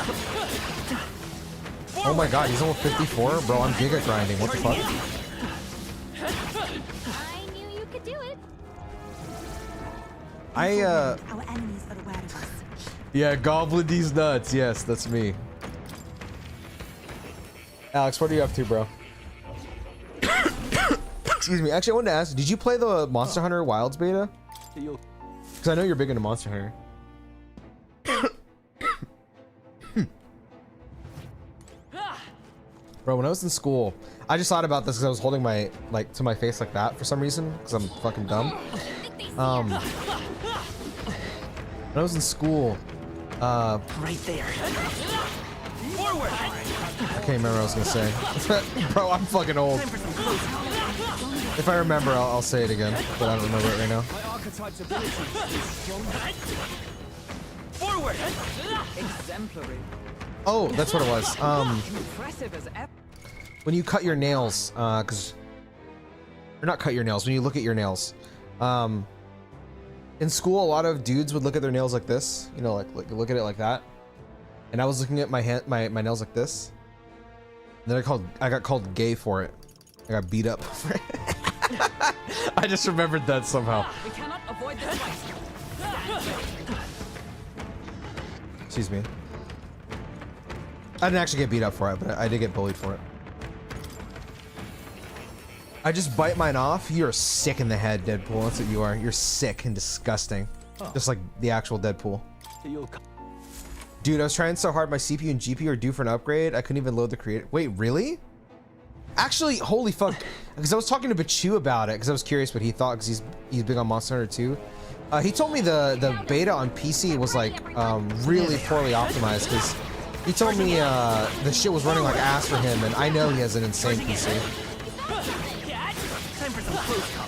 Oh my god, he's almost 54? Bro, I'm giga grinding. What the fuck? I knew you could do it. Our enemies are aware of us. Yeah, Goblin D's nuts. Yes, that's me. Alex, what are you up to, bro? Excuse me. Actually, I wanted to ask, did you play the Monster Hunter Wilds beta? Because I know you're big into Monster Hunter. Bro, when I was in school, I just thought about this because I was holding my, like, to my face like that for some reason, because I'm fucking dumb. When I was in school, Right there. Forward. I can't remember what I was gonna say. Bro, I'm fucking old. Time for some close. If I remember, I'll say it again, but I don't remember it right now. My archetype's ability is strong. Forward. Exemplary. Oh, that's what it was. Impressive as ever. When you cut your nails, or not cut your nails, when you look at your nails, in school, a lot of dudes would look at their nails like this, you know, like look at it like that. And I was looking at my my nails like this. And then I got called gay for it. I got beat up for it. I just remembered that somehow. We cannot avoid this fight. Excuse me. I didn't actually get beat up for it, but I did get bullied for it. I just bite mine off. You're sick in the head, Deadpool. That's what you are. You're sick and disgusting. Just like the actual Deadpool. Dude, I was trying so hard. My CPU and GPU are due for an upgrade. I couldn't even load the creator. Wait, really? Actually, holy fuck. Because I was talking to Bachu about it because I was curious what he thought because he's big on Monster Hunter 2. He told me the beta on PC was like really poorly optimized because he told me the shit was running like ass for him, and I know he has an insane PC. Time for some close call.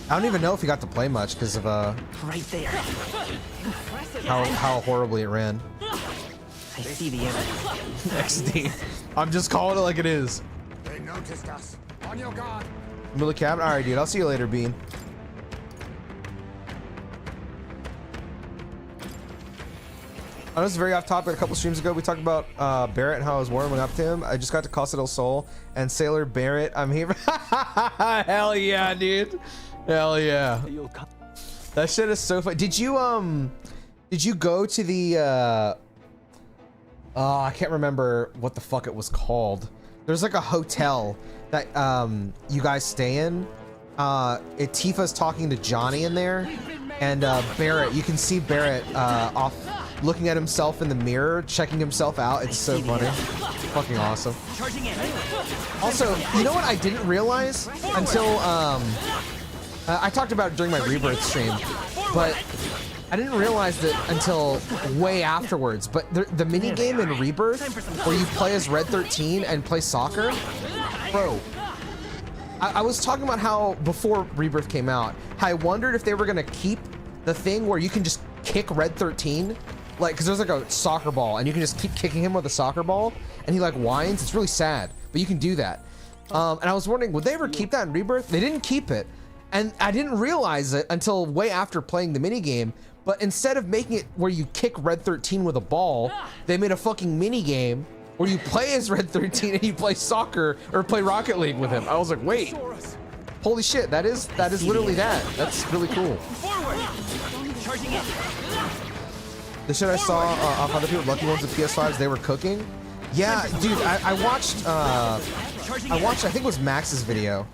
I don't even know if he got to play much because of Right there. how horribly it ran. I see the evidence. XD. I'm just calling it like it is. They noticed us. On your guard. Middle of the cabin? Alright, dude. I'll see you later, Bean. I know this is very off topic. A couple streams ago, we talked about Barrett and how I was warming up to him. I just got to Casa del Sol and Sailor Barrett. I'm here. Hell yeah, dude. Hell yeah. That shit is so fun. Did you go to the I can't remember what the fuck it was called. There's like a hotel that you guys stay in. Tifa's talking to Johnny in there, and Barrett, you can see Barrett off looking at himself in the mirror, checking himself out. It's so funny. Fucking awesome. Also, you know what I didn't realize until I talked about it during my Rebirth stream, but I didn't realize that until way afterwards. But the mini game in Rebirth where you play as Red 13 and play soccer, bro. I was talking about how before Rebirth came out, how I wondered if they were gonna keep the thing where you can just kick Red 13, like, because there's like a soccer ball and you can just keep kicking him with a soccer ball and he like whines. It's really sad, but you can do that. And I was wondering, would they ever keep that in Rebirth? They didn't keep it, and I didn't realize it until way after playing the mini game. But instead of making it where you kick Red 13 with a ball, they made a fucking mini game where you play as Red 13 and you play soccer or play Rocket League with him. I was like, wait, holy shit, that is literally that. That's really cool. The shit I saw off other people, Lucky Ones with PS5s, they were cooking. Yeah, dude, I watched, I think it was Max's video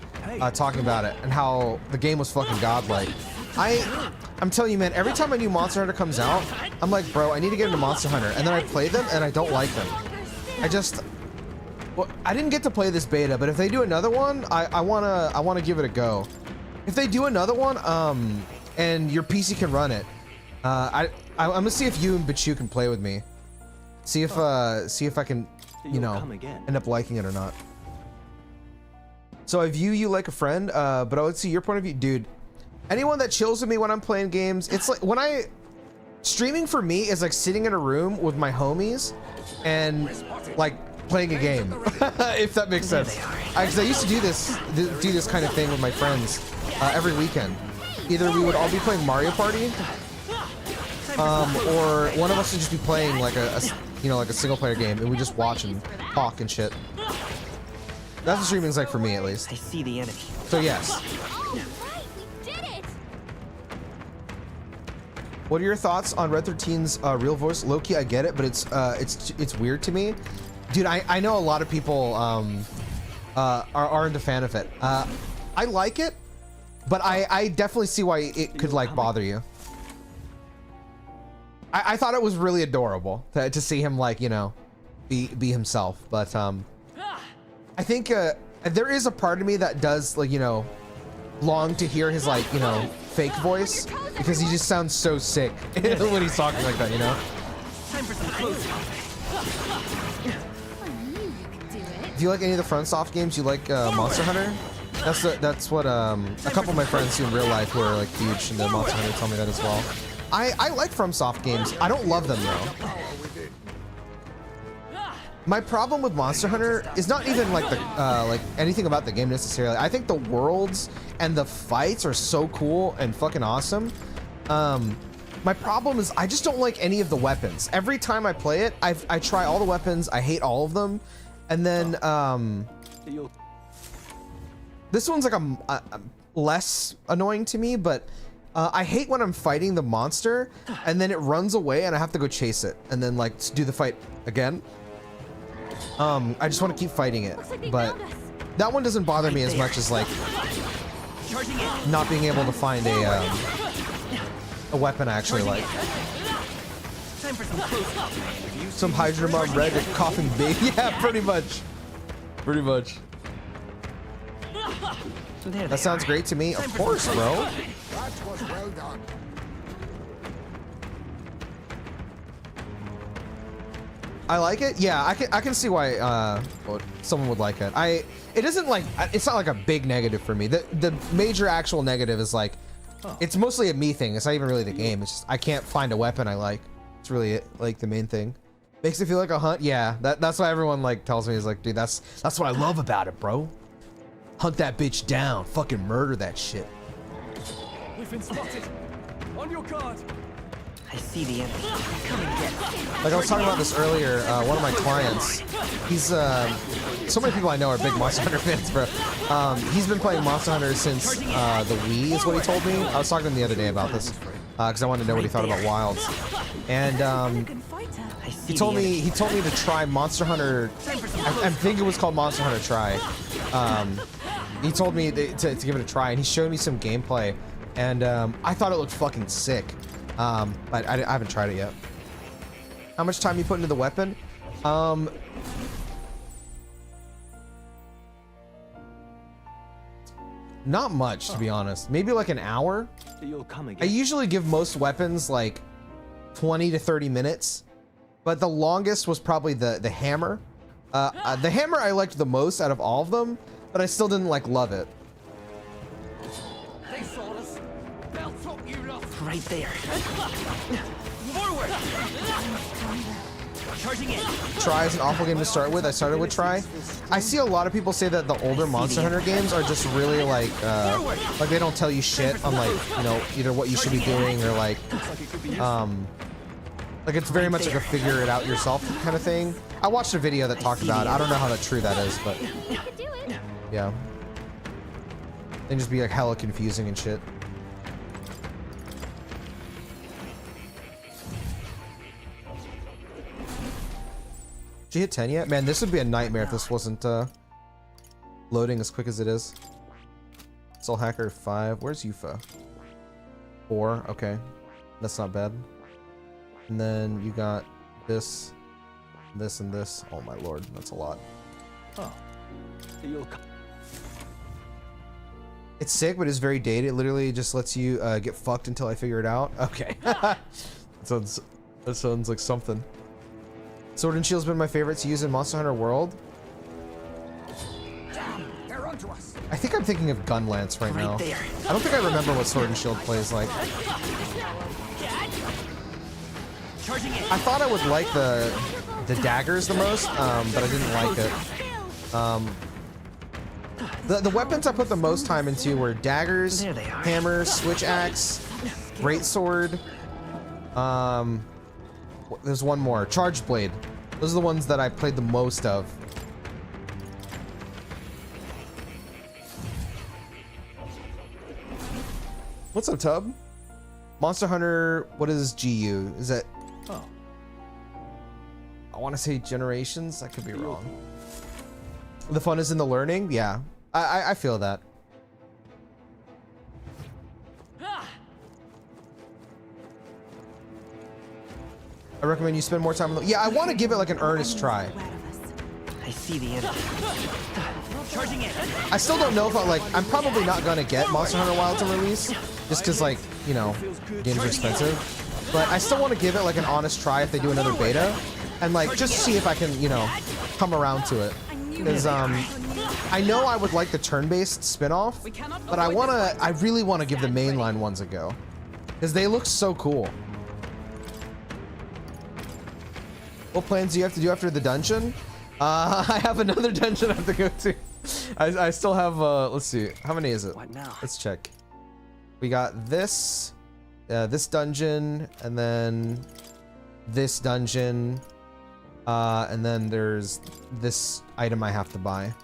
talking about it and how the game was fucking godlike. I'm telling you, man, every time a new Monster Hunter comes out, I'm like, bro, I need to get into Monster Hunter. And then I play them and I don't like them. Well, I didn't get to play this beta, but if they do another one, I wanna give it a go. If they do another one, and your PC can run it, I'm gonna see if you and Bachu can play with me. See if I can, you know, end up liking it or not. So I view you like a friend, but I would see your point of view, dude. Anyone that chills with me when I'm playing games, it's like when streaming for me is like sitting in a room with my homies and like playing a game, if that makes sense. Because I used to do this kind of thing with my friends every weekend. either we would all be playing Mario Party, or one of us would just be playing like a you know, like a single player game, and we just watch and talk and shit. That's what streaming's like for me, at least. I see the enemy. So yes. All right, we did it. What are your thoughts on Red 13's real voice? Low-key, I get it, but it's weird to me. Dude, I know a lot of people aren't a fan of it. I like it, but I definitely see why it could like bother you. I thought it was really adorable to see him like, you know, be himself, but I think there is a part of me that does like, you know, long to hear his like, you know, fake voice, because he just sounds so sick when he's talking like that, you know. Time for some close. Do you like any of the FromSoft games? You like Monster Hunter? That's what a couple of my friends who in real life who are like huge into Monster Hunter tell me that as well. I like FromSoft games. I don't love them though. My problem with Monster Hunter is not even like the like anything about the game necessarily. I think the worlds and the fights are so cool and fucking awesome. My problem is I just don't like any of the weapons. Every time I play it, I try all the weapons. I hate all of them, and then this one's like a less annoying to me, but. I hate when I'm fighting the monster and then it runs away and I have to go chase it and then like do the fight again. I just want to keep fighting it, but that one doesn't bother me as much as like not being able to find a weapon I actually like. Some Hydra Mob Red and coughing baby. Yeah, pretty much. Pretty much. That sounds great to me. Of course, bro. That was well done. I like it. Yeah, I can see why someone would like it. It isn't like, it's not like a big negative for me. The major actual negative is like, it's mostly a me thing. It's not even really the game. It's just I can't find a weapon I like. It's really it, like the main thing. Makes it feel like a hunt. Yeah, that's why everyone like tells me is like, dude, that's what I love about it, bro. Hunt that bitch down. Fucking murder that shit. We've been spotted. On your guard. I see the enemy. Come and get it. Like I was talking about this earlier, one of my clients, he's, so many people I know are big Monster Hunter fans, bro. He's been playing Monster Hunter since the Wii is what he told me. I was talking to him the other day about this, because I wanted to know what he thought about Wilds. And he told me to try Monster Hunter, I think it was called Monster Hunter Try. He told me to give it a try, and he showed me some gameplay, and I thought it looked fucking sick. But I haven't tried it yet. How much time you put into the weapon? Not much, to be honest. Maybe like an hour. You'll come I again. usually give most weapons like 20 to 30 minutes, but the longest was probably the hammer. The hammer I liked the most out of all of them, but I still didn't like love it. They saw us. They'll top you lot. Right there. Forward. Charging in. Try is an awful game to start with. I started with Try. I see a lot of people say that the older Monster Hunter games are just really like they don't tell you shit on like, you know, either what you should be doing or like it's very much like a figure it out yourself kind of thing. I watched a video that talked about it. I don't know how true that is, but You could do it. yeah. They just be like hella confusing and shit. Did you hit 10 yet? Man, this would be a nightmare if this wasn't loading as quick as it is. Soul Hacker 5. Where's Yufa? 4. Okay. That's not bad. And then you got this, this, and this. Oh my lord, that's a lot. Oh. You'll come. It's sick, but it's very dated. It literally just lets you get fucked until I figure it out. Okay. that sounds like something. Sword and Shield's been my favorite to use in Monster Hunter World. They're onto us. I think I'm thinking of Gun Lance right now. there. I don't think I remember what Sword and Shield plays like. Charging in. I thought I would like the daggers the most, but I didn't like it. The weapons I put the most time into were daggers, There they are. hammer, switch axe, great sword. There's one more, charged blade. Those are the ones that I played the most of. What's up, Tub? Monster Hunter, what is GU? Is that... Oh. I want to say generations. I could be wrong. The fun is in the learning. Yeah, I feel that. I recommend you spend more time on the... Yeah, I want to give it like an earnest try. I see the enemy. Charging in. I still don't know if I'm probably not gonna get Monster Hunter Wilds on release, just because like, you know, games are expensive. But I still want to give it like an honest try if they do another beta, and like just see if I can, you know, come around to it. Because I know I would like the turn-based spin-off, but I really want to give the mainline ones a go, because they look so cool. What plans do you have to do after the dungeon? I have another dungeon I have to go to. I still have, let's see, how many is it? What now? Let's check. We got this, this dungeon, and then this dungeon, and then there's this item I have to buy.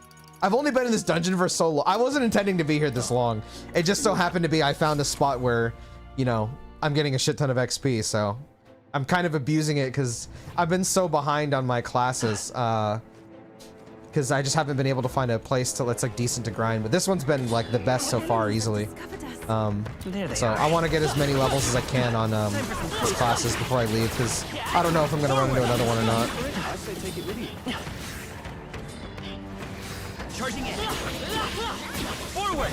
I've only been in this dungeon for so long. I wasn't intending to be here this long. It just so happened to be I found a spot where, you know, I'm getting a shit ton of XP, so I'm kind of abusing it because I've been so behind on my classes, because I just haven't been able to find a place that's like decent to grind. But this one's been like the best so far, easily. So I want to get as many levels as I can on these classes before I leave, because I don't know if I'm gonna run into another one or not. I say take it with you. Charging in. Forward.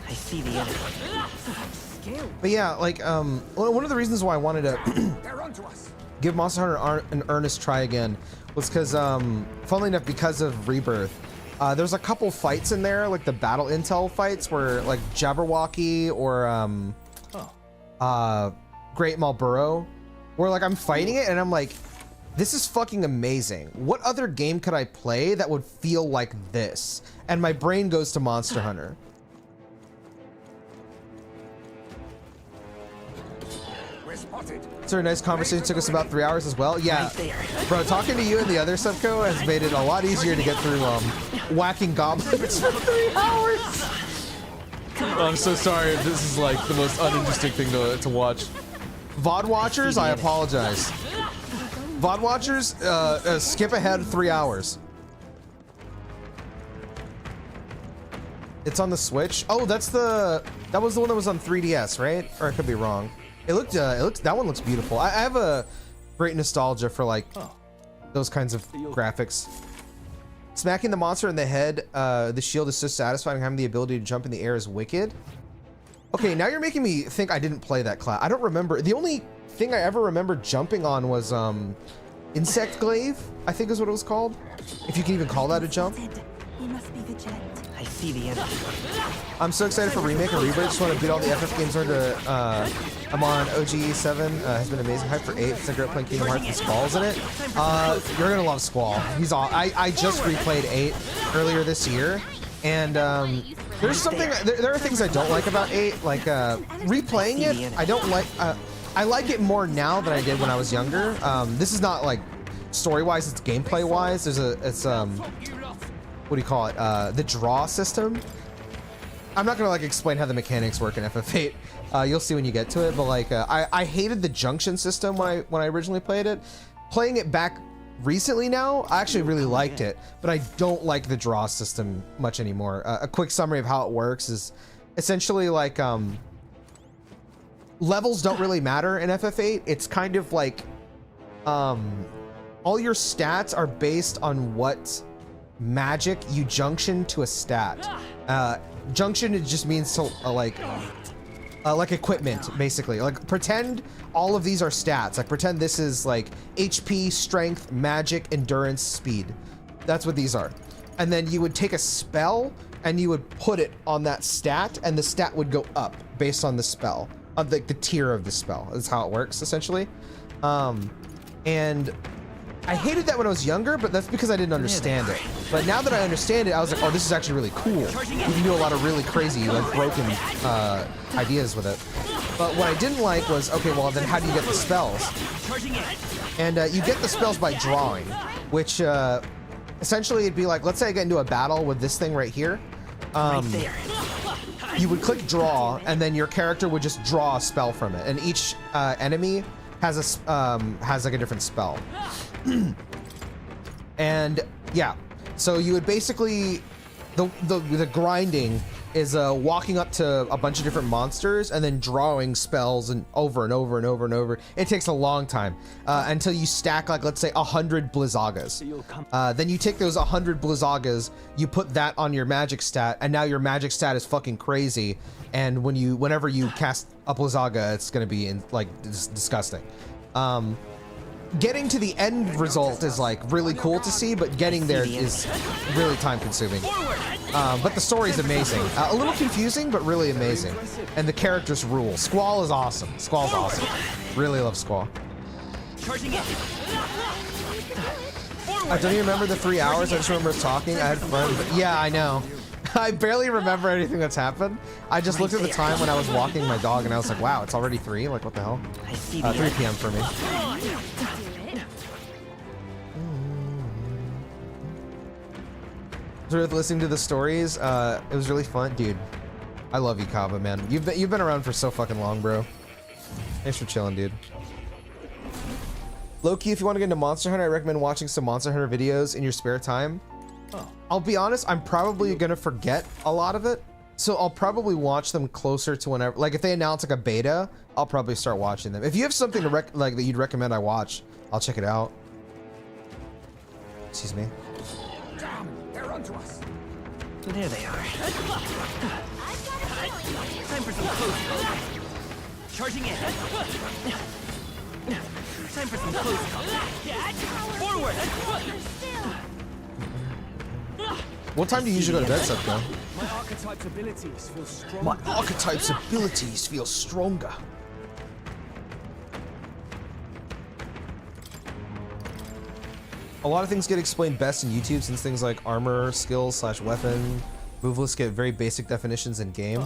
I see the enemy. But yeah, like one of the reasons why I wanted to They're onto us. give Monster Hunter an earnest try again was because, funnily enough, because of Rebirth, there's a couple fights in there, like the battle intel fights, where like Jabberwocky or Great Marlboro, where like I'm fighting it and I'm like, this is fucking amazing. What other game could I play that would feel like this? And my brain goes to Monster Hunter. We're spotted. It's a nice conversation. Took us about 3 hours as well. Yeah, bro, talking to you and the other Subco has made it a lot easier to get through whacking goblins for 3 hours. Oh, I'm so sorry if this is like the most uninteresting thing to watch. VOD watchers, I apologize. VOD watchers, skip ahead 3 hours. It's on the Switch. Oh, that was the one that was on 3DS, right? Or I could be wrong. It looked that one looks beautiful. I have a great nostalgia for like those kinds of graphics. Smacking the monster in the head, the shield is so satisfying. Having the ability to jump in the air is wicked. Okay, now you're making me think I didn't play that class. I don't remember. The only thing I ever remember jumping on was Insect Glaive, I think is what it was called. If you can even call that a jump. We must be vigilant. I see the enemy. I'm so excited for Remake and Rebirth. Just want to beat all the FF games. I'm on OGE 7. Has been amazing. Hype for 8. It's a great playing Kingdom Hearts with Squall's in it. You're gonna love Squall. He's all. I just replayed 8 earlier this year, and there's something. There are things I don't like about 8. Like replaying it, I don't like. I like it more now than I did when I was younger. This is not like story-wise. It's gameplay-wise. It's what do you call it? The draw system. I'm not gonna like explain how the mechanics work in FF8. You'll see when you get to it. But like, I hated the junction system when I originally played it. Playing it back recently now, I actually really liked it. But I don't like the draw system much anymore. A quick summary of how it works is essentially like levels don't really matter in FF8. It's kind of like all your stats are based on what magic you junction to a stat. Junction, it just means to like equipment, basically. Like pretend all of these are stats. Like pretend this is like HP, strength, magic, endurance, speed. That's what these are. And then you would take a spell and you would put it on that stat, and the stat would go up based on the spell, on the tier of the spell. That's how it works essentially. And I hated that when I was younger, but that's because I didn't understand it. But now that I understand it, I was like, oh, this is actually really cool. You can do a lot of really crazy, like broken ideas with it. But what I didn't like was, okay, well then how do you get the spells? And you get the spells by drawing, which essentially it'd be like, let's say I get into a battle with this thing right here. You would click draw, and then your character would just draw a spell from it, and each enemy has like a different spell. And yeah, so you would basically the grinding is walking up to a bunch of different monsters and then drawing spells and over and over and over and over. It takes a long time until you stack, like, let's say 100 Blizzagas. Then you take those 100 Blizzagas, you put that on your magic stat, and now your magic stat is fucking crazy. And whenever you cast a Blizzaga, it's gonna be disgusting. Getting to the end result is like really cool to see, but getting there is really time consuming. But the story is amazing. A little confusing, but really amazing. And the characters rule. Squall is awesome. Squall's awesome. Really love Squall. I don't even remember the 3 hours. I just remember talking. I had fun. But yeah, I know. I barely remember anything that's happened. I just looked at the time when I was walking my dog, and I was like, wow, it's already 3? Like, what the hell? 3 p.m. for me. Sort of listening to the stories, it was really fun, dude. I love you, Kava, man. You've been around for so fucking long, bro. Thanks for chilling, dude. Loki, if you want to get into Monster Hunter, I recommend watching some Monster Hunter videos in your spare time. I'll be honest, I'm probably gonna forget a lot of it, so I'll probably watch them closer to whenever. Like, if they announce like a beta, I'll probably start watching them. If you have something to like that you'd recommend I watch, I'll check it out. Excuse me. Damn, they're onto us. There they are. Time for some close combat. Charging in. Time for some close combat. Forward. What time do you usually go to bed, Sepko? My archetype's abilities feel strong. My archetype's abilities feel stronger. A lot of things get explained best in YouTube, since things like armor, skills / weapon, move lists get very basic definitions in game.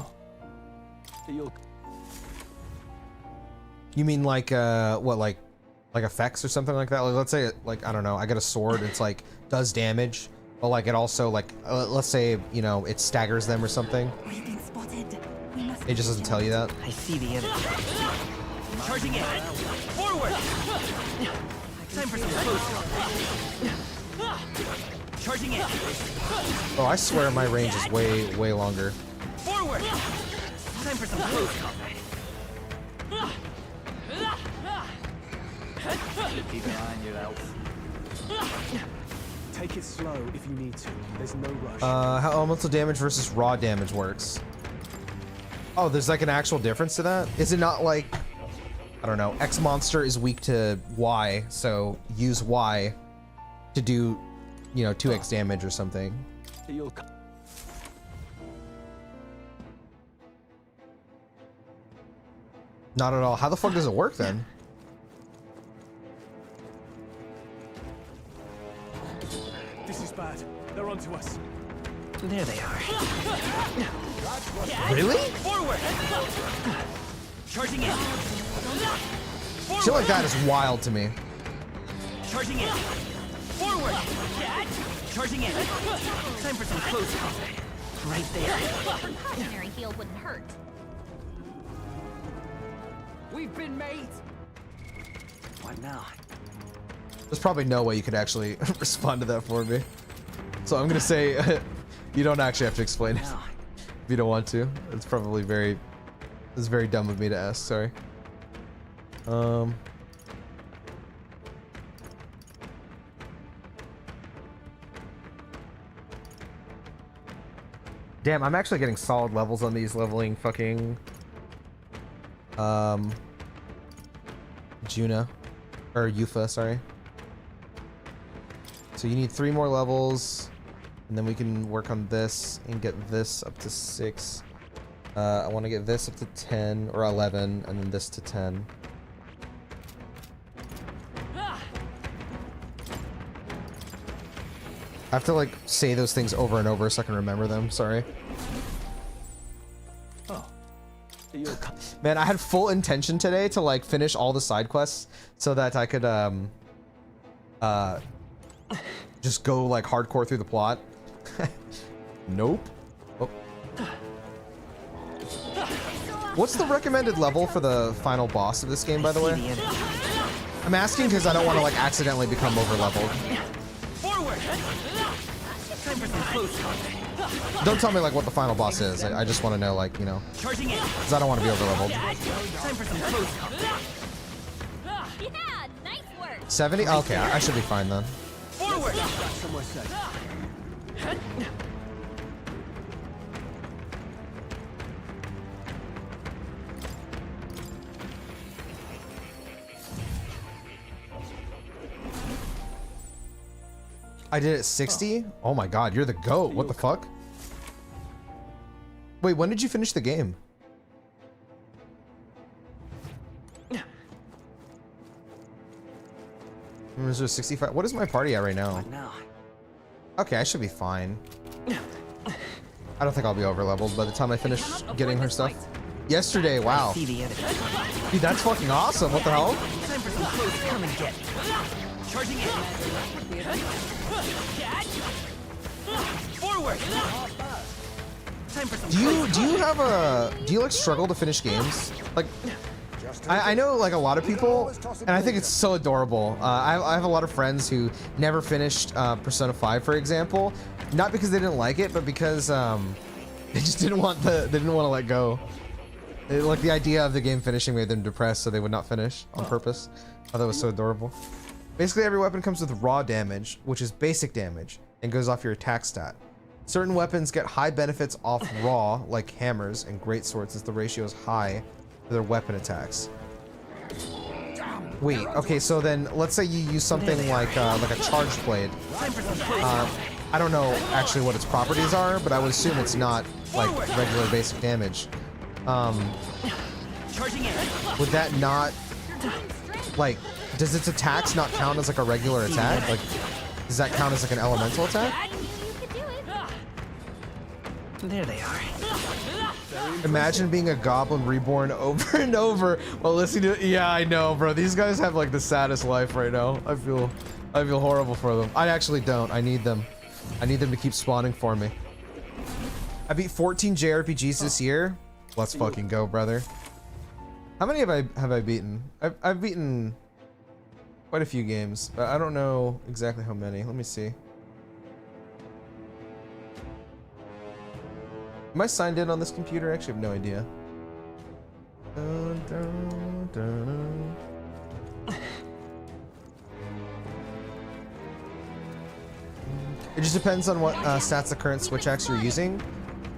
You mean like what, like effects or something like that? Like, let's say like, I don't know, I got a sword, it's like does damage, but like it also like let's say, you know, it staggers them or something. We've been spotted. We must It just doesn't tell you that. I see the enemy. Charging in. Forward. Time for some close combat. Charging in. Oh, I swear my range is way longer. Forward. Time for some close combat. Keep an eye on your health. Take it slow if you need to. There's no rush. How elemental damage versus raw damage works. Oh, there's like an actual difference to that? Is it not like, I don't know, X monster is weak to Y, so use Y to do, you know, 2x damage or something? Not at all. How the fuck does it work then? This is bad. They're onto us. There they are. Really? Forward. Charging in. Shit like that is wild to me. Charging in. Forward. Charging in. Time for some close combat. Right there. Precautionary heal wouldn't hurt. We've been made. What now? There's probably no way you could actually respond to that for me. So I'm gonna say you don't actually have to explain it if you don't want to. It's probably it's very dumb of me to ask, sorry. Damn, I'm actually getting solid levels on these leveling fucking Juna or Yufa, sorry. So you need 3 more levels, and then we can work on this and get this up to 6. I want to get this up to 10 or 11, and then this to 10. I have to like say those things over and over so I can remember them. Sorry. Oh. Man, I had full intention today to like finish all the side quests so that I could just go like hardcore through the plot. Nope. Oh. What's the recommended level for the final boss of this game, by the way? I'm asking because I don't want to like accidentally become over leveled. Forward. Time for some close combat. Don't tell me like what the final boss is. I just want to know, like, you know, Charging in. because I don't want to be over leveled. Time for some close combat. Yeah, nice work. 70? Okay, I should be fine then. Forward. I did it 60? Oh my god, you're the GOAT. What the fuck? Wait, when did you finish the game? Is there 65? What is my party at right now? Now. Okay, I should be fine. I don't think I'll be over leveled by the time I finish getting her stuff. Yesterday, wow. See the enemy. Dude, that's fucking awesome. What the hell? Time for some close. Come and get me. Charging in. Forward. Time for some Do you like struggle to finish games? Like, I know like a lot of people, and I think it's so adorable. I have a lot of friends who never finished Persona 5, for example, not because they didn't like it, but because they just didn't want to let go. Like the idea of the game finishing made them depressed, so they would not finish on purpose. I thought that was so adorable. Basically, every weapon comes with raw damage, which is basic damage, and goes off your attack stat. Certain weapons get high benefits off raw, like hammers and greatswords, as the ratio is high for their weapon attacks. Wait, okay, so then let's say you use something like a charged blade. I don't know actually what its properties are, but I would assume it's not like regular basic damage. Would that not, like, does its attacks not count as like a regular attack? Like, does that count as like an elemental attack? There they are. Imagine being a goblin reborn over and over while listening to. Yeah, I know, bro. These guys have like the saddest life right now. I feel horrible for them. I actually don't. I need them. I need them to keep spawning for me. I beat 14 JRPGs this year. Let's fucking go, brother. How many have I beaten? I've beaten quite a few games, but I don't know exactly how many. Let me see. Am I signed in on this computer? I actually have no idea. Dun, dun, dun. It just depends on what stats the current switch axe you're using.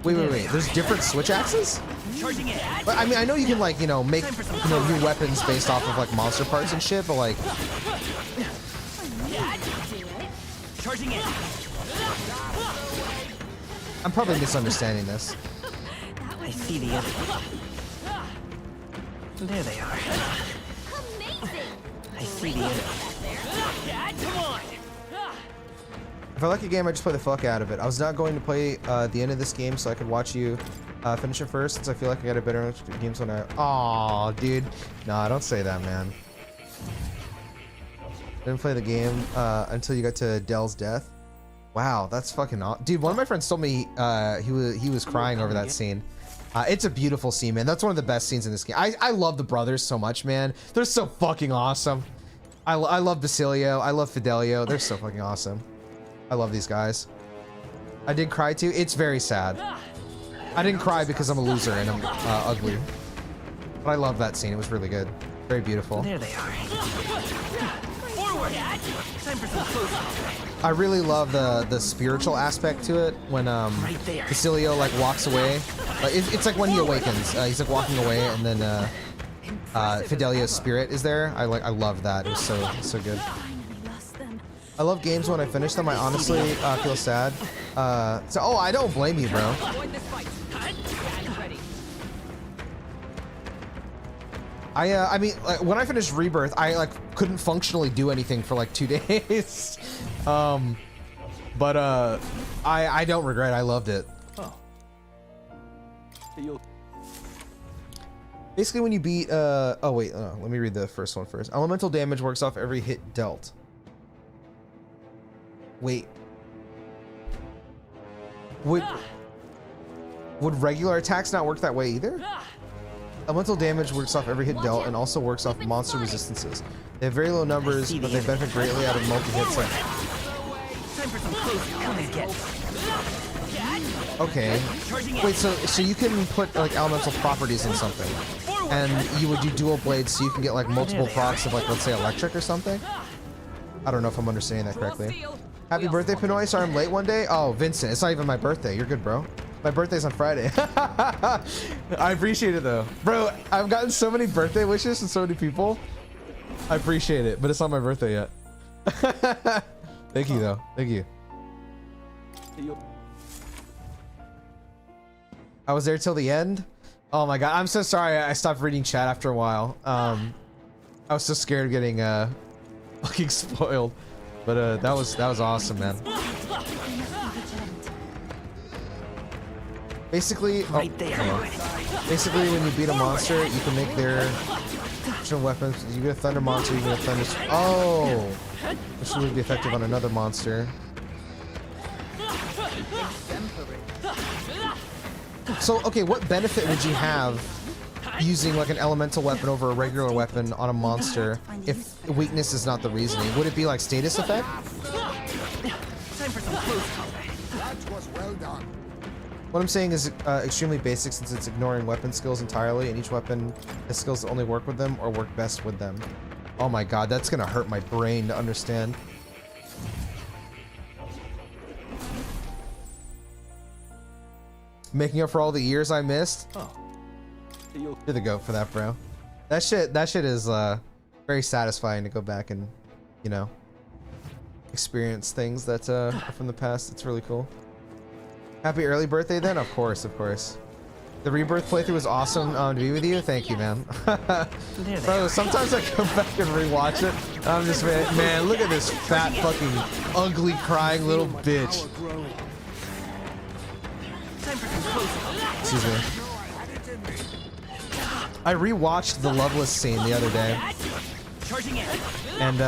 Wait. There's different switch axes? But I mean, I know you can like, you know, make, you know, new weapons based off of like monster parts and shit, but like. Charging in. I'm probably misunderstanding this. I see the enemy. There they are. Amazing. I see the enemy. Come on. If I like a game, I just play the fuck out of it. I was not going to play the end of this game so I could watch you finish it first, since I feel like I got a better games when I. Aw, dude. Nah, don't say that, man. Didn't play the game until you got to Dell's death. Wow, that's fucking awesome. Dude, one of my friends told me he was crying over that scene. It's a beautiful scene, man. That's one of the best scenes in this game. I love the brothers so much, man. They're so fucking awesome. I love Basilio. I love Fidelio. They're so fucking awesome. I love these guys. I did cry too. It's very sad. I didn't cry because I'm a loser and I'm ugly. But I love that scene. It was really good. Very beautiful. There they are. Forward. Time for some close combat. I really love the spiritual aspect to it when Basilio like walks away. It's like when he awakens. He's like walking away, and then Fidelio's spirit is there. I love that. It was so good. I love games when I finish them. I honestly feel sad. Oh, I don't blame you, bro. I mean, like, when I finished Rebirth, I like couldn't functionally do anything for like 2 days. But I don't regret. I loved it. Oh. You'll Basically, when you beat oh wait, let me read the first one first. Elemental damage works off every hit dealt. Wait. Would regular attacks not work that way either? Elemental damage works off every hit dealt and also works off monster resistances. They have very low numbers, but they benefit greatly out of multi-hits. time for some close come and get. Okay. Wait, so you can put like elemental properties in something, and you would do dual blades, so you can get like multiple procs of like, let's say, electric or something. I don't know if I'm understanding that correctly. Happy birthday, Pinoy. Sorry I'm late one day. Oh, Vincent, it's not even my birthday. You're good, bro. My birthday's on Friday. I appreciate it though, bro. I've gotten so many birthday wishes from so many people. I appreciate it, but it's not my birthday yet. Thank you though. Thank you. I was there till the end. Oh my god, I'm so sorry. I stopped reading chat after a while. I was so scared of getting fucking spoiled, but that was awesome, man. Basically, Right there. basically, when you beat a monster, you can make their weapons. You get a thunder monster, you get a thunder. Oh, which would be effective on another monster. So, okay, what benefit would you have using like an elemental weapon over a regular weapon on a monster if weakness is not the reasoning? Would it be like status effect? Time for some close combat. That was well done. What I'm saying is extremely basic since it's ignoring weapon skills entirely, and each weapon has skills that only work with them or work best with them. Oh my god, that's gonna hurt my brain to understand. Making up for all the years I missed. Oh. You're the goat for that, bro. That shit is very satisfying to go back and, you know, experience things that are from the past. It's really cool. Happy early birthday then? Of course, of course. The Rebirth playthrough was awesome to be with you. Thank you, man. Bro, sometimes I go back and rewatch it. And I'm just, man, look at this fat fucking ugly crying little bitch. Excuse me. I rewatched the Loveless scene the other day, and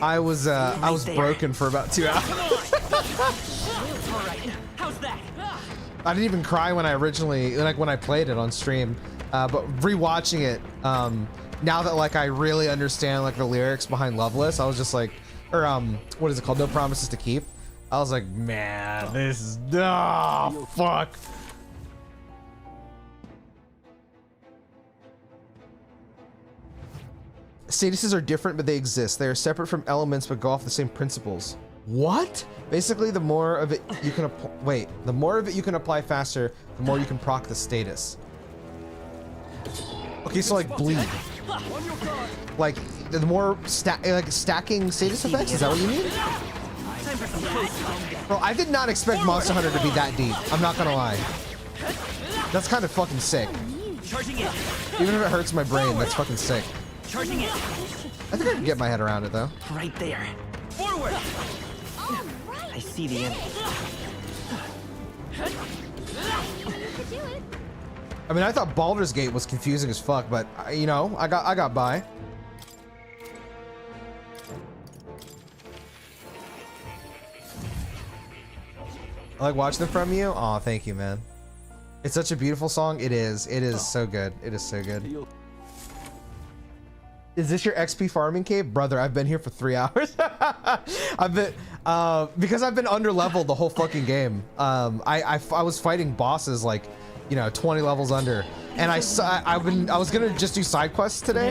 I was broken for about 2 hours. I didn't even cry when I originally, like when I played it on stream, but rewatching it, now that like I really understand like the lyrics behind Loveless, I was just like, or what is it called? No Promises to Keep. I was like, man, this is, oh, fuck. Statuses are different, but they exist. They are separate from elements, but go off the same principles. What? Basically, the more of it you can the more of it you can apply faster, the more you can proc the status. Okay, so like bleed. Like the more stacking status effects. Is that what you mean? Bro, I did not expect Monster Hunter to be that deep. I'm not gonna lie. That's kind of fucking sick. Even if it hurts my brain, that's fucking sick. I think I can get my head around it though. Right there. Forward. I see the enemy. I mean, I thought Baldur's Gate was confusing as fuck, but you know, I got by. I like watching them from you. Aw, thank you, man. It's such a beautiful song. It is. It is so good. It is so good. Is this your XP farming cave? Brother, I've been here for 3 hours. I've been, because I've been under leveled the whole fucking game. I was fighting bosses like, you know, 20 levels under. And I was gonna just do side quests today.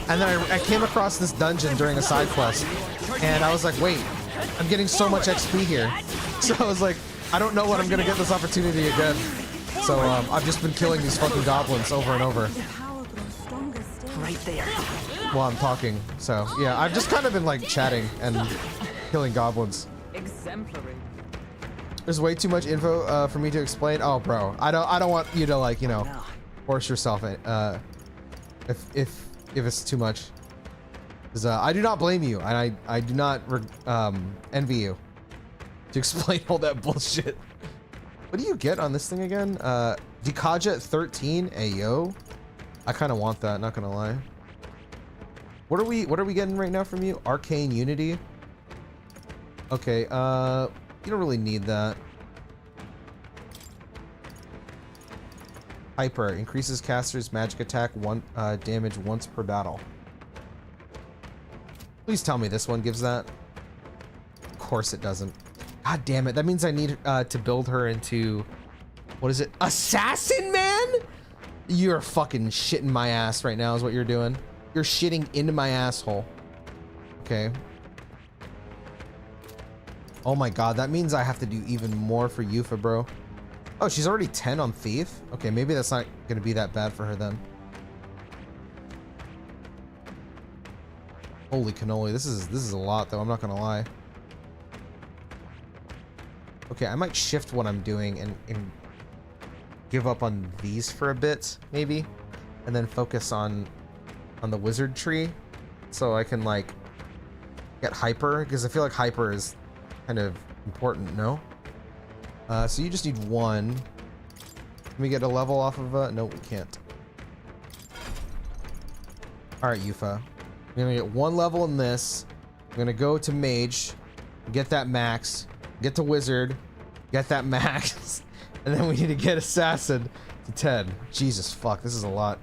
And then I came across this dungeon during a side quest. And I was like, wait, I'm getting so much XP here. So I was like, I don't know when I'm gonna get this opportunity again. So I've just been killing these fucking goblins over and over. Right there. While I'm talking. So yeah, I've just kind of been like chatting and killing goblins. Exemplary. There's way too much info for me to explain. Oh, bro, I don't want you to like, you know, force yourself if it's too much. Because I do not blame you, and I do not envy you. to explain all that bullshit. What do you get on this thing again? Dikaja at 13. Ayo. I kind of want that, not gonna lie. What are we getting right now from you? Arcane Unity. Okay, you don't really need that. Hyper increases caster's magic attack damage once per battle. Please tell me this one gives that. Of course it doesn't. God damn it. That means I need to build her into, what is it? Assassin Man? You're fucking shitting my ass right now is what you're doing. You're shitting into my asshole. Okay. Oh my god, that means I have to do even more for Yufa, bro. Oh, she's already 10 on Thief? Okay, maybe that's not gonna be that bad for her then. Holy cannoli, this is a lot though, I'm not gonna lie. Okay, I might shift what I'm doing and give up on these for a bit, maybe, and then focus on the wizard tree, so I can like get hyper, because I feel like hyper is kind of important, no? So you just need one. Can we get a level off of no, we can't. Alright, Yufa. We're gonna get one level in this. We're gonna go to mage, get that max, get to wizard, get that max, and then we need to get assassin to 10. Jesus fuck, this is a lot.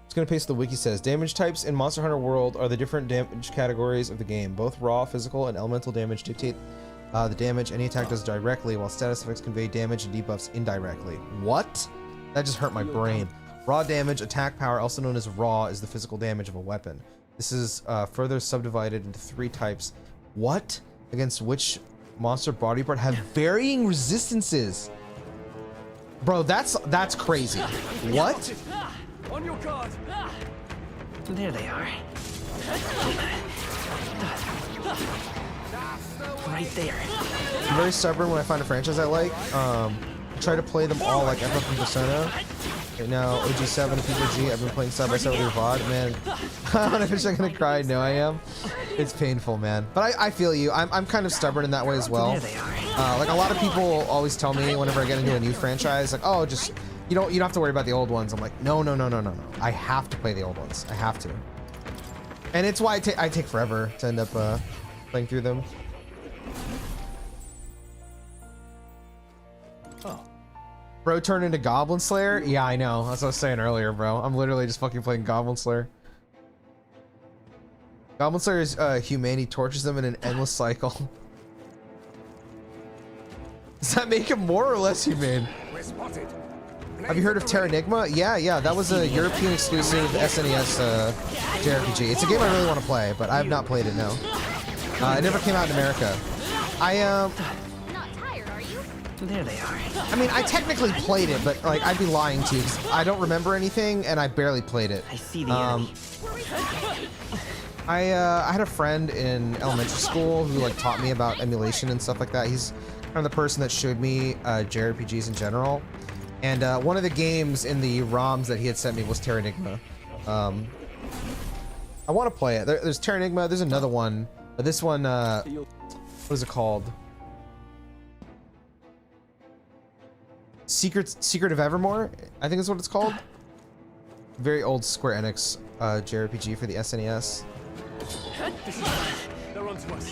It's gonna paste the wiki says damage types in Monster Hunter World are the different damage categories of the game. Both raw, physical, and elemental damage dictate the damage any attack does directly, while status effects convey damage and debuffs indirectly. What? That just hurt my brain. Raw damage, attack power, also known as raw, is the physical damage of a weapon. This is further subdivided into 3 types. What? Against which monster body part have varying resistances? Bro, that's crazy. What? On your guard. There they are. Right there. I'm very stubborn when I find a franchise I like. I try to play them all like FF and Persona. Right now, OG7 and PUBG, I've been playing side by side with your VOD. Man, when I finish, I'm gonna cry. No, I am. It's painful, man. But I feel you. I'm kind of stubborn in that way as well. Like a lot of people always tell me whenever I get into a new franchise, like, oh, just you don't have to worry about the old ones. I'm like, no. I have to play the old ones. I have to. And it's why I take forever to end up playing through them. Bro turned into Goblin Slayer? Yeah, I know. That's what I was saying earlier, bro. I'm literally just fucking playing Goblin Slayer. Goblin Slayer is humane. He tortures them in an endless cycle. Does that make him more or less humane? Have you heard of Terranigma? Yeah. That was a European exclusive SNES JRPG. It's a game I really want to play, but I have not played it, no. It never came out in America. There they are. I mean, I technically played it, but like I'd be lying to you 'cause I don't remember anything and I barely played it. I see the enemy. I had a friend in elementary school who like taught me about emulation and stuff like that. He's kind of the person that showed me JRPGs in general. And one of the games in the ROMs that he had sent me was Terranigma. I want to play it. There's Terranigma. There's another one, but this one, what is it called? Secret of Evermore, I think is what it's called. Very old Square Enix JRPG for the SNES. They're on to us.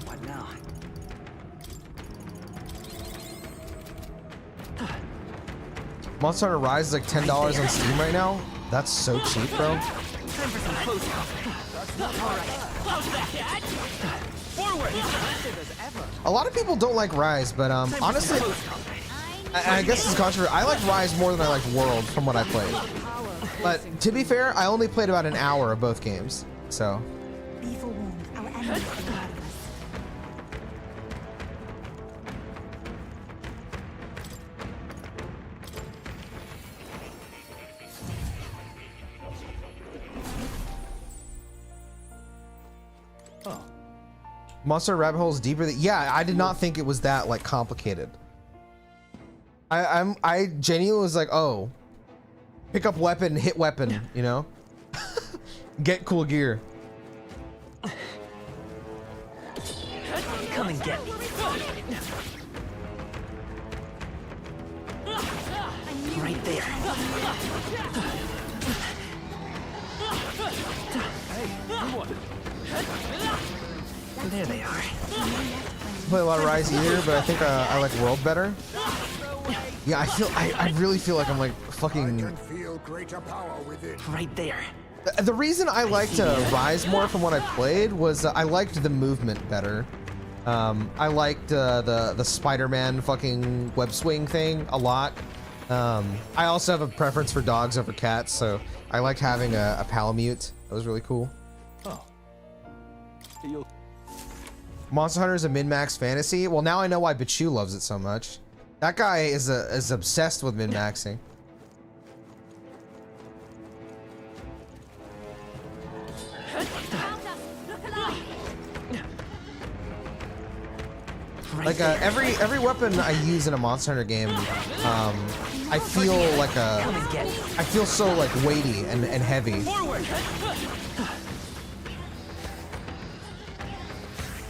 What now? Monster Hunter Rise is like $10 on Steam right now. That's so cheap, bro. Time for some close help. All right. How's that? Forward. A lot of people don't like Rise, but honestly, I guess it's controversial. I like Rise more than I like World from what I played. But to be fair, I only played about an hour of both games, so. Be forewarned, our enemies are ahead of us. Monster rabbit hole is deeper than, yeah, I did not think it was that like complicated. I genuinely was like, oh, pick up weapon, hit weapon, you know? Get cool gear. Come and get me. Right there. There they are. Play a lot of Rise either, but I think I like World better. Yeah, I really feel like I'm like fucking. I can feel greater power within. Right there. The reason I liked Rise more from what I played was I liked the movement better. I liked the Spider-Man fucking web swing thing a lot. I also have a preference for dogs over cats, so I liked having a Palamute. That was really cool. Oh. Monster Hunter is a min-max fantasy. Well, now I know why Bachu loves it so much. That guy is obsessed with min-maxing. Like every weapon I use in a Monster Hunter game, I feel like I feel so like weighty and heavy. Forward.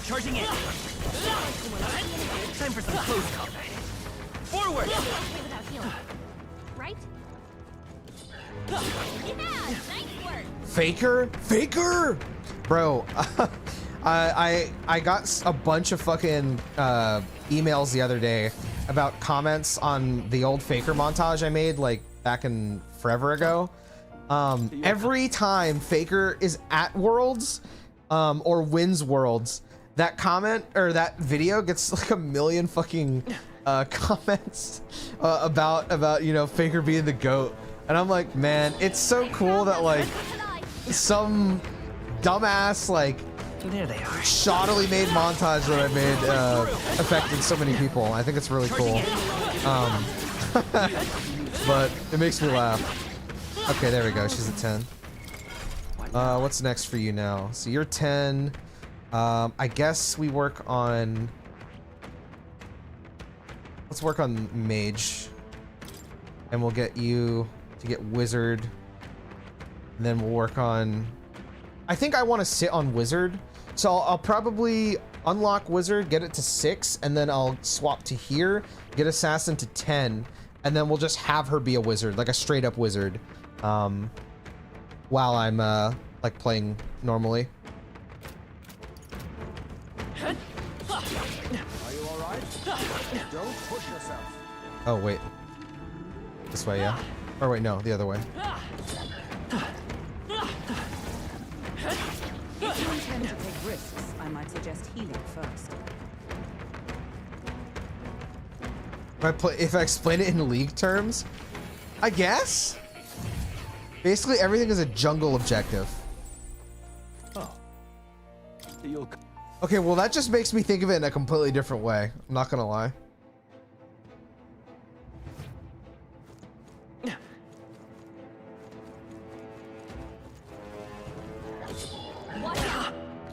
Charging in. Time for some close combat. Forward. Right? Yeah, nice work. Faker, bro. I got a bunch of fucking emails the other day about comments on the old Faker montage I made like back in forever ago. Every time Faker is at Worlds or wins Worlds, that comment or that video gets like a million fucking comments about you know Faker being the GOAT, and I'm like, man, it's so cool that like some dumbass like There they are. shoddily made montage that I made affected so many people. I think it's really cool. But it makes me laugh. Okay, there we go. She's a 10. What's next for you now? So you're 10. I guess we work on... Let's work on Mage. And we'll get you to get Wizard. And then we'll work on... I think I want to sit on Wizard. So I'll probably unlock Wizard, get it to 6, and then I'll swap to here, get Assassin to 10, and then we'll just have her be a Wizard, like a straight up Wizard, while I'm like playing normally. Are you all right? Don't push yourself. Oh wait, this way, yeah? Or wait, no, the other way. If you intend to take risks, I might suggest healing first. If I explain it in League terms, I guess. Basically, everything is a jungle objective. Oh. Okay, well that just makes me think of it in a completely different way. I'm not gonna lie.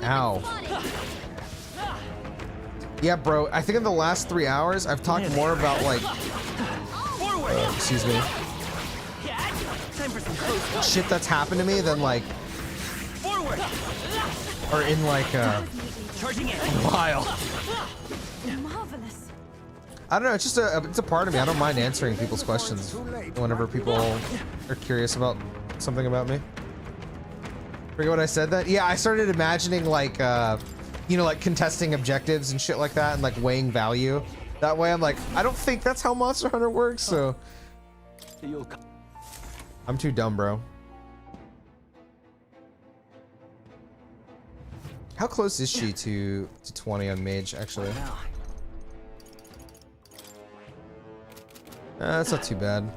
Ow. Yeah, bro, I think in the last 3 hours, I've talked more about like, excuse me, shit that's happened to me than like, or in like a while. Marvelous. I don't know, it's just it's a part of me. I don't mind answering people's questions whenever people are curious about something about me. Forget what I said that? Yeah, I started imagining like, you know, like contesting objectives and shit like that and like weighing value. That way I'm like, I don't think that's how Monster Hunter works, so. I'm too dumb, bro. How close is she to 20 on Mage, actually? That's not too bad.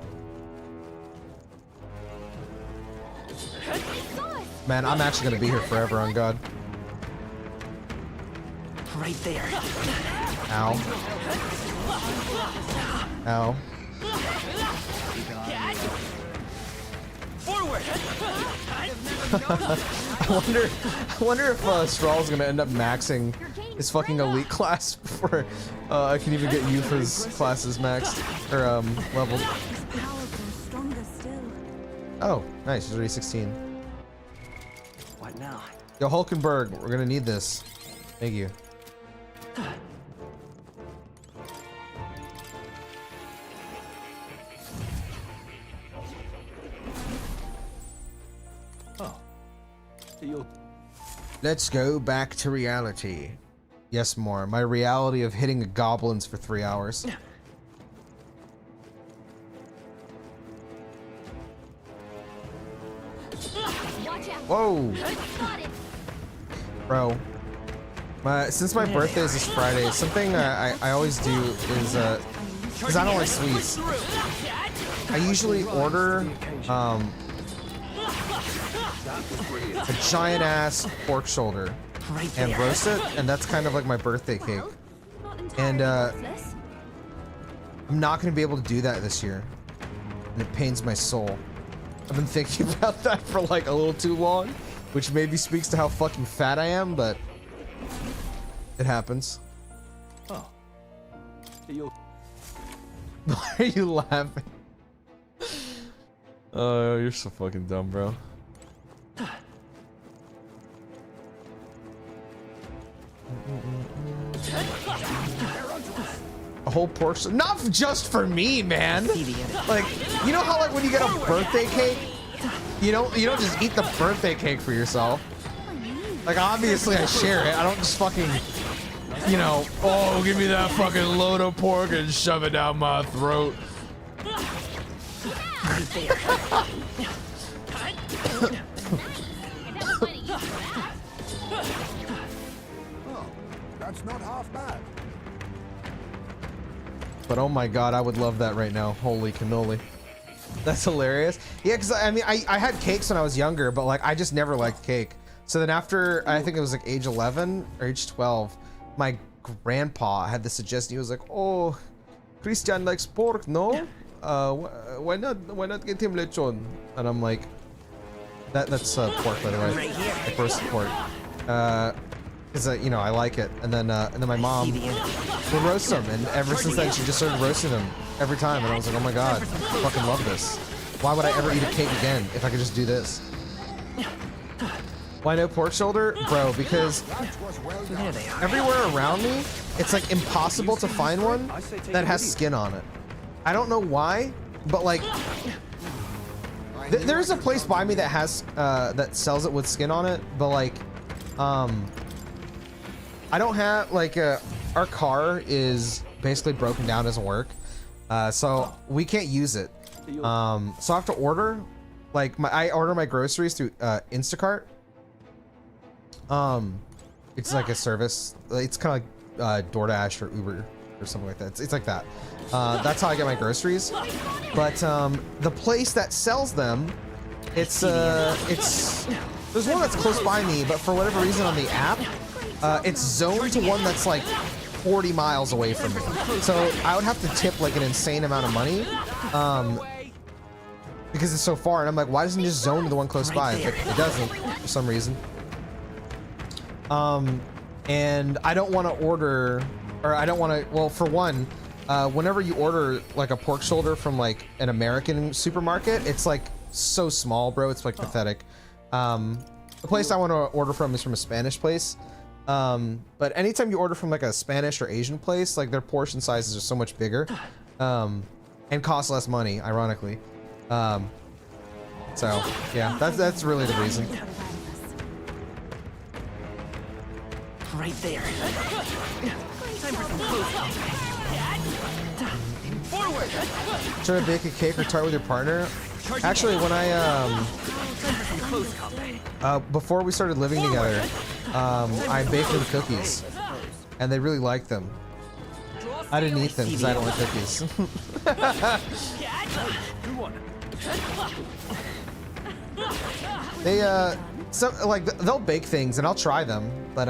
Man, I'm actually gonna be here forever, on God. Right there. Ow. Ow. Forward! I wonder if Straw's gonna end up maxing his fucking elite class before I can even get Yufa's classes maxed or leveled. His power grows stronger still. Oh, nice. He's already 16. What now? Yo, Hulkenberg, we're gonna need this. Thank you. Oh. You'll... Let's go back to reality. Yes, more. My reality of hitting goblins for 3 hours. Watch out. Whoa, Got it. bro. Since my birthday is this Friday, something I always do is because I don't like sweets. I usually order a giant ass pork shoulder and roast it, and that's kind of like my birthday cake. Not And entirely useless. I'm not gonna be able to do that this year, and it pains my soul. I've been thinking about that for like a little too long, which maybe speaks to how fucking fat I am, but it happens. Oh. You'll... Why are you laughing? Oh, you're so fucking dumb, bro. A whole portion, not just for me, man. Like, you know how like when you get a birthday cake, you don't just eat the birthday cake for yourself. Like obviously I share it. I don't just fucking, you know, oh give me that fucking load of pork and shove it down my throat. Oh, that's not half bad. But oh my god, I would love that right now. Holy cannoli. That's hilarious. Yeah, because I mean, I had cakes when I was younger, but like I just never liked cake. So then after, I think it was like age 11 or age 12, my grandpa had the suggestion. He was like, oh, Christian likes pork, no? Why not get him lechon? And I'm like, that's pork, by the way. Like roasted pork. Because you know I like it, and then my mom would roast them, and ever since then she just started roasting them every time, and I was like, oh my god, I fucking love this. Why would I ever eat a cake again if I could just do this? Why no pork shoulder, bro? Because everywhere around me, it's like impossible to find one that has skin on it. I don't know why, but like there's a place by me that has that sells it with skin on it, but like I don't have like our car is basically broken down, doesn't work, so we can't use it. So I have to order like I order my groceries through Instacart. It's like a service. It's kind of like DoorDash or Uber or something like that. It's like that. That's how I get my groceries. But the place that sells them, it's there's one that's close by me, but for whatever reason on the app, it's zoned to one that's like 40 miles away from me. So I would have to tip like an insane amount of money because it's so far. And I'm like, why doesn't it just zone to the one close by? But it doesn't for some reason. And I don't want to order, or I don't want to, well, for one, whenever you order like a pork shoulder from like an American supermarket, it's like so small, bro. It's like pathetic. The place I want to order from is from a Spanish place. But anytime you order from like a Spanish or Asian place, like their portion sizes are so much bigger, and cost less money, ironically. So yeah, that's really the reason. Right there. Time for some close combat. Forward! Try to bake a cake or tart with your partner. Actually, when I Time for some close combat. before we started living together, I baked them cookies, and they really liked them. I didn't eat them because I don't like cookies. They so like they'll bake things and I'll try them, but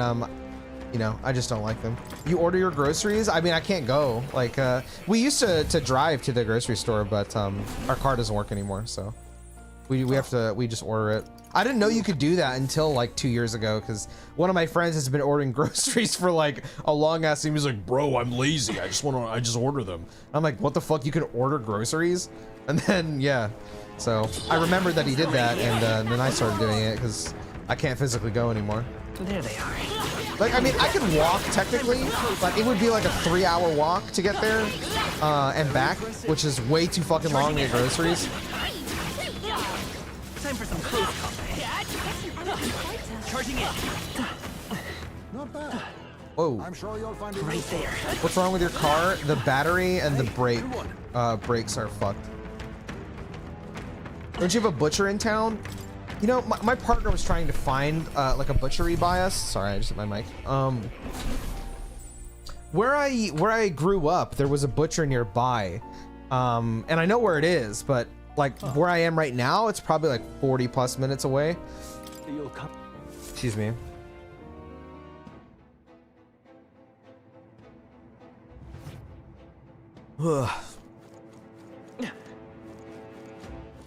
you know, I just don't like them. You order your groceries? I mean, I can't go. Like we used to drive to the grocery store, but our car doesn't work anymore, so We just order it. I didn't know you could do that until like 2 years ago, because one of my friends has been ordering groceries for like a long ass time. He was like, bro, I'm lazy. I just order them. I'm like, what the fuck? You can order groceries? And then, yeah. So I remembered that he did that, and then I started doing it because I can't physically go anymore. There they are. Like, I mean, I could walk technically, but it would be like a 3-hour walk to get there and back, which is way too fucking long to get groceries. Time for some close combat. Charging in. Not bad. Whoa. I'm sure you'll find it Right useful. there. What's wrong with your car? The battery and the brakes are fucked. Don't you have a butcher in town? You know, my partner was trying to find like a butchery by us. Sorry, I just hit my mic. Where I grew up, there was a butcher nearby, and I know where it is, but like where I am right now, it's probably like 40 plus minutes away. You'll come. Excuse me. Ugh.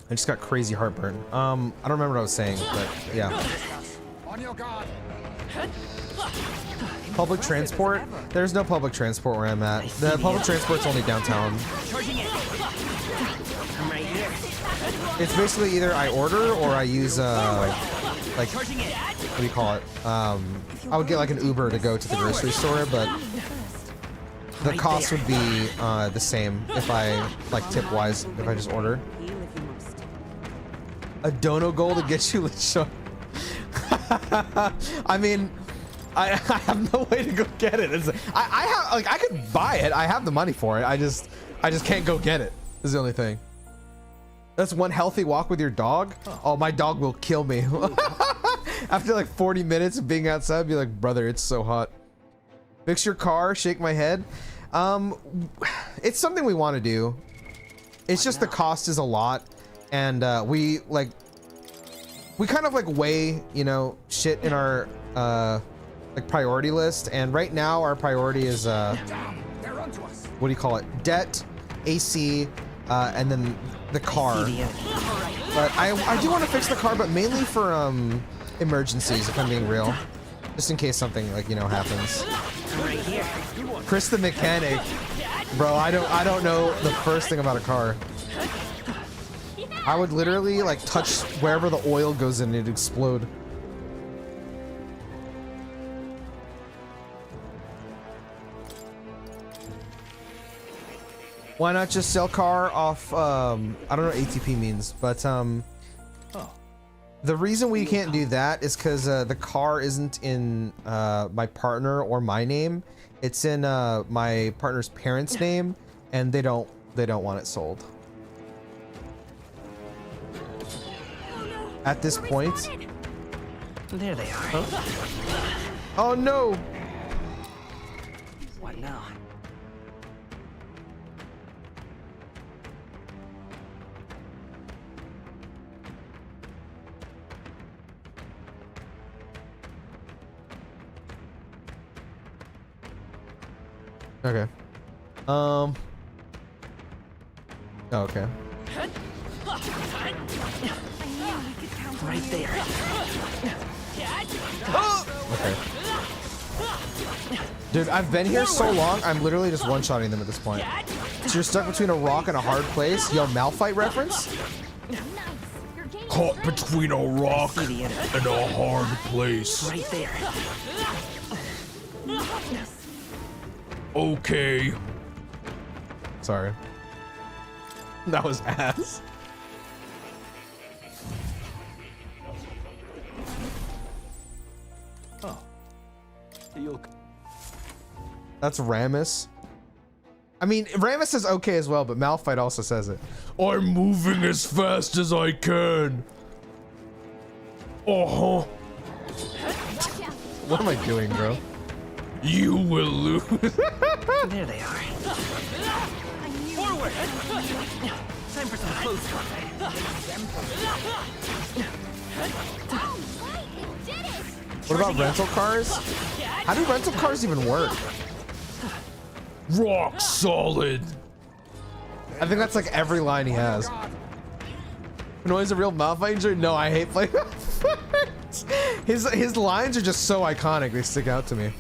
I just got crazy heartburn. I don't remember what I was saying, but yeah. On your guard. Public transport? There's no public transport where I'm at. The public transport's only downtown. Charging in. I'm right here. It's basically either I order or I use like, what do you call it? I would get like an Uber to go to the grocery store, but the cost would be the same if I like tip wise if I just order. A dono goal to get you show. I mean, I have no way to go get it. I have like I could buy it. I have the money for it. I just can't go get it. Is the only thing. That's one healthy walk with your dog. Oh, my dog will kill me. After like 40 minutes of being outside, I'd be like, brother, it's so hot. Fix your car, shake my head. It's something we want to do. It's just the cost is a lot, and we kind of like weigh, you know, shit in our like priority list, and right now our priority is what do you call it? Debt, AC, and then the car. But I do want to fix the car, but mainly for emergencies, if I'm being real, just in case something like, you know, happens. Right here. Chris the mechanic, bro. I don't know the first thing about a car. I would literally like touch wherever the oil goes in, it'd explode. Why not just sell car off, I don't know what ATP means, but the reason we can't do that is because the car isn't in my partner or my name. It's in my partner's parents' name, and they don't want it sold. At this point. There they are. Oh no! What now? Okay. Oh, okay. Right there. Okay. Dude, I've been here so long, I'm literally just one-shotting them at this point. So you're stuck between a rock and a hard place? Yo, Malphite reference? Caught between a rock and a hard place. Right there. Okay. Sorry. That was ass. Oh. You'll. That's Ramus. I mean, Ramus is okay as well, but Malphite also says it. I'm moving as fast as I can. Uh-huh. What am I doing, bro? You will lose. There they are. Forward! Time for some close combat. What about rental cars? How do rental cars even work? Rock solid. I think that's like every line he has. Pinoy's a real Malfighter? No, I hate playing Malfights. His lines are just so iconic, they stick out to me.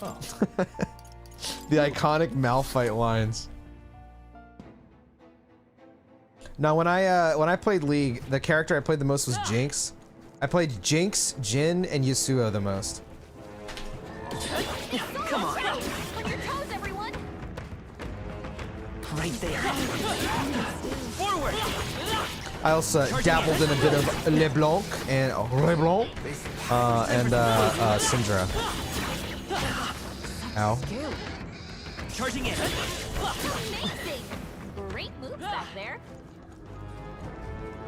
Oh. The iconic Malphite lines. Now, when I played League, the character I played the most was Jinx. I played Jinx, Jhin, and Yasuo the most. Come on. On your toes, everyone. Right there. Forward. I also dabbled in a bit of LeBlanc and Syndra. Ow. Charging in. Amazing. Great moves back there.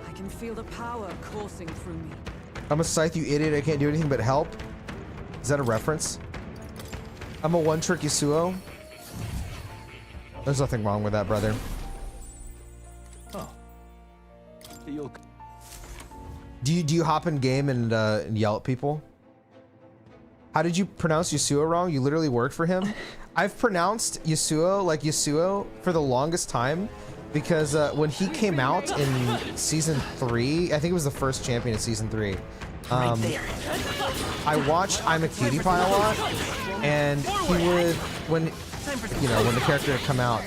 I can feel the power coursing through me. I'm a scythe, you idiot. I can't do anything but help. Is that a reference? I'm a one-trick Yasuo. There's nothing wrong with that, brother. Oh. You'll... Do you hop in game and yell at people? How did you pronounce Yasuo wrong? You literally worked for him. I've pronounced Yasuo like Yasuo for the longest time because when he came out in season 3, I think it was the first champion in season 3. I watched I'm a Cutie Pie a lot, and he would when the character would come out,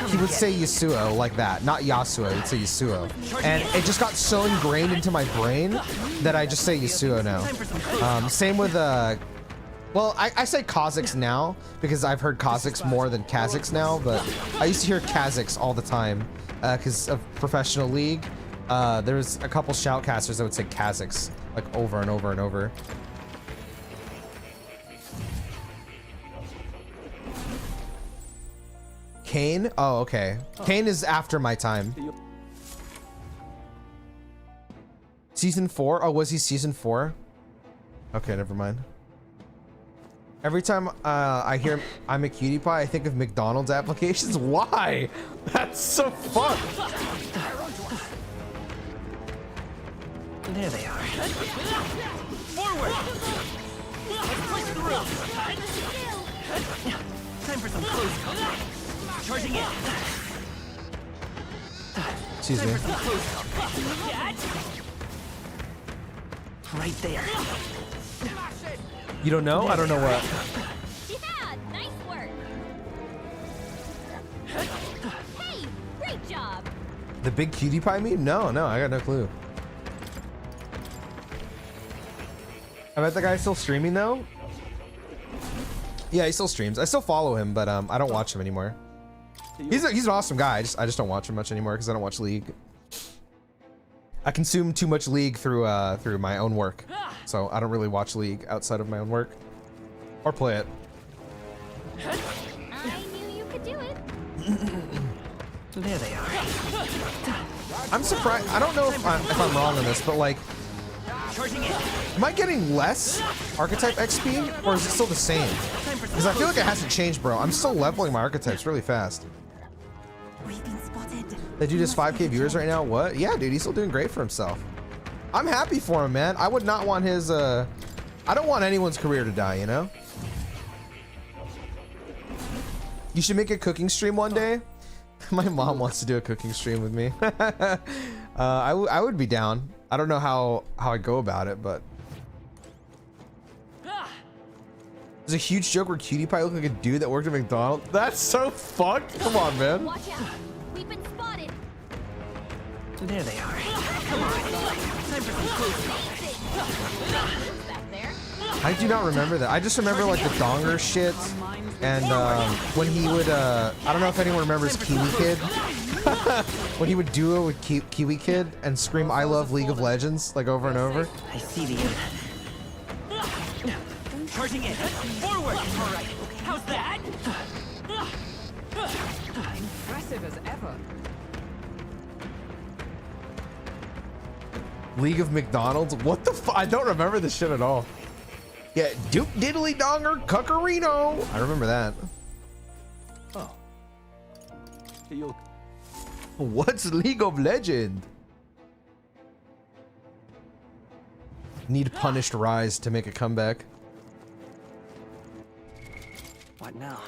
he would say Yasuo like that, not Yasuo. He'd say Yasuo, and it just got so ingrained into my brain that I just say Yasuo now. Same with well, I say Kha'Zix now because I've heard Kha'Zix more than Kha'Zix now, but I used to hear Kha'Zix all the time because of professional League. There was a couple shoutcasters that would say Kha'Zix like over and over and over. Kayn? Oh, okay. Kayn is after my time. Season 4? Oh, was he season 4? Okay, never mind. Every time I hear I'm a Cutie Pie, I think of McDonald's applications. Why? That's so fun. There they are. Forward. Let's push through. Time for some close combat. Charging in. Excuse me. Time for some close combat. Right there. You don't know? I don't know what. Yeah, nice work. Hey, great job. The big Cutie Pie meme? No, I got no clue. I bet the guy's still streaming though. Yeah, he still streams. I still follow him, but I don't watch him anymore. He's an awesome guy. I just don't watch him much anymore because I don't watch League. I consume too much League through my own work, so I don't really watch League outside of my own work or play it. I knew you could do it. There they are. I'm surprised. I don't know if I'm wrong on this, but like, Charging in. am I getting less archetype XP or is it still the same? Because I feel like it hasn't changed, bro. I'm still leveling my archetypes really fast. We've been spotted. That dude has 5K viewers right now. What? Yeah, dude, he's still doing great for himself. I'm happy for him, man. I would not want his I don't want anyone's career to die, you know? You should make a cooking stream one day. My mom wants to do a cooking stream with me. I would be down. I don't know how I go about it, but there's a huge joke where Cutie Pie looked like a dude that worked at McDonald's. That's so fucked. Come on, man. Watch out. We've been spotted. There they are. Come on. Time for some close combat. Back there. I do not remember that. I just remember like the donger shit, and when he would I don't know if anyone remembers Kiwi Kid. When he would duo with Kiwi Kid and scream "I love League of Legends" like over and over. I see the end. Charging in. Forward. All right. How's that? Impressive as ever. League of McDonald's? What the fuck? I don't remember this shit at all. Yeah, Duke Diddly Donger Cuckerino. I remember that. Oh. You'll... What's League of Legend? Need punished Rise to make a comeback. What now?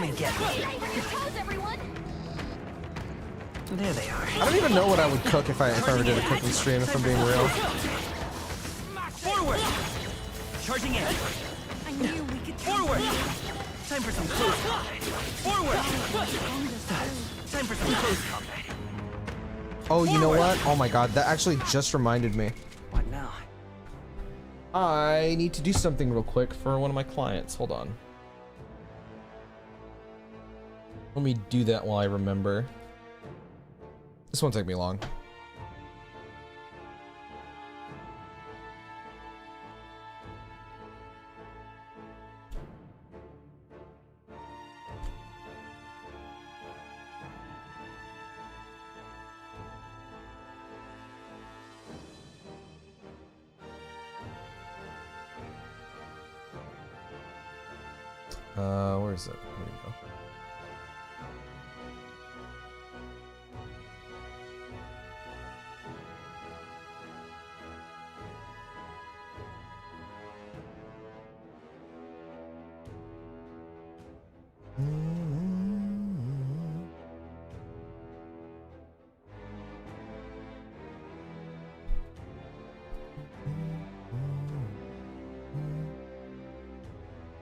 and get me. Stay on your toes, everyone! There they are. I don't even know what I would cook if I ever did a cooking stream, if I'm being real. Forward! Charging in. I knew we could Forward! Time for some close combat. Forward! Time for some close combat. Oh, you know what? Oh my god, that actually just reminded me. What now? I need to do something real quick for one of my clients. Hold on. Let me do that while I remember. This won't take me long. Where is it? Here we go.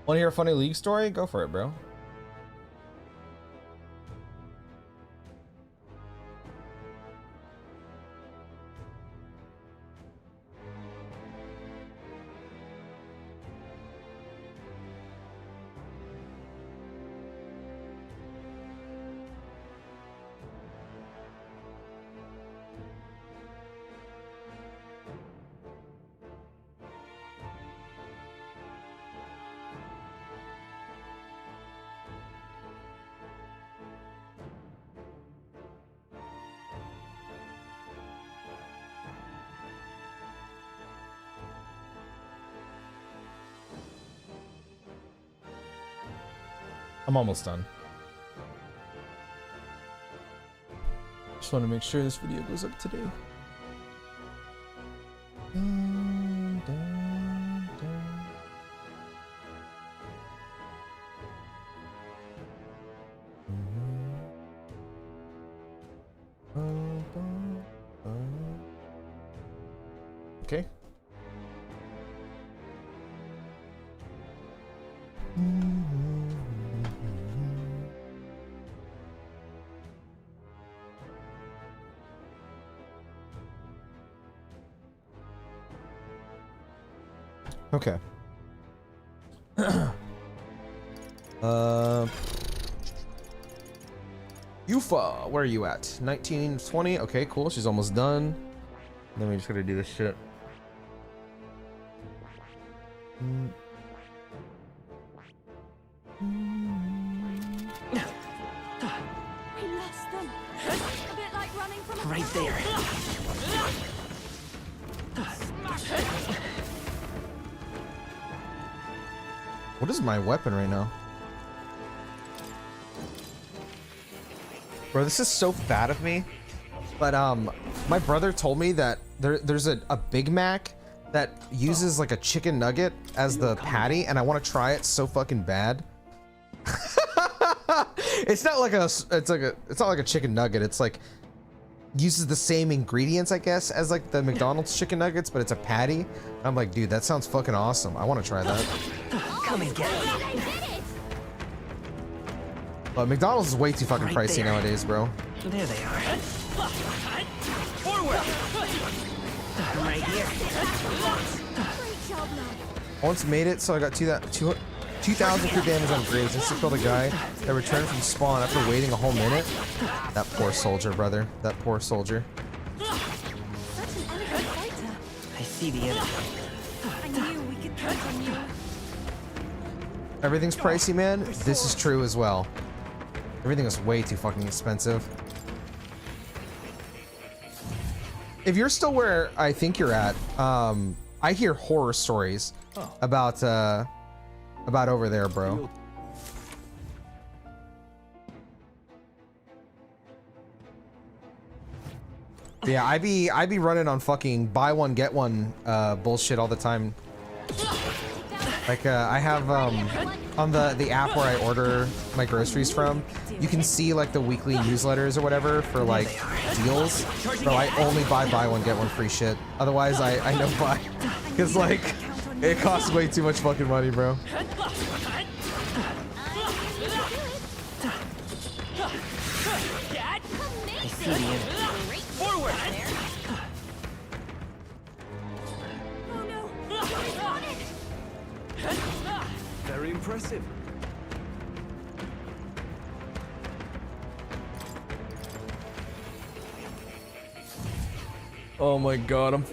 Want to hear a funny league story? Go for it, bro. I'm almost done. Just want to make sure this video goes up today. Okay. Okay. Yufa, where are you at? 19, 20. Okay, cool. She's almost done. Then we just gotta do this shit. We lost them. A bit like running from a Right there. What is my weapon right now? Bro, this is so bad of me. But my brother told me that there's a Big Mac that uses like a chicken nugget as the patty, and I want to try it so fucking bad. It's not like a chicken nugget. It's like uses the same ingredients, I guess, as like the McDonald's chicken nuggets, but it's a patty. I'm like, dude, that sounds fucking awesome. I want to try that. Come and get me. I did it! But McDonald's is way too fucking Right pricey there. nowadays, bro. There they are. Forward! Right here. great job, love. Once made it, so I got 2,000 crit damage on Graves and still killed a guy that returned from spawn after waiting a whole minute. That poor soldier, brother. That poor soldier. Such an elegant fighter. I see the enemy. I knew we could count on you. Everything's pricey, man. This is true as well. Everything is way too fucking expensive. If you're still where I think you're at, I hear horror stories about over there, bro. Yeah, I be running on fucking buy one get one bullshit all the time. Like I have on the app where I order my groceries from, you can see like the weekly newsletters or whatever for like deals. Bro, I only buy one get one free shit. Otherwise I no buy. Cause like it costs way too much fucking money, bro. I see the enemy. Forward! Very impressive. Oh my god, I'm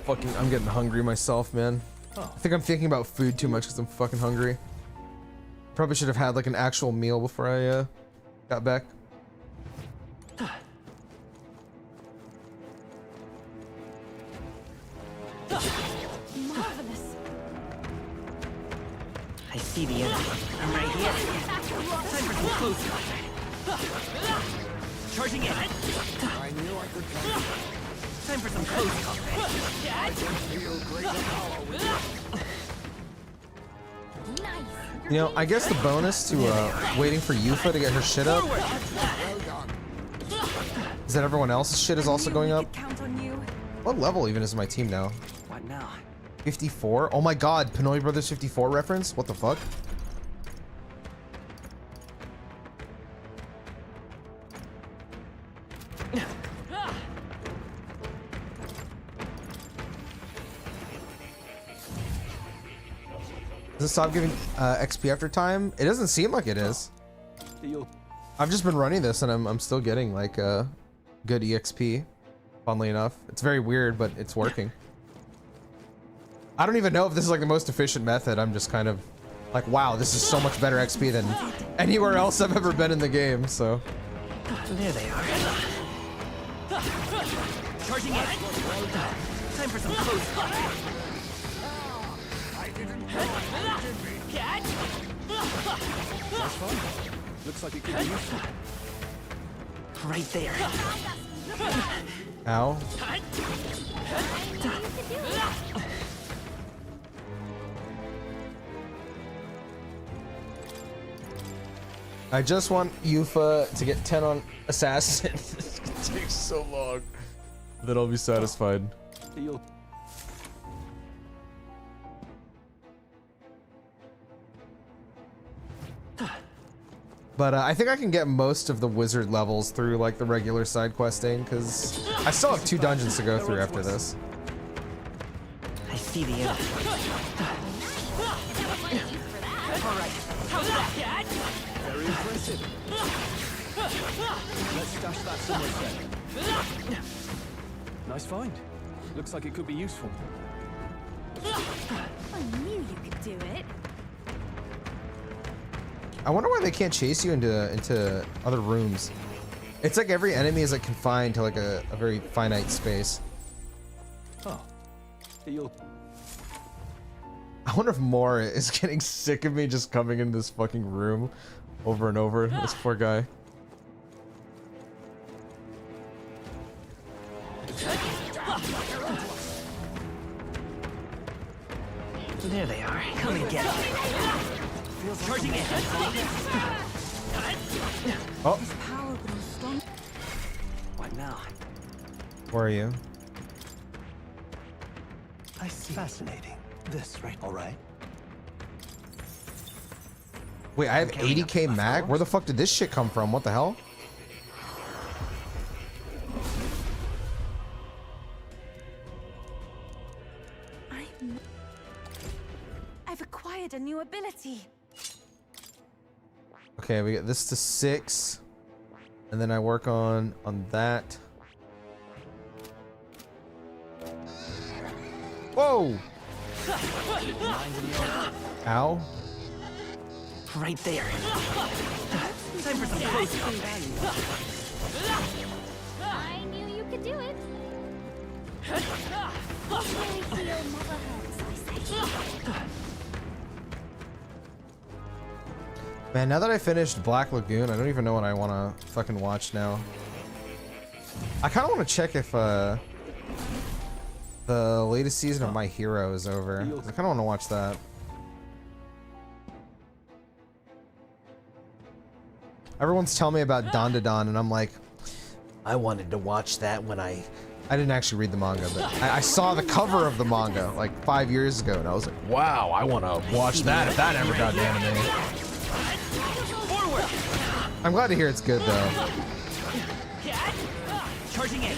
getting hungry myself, man. I think I'm thinking about food too much because I'm fucking hungry. Probably should have had like an actual meal before I got back. Marvelous. I see the enemy. I'm right here. Time for some close combat. Charging in. I knew I could count. Time for some close combat. I can feel greater power with you. Nice. You know, I guess the bonus to waiting for Yufa to get her shit up Well done. is that everyone else's shit is also going up. Count on you. What level even is my team now? What now? 54? Oh my god, Pinoy Brothers 54 reference? What the fuck? Does it stop giving XP after time? It doesn't seem like it is. I've just been running this and I'm still getting like good EXP, funnily enough. It's very weird, but it's working. I don't even know if this is like the most efficient method. I'm just kind of like, wow, this is so much better XP than anywhere else I've ever been in the game, so. There they are. Charging in. Time for some close combat. I didn't know I did me. That's fine. Looks like it could be useful. Right there. Ow. I just want Yufa to get 10 on Assassin. It takes so long. Then I'll be satisfied. Deal. But I think I can get most of the wizard levels through like the regular side questing, because I still have 2 dungeons to go through after this. I see the enemy. Alright. How's that? Very impressive. Let's stash that somewhere safe. Nice find. Looks like it could be useful. I knew you could do it. I wonder why they can't chase you into other rooms. It's like every enemy is like confined to like a very finite space. Oh. Deal. I wonder if Mora is getting sick of me just coming in this fucking room over and over. This poor guy. There they are. Come and get it. Charging in. Oh, Power grows strong. What now? where are you? I see. Fascinating. This right. All right. Wait, I have 80k mag? Where the fuck did this shit come from? What the hell? I've acquired a new ability. Okay, we get this to 6. And then I work on that. Whoa! Ow. Right there. Time for some close combat. I knew you could do it. Really heal never hurts, I say. Man, now that I finished Black Lagoon, I don't even know what I want to fucking watch now. I kind of want to check if the latest season of My Hero is over. I kind of want to watch that. Everyone's telling me about Dandadan, and I'm like, I wanted to watch that when I didn't actually read the manga, but I saw the cover of the manga like 5 years ago, and I was like, wow, I want to watch that if that ever got animated. I'm glad to hear it's good though. Charging in.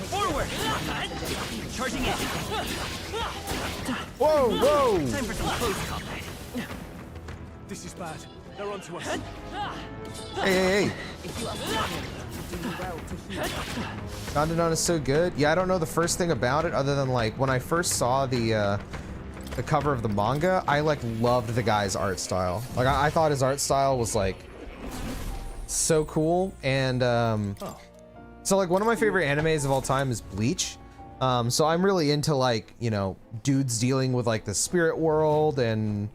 Forward. Charging in. Whoa, whoa! Time for some close combat. This is bad. They're onto us. Hey. If you are struggling, you do well to heal. Dandadan is so good. Yeah, I don't know the first thing about it other than like when I first saw the cover of the manga, I like loved the guy's art style. Like I thought his art style was like so cool, and so like one of my favorite animes of all time is Bleach. So I'm really into like, you know, dudes dealing with like the spirit world and,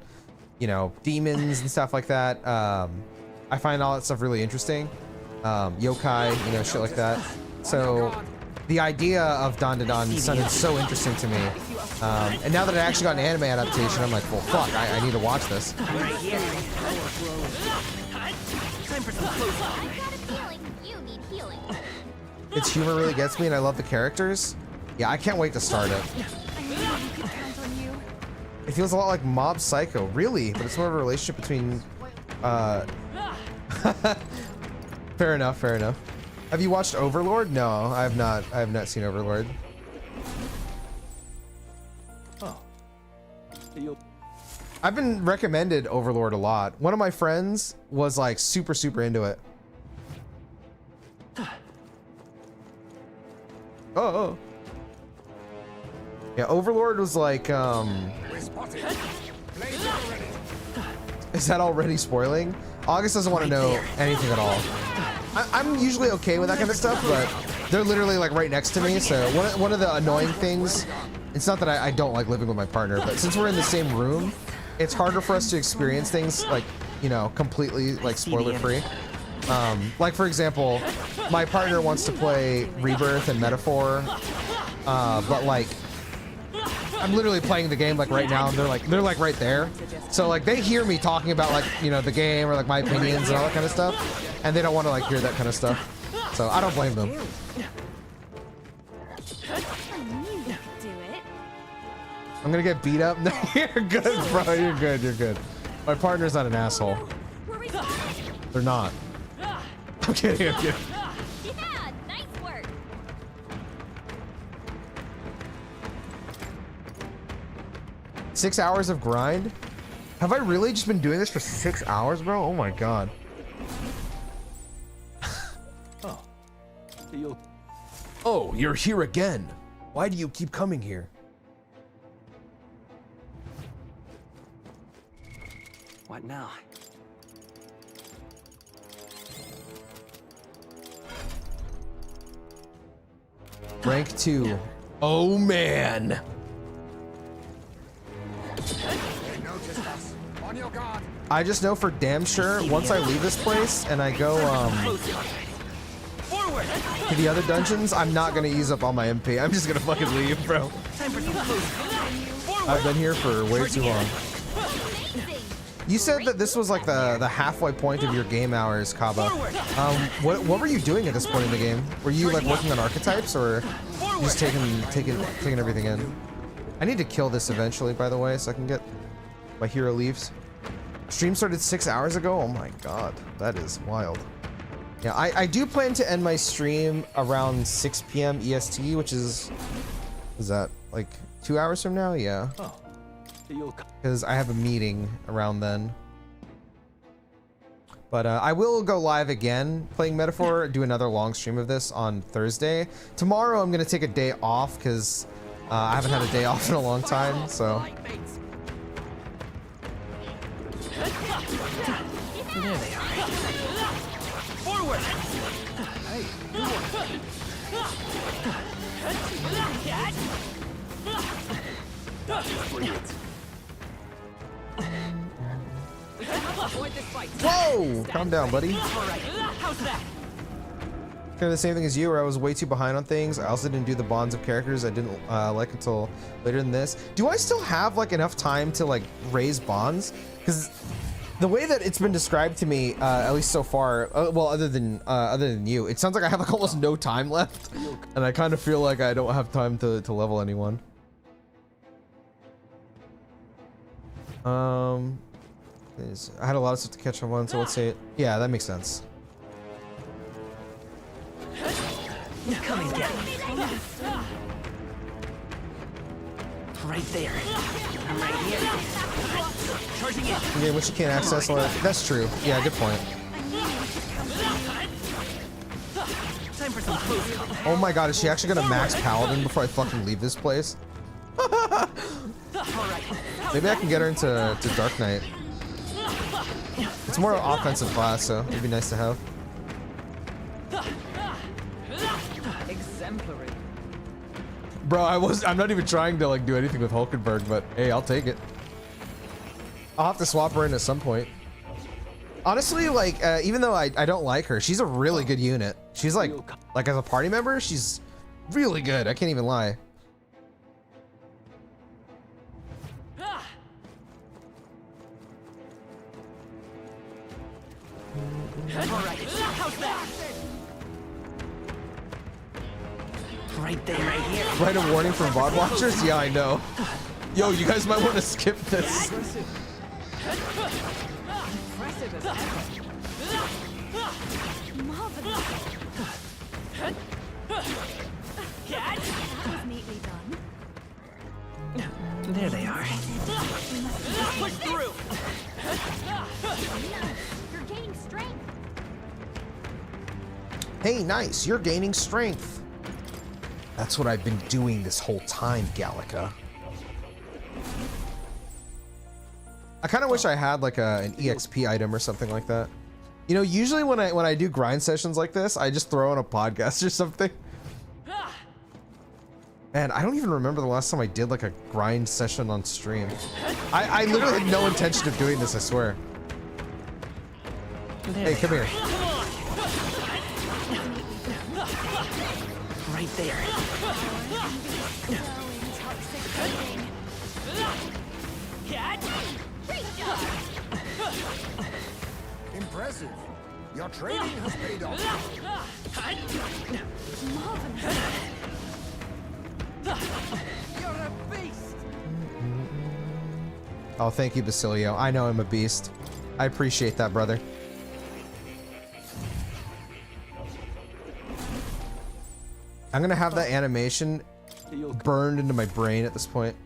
you know, demons and stuff like that. I find all that stuff really interesting. Yokai, you know, shit like that. So the idea of Dandadan sounded so interesting to me. And now that I actually got an anime adaptation, I'm like, well, fuck, I need to watch this. Right here. Time for some close I've combat. got a feeling you need healing. Its humor really gets me, and I love the characters. Yeah, I can't wait to start it. I knew we could count on you. It feels a lot like Mob Psycho, really, but it's more of a relationship between, fair enough, fair enough. Have you watched Overlord? No, I have not. I have not seen Overlord. I've been recommended Overlord a lot. One of my friends was like super into it. Oh. Yeah, Overlord was like, We're spotted. Blades are ready. is that already spoiling? August doesn't want to know anything at all. I'm usually okay with that kind of stuff, but they're literally like right next to me, so one of the annoying things, it's not that I don't like living with my partner, but since we're in the same room, it's harder for us to experience things like, you know, completely like spoiler free. Like for example, my partner wants to play Rebirth and Metaphor, but like I'm literally playing the game like right now, and they're like right there. So like they hear me talking about like, you know, the game or like my opinions and all that kind of stuff, and they don't want to like hear that kind of stuff. So I don't blame them. I knew you could do it. I'm gonna get beat up. No, you're good, bro. You're good. You're good. My partner's not an asshole. We're responding. They're not. I'm kidding. I'm kidding. Yeah, nice work. 6 hours of grind? Have I really just been doing this for 6 hours, bro? Oh my god. Oh, you're here again. Why do you keep coming here? What now? Rank 2. Oh man. They noticed us. On your guard. I just know for damn sure once I leave this place and I go Forward. to the other dungeons, I'm not gonna use up all my MP. I'm just gonna fucking leave, bro. Time for some close combat. I've been here for way too long. Amazing. You said that this was like the halfway point of your game hours, Kaba. What were you doing at this point in the game? Were you like working on archetypes or just taking everything in? I need to kill this eventually, by the way, so I can get my hero leaves. Stream started 6 hours ago. Oh my god, that is wild. Yeah, I do plan to end my stream around 6 p.m. EST, which is that like 2 hours from now? Yeah. Because I have a meeting around then. But I will go live again playing Metaphor, do another long stream of this on Thursday. Tomorrow I'm going to take a day off because I haven't had a day off in a long time, so. There they are. Forward. Whoa! Calm down, buddy. How's that? Kind of the same thing as you, where I was way too behind on things. I also didn't do the bonds of characters I didn't like until later than this. Do I still have like enough time to like raise bonds? Because The way that it's been described to me, at least so far, well, other than you, it sounds like I have like almost no time left, and I kind of feel like I don't have time to level anyone. I had a lot of stuff to catch up on, so let's say it. Yeah, that makes sense. Come and get me. Right there. I'm right here. Charging in. Okay, which you can't access. That's true. Yeah, good point. Time for some close call. Oh my god, is she actually gonna max Paladin before I fucking leave this place? Maybe I can get her into Dark Knight. It's more offensive class, so it'd be nice to have. Exemplary. Bro, I'm not even trying to like do anything with Hulkenberg, but hey, I'll take it. I'll have to swap her in at some point. Honestly, like, even though I don't like her, she's a really good unit. She's like as a party member, she's really good. I can't even lie. Alright, how's that? Right there, right here. Write a warning for VOD watchers? Yeah, I know. Yo, you guys might want to skip this. Impressive as ever. Marvelous. Catch! That was neatly done. There they are. Push through! You're gaining strength. Hey, nice. You're gaining strength. That's what I've been doing this whole time, Gallica. I kind of wish I had like an EXP item or something like that. You know, usually when I do grind sessions like this, I just throw on a podcast or something. And I don't even remember the last time I did like a grind session on stream. I literally had no intention of doing this, I swear. Hey, come here. Right there. Catch! Impressive. Your training has paid off. You're a beast. Oh, thank you, Basilio. I know I'm a beast. I appreciate that, brother. I'm gonna have that animation burned into my brain at this point.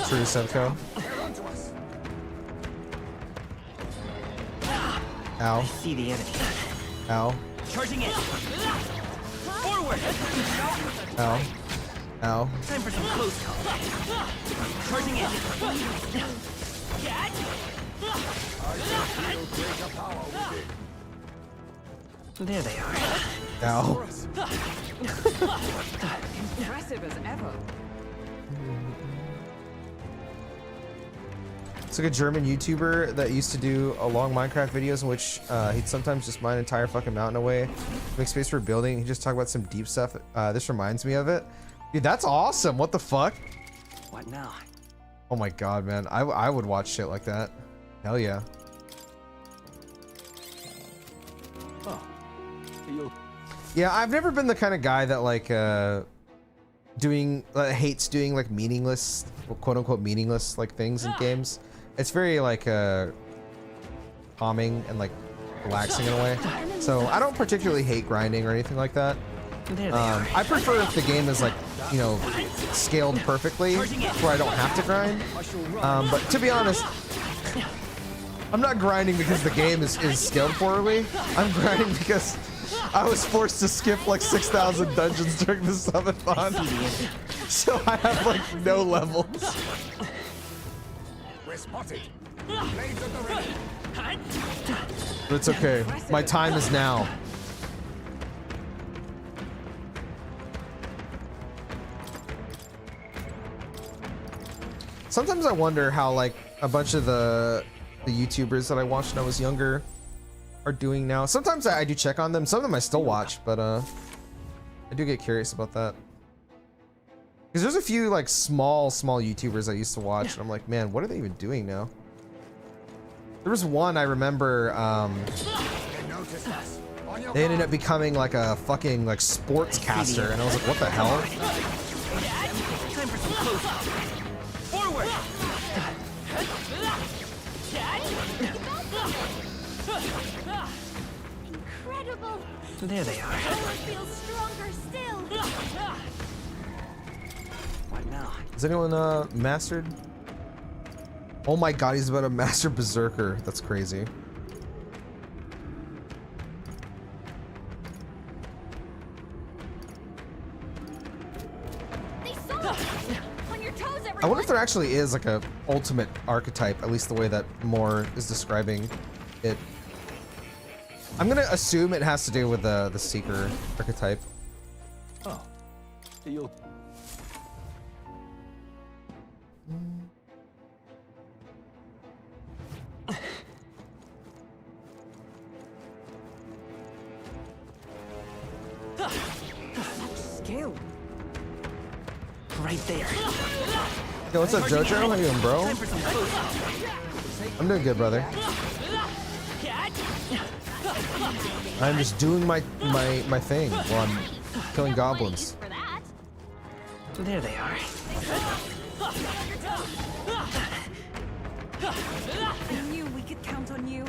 True, Sevco. Ow. See the enemy. Ow. Charging in. Forward! Ow. Ow. Time for some close call. Charging in. Catch! There they are. Ow. Impressive as ever. It's like a German YouTuber that used to do long Minecraft videos in which he'd sometimes just mine an entire fucking mountain away, make space for building. He'd just talk about some deep stuff. This reminds me of it. Dude, that's awesome. What the fuck? What now? Oh my god, man. I would watch shit like that. Hell yeah. Oh. Yeah, I've never been the kind of guy that like hates doing like meaningless, quote unquote meaningless like things in games. It's very like calming and like relaxing in a way. So I don't particularly hate grinding or anything like that. I prefer if the game is like, you know, scaled perfectly where I don't have to grind. But to be honest, I'm not grinding because the game is scaled poorly. I'm grinding because I was forced to skip like 6,000 dungeons during the summon-thon. So I have like no levels. We're spotted. Blades at the ready. But it's okay. My time is now. Sometimes I wonder how like a bunch of the YouTubers that I watched when I was younger are doing now. Sometimes I do check on them. Some of them I still watch, but I do get curious about that. Because there's a few like small YouTubers I used to watch, and I'm like, man, what are they even doing now? There was one I remember. They ended up becoming like a fucking like sportscaster, and I was like, what the hell? Time for some close-up. Forward. Incredible. There they are. Power feels stronger still. What now? Is anyone mastered? Oh my god, he's about to master Berserker. That's crazy. They saw us. On your toes, everyone. I wonder if there actually is like a ultimate archetype, at least the way that Moore is describing it. I'm gonna assume it has to do with the Seeker archetype. Oh, you'll. Scale. Right there. Yo, what's up, Jojo? How you doing, bro? Time for some close-up. I'm doing good, brother. I'm just doing my thing while I'm killing goblins. For that. There they are. I knew we could count on you.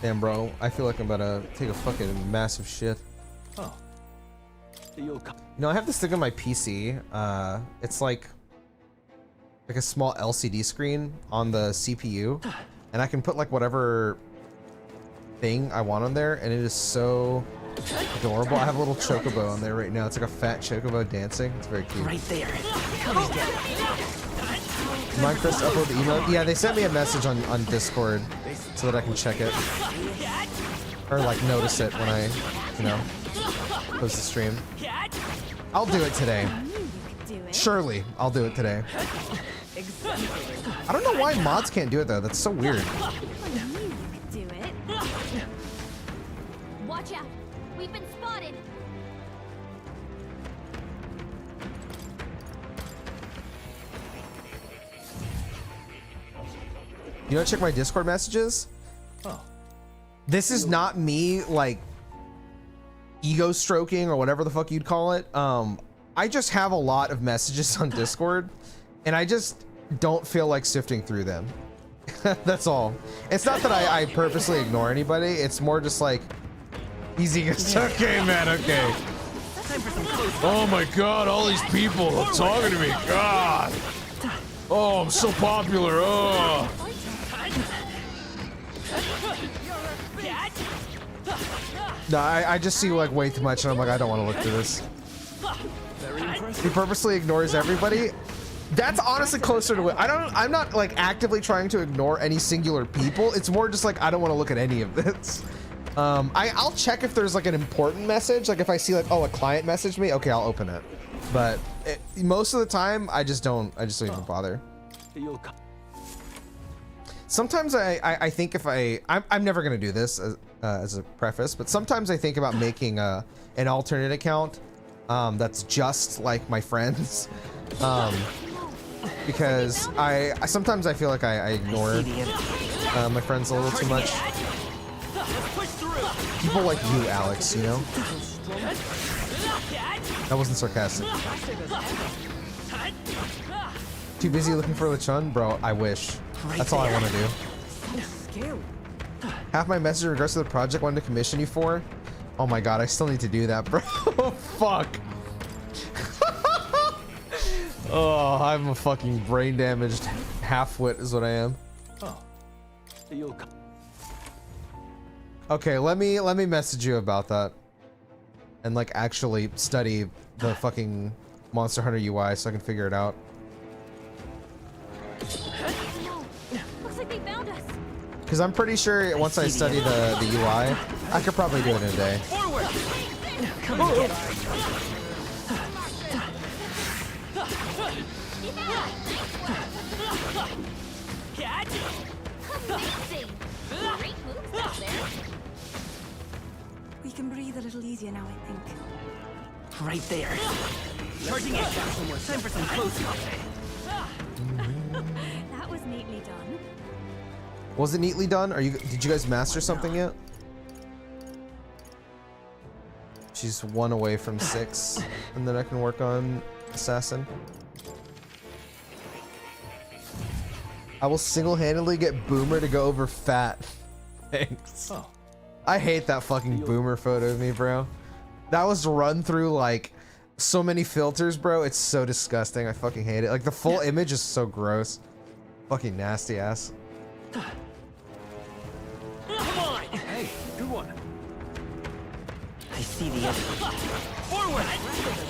Damn, bro. I feel like I'm about to take a fucking massive shit. Oh, you'll. You know, I have this thing on my PC. It's like a small LCD screen on the CPU, and I can put like whatever thing I want on there, and it is so adorable. I have a little chocobo on there right now. It's like a fat chocobo dancing. It's very cute. Right there. Comes down. Minecraft upload the email. Yeah, they sent me a message on Discord so that I can check it or like notice it when I, you know, post the stream. I'll do it today. Surely, I'll do it today. I don't know why mods can't do it though. That's so weird. Do it. Watch out. We've been spotted. You want to check my Discord messages? Oh, This is not me like ego stroking or whatever the fuck you'd call it. I just have a lot of messages on Discord, and I just don't feel like sifting through them. That's all. It's not that I purposely ignore anybody. It's more just like easy. Okay, man. Okay. Time for some close-up. Oh my god, all these people talking to me. God. Oh, I'm so popular. Oh. No, I just see like way too much, and I'm like, I don't want to look through this. He purposely ignores everybody. That's honestly closer to it. I'm not like actively trying to ignore any singular people. It's more just like I don't want to look at any of this. I'll check if there's like an important message. Like if I see like, oh, a client messaged me, okay, I'll open it. But most of the time, I just don't even bother. you'll. Sometimes I think if I'm never gonna do this as a preface, but sometimes I think about making an alternate account that's just like my friends, because I sometimes I feel like I ignore my friends a little too much. People like you, Alex, you know. That wasn't sarcastic. Too busy looking for Lechon? Bro, I wish. That's all I want to do. Half my message in regards to the project I wanted to commission you for. Oh my god, I still need to do that, bro. Fuck. Oh, I'm a fucking brain damaged half-wit is what I am. Oh, you'll. Okay, let me message you about that. And like actually study the fucking Monster Hunter UI so I can figure it out. No. Looks like they found us. Because I'm pretty sure once I study the UI, I could probably do it in a day. Forward. Come and get it. Catch! Amazing! Great moves out there. We can breathe a little easier now, I think. Right there. Charging in. Time for some close contact. That was neatly done. Was it neatly done? Did you guys master something yet? She's 1 away from 6, and then I can work on assassin. I will single-handedly get Boomer to go over Fat. Thanks. Oh. I hate that fucking Boomer photo of me, bro. That was run through like so many filters, bro. It's so disgusting. I fucking hate it. Like the full image is so gross. Fucking nasty ass. Come on! Hey, good one. I see the enemy. Forward!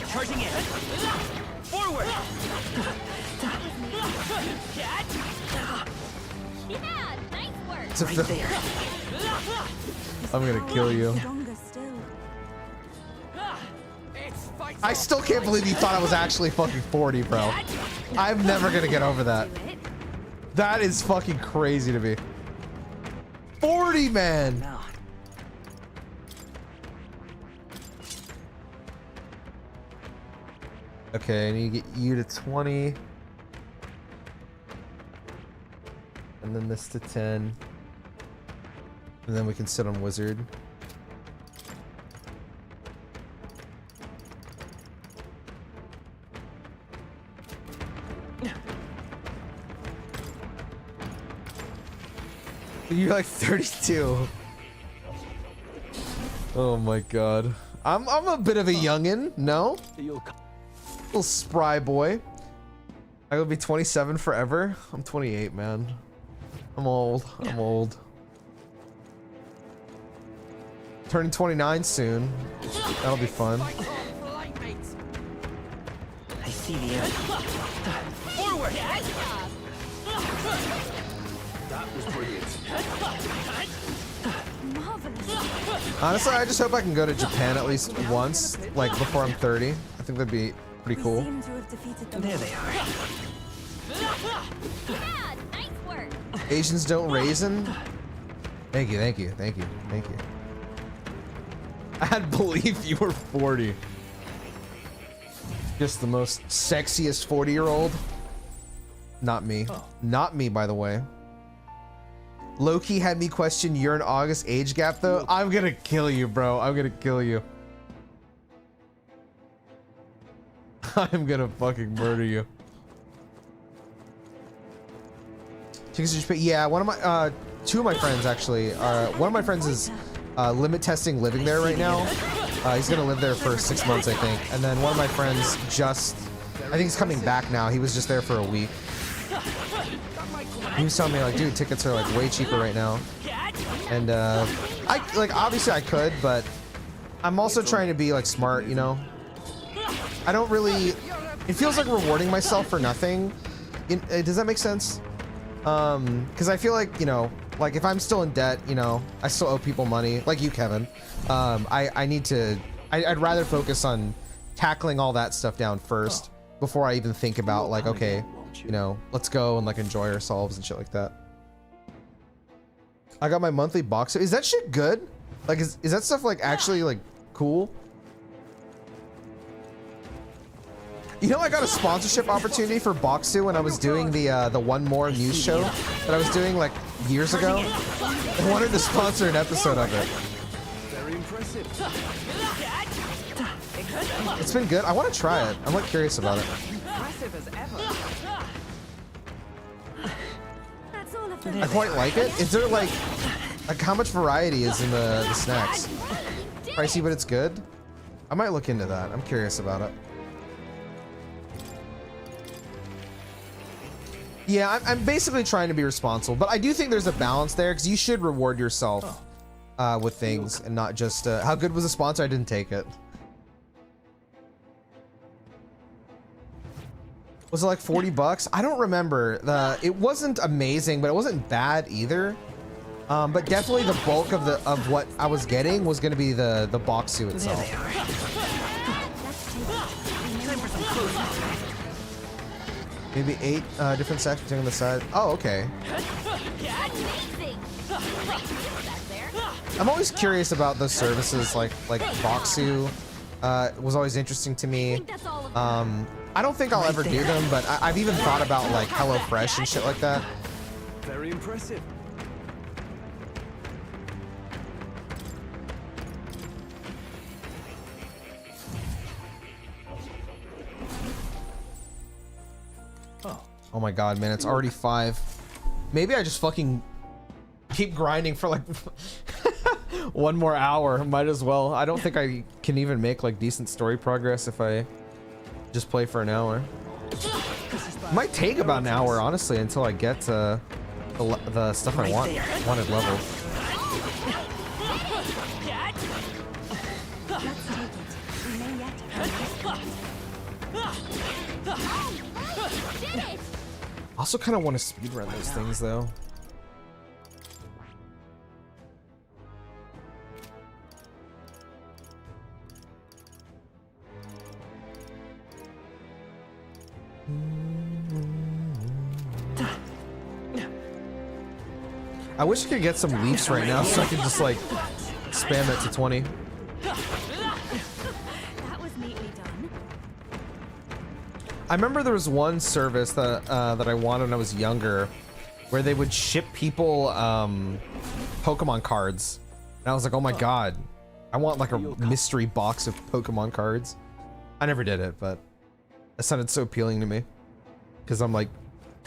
Charging in. Forward! Catch! Yeah, nice work. It's a Right fil- there. I'm gonna kill you. Stronger still. I still can't believe you thought I was actually fucking 40, bro. I'm never gonna get over that. That is fucking crazy to me. 40, man. Now. Okay, I need to get you to 20. And then this to 10. And then we can sit on wizard. You're like 32. Oh my god. I'm a bit of a youngin', no? Little spry boy. I will be 27 forever. I'm 28, man. I'm old. I'm old. Turning 29 soon. That'll be fun. I see the enemy. Forward! That was brilliant. Marvelous. Honestly, I just hope I can go to Japan at least once, like before I'm 30. I think that'd be pretty cool. We seem to have defeated them. There they are. Yeah, nice work. Asians don't raisin. Thank you, thank you, thank you, thank you. I had believed you were 40. Just the most sexiest 40-year-old. Not me. Not me, by the way. Loki had me question your and August age gap, though. I'm gonna kill you, bro. I'm gonna kill you. I'm gonna fucking murder you. Yeah, one of my, 2 of my friends actually. One of my friends is limit testing living there right now. He's gonna live there for 6 months, I think. And then one of my friends I think he's coming back now. He was just there for a week. He was telling me like, dude, tickets are like way cheaper right now. And obviously I could, but I'm also trying to be like smart, you know. I don't really. It feels like rewarding myself for nothing. Does that make sense? Because I feel like, you know, like if I'm still in debt, you know, I still owe people money, like you, Kevin. I'd rather focus on tackling all that stuff down first before I even think about like, okay, you know, let's go and like enjoy ourselves and shit like that. I got my monthly box. Is that shit good? Like, is that stuff like actually like cool? You know, I got a sponsorship opportunity for Boxu when I was doing the One More news show that I was doing like years ago. I wanted to sponsor an episode of it. Very impressive. It's been good. I want to try it. I'm like curious about it. Impressive as ever. That's all of them. I quite like it. Is there like how much variety is in the snacks? Pricey, but it's good. I might look into that. I'm curious about it. Yeah, I'm basically trying to be responsible, but I do think there's a balance there because you should reward yourself with things and not just how good was the sponsor? I didn't take it. Was it like 40 bucks? I don't remember. It wasn't amazing, but it wasn't bad either. But definitely the bulk of what I was getting was going to be the Boxu itself. There they are. Time for some close. Maybe 8 different sections on the side. Oh, okay. Amazing! Great deal back there. I'm always curious about those services like Boxu. Was always interesting to I me. think that's all of them. I don't think I'll ever do them, but I've even thought about like HelloFresh and shit like that. Very impressive. Oh my god, man, it's already 5. Maybe I just fucking keep grinding for like 1 more hour. Might as well. I don't think I can even make like decent story progress if I just play for an hour. Might take about an hour, honestly, until I get to the stuff I wanted leveled. Let's take it. We may yet Did it! I also kind of want to speedrun those things, though. I wish I could get some leaves right now so I could just like spam it to 20. That was neatly done. I remember there was one service that that I wanted when I was younger, where they would ship people Pokemon cards, and I was like, oh my god, I want like a mystery box of Pokemon cards. I never did it, but it sounded so appealing to me, because I'm like,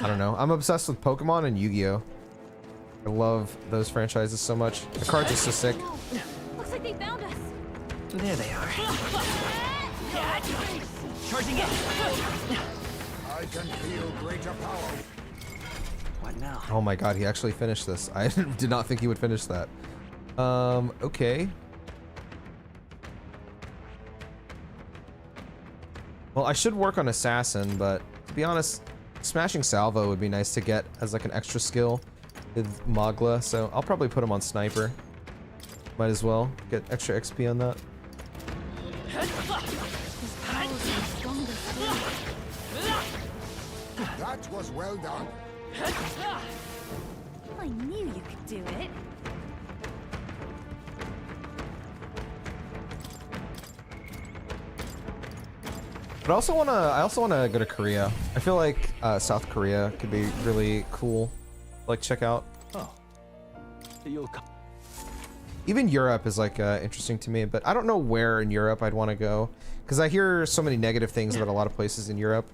I don't know, I'm obsessed with Pokemon and Yu-Gi-Oh. I love those franchises so much. The cards are so sick. No. Looks like they found us. There they are. Charging in. I can feel greater power. What now? Oh my god, he actually finished this. I did not think he would finish that. Okay. Well, I should work on Assassin, but to be honest, Smashing Salvo would be nice to get as like an extra skill with Mogla, so I'll probably put him on Sniper. Might as well get extra XP on that. That was well done. I knew you could do it. But I also wanna go to Korea. I feel like South Korea could be really cool. Like check out. Oh. You'll come. Even Europe is like interesting to me, but I don't know where in Europe I'd want to go because I hear so many negative things about a lot of places in Europe.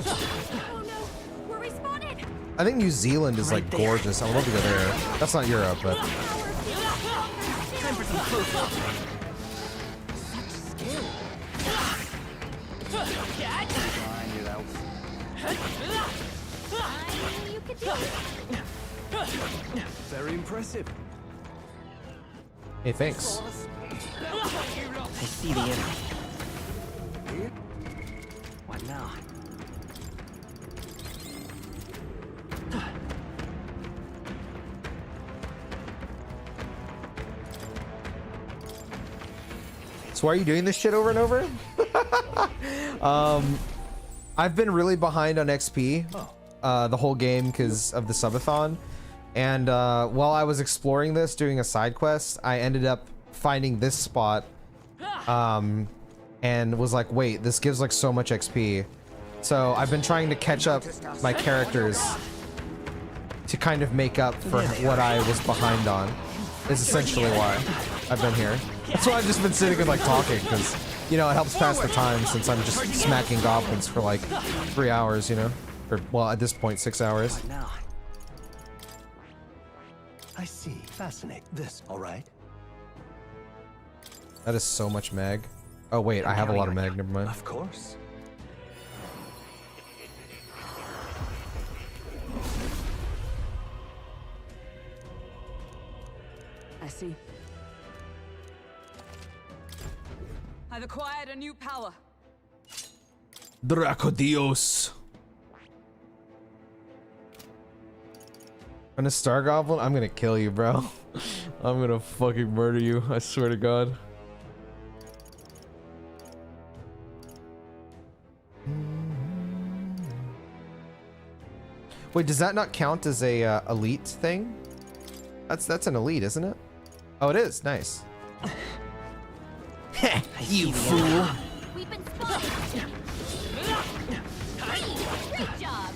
Oh no, we're respawning. I think New Zealand is like gorgeous. I would love to go there. That's not Europe, but Time for some close-up. I knew you could do it. Very impressive. hey, thanks. I see the enemy. What now? So why are you doing this shit over and over? I've been really behind on XP the whole game because of the subathon. And while I was exploring this, doing a side quest, I ended up finding this spot and was like, wait, this gives like so much XP. So I've been trying to catch up my characters to kind of make up for what I was behind on. Is essentially why I've been here. That's why I've just been sitting and like talking, because you know it helps pass the time since I'm just smacking goblins for like 3 hours, you know, or well at this point 6 hours. What now? I see. Fascinating. This, all right? That is so much mag. Oh wait, I have a lot of mag. Never mind. Of course. I see. I've acquired a new power. Dracodios. And a star goblin? I'm gonna kill you, bro. I'm gonna fucking murder you. I swear to God. Wait, does that not count as a elite thing? That's an elite, isn't it? Oh, it is. Nice. You fool! We've been spotted. Hey, great job.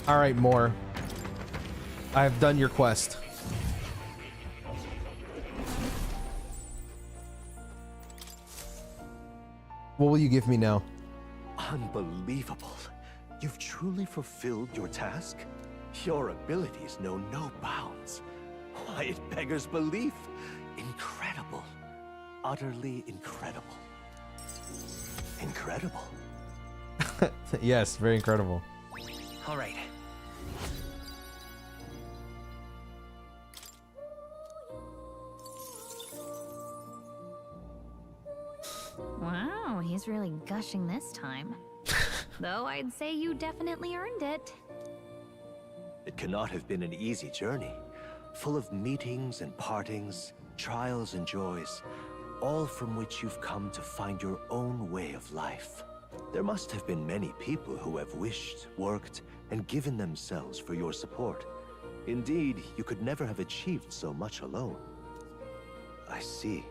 All right, more. I have done your quest. What will you give me now? Unbelievable. You've truly fulfilled your task? Your abilities know no bounds. Why, it beggars belief. Incredible. Utterly incredible. Incredible. Yes, very incredible. All right. Wow, he's really gushing this time. Though I'd say you definitely earned it. It cannot have been an easy journey, full of meetings and partings, trials and joys, all from which you've come to find your own way of life. There must have been many people who have wished, worked, and given themselves for your support. Indeed, you could never have achieved so much alone. I see.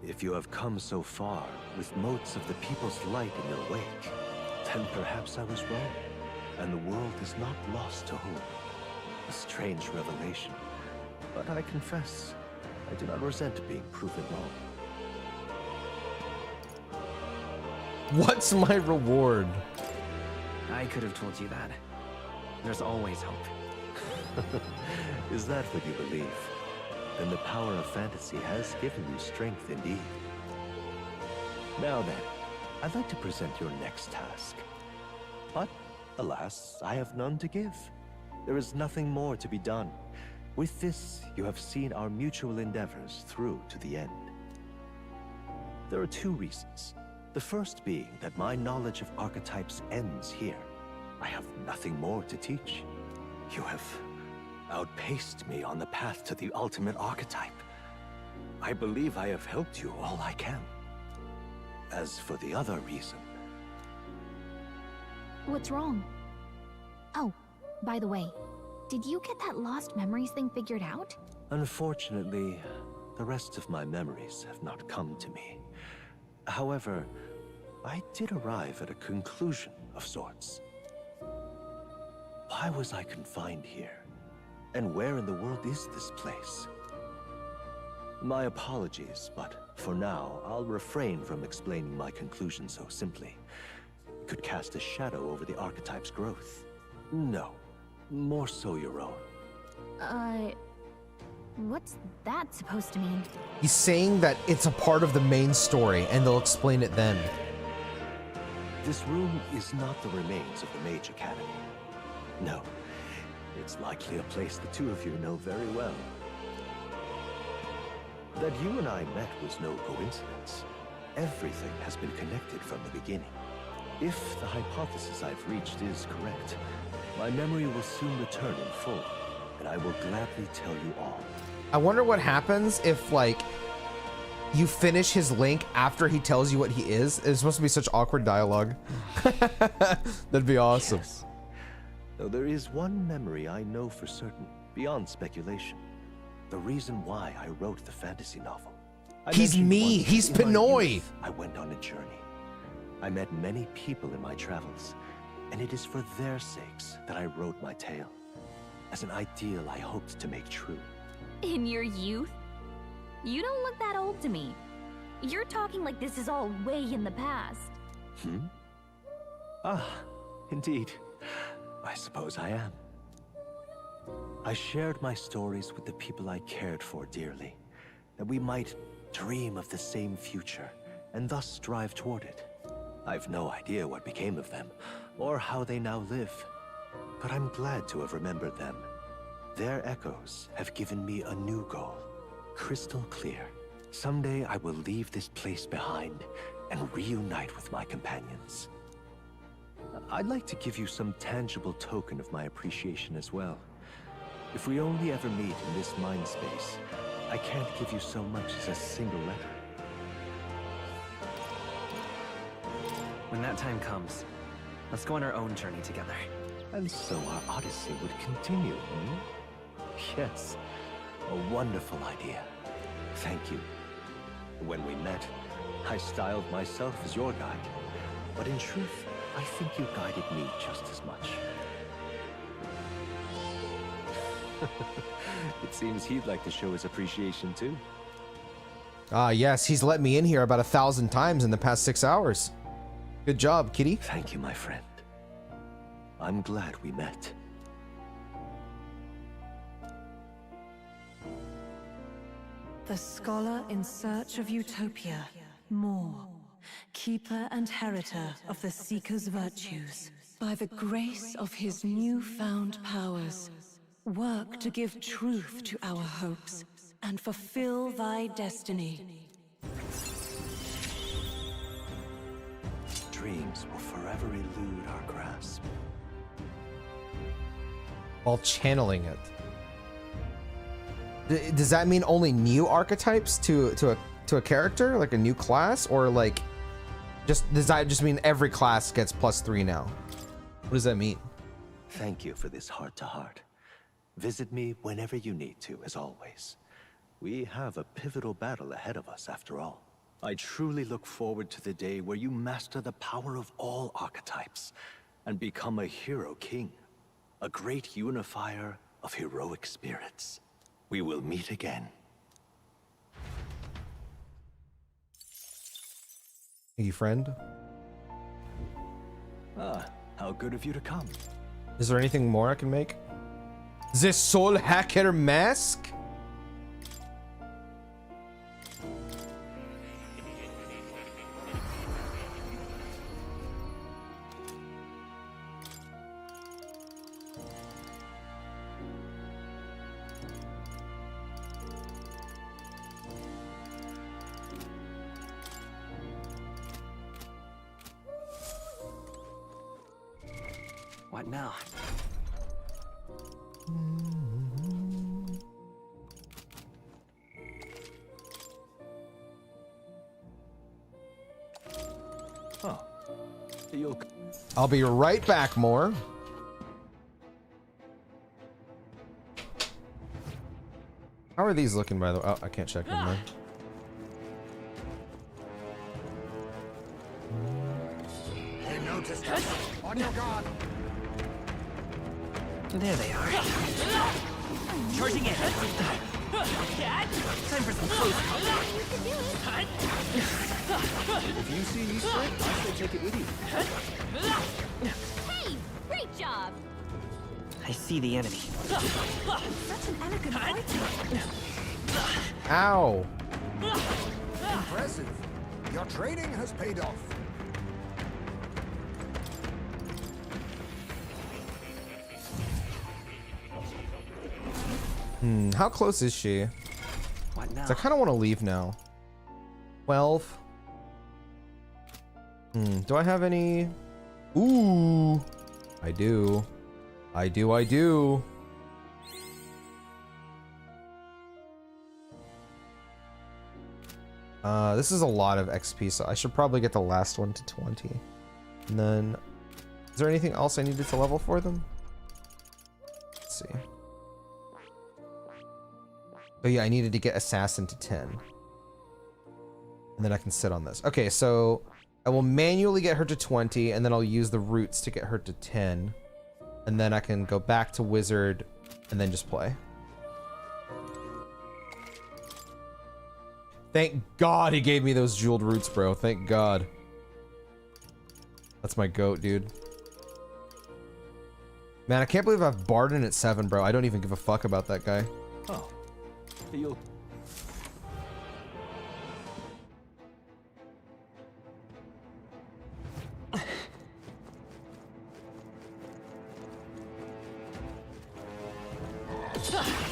If you have come so far with motes of the people's light in your wake, then perhaps I was wrong, and the world is not lost to hope. A strange revelation, but I confess, I do not resent being proven wrong. What's my reward? I could have told you that. There's always hope. Is that what you believe? Then the power of fantasy has given you strength indeed. Now then, I'd like to present your next task. But, alas, I have none to give. There is nothing more to be done. With this, you have seen our mutual endeavors through to the end. There are two reasons. The first being that my knowledge of archetypes ends here. I have nothing more to teach. You have outpaced me on the path to the ultimate archetype. I believe I have helped you all I can. As for the other reason... What's wrong? Oh, by the way, did you get that lost memories thing figured out? Unfortunately, the rest of my memories have not come to me. However, I did arrive at a conclusion of sorts. Why was I confined here? And where in the world is this place? My apologies, but for now, I'll refrain from explaining my conclusion so simply. It could cast a shadow over the archetype's growth. No, more so your own. What's that supposed to mean? He's saying that it's a part of the main story, and they'll explain it then. This room is not the remains of the Mage Academy. No, it's likely a place the two of you know very well. That you and I met was no coincidence. Everything has been connected from the beginning. If the hypothesis I've reached is correct, my memory will soon return in full, and I will gladly tell you all. I wonder what happens if, like, you finish his link after he tells you what he is. It's supposed to be such awkward dialogue. That'd be awesome. Yes. Though there is one memory I know for certain, beyond speculation. The reason why I wrote the fantasy novel. He's me. He's Pinoy. I went on a journey. I met many people in my travels, and it is for their sakes that I wrote my tale, as an ideal I hoped to make true. In your youth? You don't look that old to me. You're talking like this is all way in the past. Ah, indeed. I suppose I am. I shared my stories with the people I cared for dearly, that we might dream of the same future, and thus strive toward it. I've no idea what became of them, or how they now live, but I'm glad to have remembered them. Their echoes have given me a new goal, crystal clear. Someday I will leave this place behind and reunite with my companions. I'd like to give you some tangible token of my appreciation as well. If we only ever meet in this mind space, I can't give you so much as a single letter. When that time comes, let's go on our own journey together. And so our odyssey would continue, hmm? Yes, a wonderful idea. Thank you. When we met, I styled myself as your guide. But in truth, I think you guided me just as much. It seems he'd like to show his appreciation too. Ah, yes, he's let me in here about 1,000 times in the past 6 hours. Good job, kitty. Thank you, my friend. I'm glad we met. The scholar in search of utopia. More. Keeper and heritor of the Seeker's virtues. By the grace of his newfound powers, work to give truth to our hopes and fulfill thy destiny. Dreams will forever elude our grasp. While channeling it. Does that mean only new archetypes to a character, like a new class, or like does that just mean every class gets +3 now? What does that mean? Thank you for this heart-to-heart. Visit me whenever you need to, as always. We have a pivotal battle ahead of us, after all. I truly look forward to the day where you master the power of all archetypes and become a hero king, a great unifier of heroic spirits. We will meet again. Hey, friend. Ah, how good of you to come. Is there anything more I can make? The Soul Hacker Mask? What now? Oh, you'll... I'll be right back, more. How are these looking, by the way? Oh, I can't check them there. They noticed us. On your guard. There they are. Charging in. Time for some close combat. If you see Easter egg, I say take it with you. Hey, great job. I see the enemy. Such an elegant fighting. Ow. Impressive. Your training has paid off. How close is she? What now? 'Cause I kind of want to leave now. 12. Do I have any? Ooh. I do. I do. This is a lot of XP, so I should probably get the last one to 20. And then, is there anything else I needed to level for them? Let's see. Oh yeah, I needed to get Assassin to 10. And then I can sit on this. Okay, so I will manually get her to 20, and then I'll use the roots to get her to 10. And then I can go back to Wizard, and then just play. Thank God he gave me those jeweled roots, bro. Thank God. That's my goat, dude. Man, I can't believe I have Barden at 7, bro. I don't even give a fuck about that guy. Oh, you'll...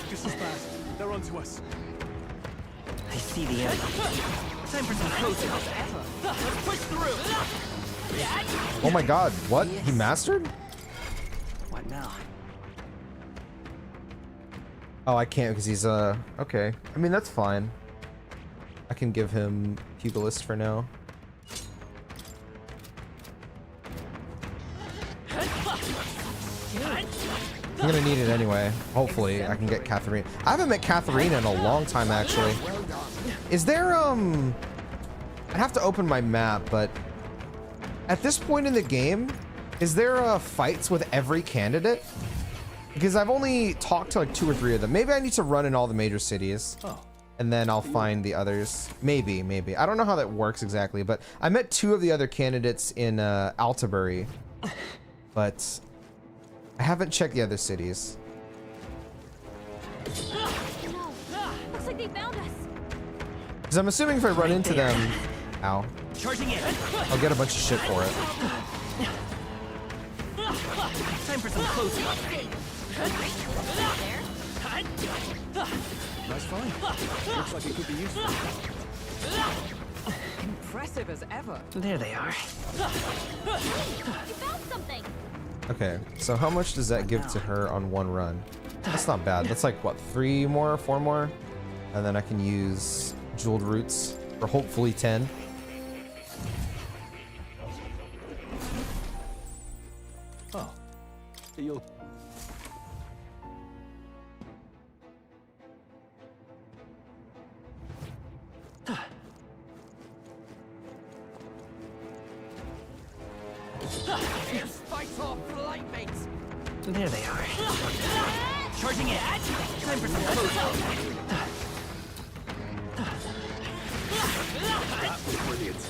This is bad. They're onto us. I see the enemy. Time for some close combat. Let's push through. Oh my God, what? He mastered? What now? Oh, I can't because he's, okay. I mean, that's fine. I can give him Pugilist for now. gonna need it anyway. Hopefully, I can get Catherine. I haven't met Catherine in a long time, actually. Is there, I'd have to open my map, but at this point in the game, is there fights with every candidate? Because I've only talked to like 2 or 3 of them. Maybe I need to run in all the major cities. And then I'll find the others. Maybe. I don't know how that works exactly, but I met 2 of the other candidates in Altabury. But I haven't checked the other cities. No. Looks like they found us. Because I'm assuming if I run into them, ow, Charging in. I'll get a bunch of shit for it. Time for some close up. Nice find. Looks like it could be useful. Impressive as ever. There they are. You found something. Okay, so how much does that give to her on 1 run? That's not bad. That's like, what, 4 more? And then I can use jeweled roots for hopefully 10. Oh. You'll... Fight off, flight mates! There they are. Charging in. Time for some close up. That was brilliant.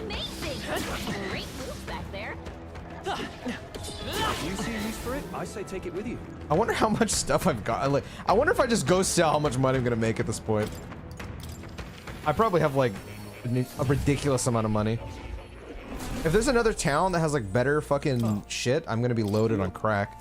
Amazing. Great moves back there. Do you see a use for it? I say take it with you. I wonder how much stuff I've got. Like, I wonder if I just go sell how much money I'm gonna make at this point. I probably have like a ridiculous amount of money. If there's another town that has like better fucking shit, I'm gonna be loaded on crack.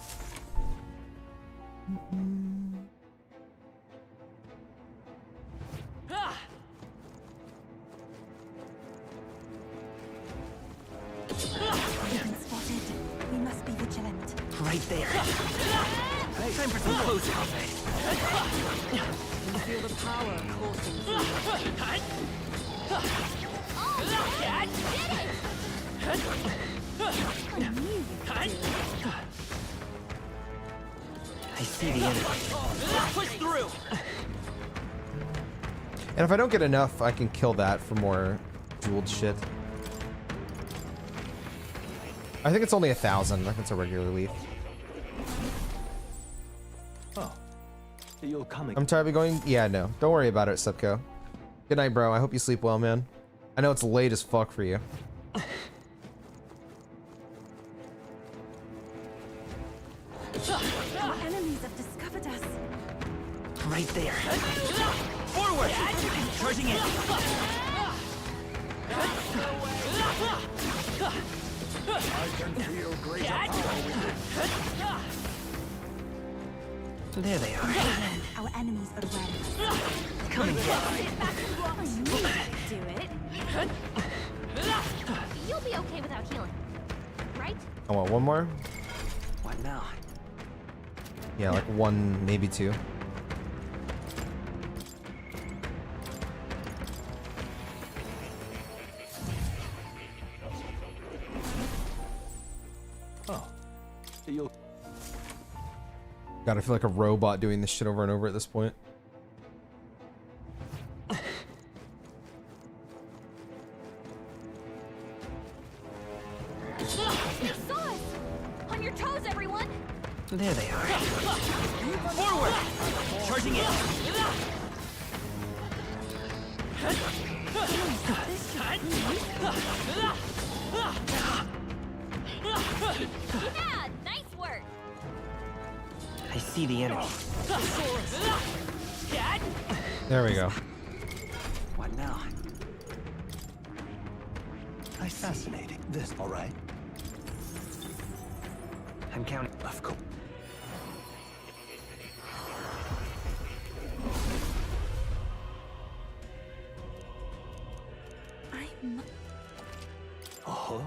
Spotted. We must be vigilant. Right there. Hey, time for some close up. You feel the power coursing through. I see the enemy. Push through. And if I don't get enough, I can kill that for more jeweled shit. I think it's only 1,000. I think it's a regular leaf. Oh, you'll come again. I'm tired of going. Yeah, no. Don't worry about it, Sepko. Good night, bro. I hope you sleep well, man. I know it's late as fuck for you. Our enemies have discovered us. Right there. Forward. Charging in. I can feel greater power within. There they are. Our enemies are aware. Coming in. Sit back and walk. Do it. You'll be okay without healing, right? I want 1 more. What now? Yeah, like 1, maybe 2. Oh, you'll... God, I feel like a robot doing this shit over and over at this point. They saw us. On your toes, everyone. There they are. Forward. Charging in. Yeah, nice work. I see the enemy. There we go. What now? Nice, fascinating. This, all right? I'm counting. Of course. Oh.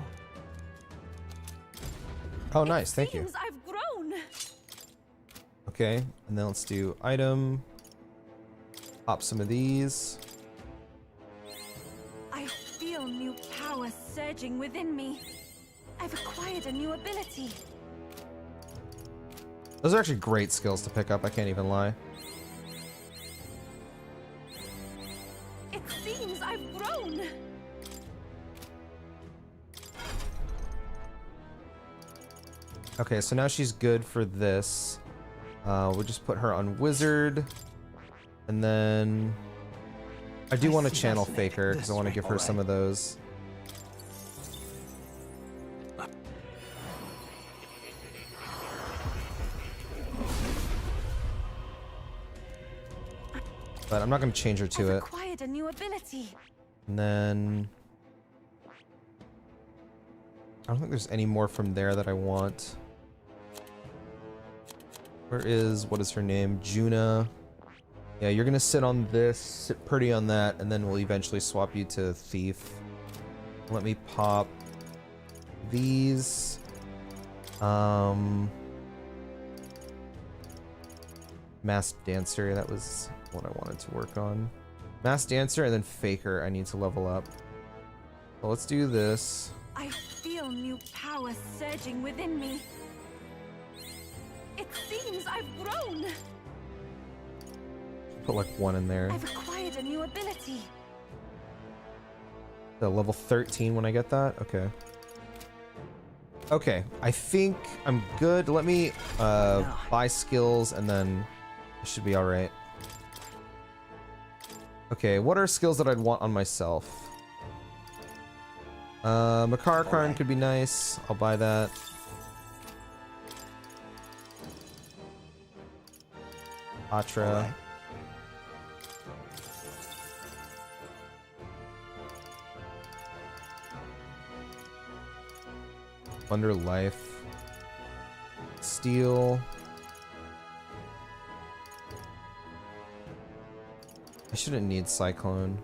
Oh, nice. Thank you. I've grown. Okay, and then let's do item. Pop some of these. I feel new power surging within me. I've acquired a new ability. Those are actually great skills to pick up, I can't even lie. It seems I've grown. Okay, so now she's good for this. We'll just put her on Wizard. And then I do want to channel Faker because I want to give her some of those. But I'm not going to change her to it. Acquired a new ability. And then I don't think there's any more from there that I want. Where is, what is her name? Juna. Yeah, you're gonna sit on this, sit pretty on that, and then we'll eventually swap you to Thief. Let me pop these. Masked Dancer, that was what I wanted to work on. Masked Dancer and then Faker I need to level up. So let's do this. I feel new power surging within me. It seems I've grown. Put like one in there. I've acquired a new ability. The level 13 when I get that? Okay. Okay, I think I'm good. Let me buy skills and then it should be alright. Okay, what are skills that I'd want on myself? Makar Karn could be nice. I'll buy that. Atra. Wonder Life. Steel. I shouldn't need Cyclone.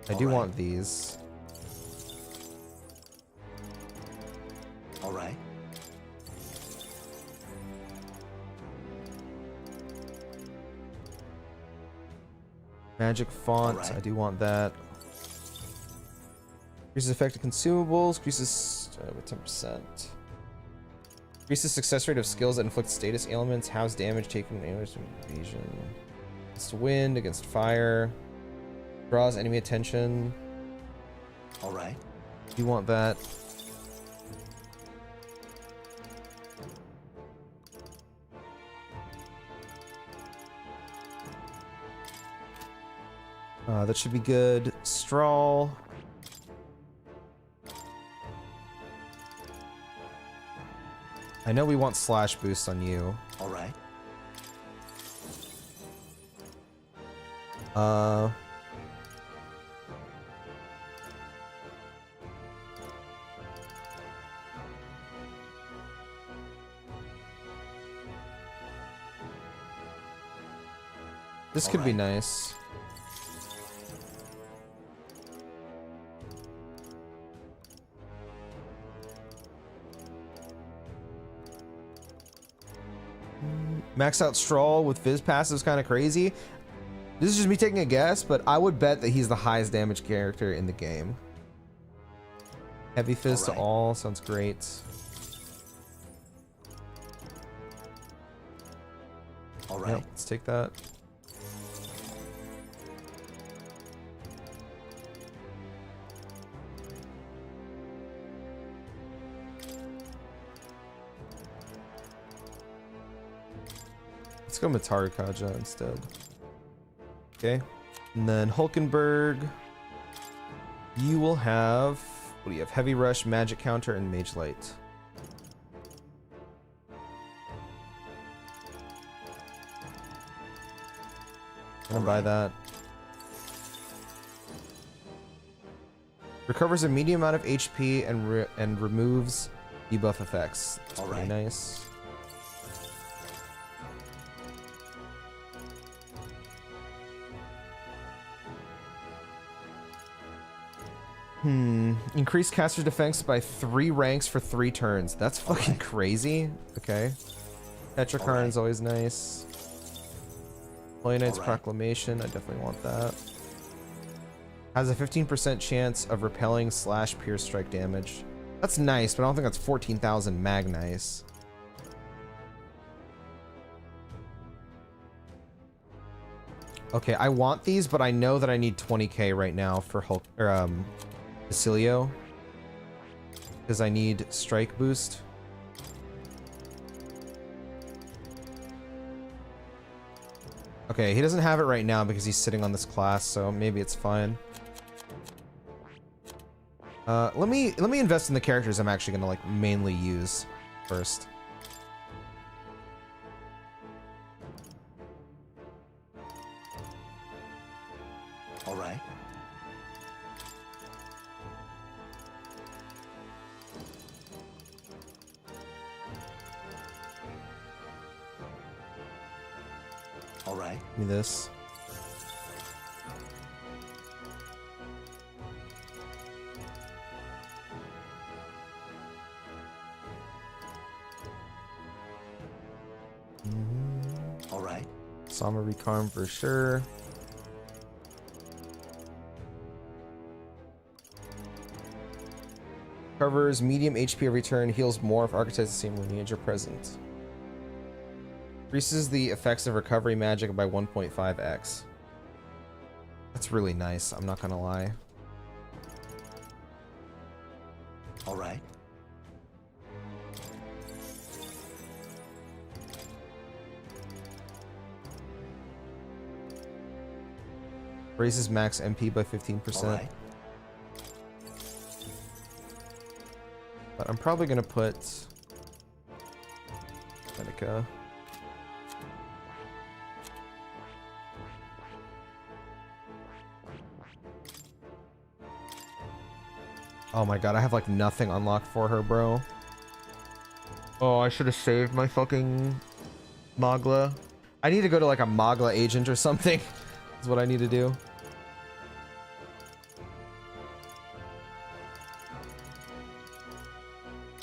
I do want these. Alright. Magic font, I do want that. Increases effective consumables, increases 10%. Increases success rate of skills that inflict status ailments, halves damage taken when damage from evasion. Against wind, against fire. Draws enemy attention. Alright. Do you want that? That should be good. Straw. I know we want slash boost on you. Alright. This could be nice. Max out Straw with Fizz passive is kind of crazy. This is just me taking a guess, but I would bet that he's the highest damage character in the game. Heavy Fizz to all sounds great. Alright. Yep, let's take that. Let's go Mataru Kaja instead. Okay. And then Hulkenberg. You will have... What do you have? Heavy Rush, Magic Counter, and Mage Light. I'm gonna buy that. Recovers a medium amount of HP and removes debuff effects. That's pretty nice. Increase caster defense by 3 ranks for 3 turns. That's fucking crazy. Okay. Petrikarn's always nice. Holy Knight's Proclamation. I definitely want that. Has a 15% chance of repelling / pierce strike damage. That's nice, but I don't think that's 14,000 mag nice. Okay, I want these, but I know that I need 20k right now for Hulk or Basilio. Because I need strike boost. Okay, he doesn't have it right now because he's sitting on this class, so maybe it's fine. Let me invest in the characters I'm actually gonna like mainly use first. All right. All right. Give me this. All right. Sama Recarm for sure. Covers medium HP every turn, heals more if archetypes the same lineage are present. Increases the effects of recovery magic by 1.5x. That's really nice, I'm not gonna lie. All right. Raises max MP by 15%. All right. But I'm probably gonna put Medica. Oh my god, I have like nothing unlocked for her, bro. Oh, I should have saved my fucking Magla. I need to go to like a Magla agent or something. That's what I need to do.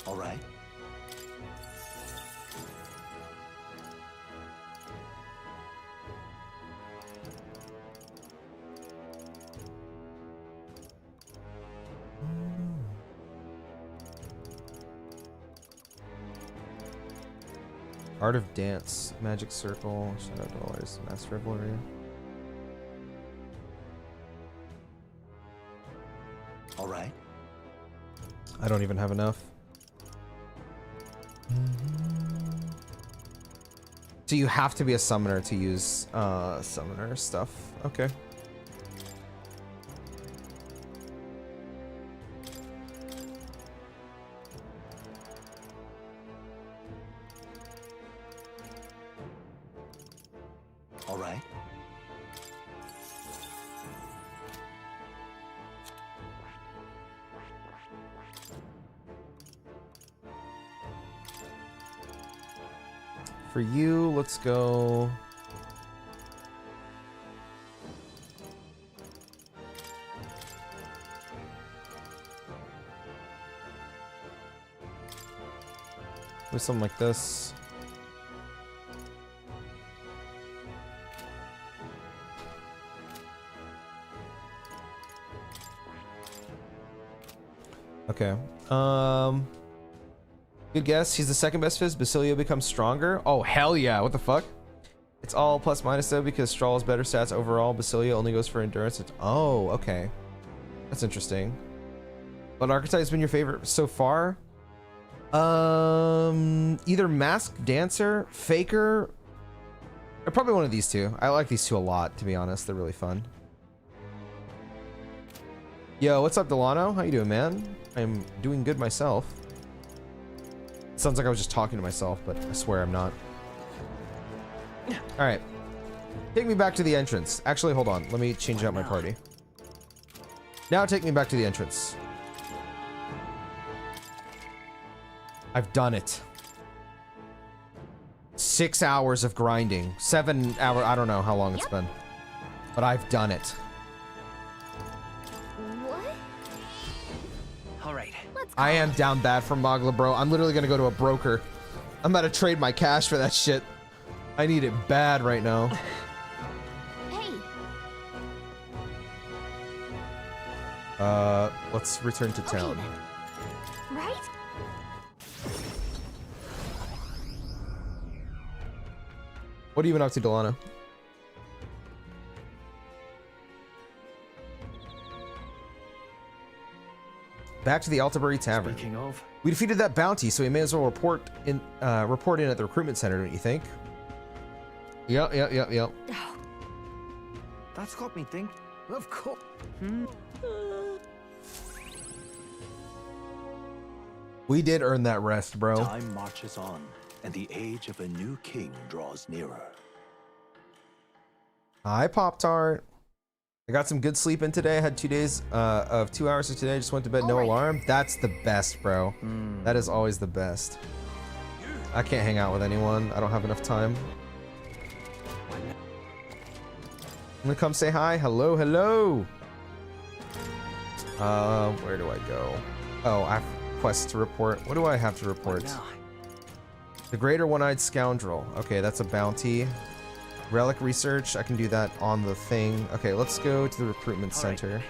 All right. Art of Dance, Magic Circle, Shadow Dollars, Mass Revelry. All right. I don't even have enough. So you have to be a summoner to use summoner stuff. Okay. All right. For you, let's go. With something like this. Okay. Good guess. He's the second best fizz. Basilio becomes stronger. Oh, hell yeah. What the fuck? It's all plus minus though because Straw has better stats overall. Basilio only goes for endurance. Oh, okay. That's interesting. What archetype's been your favorite so far? Either Masked Dancer, Faker, or probably one of these two. I like these two a lot, to be honest. They're really fun. Yo, what's up, Delano? How you doing, man? I'm doing good myself. Sounds like I was just talking to myself, but I swear I'm not. Alright. Take me back to the entrance. Actually, hold on. Let me change out my party. Now take me back to the entrance. I've done it. 6 hours of grinding. 7 hours. I don't know how long it's been. But I've done it. What? All right. I am down bad for Magla, bro. I'm literally gonna go to a broker. I'm about to trade my cash for that shit. I need it bad right now. Hey. Let's return to town. Right? What have you been up to, Delana? Back to the Altabury Tavern. Speaking of, We defeated that bounty, so we may as well report in at the recruitment center, don't you think? Yep. That's got me thinking. Of course. We did earn that rest, bro. time marches on, and the age of a new king draws nearer. Hi, Pop-Tart. I got some good sleep in today. I had 2 days of 2 hours of today. Just went to bed, no alarm. That's the best, bro. That is always the best. I can't hang out with anyone. I don't have enough time. I'm gonna come say hi. Hello. Where do I go? Oh, I have quests to report. What do I have to report? The Greater One-Eyed Scoundrel. Okay, that's a bounty. Relic research. I can do that on the thing. Okay, let's go to the recruitment center.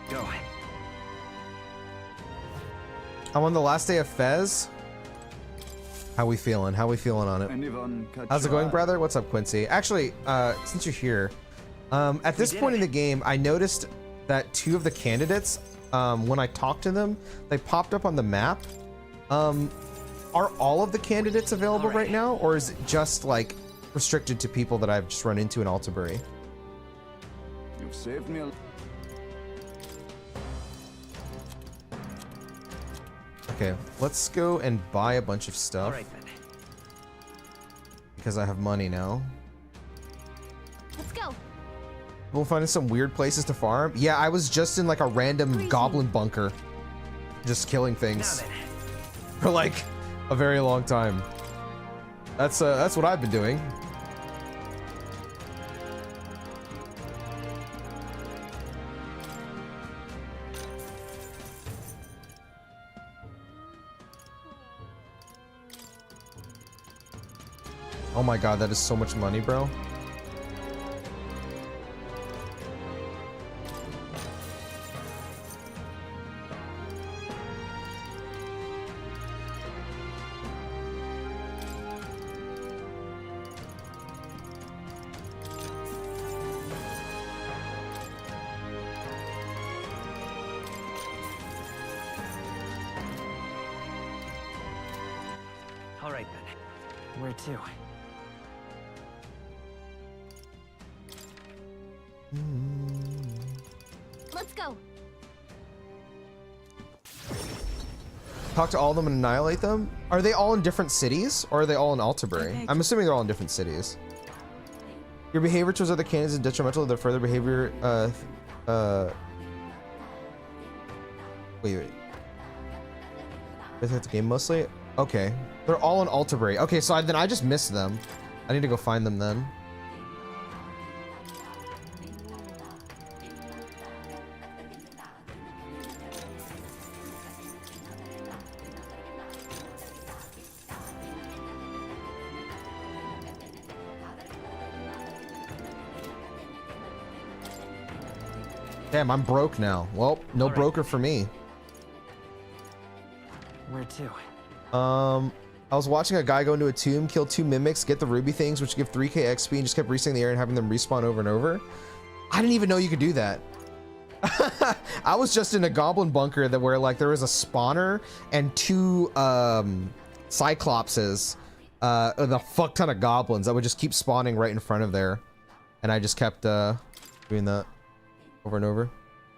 Go. I'm on the last day of Fez. How we feeling? How we feeling on it? How's it going, brother? What's up, Quincy? Actually, since you're here, at this point in the game, I noticed that 2 of the candidates, when I talked to them, they popped up on the map. Are all of the candidates available right now, or is it just like restricted to people that I've just run into in Altabury? You've saved me. Okay, let's go and buy a bunch of stuff. All right then. Because I have money now. Let's go. We'll find some weird places to farm. Yeah, I was just in like a random goblin bunker, just killing things for like a very long time. That's what I've been doing. Oh my god, that is so much money, bro. All right then. Where to? Let's go. Talk to all of them and annihilate them? Are they all in different cities, or are they all in Altabury? Okay. I'm assuming they're all in different cities. Your behavior towards other candidates is detrimental to their further behavior. Wait. That's the game mostly? Okay. They're all in Altabury. Okay, so then I just missed them. I need to go find them then. Damn, I'm broke now. Well, no All right. broker for me. Where to? I was watching a guy go into a tomb, kill 2 mimics, get the ruby things, which give 3k XP, and just kept resetting the air and having them respawn over and over. I didn't even know you could do that. I was just in a goblin bunker that where like there was a spawner and 2 cyclopses, with a fuck ton of goblins that would just keep spawning right in front of there, and I just kept doing that over and over.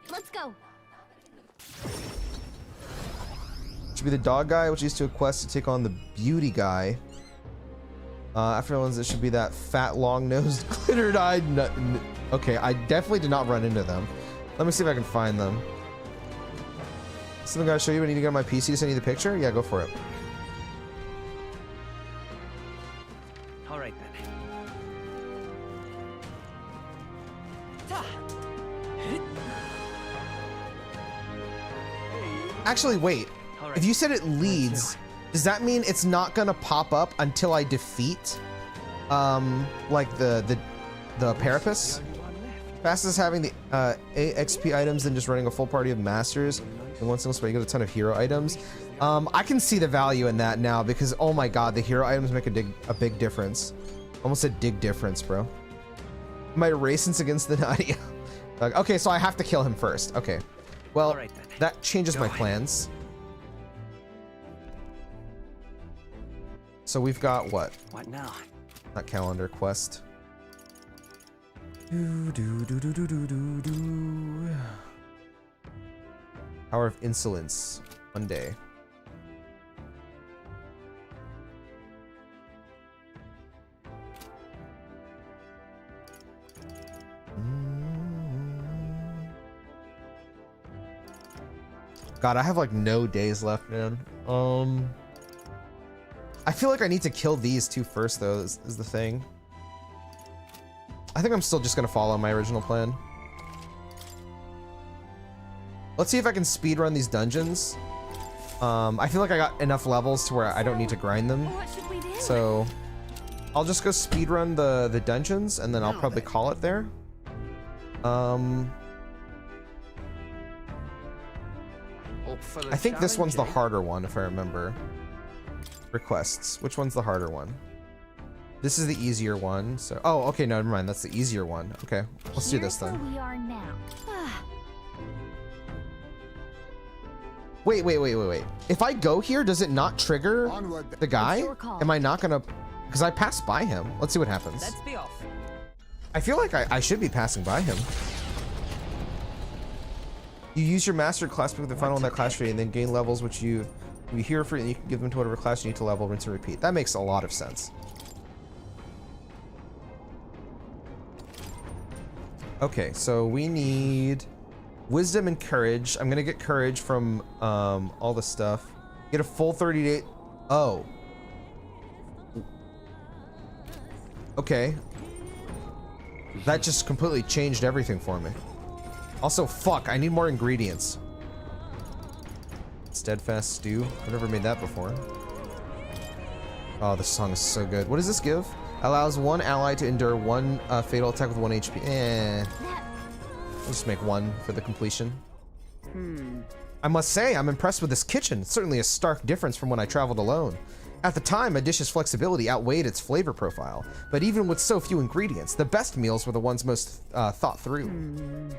Let's go. Should be the dog guy, which leads to a quest to take on the beauty guy. After ones, it should be that fat, long-nosed, glittered-eyed nut. Okay, I definitely did not run into them. Let me see if I can find them. Something I gotta show you. I need to get on my PC to send you the picture. Yeah, go for it. All right then. Actually, wait. All right. If you said it leads, does that mean it's not gonna pop up until I defeat, like the Parapus? Fastest is having the 8 XP items than just running a full party of masters in one single spot. You get a ton of hero items. I can see the value in that now because oh my god, the hero items make a big difference. Almost a dig difference, bro. My racing's against the Nadia. Okay, so I have to kill him first. Okay. Well, Right, that changes my plans. So we've got what? What now? Not calendar, quest. Power of insolence. One day. God, I have like no days left, man. I feel like I need to kill these two first, though, is the thing. I think I'm still just gonna follow my original plan. Let's see if I can speedrun these dungeons. I feel like I got enough levels to where I don't need to grind them. What should we do? So I'll just go speedrun the dungeons and then I'll probably call it there. I think this one's the harder one, if I remember. Requests. Which one's the harder one? This is the easier one. So, oh, okay, no, never mind. That's the easier one. Okay, let's do this then. Here's where we are now. Wait. If I go here, does it not trigger Onward. the guy? It's your call. Am I not gonna? Because I passed by him. Let's see what happens. Let's be off. I feel like I should be passing by him. You use your master class pick with the final in that class tree and then gain levels which you hear for, and you can give them to whatever class you need to level, rinse and repeat. That makes a lot of sense. Okay, so we need wisdom and courage. I'm gonna get courage from all the stuff. Get a full 30-day. Oh. Okay. That just completely changed everything for me. Also, fuck, I need more ingredients. Steadfast stew. I've never made that before. Oh, this song is so good. What does this give? Allows one ally to endure one fatal attack with 1 HP. I'll just make one for the completion. I must say, I'm impressed with this kitchen. It's certainly a stark difference from when I traveled alone. At the time, a dish's flexibility outweighed its flavor profile, but even with so few ingredients, the best meals were the ones most thought through.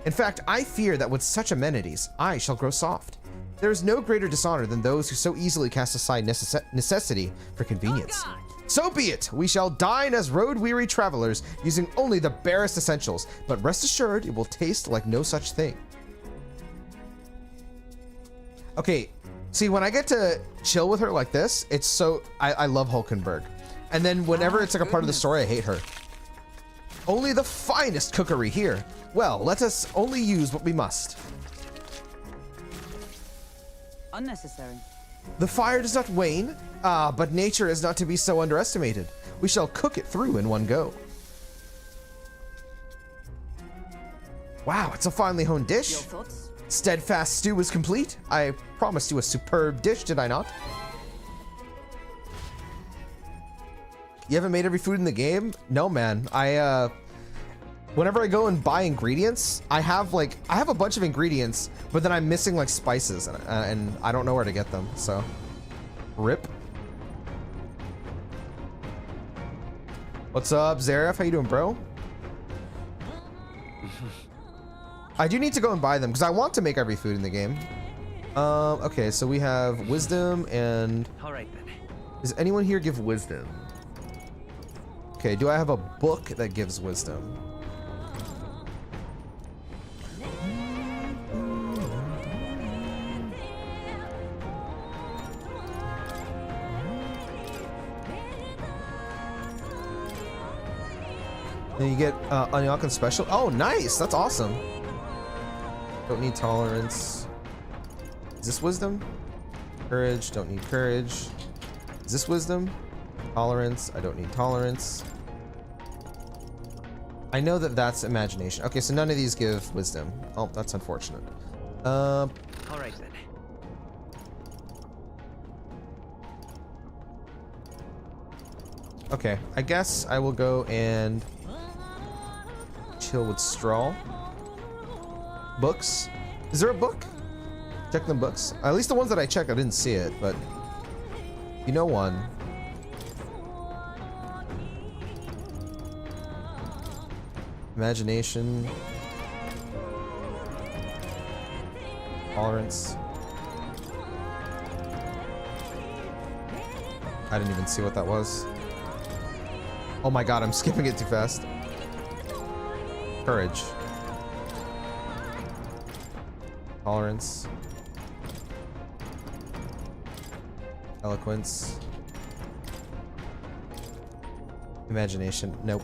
In fact, I fear that with such amenities, I shall grow soft. There is no greater dishonor than those who so easily cast aside necessity for convenience. So be it! We shall dine as road-weary travelers, using only the barest essentials, but rest assured, it will taste like no such thing. Okay, see, when I get to chill with her like this, it's so... I love Hulkenberg. And then whenever it's like a part of the story, I hate her. Only the finest cookery here. Well, let us only use what we must. Unnecessary. The fire does not wane, but nature is not to be so underestimated. We shall cook it through in one go. Wow, it's a finely honed dish. Your thoughts? Steadfast stew is complete. I promised you a superb dish, did I not? You haven't made every food in the game? No, man. Whenever I go and buy ingredients, I have a bunch of ingredients, but then I'm missing like spices, and I don't know where to get them. So, rip. What's up, Zaref? How you doing, bro? I do need to go and buy them because I want to make every food in the game. Okay, so we have wisdom and... All right then. Does anyone here give wisdom? Okay, do I have a book that gives wisdom? Then you get Unyoken Special. Oh, nice! That's awesome. Don't need tolerance. Is this wisdom? Courage, don't need courage. Is this wisdom? Tolerance, I don't need tolerance. I know that that's imagination. Okay, so none of these give wisdom. Oh, that's unfortunate. All right then. Okay, I guess I will go and Hill with straw. Books. Is there a book? Check them books. At least the ones that I checked, I didn't see it, but you know one. Imagination. Tolerance. I didn't even see what that was. Oh my god, I'm skipping it too fast. Courage. Tolerance. Eloquence. Imagination. Nope.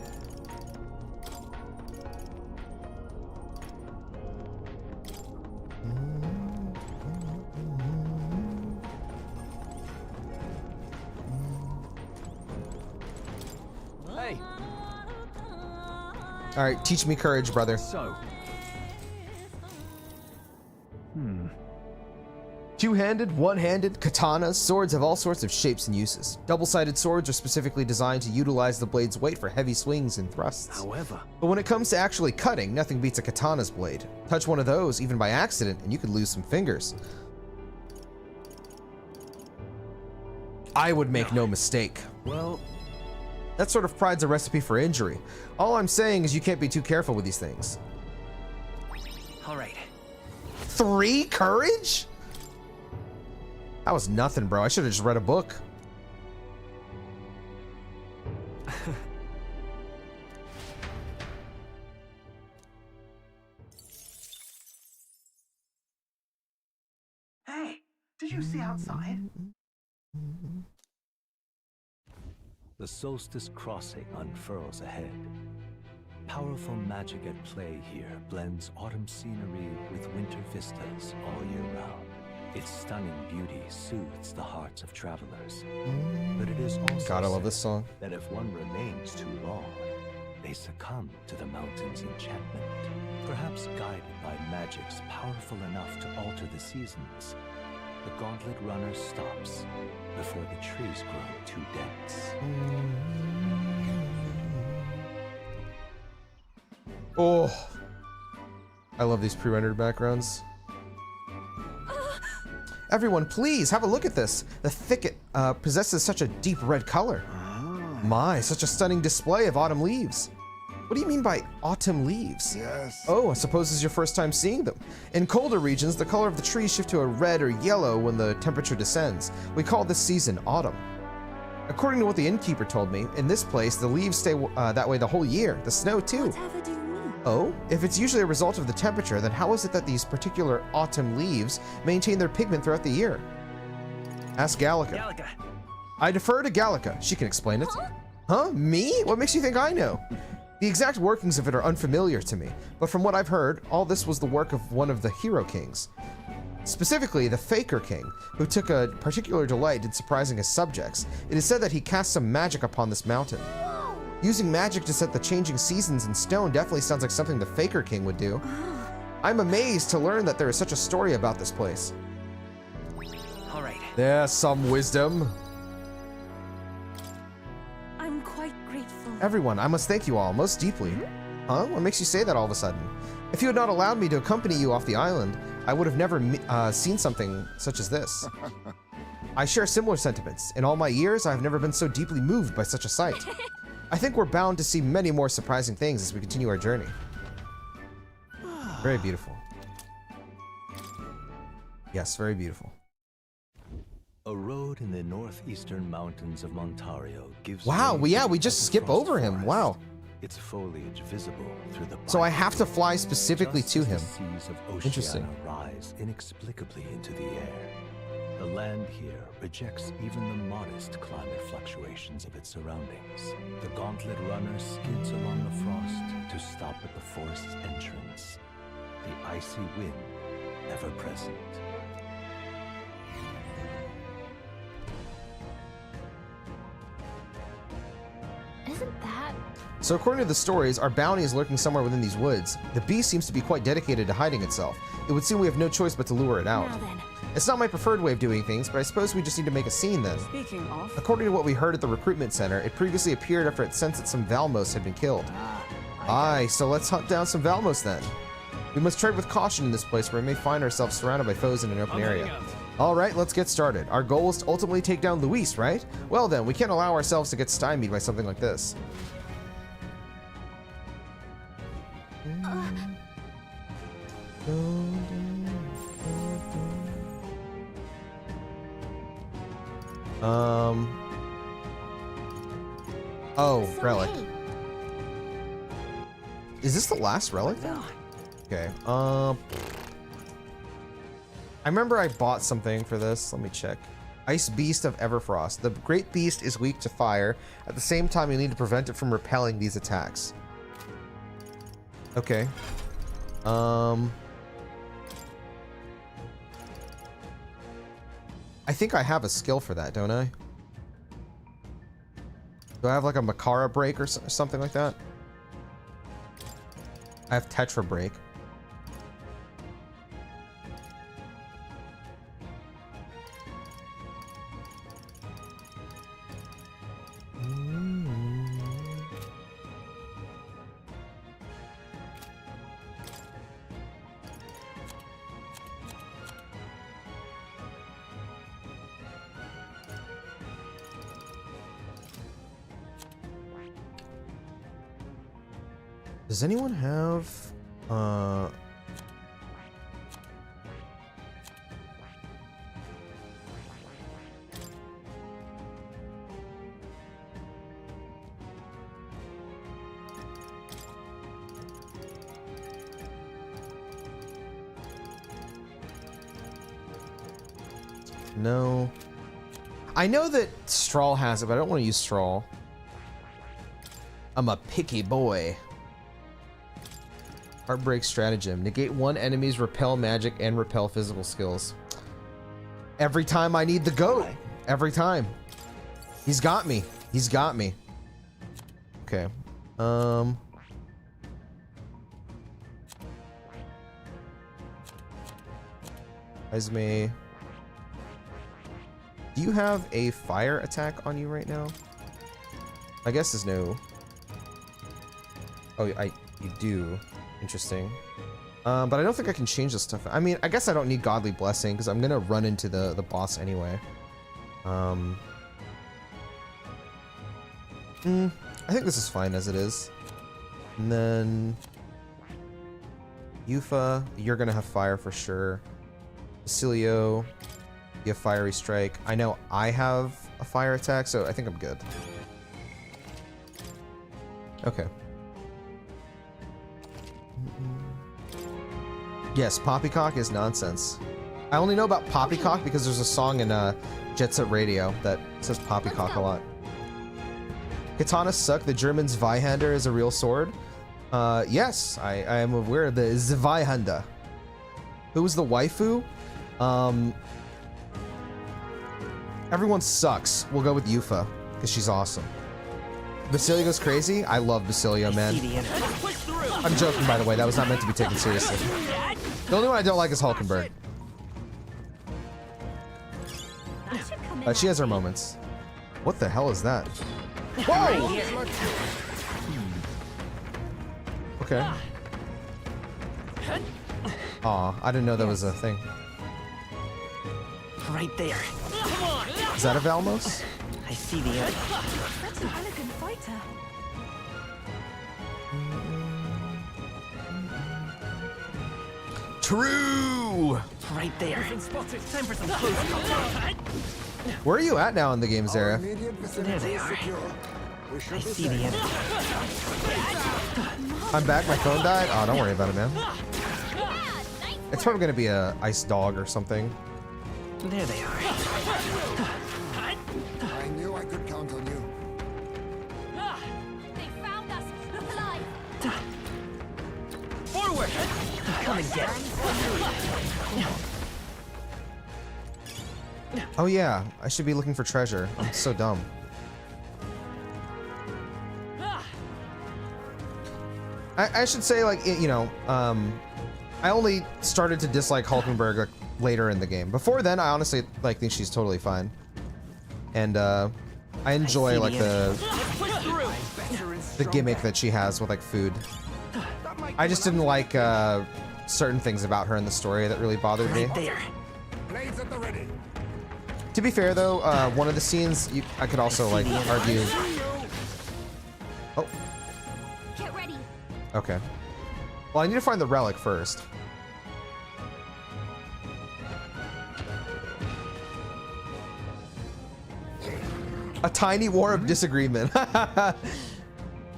Hey. All right, teach me courage, brother. So. Two-handed, one-handed, katanas, swords have all sorts of shapes and uses. Double-sided swords are specifically designed to utilize the blade's weight for heavy swings and thrusts. However, But when it comes to actually cutting, nothing beats a katana's blade. Touch one of those, even by accident, and you could lose some fingers. I would make no mistake. well, That sort of pride's a recipe for injury. All I'm saying is you can't be too careful with these things. all right. 3 courage? That was nothing, bro. I should have just read a book. Hey, did you see outside? The solstice crossing unfurls ahead. Powerful magic at play here blends autumn scenery with winter vistas all year round. Its stunning beauty soothes the hearts of travelers. But it is also God, I love said this song. that if one remains too long, they succumb to the mountain's enchantment. Perhaps guided by magics powerful enough to alter the seasons, the gauntlet runner stops before the trees grow too dense. Oh, I love these pre-rendered backgrounds. Everyone, please have a look at this. The thicket possesses such a deep red color. My, such a stunning display of autumn leaves. What do you mean by autumn leaves? Yes. Oh, I suppose this is your first time seeing them. In colder regions, the color of the trees shift to a red or yellow when the temperature descends. We call this season autumn. According to what the innkeeper told me, in this place, the leaves stay that way the whole year. The snow, too. Whatever do you mean? Oh, if it's usually a result of the temperature, then how is it that these particular autumn leaves maintain their pigment throughout the year? Ask Gallica. Gallica. I defer to Gallica. She can explain it. Huh? Me? What makes you think I know? The exact workings of it are unfamiliar to me, but from what I've heard, all this was the work of one of the hero kings. Specifically, the Faker King, who took a particular delight in surprising his subjects. It is said that he cast some magic upon this mountain. Using magic to set the changing seasons in stone definitely sounds like something the Faker King would do. I'm amazed to learn that there is such a story about this place. All right. There's some wisdom. I'm quite grateful. Everyone, I must thank you all most deeply. Huh? What makes you say that all of a sudden? If you had not allowed me to accompany you off the island, I would have never seen something such as this. I share similar sentiments. In all my years, I have never been so deeply moved by such a sight. I think we're bound to see many more surprising things as we continue our journey. Very beautiful. Yes, very beautiful. A road in the northeastern mountains of Montario gives Wow, way yeah, to we the just skip Everfrost over him. forest, Wow. Its foliage visible through the So I have to fly specifically just to as him. The seas of Interesting. Oceania rise inexplicably into the air. The land here rejects even the modest climate fluctuations of its surroundings. The gauntlet runner skids along the frost to stop at the forest's entrance. The icy wind, ever present. Isn't that... So according to the stories, our bounty is lurking somewhere within these woods. The beast seems to be quite dedicated to hiding itself. It would seem we have no choice but to lure it out. Now then, It's not my preferred way of doing things, but I suppose we just need to make a scene then. speaking of, According to what we heard at the recruitment center, it previously appeared after it sensed that some Valmos had been killed. Aye, so let's hunt down some Valmos then. We must tread with caution in this place where we may find ourselves surrounded by foes in an open area. Alright, let's get started. Our goal is to ultimately take down Luis, right? Well then, we can't allow ourselves to get stymied by something like this. Oh, relic. Is this the last relic then? Okay. I remember I bought something for this. Let me check. Ice Beast of Everfrost. The great beast is weak to fire. At the same time, you need to prevent it from repelling these attacks. Okay. I think I have a skill for that, don't I? Do I have like a Makara break or something like that? I have Tetra break. Does anyone have, no. I know that Strahl has it, but I don't want to use Strahl. I'm a picky boy. Heartbreak stratagem. Negate one enemy's repel magic and repel physical skills. Every time I need the goat. Every time. He's got me. He's got me. Okay. Esme. Do you have a fire attack on you right now? I guess there's no. Oh, you do. Interesting. But I don't think I can change this stuff. I mean, I guess I don't need Godly Blessing because I'm gonna run into the boss anyway. I think this is fine as it is. And then Yufa, you're gonna have fire for sure. Basilio, you have Fiery Strike. I know I have a fire attack, so I think I'm good. Okay. Yes, Poppycock is nonsense. I only know about Poppycock because there's a song in Jet Set Radio that says Poppycock a lot. Katanas suck. The German Zweihander is a real sword. Yes, I am aware of the Zweihander. Who was the waifu? Everyone sucks. We'll go with Yufa because she's awesome. Basilio goes crazy. I love Basilio, man. I'm joking, by the way. That was not meant to be taken seriously. The only one I don't like is Hulkenberg. She has her moments. What the hell is that? Whoa! Okay. Aw, I didn't know that was a thing. Right there. Is that a Valmos? I see the end. That's an elegant fighter. True! Right there. Time for some close combat. Where are you at now in the game, Zara? There they are. I see the end. I'm back. My phone died. Oh, don't worry about it, man. It's probably gonna be a ice dog or something. There they are. I knew I could count on you. They found us. Look alive. Forward! Come and get it. Oh yeah, I should be looking for treasure. I'm so dumb. I should say, like, you know, I only started to dislike Hulkenberg like, later in the game. Before then, I honestly like think she's totally fine, and I enjoy like the the gimmick that she has with like food. I just didn't like certain things about her in the story that really bothered me. There. Blades at the ready. To be fair though, one of the scenes I could also like argue. Oh, Get ready. okay. Well, I need to find the relic first. A tiny war of disagreement. The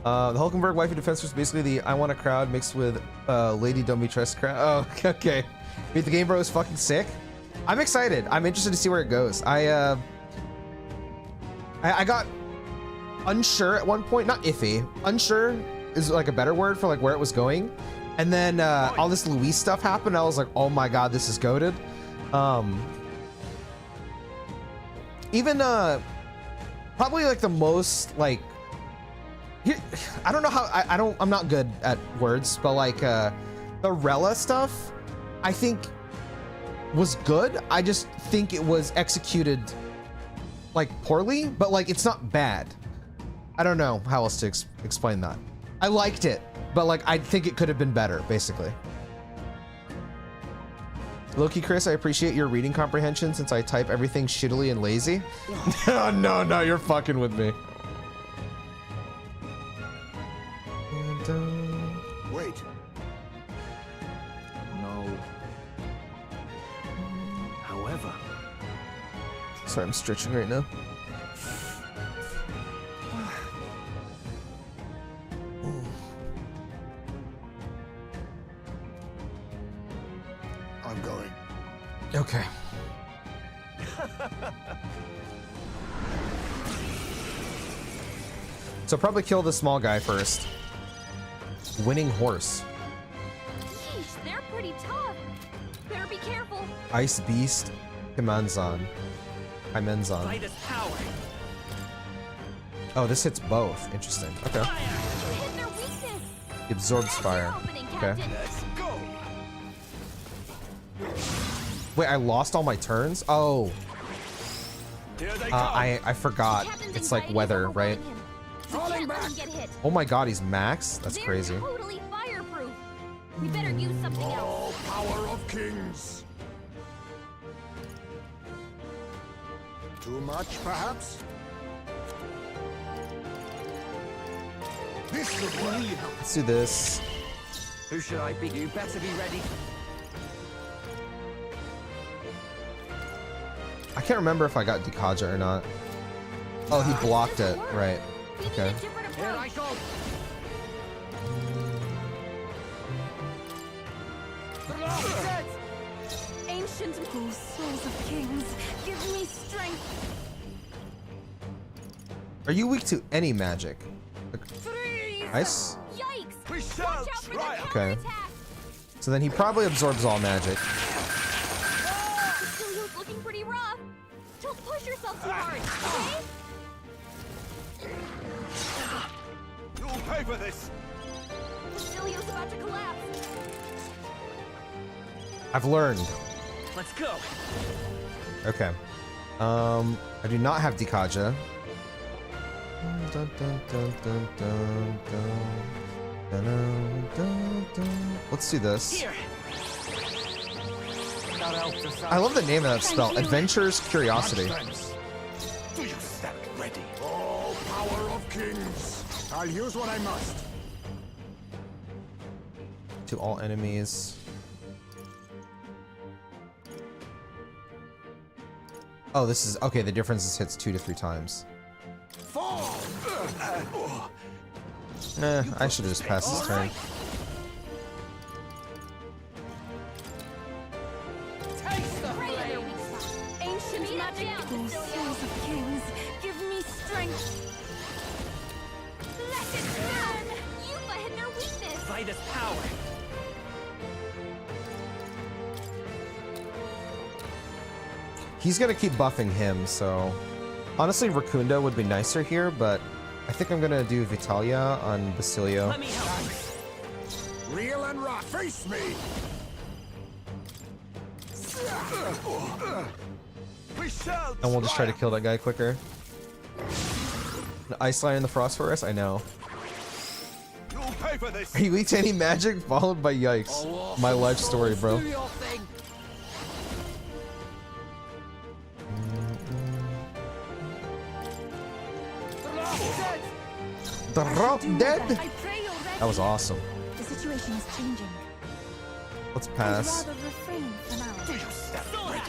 Hulkenberg wifey defense was basically the I want a crowd mixed with Lady Don't Be Trust crowd. Oh, okay. Meet the Game Bro is fucking sick. I'm excited. I'm interested to see where it goes. I got unsure at one point. Not iffy. Unsure is like a better word for like where it was going. And then all this Luis stuff happened. I was like, oh my god, this is goated. Even probably like the most like I don't know how I'm not good at words, but like the Rella stuff I think was good. I just think it was executed like poorly, but like it's not bad. I don't know how else to explain that. I liked it, but like I think it could have been better, basically. Loki Chris, I appreciate your reading comprehension since I type everything shittily and lazy. No, you're fucking with me. Wait. No. However, Sorry, I'm stretching right now. I'm going. Okay. So probably kill the small guy first. Winning horse. Yeesh, they're pretty tough. Better be careful. Ice beast. Himenzan. Light as power. Oh, this hits both. Interesting. Okay. You hit their weakness. He absorbs fire. Opening, Okay. Captain. Let's go. Wait, I lost all my turns? Oh. Here they come. I forgot. Captain's It's like anxiety is weather, right? overwhelming him. We can't let him get hit. Oh my god, he's max? That's They're crazy. totally fireproof. We better use something else. All power of kings. Too much, perhaps? This should work. Let's do this. Who should I be? You better be ready. I can't remember if I got Dikaja or not. Oh, he blocked it. Right. We need Okay. a different Here I approach. go. Ancient souls of kings, give me strength. Are you weak to any magic? Freeze! Nice. Yikes! We shall Watch out for try. the Okay. counterattack. So then he probably absorbs all magic. Cecilio's looking pretty rough. Don't push yourself too hard, okay? You'll pay for this. Cecilio's about to collapse. I've learned. Let's go. Okay. I do not have Dikaja. Let's do this. Here. That helps us out. I love the name of that spell. Adventure's Curiosity. Thanks. Do you stand ready? All power of kings. I'll use what I must. To all enemies. Oh, this is okay. The difference is hits 2 to 3 times. Fall. I should have just passed this turn. Taste the Right in their flame. weak spot. Ancient Beat it magic down, souls Cecilia. of kings, give me strength. Let it burn! Yuba hit their weakness. Light as power. He's gonna keep buffing him, so honestly, Racunda would be nicer here, but I think I'm gonna do Vitalia on Basilio. Let me help. Real and raw. Face me. We shall. And we'll just try to kill that guy quicker. The Ice Lion in the Frost Forest? I know. pay for this. Are you weak to any magic? Followed by yikes. My life story, bro. Do your thing. The rock dead? I pray you're ready. That was awesome. The situation is changing. Let's I'd pass. rather refrain for now.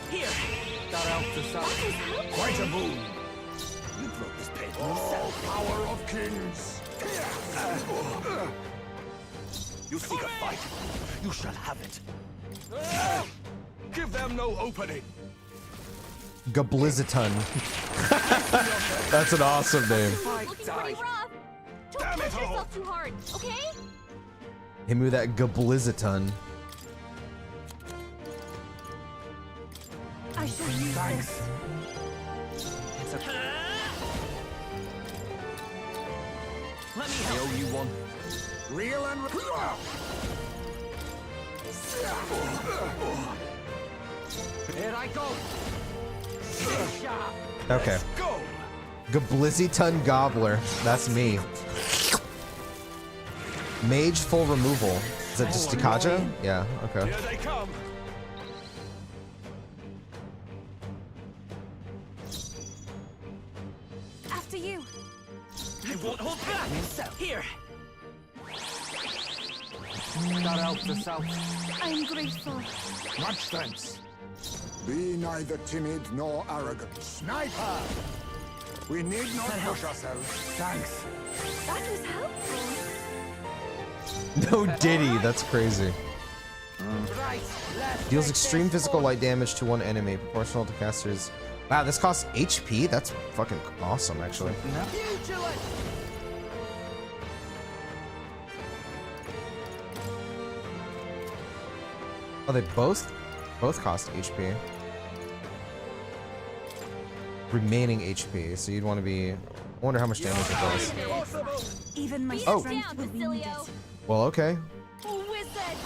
Here. That helps us out. Quite a boon. You broke this paper Oh, yourself. power of kings. You seek a fight. You shall have it. Give them no opening. Gabliziton. That's an awesome name. Looking pretty rough. Don't Damn it push all. yourself too hard, okay? Hit me with that Gabliziton. I shall use this. Let me I help. owe you one. Real and Here I go. Stay sharp. Okay. Go. Gabliziton Gobbler. That's me. Mage full removal. Is that just Tikaja? Yeah, okay. Here they come. After you. I won't hold back. Here. That helps us out. I am grateful. much thanks. Be neither timid nor arrogant. Sniper! We need not push ourselves. Thanks. That was helpful. No Diddy, that's crazy. Right, left. Deals extreme physical light damage to one enemy, proportional to casters. Wow, this costs HP? That's fucking awesome, actually. Vigilant. Oh, they both cost HP. Remaining HP, so you'd want to be... I wonder how much damage it does. Even my Oh. strength Down, will be needed. Basilio. Well, okay. Wizard.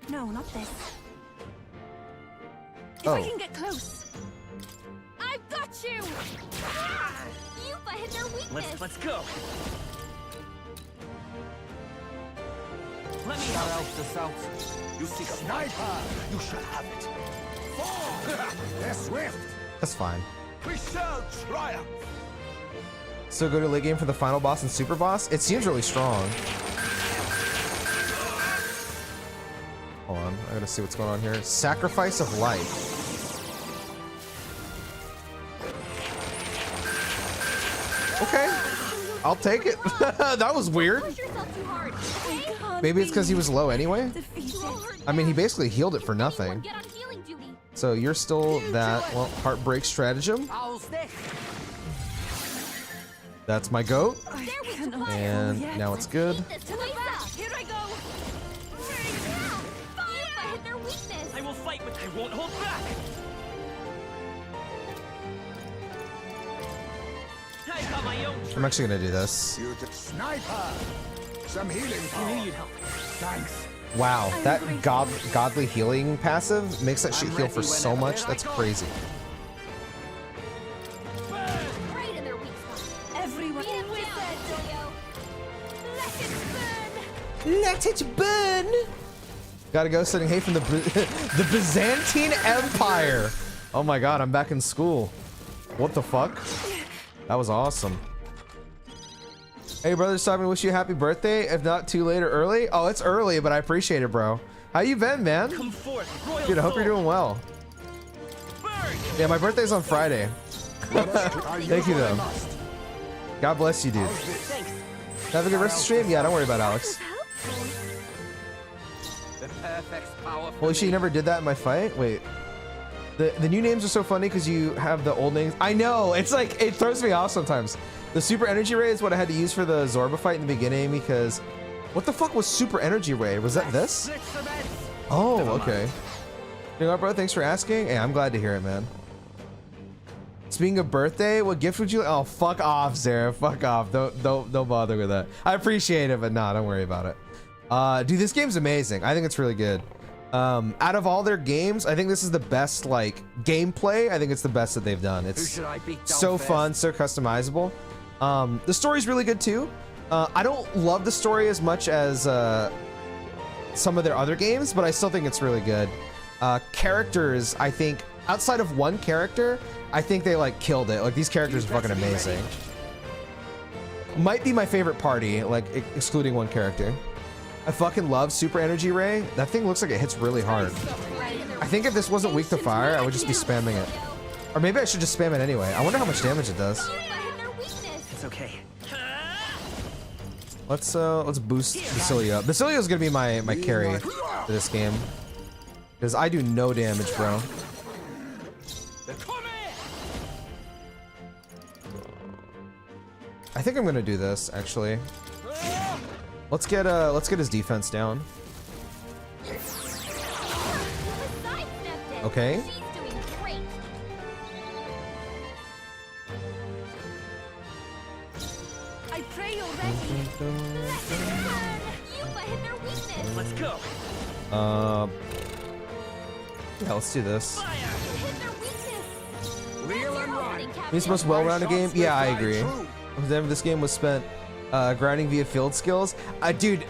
No, not this. If Oh. I can get close. I've got you. Yupa hit their weakness. Let's go. Let me That help. helps us out. You seek a fight. Sniper! You shall have it. They're swift. That's fine. We shall triumph. So go to late game for the final boss and super boss? It seems really strong. Hold on, I gotta see what's going on here. Sacrifice of life. Okay, I'll take it. That was weird. Push yourself too hard, okay? Maybe it's because he was low anyway? Defeated. You won't hurt I mean, he now. basically healed it for Anyone nothing. Get on healing duty. So you're still that, well, heartbreak stratagem. I'll stick. That's my goat. I There we cannot go. And yet. now it's good. This to the back. Here I go. Right now. Yupa hit their weakness. I will fight, but I won't hold back. I got my own. I'm actually gonna do this. You to sniper! Some healing I power. knew you'd help. Thanks. Wow, that godly healing passive makes that shit heal for so much. That's crazy. Right in their weak spot. Everyone. Beat him down, Basilio. Let it burn. Let it burn. Gotta go sending hate from the the Byzantine Empire. Oh my god, I'm back in school. What the fuck? That was awesome. Hey brother, stopping to wish you a happy birthday, if not too late or early. Oh, it's early, but I appreciate it, bro. How you been, man? Come forth, royal Dude, I hope you're soul. doing well. Burn. Yeah, my birthday's on Friday. Thank you, though. God bless you, dude. Thanks. Have a good rest of the stream. Yeah, don't worry about it, Alex. The perfect power. Holy shit, you never did that in my fight? Wait. The new names are so funny because you have the old names. I know, it's like, it throws me off sometimes. The super energy ray is what I had to use for the Zorba fight in the beginning because... What the fuck was super energy ray? Was that this? Split some heads. Oh, okay. You know what, bro? Thanks for asking. Hey, I'm glad to hear it, man. Speaking of birthday, what gift would you... Oh, fuck off, Zara. Fuck off. Don't bother with that. I appreciate it, but nah, don't worry about it. Dude, this game's amazing. I think it's really good. Out of all their games, I think this is the best, like, gameplay. I think it's the best that they've done. It's should I beat down so first? fun, so customizable. The story's really good too. I don't love the story as much as some of their other games, but I still think it's really good. Characters, I think, outside of one character, I think they like killed it. Like, these characters are fucking amazing. Might be my favorite party, like excluding one character. I fucking love Super Energy Ray. That thing looks like it hits really hard. I think if this wasn't weak to fire, I would just be spamming it. Or maybe I should just spam it anyway. I wonder how much damage it does. It's okay. Let's boost Basilia up. Basilia is gonna be my carry for this game. Because I do no damage, bro. I think I'm gonna do this, actually. Let's get his defense down. Okay. I pray you're ready. Let's go. Yeah, let's do this. Real and right. He's the most well-rounded game. Yeah, I agree. This game was spent grinding via field skills. Dude,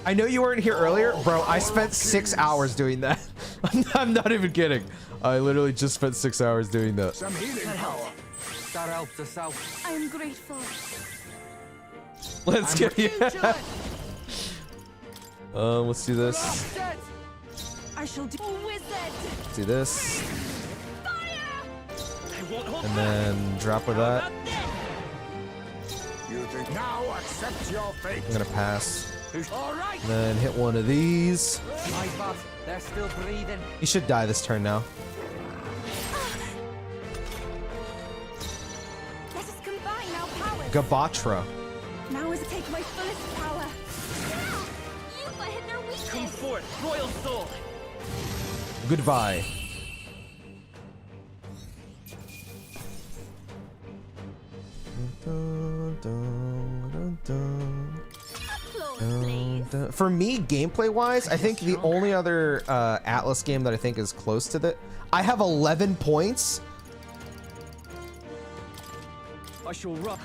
I know you weren't here earlier, bro. I spent 6 hours doing that. I'm not even kidding. I literally just spent 6 hours doing that. Some healing power. That helped us out. I'm grateful. Let's get you. Let's do this. I shall do. Let's do this. I won't hold And then drop with that. You think now accept your fate. I'm gonna pass. All right. And then hit one of these. My bad. They're still breathing. He should die this turn now. Let us combine our powers. Gabatra. Now is to take my fullest power. Yuba hit their Come weakness. forth, Royal Soul. Goodbye. For me, gameplay-wise, I think the only other Atlas game that I think is close to that, I have 11 points. I shall run.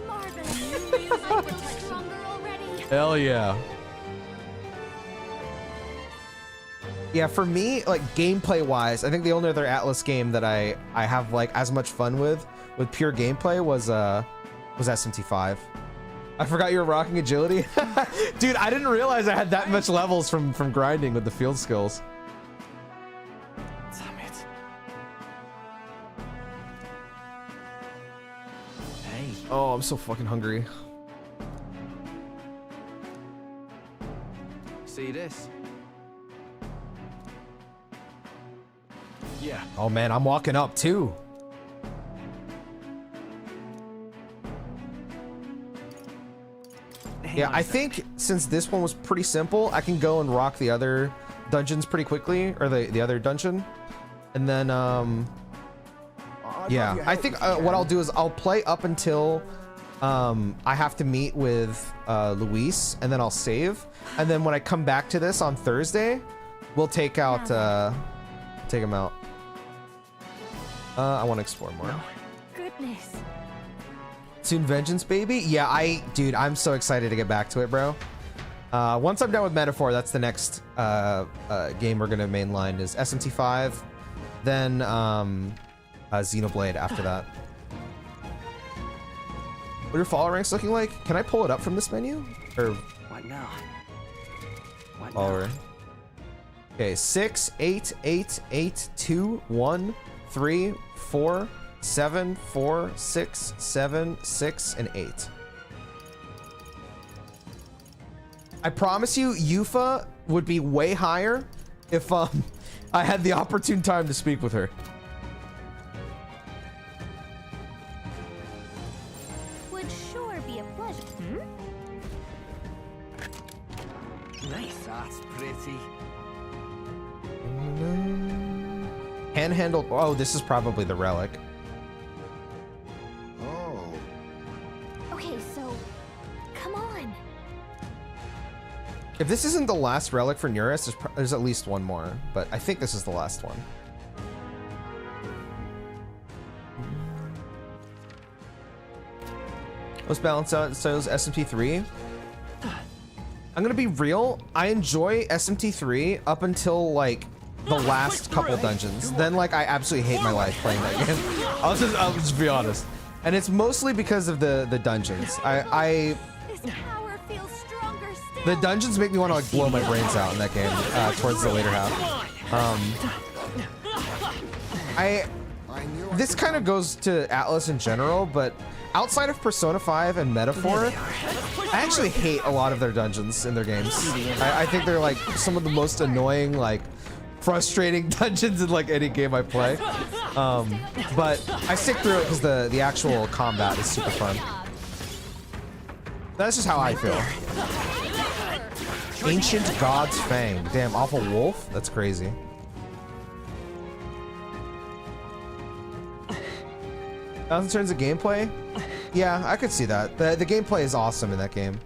Marvelous. I feel stronger already. Hell yeah. Yeah, for me, like gameplay-wise, I think the only other Atlas game that I have like as much fun with pure gameplay was SMT5. I forgot you were rocking agility. Dude, I didn't realize I had that much levels from grinding with the field skills. Damn it. Hey. Oh, I'm so fucking hungry. See this? Yeah. Oh man, I'm walking up too. Yeah, I think since this one was pretty simple, I can go and rock the other dungeons pretty quickly, or the other dungeon. And then, yeah, I think what I'll do is I'll play up until I have to meet with Luis, and then I'll save. And then when I come back to this on Thursday, we'll take out, take him out. I want to explore more. Goodness. Soon Vengeance, baby. Yeah, dude, I'm so excited to get back to it, bro. Once I'm done with Metaphor, that's the next game we're gonna mainline is SMT5, then Xenoblade after that. What are your follower ranks looking like? Can I pull it up from this menu? Or What now? What follower? now? Okay, 6, 8, 8, 8, 2, 1, 3, 4, 7, 4, 6, 7, 6, and 8. I promise you, Yufa would be way higher if I had the opportune time to speak with her. Would sure be a pleasure. Nice. That's pretty. Handheld. Oh, this is probably the relic. Okay, so come on. If this isn't the last relic for Neurus, there's at least one more, but I think this is the last one. Let's balance out Styles SMT3. I'm gonna be real. I enjoy SMT3 up until like the last couple dungeons. Then like I absolutely hate my life playing that game. I'll just be honest. And it's mostly because of the dungeons. This power feels stronger still. The dungeons make me want to like blow my brains out in that game towards the later half. This kind of goes to Atlus in general, but outside of Persona 5 and Metaphor, I actually hate a lot of their dungeons in their games. I think they're like some of the most annoying, like frustrating dungeons in like any game I play. But I stick through it because the actual combat is super fun. That's just how I feel. Ancient God's Fang. Damn, Awful Wolf? That's crazy. Thousand turns of gameplay? Yeah, I could see that. The gameplay is awesome in that game.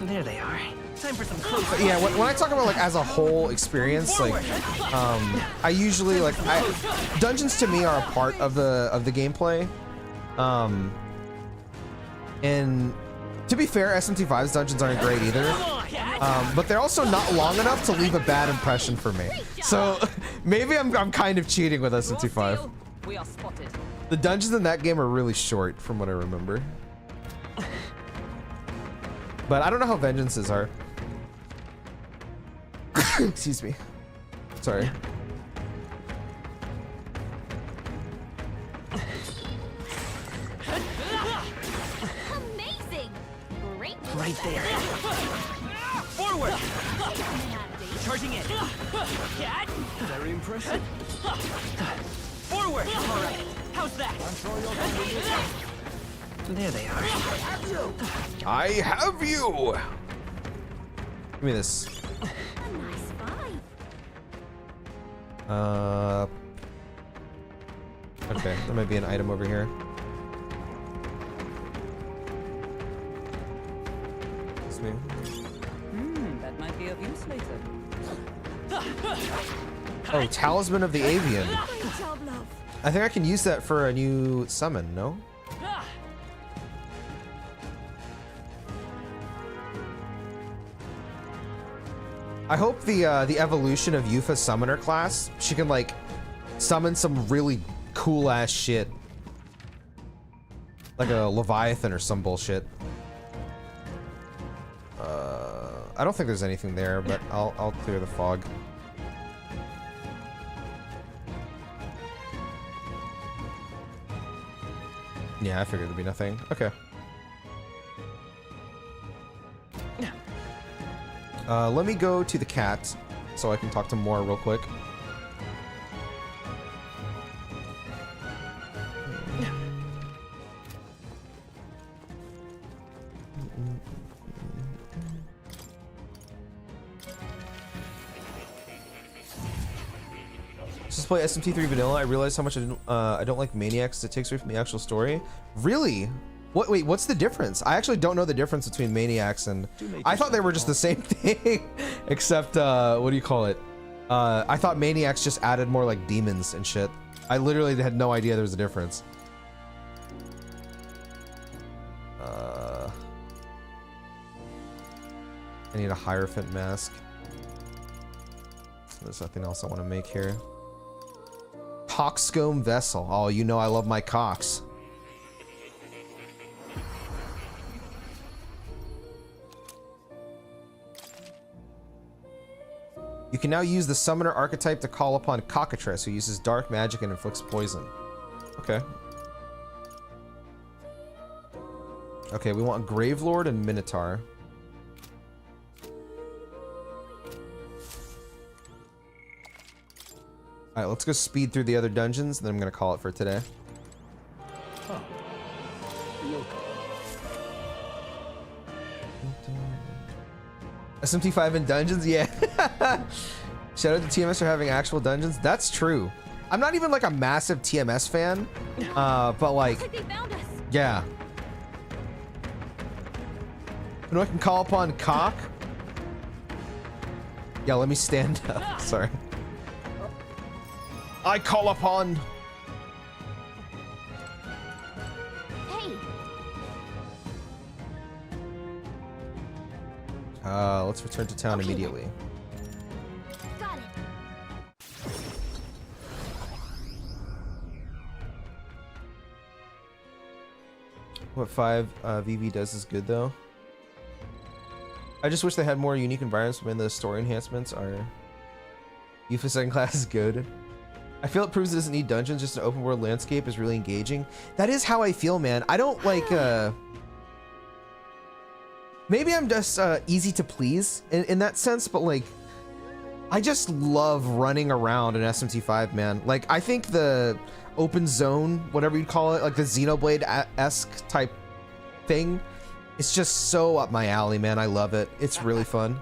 There they are. Time for some close. But yeah, when I talk about like as a whole experience, like I usually like dungeons to me are a part of the gameplay. And to be fair, SMT5's dungeons aren't great either. But they're also not long enough to leave a bad impression for me. So maybe I'm kind of cheating with SMT5. We are spotted. The dungeons in that game are really short from what I remember. But I don't know how vengeances are. Excuse me. Sorry. Amazing. Great. Right there. Forward. Charging in. Very impressive. Forward. All right. How's that? There they are. I have you. Give me this. A nice fight. Okay, there might be an item over here. Excuse me. That might be of use later. Oh, Talisman of the Avian. Great job, love. I think I can use that for a new summon, no? I hope the evolution of Yuffie's summoner class, she can like summon some really cool ass shit. Like a Leviathan or some bullshit. I don't think there's anything there, but I'll clear the fog. Yeah, I figured there'd be nothing. Okay. Let me go to the cat so I can talk to Moore real quick. Just play SMT3 vanilla. I realized how much I don't like Maniacs. It takes away from the actual story. Really? Wait, what's the difference? I actually don't know the difference between Maniacs and... I thought they were just the same thing, except, what do you call it? I thought Maniacs just added more, like, demons and shit. I literally had no idea there was a difference. I need a Hierophant mask. There's nothing else I want to make here. Coxcomb Vessel. Oh, you know I love my cocks. You can now use the summoner archetype to call upon Cockatrice, who uses dark magic and inflicts poison. Okay. Okay, we want Gravelord and Minotaur. Alright, let's go speed through the other dungeons, and then I'm gonna call it for today. SMT5 in dungeons? Yeah. Shout out to TMS for having actual dungeons. That's true. I'm not even like a massive TMS fan, but like, Looks like they found us. yeah. Pinoy can call upon cock. Yeah, let me stand up. Sorry. I call upon. Hey, Let's return to town Okay, immediately. got it. What 5 VV does is good though. I just wish they had more unique environments when the story enhancements are. UFA second class is good. I feel it proves it doesn't need dungeons, just an open world landscape is really engaging. That is how I feel, man. I don't like maybe I'm just easy to please in that sense, but like I just love running around in SMT5, man. Like I think the open zone, whatever you'd call it, like the Xenoblade-esque type thing, it's just so up my alley, man. I love it. It's really fun.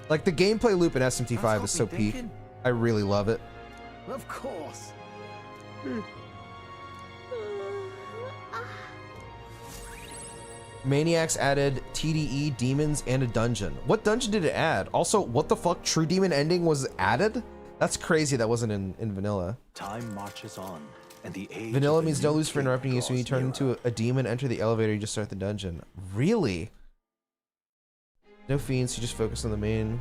Like the gameplay loop in SMT5 is so peak. I really love it. Of course. Maniacs added TDE, demons, and a dungeon. What dungeon did it add? Also, what the fuck? True Demon ending was added? That's crazy that wasn't in vanilla. Time marches on, and the age Vanilla of the means no new lose for king interrupting you, so when you draws turn into a demon, enter the elevator, you just start the dungeon. Really? No fiends, you just focus on the main.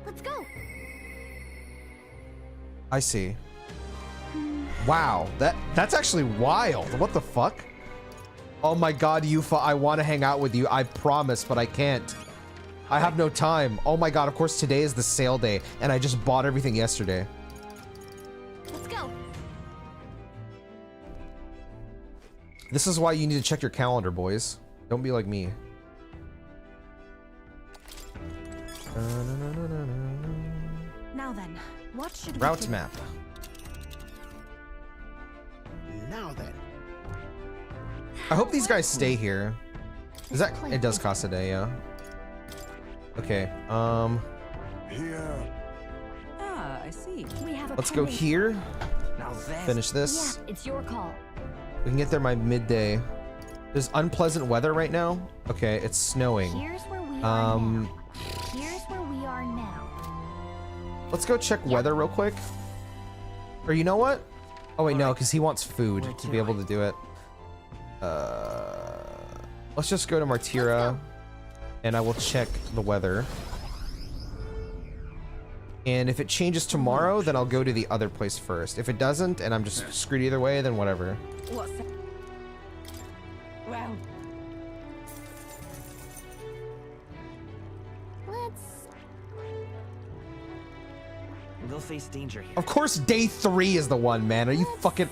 Let's go. I see. Wow, that's actually wild. What the fuck? Oh my god, Yufa, I want to hang out with you. I promise, but I can't. I have no time. Oh my god, of course today is the sale day, and I just bought everything yesterday. Let's go. This is why you need to check your calendar, boys. Don't be like me. Now then, what should we Route do? map. Now then. I hope these guys stay here. Is that it does cost a day, yeah. Okay, Here. Ah, I see. We have a let's go pending- here. Now that's Finish this. Yeah, it's your call. We can get there by midday. There's unpleasant weather right now. Okay, it's snowing. Here's where we are Um, now. Here's where we are now. let's go check weather real quick. Or you know what? Oh wait, no, because he wants food to be able to do it. Let's just go to Martira, and I will check the weather. And if it changes tomorrow, then I'll go to the other place first. If it doesn't, and I'm just screwed either way, then whatever. What's that? Well, Let's. They'll face danger here. Of course, day 3 is the one, man. Are you fucking?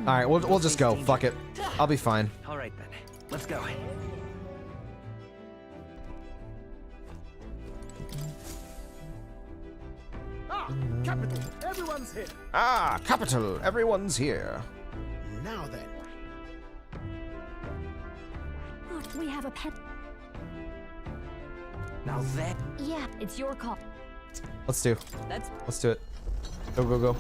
All right, we'll just go. Fuck it. I'll be fine. All right then, let's go. Ah, capital. Everyone's here. Ah, capital. Everyone's here. Now then. Look, we have a pet. Now that Yeah, it's your call. Let's do. Let's do it. Go, go, go.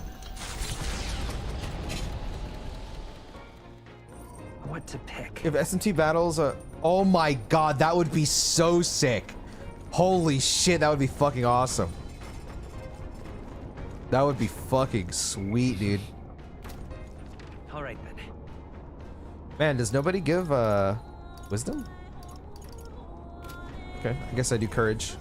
what to pick. If SMT battles, oh my god, that would be so sick. Holy shit, that would be fucking awesome. That would be fucking sweet, dude. All right then. Man, does nobody give wisdom? Okay, I guess I do courage.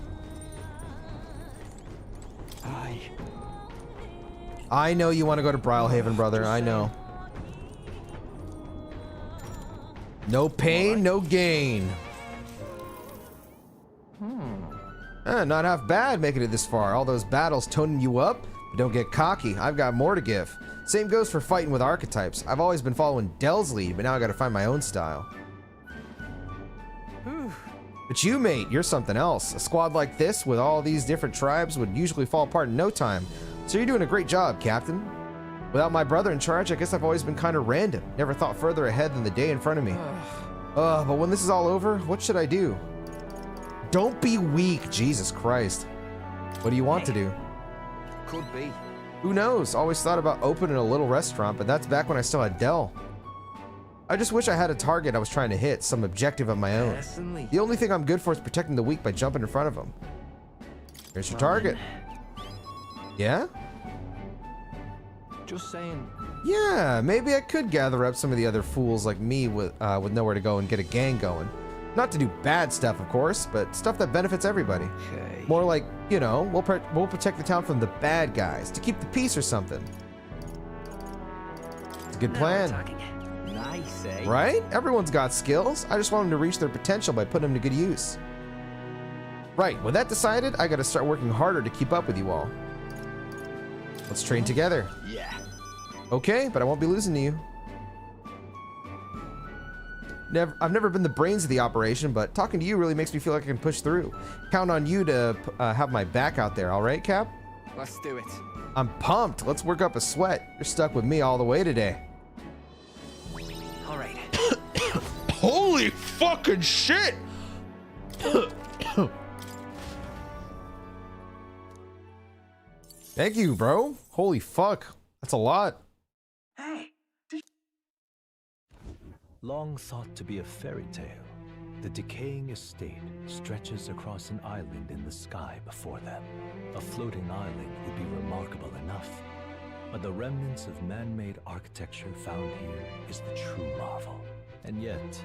I know you want to go to Brylehaven, brother. I know. No pain, no gain. Not half bad making it this far. All those battles toning you up. But don't get cocky. I've got more to give. Same goes for fighting with archetypes. I've always been following Dell's lead, but now I gotta find my own style. But you, mate, you're something else. A squad like this with all these different tribes would usually fall apart in no time. So you're doing a great job, Captain. Without my brother in charge, I guess I've always been kind of random. Never thought further ahead than the day in front of me. But when this is all over, what should I do? Don't be weak, Jesus Christ. What do you want to do? Could be. Who knows? Always thought about opening a little restaurant, but that's back when I still had Dell. I just wish I had a target I was trying to hit, some objective of my own. The only thing I'm good for is protecting the weak by jumping in front of them. Here's your target. Yeah? Just saying. Yeah, maybe I could gather up some of the other fools like me with nowhere to go and get a gang going. Not to do bad stuff, of course, but stuff that benefits everybody. Okay. More like, you know, we'll protect the town from the bad guys, to keep the peace or something. It's a good plan. Nice, eh? Right? Everyone's got skills. I just want them to reach their potential by putting them to good use. Right, with that decided, I gotta start working harder to keep up with you all. Let's train together. Yeah. Okay, but I won't be losing to you. I've never been the brains of the operation, but talking to you really makes me feel like I can push through. Count on you to have my back out there, all right, Cap? Let's do it. I'm pumped. Let's work up a sweat. You're stuck with me all the way today. All right. Holy fucking shit! Thank you, bro. Holy fuck. That's a lot. Long thought to be a fairy tale, the decaying estate stretches across an island in the sky before them. A floating island would be remarkable enough, but the remnants of man-made architecture found here is the true marvel. And yet,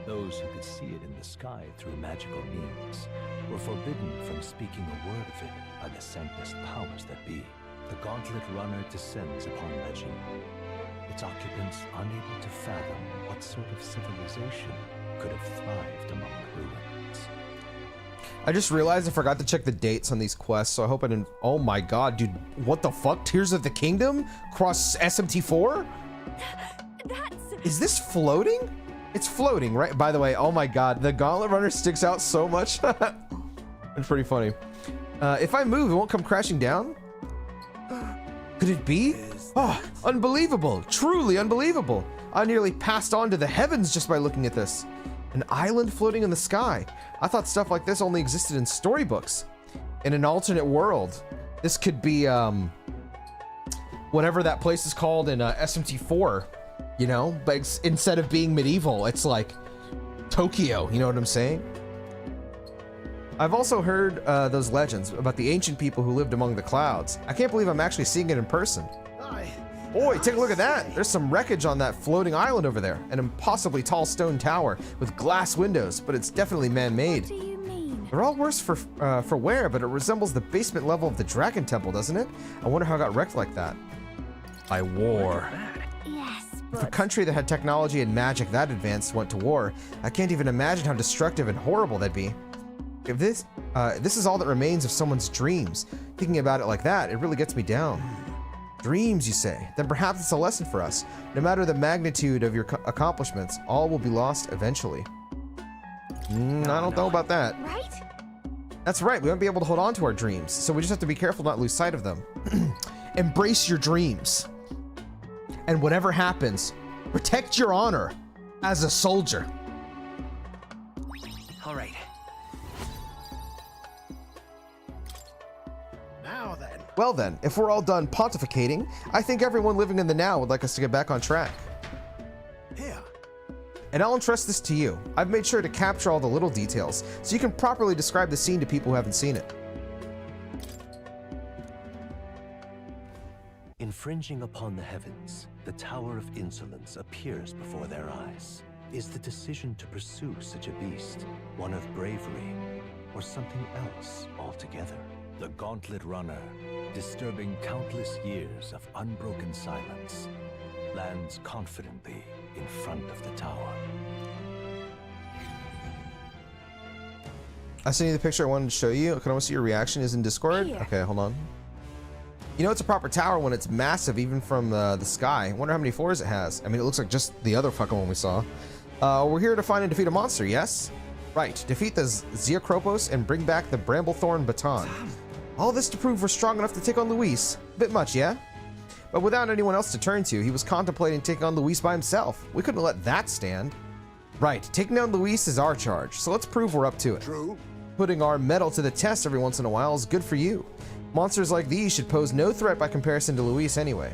those who could see it in the sky through magical means were forbidden from speaking a word of it by the scentless powers that be. The Gauntlet Runner descends upon legend, its occupants unable to fathom what sort of civilization could have thrived among the ruins. I just realized I forgot to check the dates on these quests, so I hope I didn't. Oh my god, dude, what the fuck? Tears of the Kingdom? Cross SMT4? Is this floating? It's floating, right? By the way, oh my god, the Gauntlet Runner sticks out so much. It's pretty funny. If I move, it won't come crashing down? Could it be? Oh, unbelievable. Truly unbelievable. I nearly passed on to the heavens just by looking at this. An island floating in the sky. I thought stuff like this only existed in storybooks. In an alternate world. This could be, whatever that place is called in SMT4. You know? But instead of being medieval, it's like Tokyo. You know what I'm saying? I've also heard those legends about the ancient people who lived among the clouds. I can't believe I'm actually seeing it in person. Boy, take a look at that. There's some wreckage on that floating island over there. An impossibly tall stone tower with glass windows, but it's definitely man-made. What do you mean? They're all worse for wear, but it resembles the basement level of the Dragon Temple, doesn't it? I wonder how it got wrecked like that. By war. Yes, If a but country that had technology and magic that advanced went to war, I can't even imagine how destructive and horrible that'd be. If this is all that remains of someone's dreams, thinking about it like that, it really gets me down. Dreams, you say? Then perhaps it's a lesson for us. No matter the magnitude of your accomplishments, all will be lost eventually. I don't know about that. right? That's right, we won't be able to hold on to our dreams, so we just have to be careful not to lose sight of them. Embrace your dreams. And whatever happens, protect your honor as a soldier. All right. Well then, if we're all done pontificating, I think everyone living in the now would like us to get back on track. Here. And I'll entrust this to you. I've made sure to capture all the little details, so you can properly describe the scene to people who haven't seen it. Infringing upon the heavens, the Tower of Insolence appears before their eyes. Is the decision to pursue such a beast one of bravery, or something else altogether? The Gauntlet Runner, disturbing countless years of unbroken silence, lands confidently in front of the tower. I sent you the picture I wanted to show you. Can I almost see your reaction? Is in Discord? Here. Okay, hold on. You know it's a proper tower when it's massive, even from the sky. I wonder how many floors it has. I mean, it looks like just the other fucking one we saw. We're here to find and defeat a monster, yes? Right, defeat the Zeokropos and bring back the Bramblethorn Baton. All this to prove we're strong enough to take on Luis. Bit much, yeah? But without anyone else to turn to, he was contemplating taking on Luis by himself. We couldn't let that stand. Right, taking down Luis is our charge, so let's prove we're up to it. True. Putting our mettle to the test every once in a while is good for you. Monsters like these should pose no threat by comparison to Luis anyway.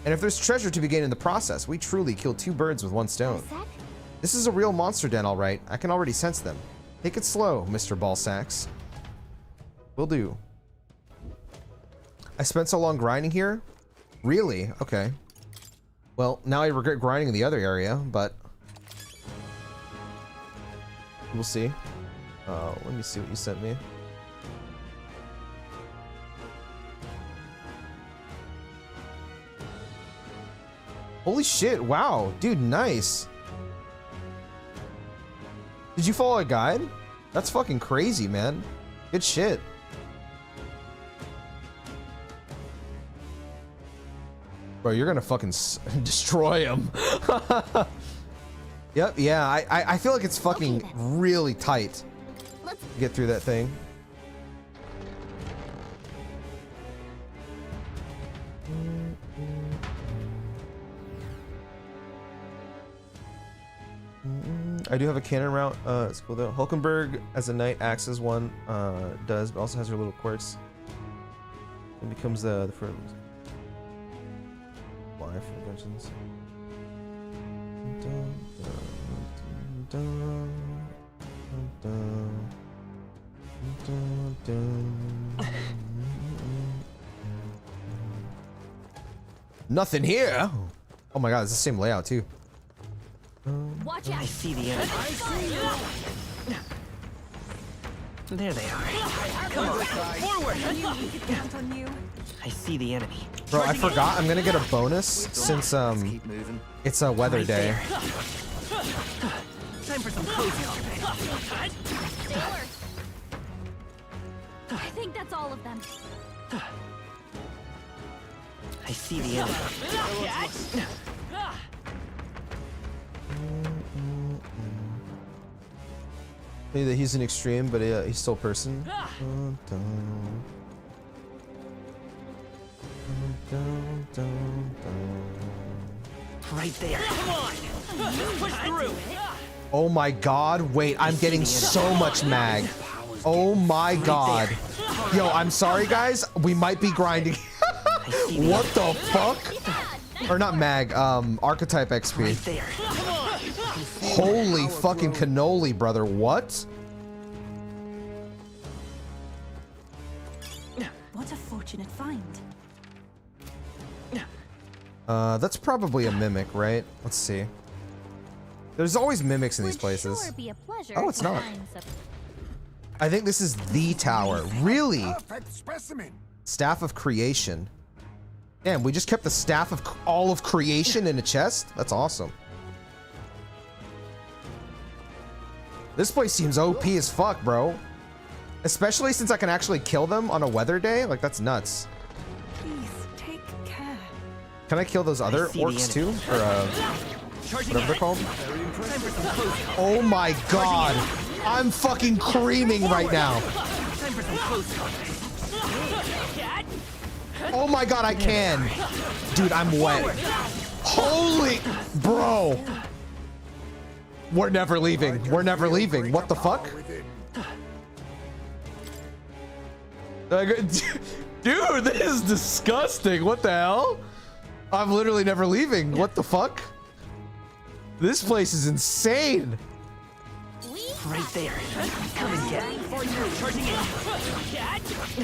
And if there's treasure to be gained in the process, we truly killed 2 birds with 1 stone. This is a real monster den, all right. I can already sense them. Take it slow, Mr. Ballsacks. Will do. I spent so long grinding here? Really? Okay. Well, now I regret grinding in the other area, but we'll see. Let me see what you sent me. Holy shit, wow. Dude, nice. Did you follow a guide? That's fucking crazy, man. Good shit. Bro, you're gonna fucking destroy him. Yep, yeah, I feel like it's fucking really tight to get through that thing. I do have a cannon route. It's cool though. Hulkenberg as a knight acts as one does, but also has her little quirks. It becomes the first. Why for inventions? Nothing here. Oh my god, it's the same layout too. Watch out. I see the enemy. There they are. Come on, forward! I see the enemy. Bro, I forgot I'm gonna get a bonus since it's a weather day. Time for some cozy. Stay alert. I think that's all of them. I see the enemy. Maybe that he's an extreme, but he's still a person. Right there. Come on! Push through! Oh my god, wait, I'm getting so much mag. Oh my god. Yo, I'm sorry guys, we might be grinding. What the fuck? Or not mag, archetype XP. Right there. Holy fucking cannoli, brother, what? What a fortunate find. That's probably a mimic, right? Let's see. There's always mimics in these places. Sure be a pleasure Oh, it's to not. find some- I think this is the tower. Really? Perfect specimen. Staff of Creation. Damn, we just kept the Staff of all of Creation in a chest? That's awesome. This place seems OP as fuck, bro. Especially since I can actually kill them on a weather day. Like, that's nuts. Please take care. Can I kill those other orcs too? Or, whatever they're called? Oh my god. I'm fucking creaming right now. Oh my god, I can. Dude, I'm wet. Holy... Bro. We're never leaving. We're never leaving. What the fuck? Dude, this is disgusting. What the hell? I'm literally never leaving. What the fuck? This place is insane. Right there. Come and get. Charging in.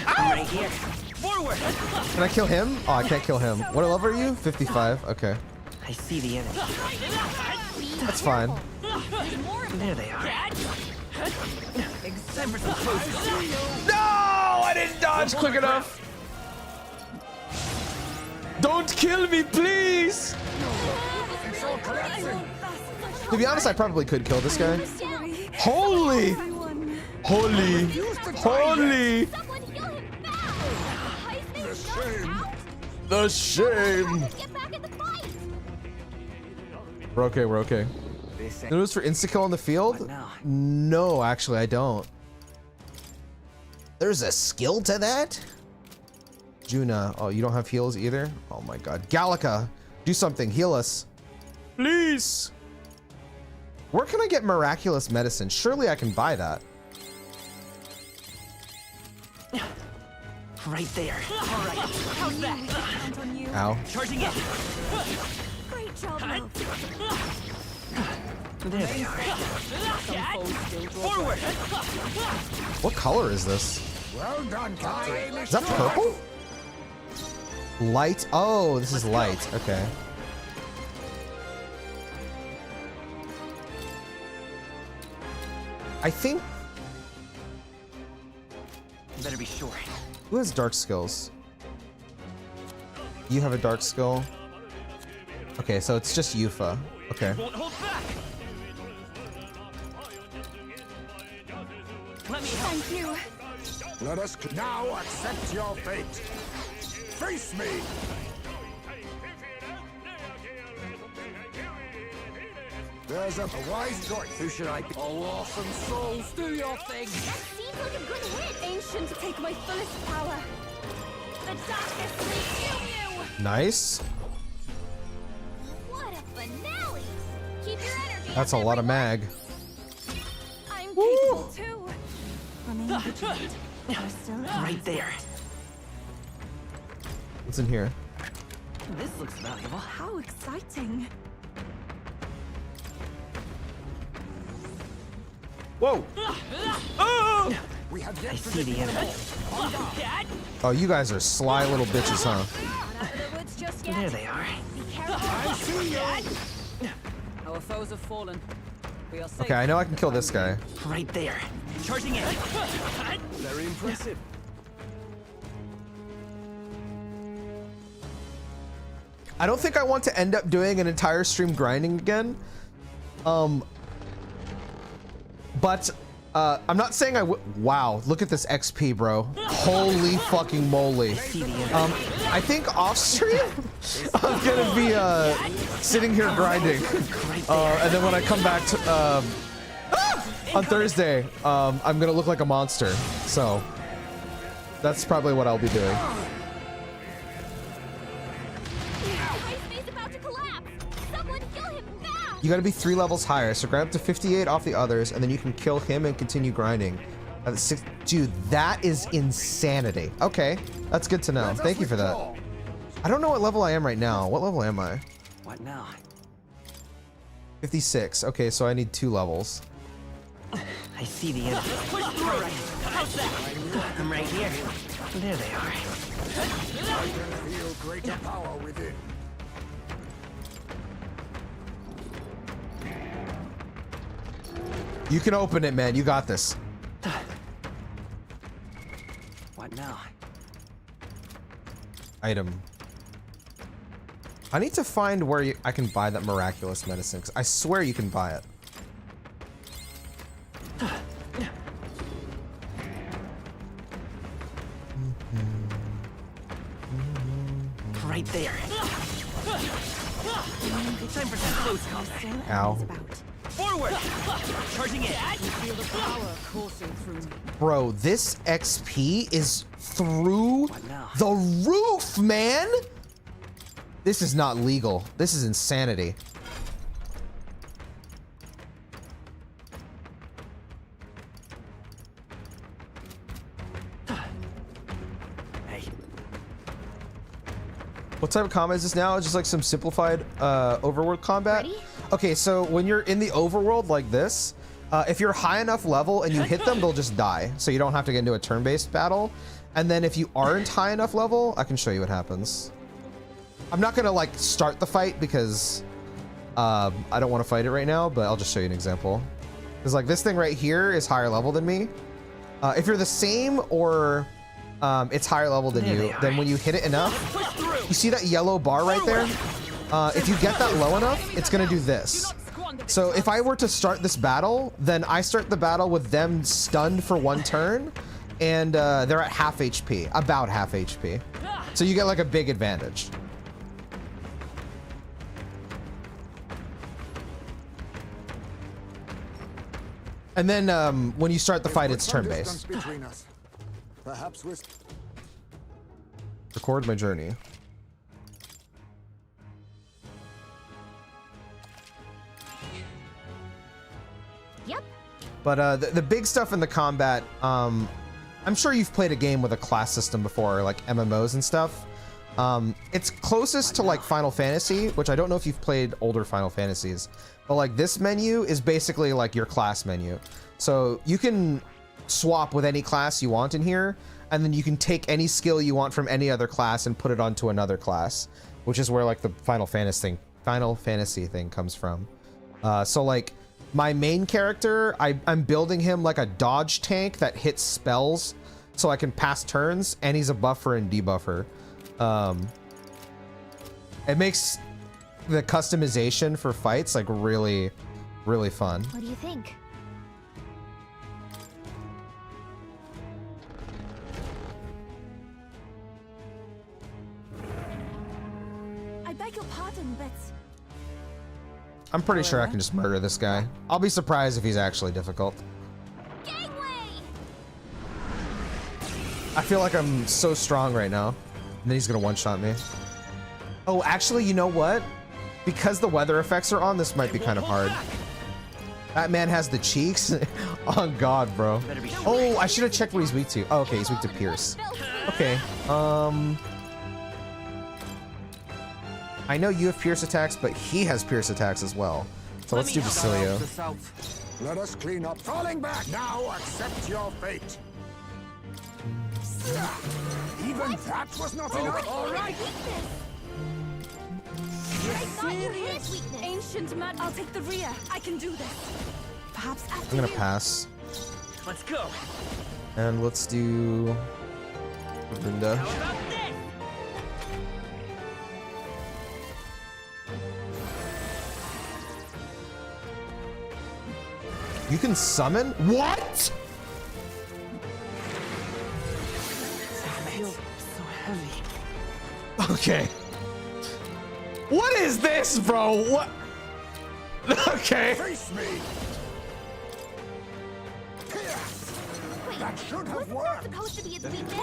Right here. Forward. Can I kill him? Oh, I can't kill him. What level are you? 55. Okay. I see the enemy. That's fine. There they are. Time for some close. No! I didn't dodge quick enough. Don't kill me, please. To be honest, I probably could kill this guy. Holy! Holy! Holy! Someone heal him fast! The shame! Get back in the fight! We're okay, we're okay. Notice for insta-kill on the field? No, actually, I don't. There's a skill to that? Juna. Oh, you don't have heals either? Oh my god. Gallica, do something. Heal us. Please! Where can I get miraculous medicine? Surely I can buy that. Right there. All right. How's that? Count on you. Ow. Charging in. Great job, love. There they are. Forward. What color is this? Well done, Captain. Is that purple? Light. Oh, this is light. Okay. I think. Better be sure. Who has dark skills? You have a dark skill. Okay, so it's just Yufa. Okay. Won't hold back. Let me help. Thank you. Let us now accept your fate. Face me. There's a wise choice. Who should I be? Oh, awesome souls, do your thing. That seems like a good hit. Ancient, take my fullest power. The darkness will consume you. Nice. What a finale. Keep your energy. That's a up, lot of everyone. mag. I'm capable too. Remain vigilant. We're still Right there. What's in here? This looks valuable. How exciting. Whoa! We have I yet to see the enemy. Oh, you guys are sly little bitches, huh? Not out of the woods just yet. There they are. Be careful. I see you. Our foes have fallen. We are safe. Okay, I know I can kill this guy. Right there. Charging in. Very impressive. I don't think I want to end up doing an entire stream grinding again. But I'm not saying I would. Wow, look at this XP, bro. Holy fucking moly. I think off stream, I'm gonna be sitting here grinding. And then when I come back to, on Thursday, I'm gonna look like a monster. So that's probably what I'll be doing. Hyperspace about to collapse. Someone kill him fast. You gotta be 3 levels higher, so grind up to 58 off the others, and then you can kill him and continue grinding. Dude, that is insanity. Okay, that's good to know. Thank you for that. I don't know what level I am right now. What level am I? What now? 56. Okay, so I need 2 levels. I see the enemy. Push through. How's that? I'm right here. There they are. I can feel greater power within. You can open it, man. You got this. What now? Item. I need to find where I can buy that miraculous medicine, because I swear you can buy it. Right there. Time for some close combat. Ow. Forward! Charging in. Feel the power coursing through me. Bro, this XP is through What now? the roof, man! This is not legal. This is insanity. Hey, What type of combat is this now? It's just like some simplified overworld combat? Ready? Okay, so when you're in the overworld like this, if you're high enough level and you hit them, they'll just die. So you don't have to get into a turn-based battle. And then if you aren't high enough level, I can show you what happens. I'm not gonna like start the fight because I don't want to fight it right now, but I'll just show you an example. Because like this thing right here is higher level than me. If you're the same or it's higher level than you, then when you hit it enough, you see that yellow bar right there? If you get that low enough, it's gonna do this. So if I were to start this battle, then I start the battle with them stunned for 1 turn, and they're at half HP, about half HP. So you get like a big advantage. And then when you start the fight, it's turn-based. Between us. Perhaps we're Record my journey. Yep. But the big stuff in the combat, I I'm sure you've played a game with a class system before, like MMOs and stuff. It's closest to like Final Fantasy, which I don't know if you've played older Final Fantasies, but like this menu is basically like your class menu. So you can swap with any class you want in here, and then you can take any skill you want from any other class and put it onto another class, which is where like the Final Fantasy thing comes from. So like my main character, I'm building him like a dodge tank that hits spells so I can pass turns, and he's a buffer and debuffer. It makes the customization for fights like really, really fun. What do you think? I beg your pardon, but I'm pretty sure I can just murder this guy. I'll be surprised if he's actually difficult. gangway! I feel like I'm so strong right now. And then he's gonna one-shot me. Oh, actually, you know what? Because the weather effects are on, this might be kind of hard. That man has the cheeks. Oh God, bro. Oh, I should have checked what he's weak to. Oh, okay, he's weak to Pierce. Okay. I know you have Pierce attacks, but he has Pierce attacks as well. So let's do Basilio. Let us clean up. Falling back. Now accept your fate. Even that was not enough. All right. I thought you his weakness. Ancient mud. I'll take the rear. I can do this. Perhaps after I'm gonna you. pass. Let's go. And let's do Linda. How about this? You can summon? What? So heavy. Okay. What is this, bro? What? Okay. Face me. Wait, That should have wasn't that worked. supposed to be its weakness?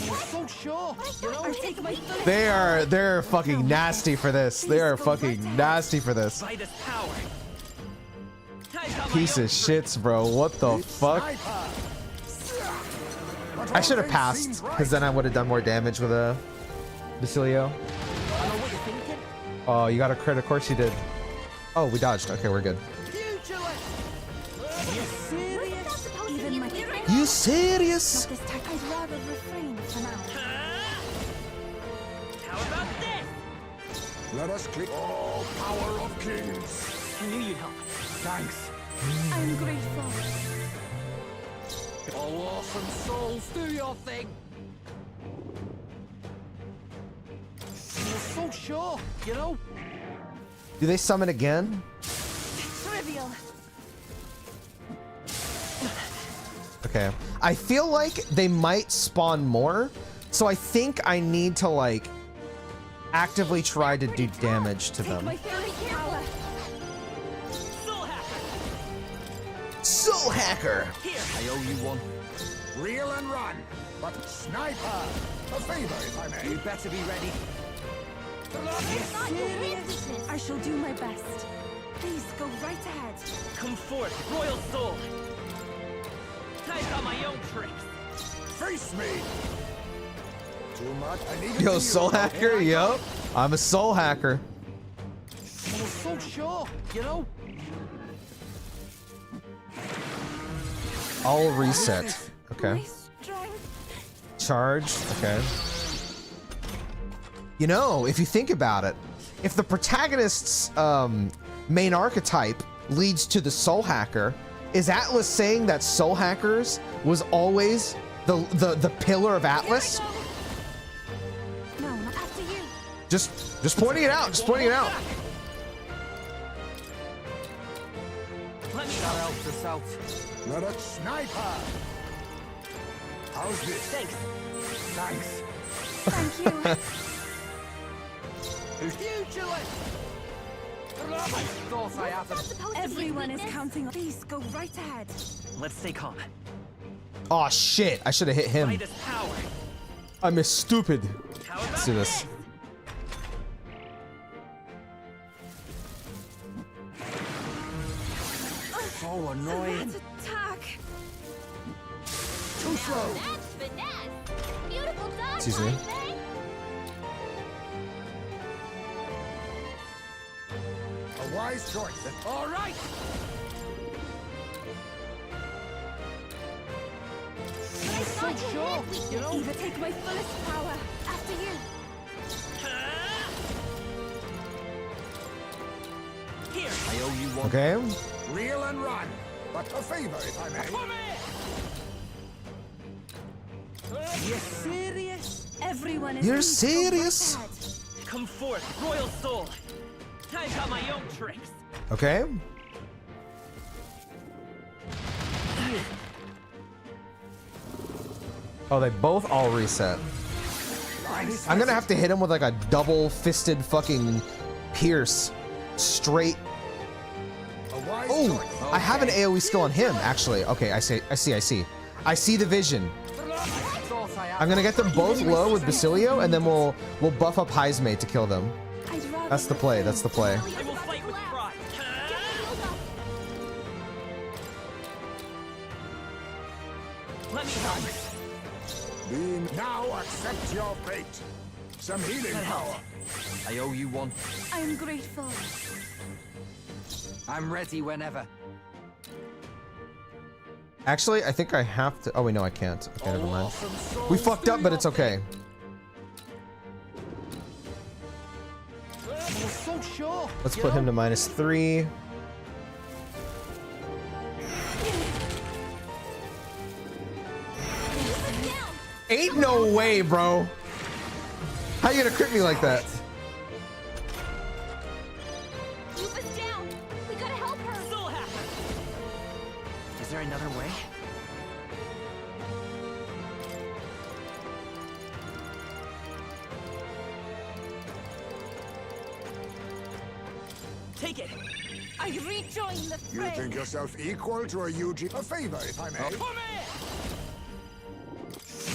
You're so sure. You know, I'll take my foot. They're fucking nasty for this. They are fucking nasty for this. By this power. Time's on my Piece own of shits, bro. What the fuck? I should have passed, because then I would have done more damage with a Basilio. I know what you're thinking. Oh, you got a crit. Of course you did. Oh, we dodged. Okay, we're good. Futureless. Wasn't that supposed to be Even its my weakness? You serious? This time I'd rather refrain for now. How about this? Let us clean. Oh, power of kings. I knew you'd help. Thanks. I'm grateful. Oh, awesome souls, do your thing. You're so sure, you know. Do they summon again? Trivial. Okay. I feel like they might spawn more, so I think I need to like actively try to do damage to them. My fairy power. Soul Hacker. Soul Hacker! Here. I owe you one. Reel and run. But sniper. A favor, if I may. You better be ready. I thought you his weakness. I shall do my best. Please go right ahead. Come forth, Royal Soul. Time's on my own tricks. Face me. Too much. I need Yo, Soul Hacker? Yo. I'm a Soul Hacker. You're so sure, you know. I'll reset. Okay. My strength. Charge. Okay. You know, if you think about it, if the protagonist's main archetype leads to the Soul Hacker, is Atlus saying that Soul Hackers was always the pillar of Atlus? No, not after you. Just pointing it out. Just pointing it out. Let me That help. helps us out. Let us sniper. How's this? Thanks. Thanks. Thank you. Futureless. I thought I had them. Supposed to be its Everyone is weakness? counting on. Please go right ahead. Let's stay calm. Oh shit! I should have hit By him. this power. I'm a stupid. How about Let's do this. So annoying. That attack. slow. That's finesse. Beautiful dodge, Excuse me. my thing. A wise choice. All right. I'm So sure, you know. Eva, take my fullest power. After you. Here. I owe you one. Okay. Reel and run. But a favor, if I may. Come here. You serious? Everyone is You're in serious? for bad. Come forth, royal soul. I've got my own tricks. Okay. Oh, they both all reset. I'm gonna have to hit him with like a double-fisted fucking pierce. Straight. A wise Oh, choice. I have an AoE skill on him, actually. Okay, I see. I see the vision. I'm gonna get them both low with Basilio, and then we'll buff up Heismate to kill them. I'd rather That's the play. That's the play. I will fight with pride. Let me help. Beam, now accept your fate. Some healing power. I owe you one. I'm grateful. I'm ready whenever. Actually, I think I have to. Oh wait, no, I can't. Okay, never mind. Awesome souls We fucked up, but it's okay. You're so sure. Let's put him to -3. Ain't no way, bro. How you gonna crit me like that? Lupa's down. We gotta help her. Soul hacker. Is there another way? Take it. I rejoin the You fray. think yourself equal to a UG? A favor, if I may. Come here.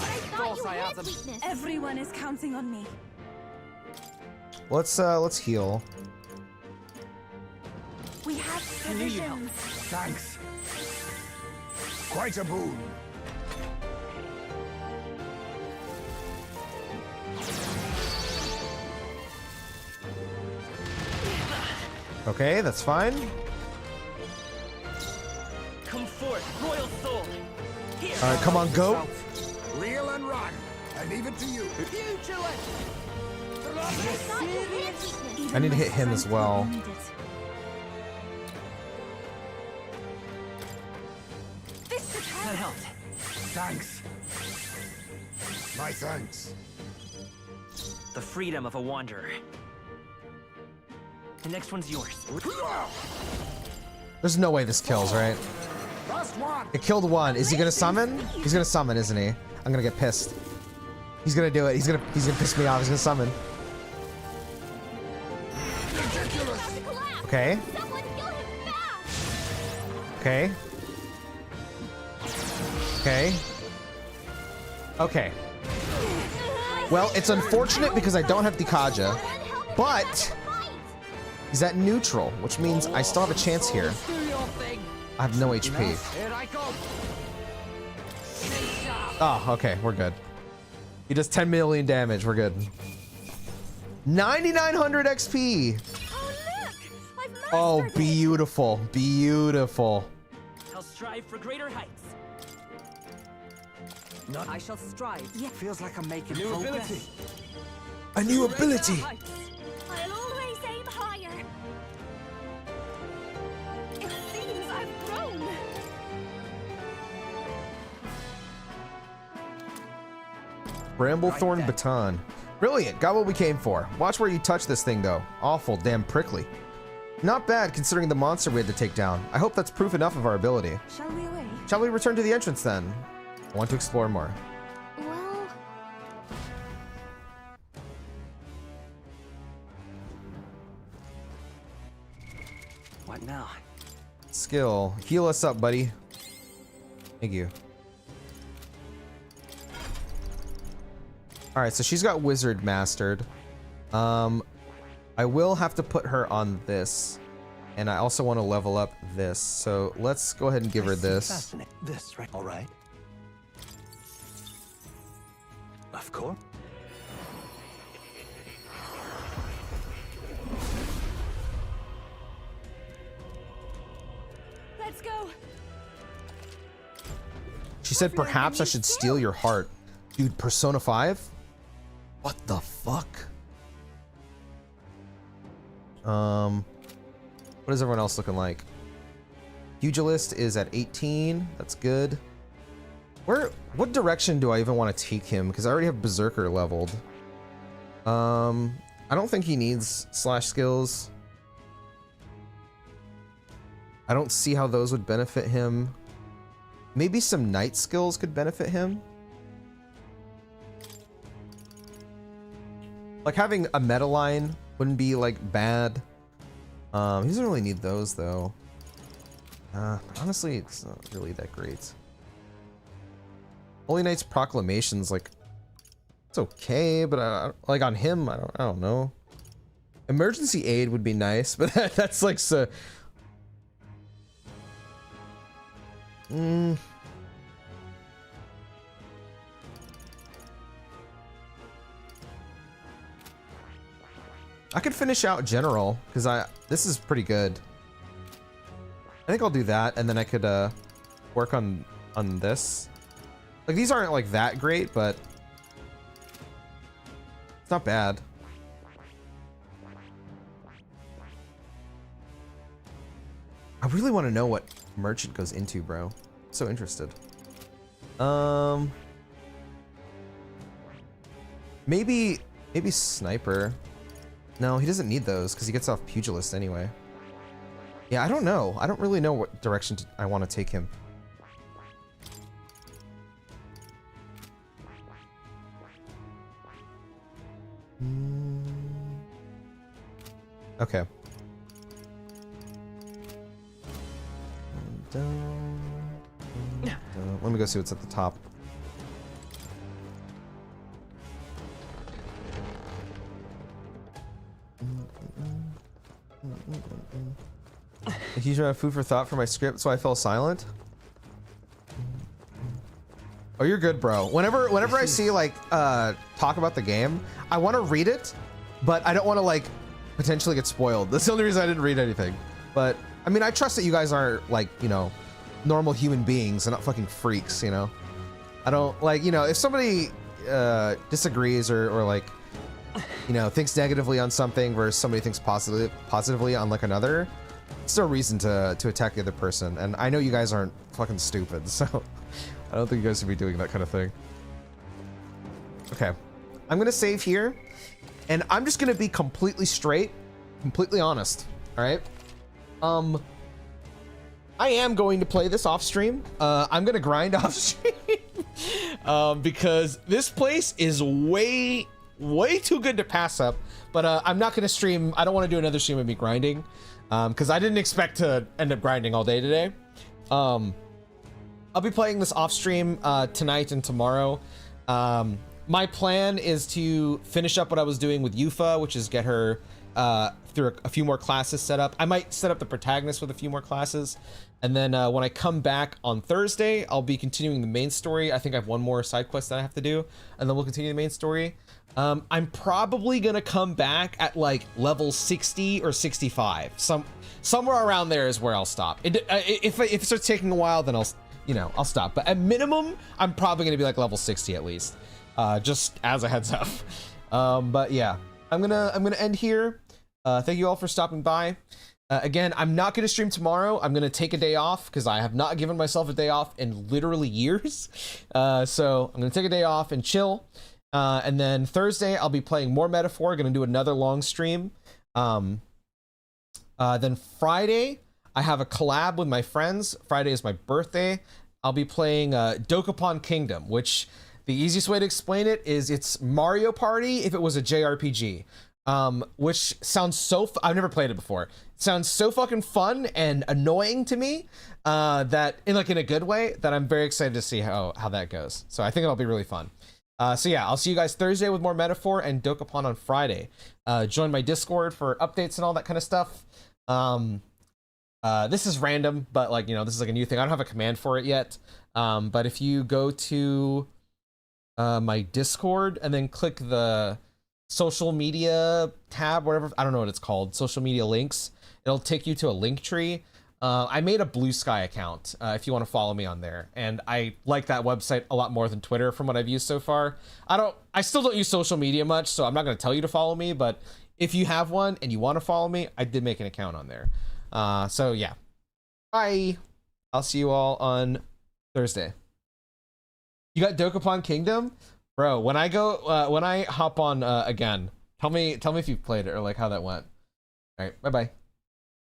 I thought you I had have them. weakness. Everyone is counting on me. Let's heal. We have provisions. Thanks. Quite a boon. Okay, that's fine. Come forth, royal soul. Here. All right, come on, go. Reel and run. I leave it to you. You do it. I thought you had weakness. Even I need to my hit him as strength well. will need it. This should help. That helped. Thanks. My thanks. The freedom of a wanderer. The next one's yours. There's no way this kills, right? Last one. It killed one. Is he gonna summon? He's gonna summon, isn't he? I'm gonna get pissed. He's gonna do it. He's gonna piss me off. He's gonna summon. Ridiculous. About to collapse. Okay. Someone kill him fast. Okay. Okay. Okay. Well, it's unfortunate because I don't have Dikaja, but he's at neutral, which means I still have a chance here. Do your thing. I have no HP. Here I go. Oh, okay, we're good. He does 10 million damage. We're good. 9,900 XP. Oh, look! I've mastered Oh, it. beautiful, beautiful. I'll strive for greater heights. I shall strive. Yeah. Feels like I'm making progress. A new ability. I'll always aim higher. It seems I've grown. Bramblethorn Baton. Brilliant. Got what we came for. Watch where you touch this thing, though. Awful damn prickly. Not bad, considering the monster we had to take down. I hope that's proof enough of our ability. Shall we away? Shall we return to the entrance, then? I want to explore more. Well, What now? Skill. Heal us up, buddy. Thank you. Alright, so she's got Wizard mastered. I will have to put her on this. And I also want to level up this. So let's go ahead and give her this. Fascinating. This, right? All right. Of course. Let's go. She said perhaps I should steal your heart. Dude, Persona 5? What the fuck? What is everyone else looking like? Pugilist is at 18. That's good. What direction do I even want to take him? Because I already have Berserker leveled. I don't think he needs slash skills. I don't see how those would benefit him. Maybe some knight skills could benefit him. Like having a meta line wouldn't be like bad. He doesn't really need those though. Honestly, it's not really that great. Holy Knight's Proclamation's like, it's okay, but like on him, I don't know. Emergency aid would be nice, but that's like so. I could finish out general because this is pretty good. I think I'll do that, and then I could work on this. Like these aren't like that great, but it's not bad. I really want to know what merchant goes into, bro. So interested. Maybe sniper. No, he doesn't need those because he gets off pugilist anyway. Yeah, I don't know. I don't really know what direction I want to take him. Okay. Let me go see what's at the top. A huge amount of food for thought for my script, so I fell silent. Oh, you're good, bro. Whenever I see like talk about the game, I want to read it, but I don't want to like potentially get spoiled. That's the only reason I didn't read anything. But I mean, I trust that you guys aren't like, you know, normal human beings and not fucking freaks, you know. I don't like, you know, if somebody disagrees or like, you know, thinks negatively on something versus somebody thinks positively on like another, it's no reason to attack the other person. And I know you guys aren't fucking stupid, so I don't think you guys should be doing that kind of thing. Okay, I'm gonna save here, and I'm just gonna be completely straight, completely honest. All right. I am going to play this off stream. I'm gonna grind off stream because this place is way too good to pass up. But I'm not gonna stream. I don't want to do another stream of me grinding because I didn't expect to end up grinding all day today. I'll be playing this off stream tonight and tomorrow. My plan is to finish up what I was doing with Yufa, which is get her through a few more classes set up. I might set up the protagonist with a few more classes. And then when I come back on Thursday, I'll be continuing the main story. I think I have one more side quest that I have to do, and then we'll continue the main story. I'm probably gonna come back at like level 60 or 65. Somewhere around there is where I'll stop. If it starts taking a while, then I'll stop. But at minimum, I'm probably gonna be like level 60 at least, just as a heads up. But yeah, I'm gonna end here. Thank you all for stopping by. Again, I'm not going to stream tomorrow. I'm going to take a day off because I have not given myself a day off in literally years. So I'm going to take a day off and chill. And then Thursday, I'll be playing more Metaphor. Going to do another long stream. Then Friday, I have a collab with my friends. Friday is my birthday. I'll be playing Dokapon Kingdom, which the easiest way to explain it is it's Mario Party if it was a JRPG. Which sounds so I've never played it before. It sounds so fucking fun and annoying to me, that in a good way, that I'm very excited to see how that goes. So I think it'll be really fun. So yeah, I'll see you guys Thursday with more Metaphor and Dokapon on Friday. Join my Discord for updates and all that kind of stuff. This is random, but this is like a new thing. I don't have a command for it yet. But if you go to my Discord and then click the social media tab, whatever, I don't know what it's called, social media links. It'll take you to a link tree. I made a Blue Sky account if you want to follow me on there, and I like that website a lot more than Twitter from what I've used so far. I still don't use social media much, so I'm not going to tell you to follow me, but if you have one and you want to follow me, I did make an account on there. So yeah, bye. I'll see you all on Thursday. You got Dokapon Kingdom? Bro, when I hop on again, tell me if you've played it or like how that went. All right, bye-bye.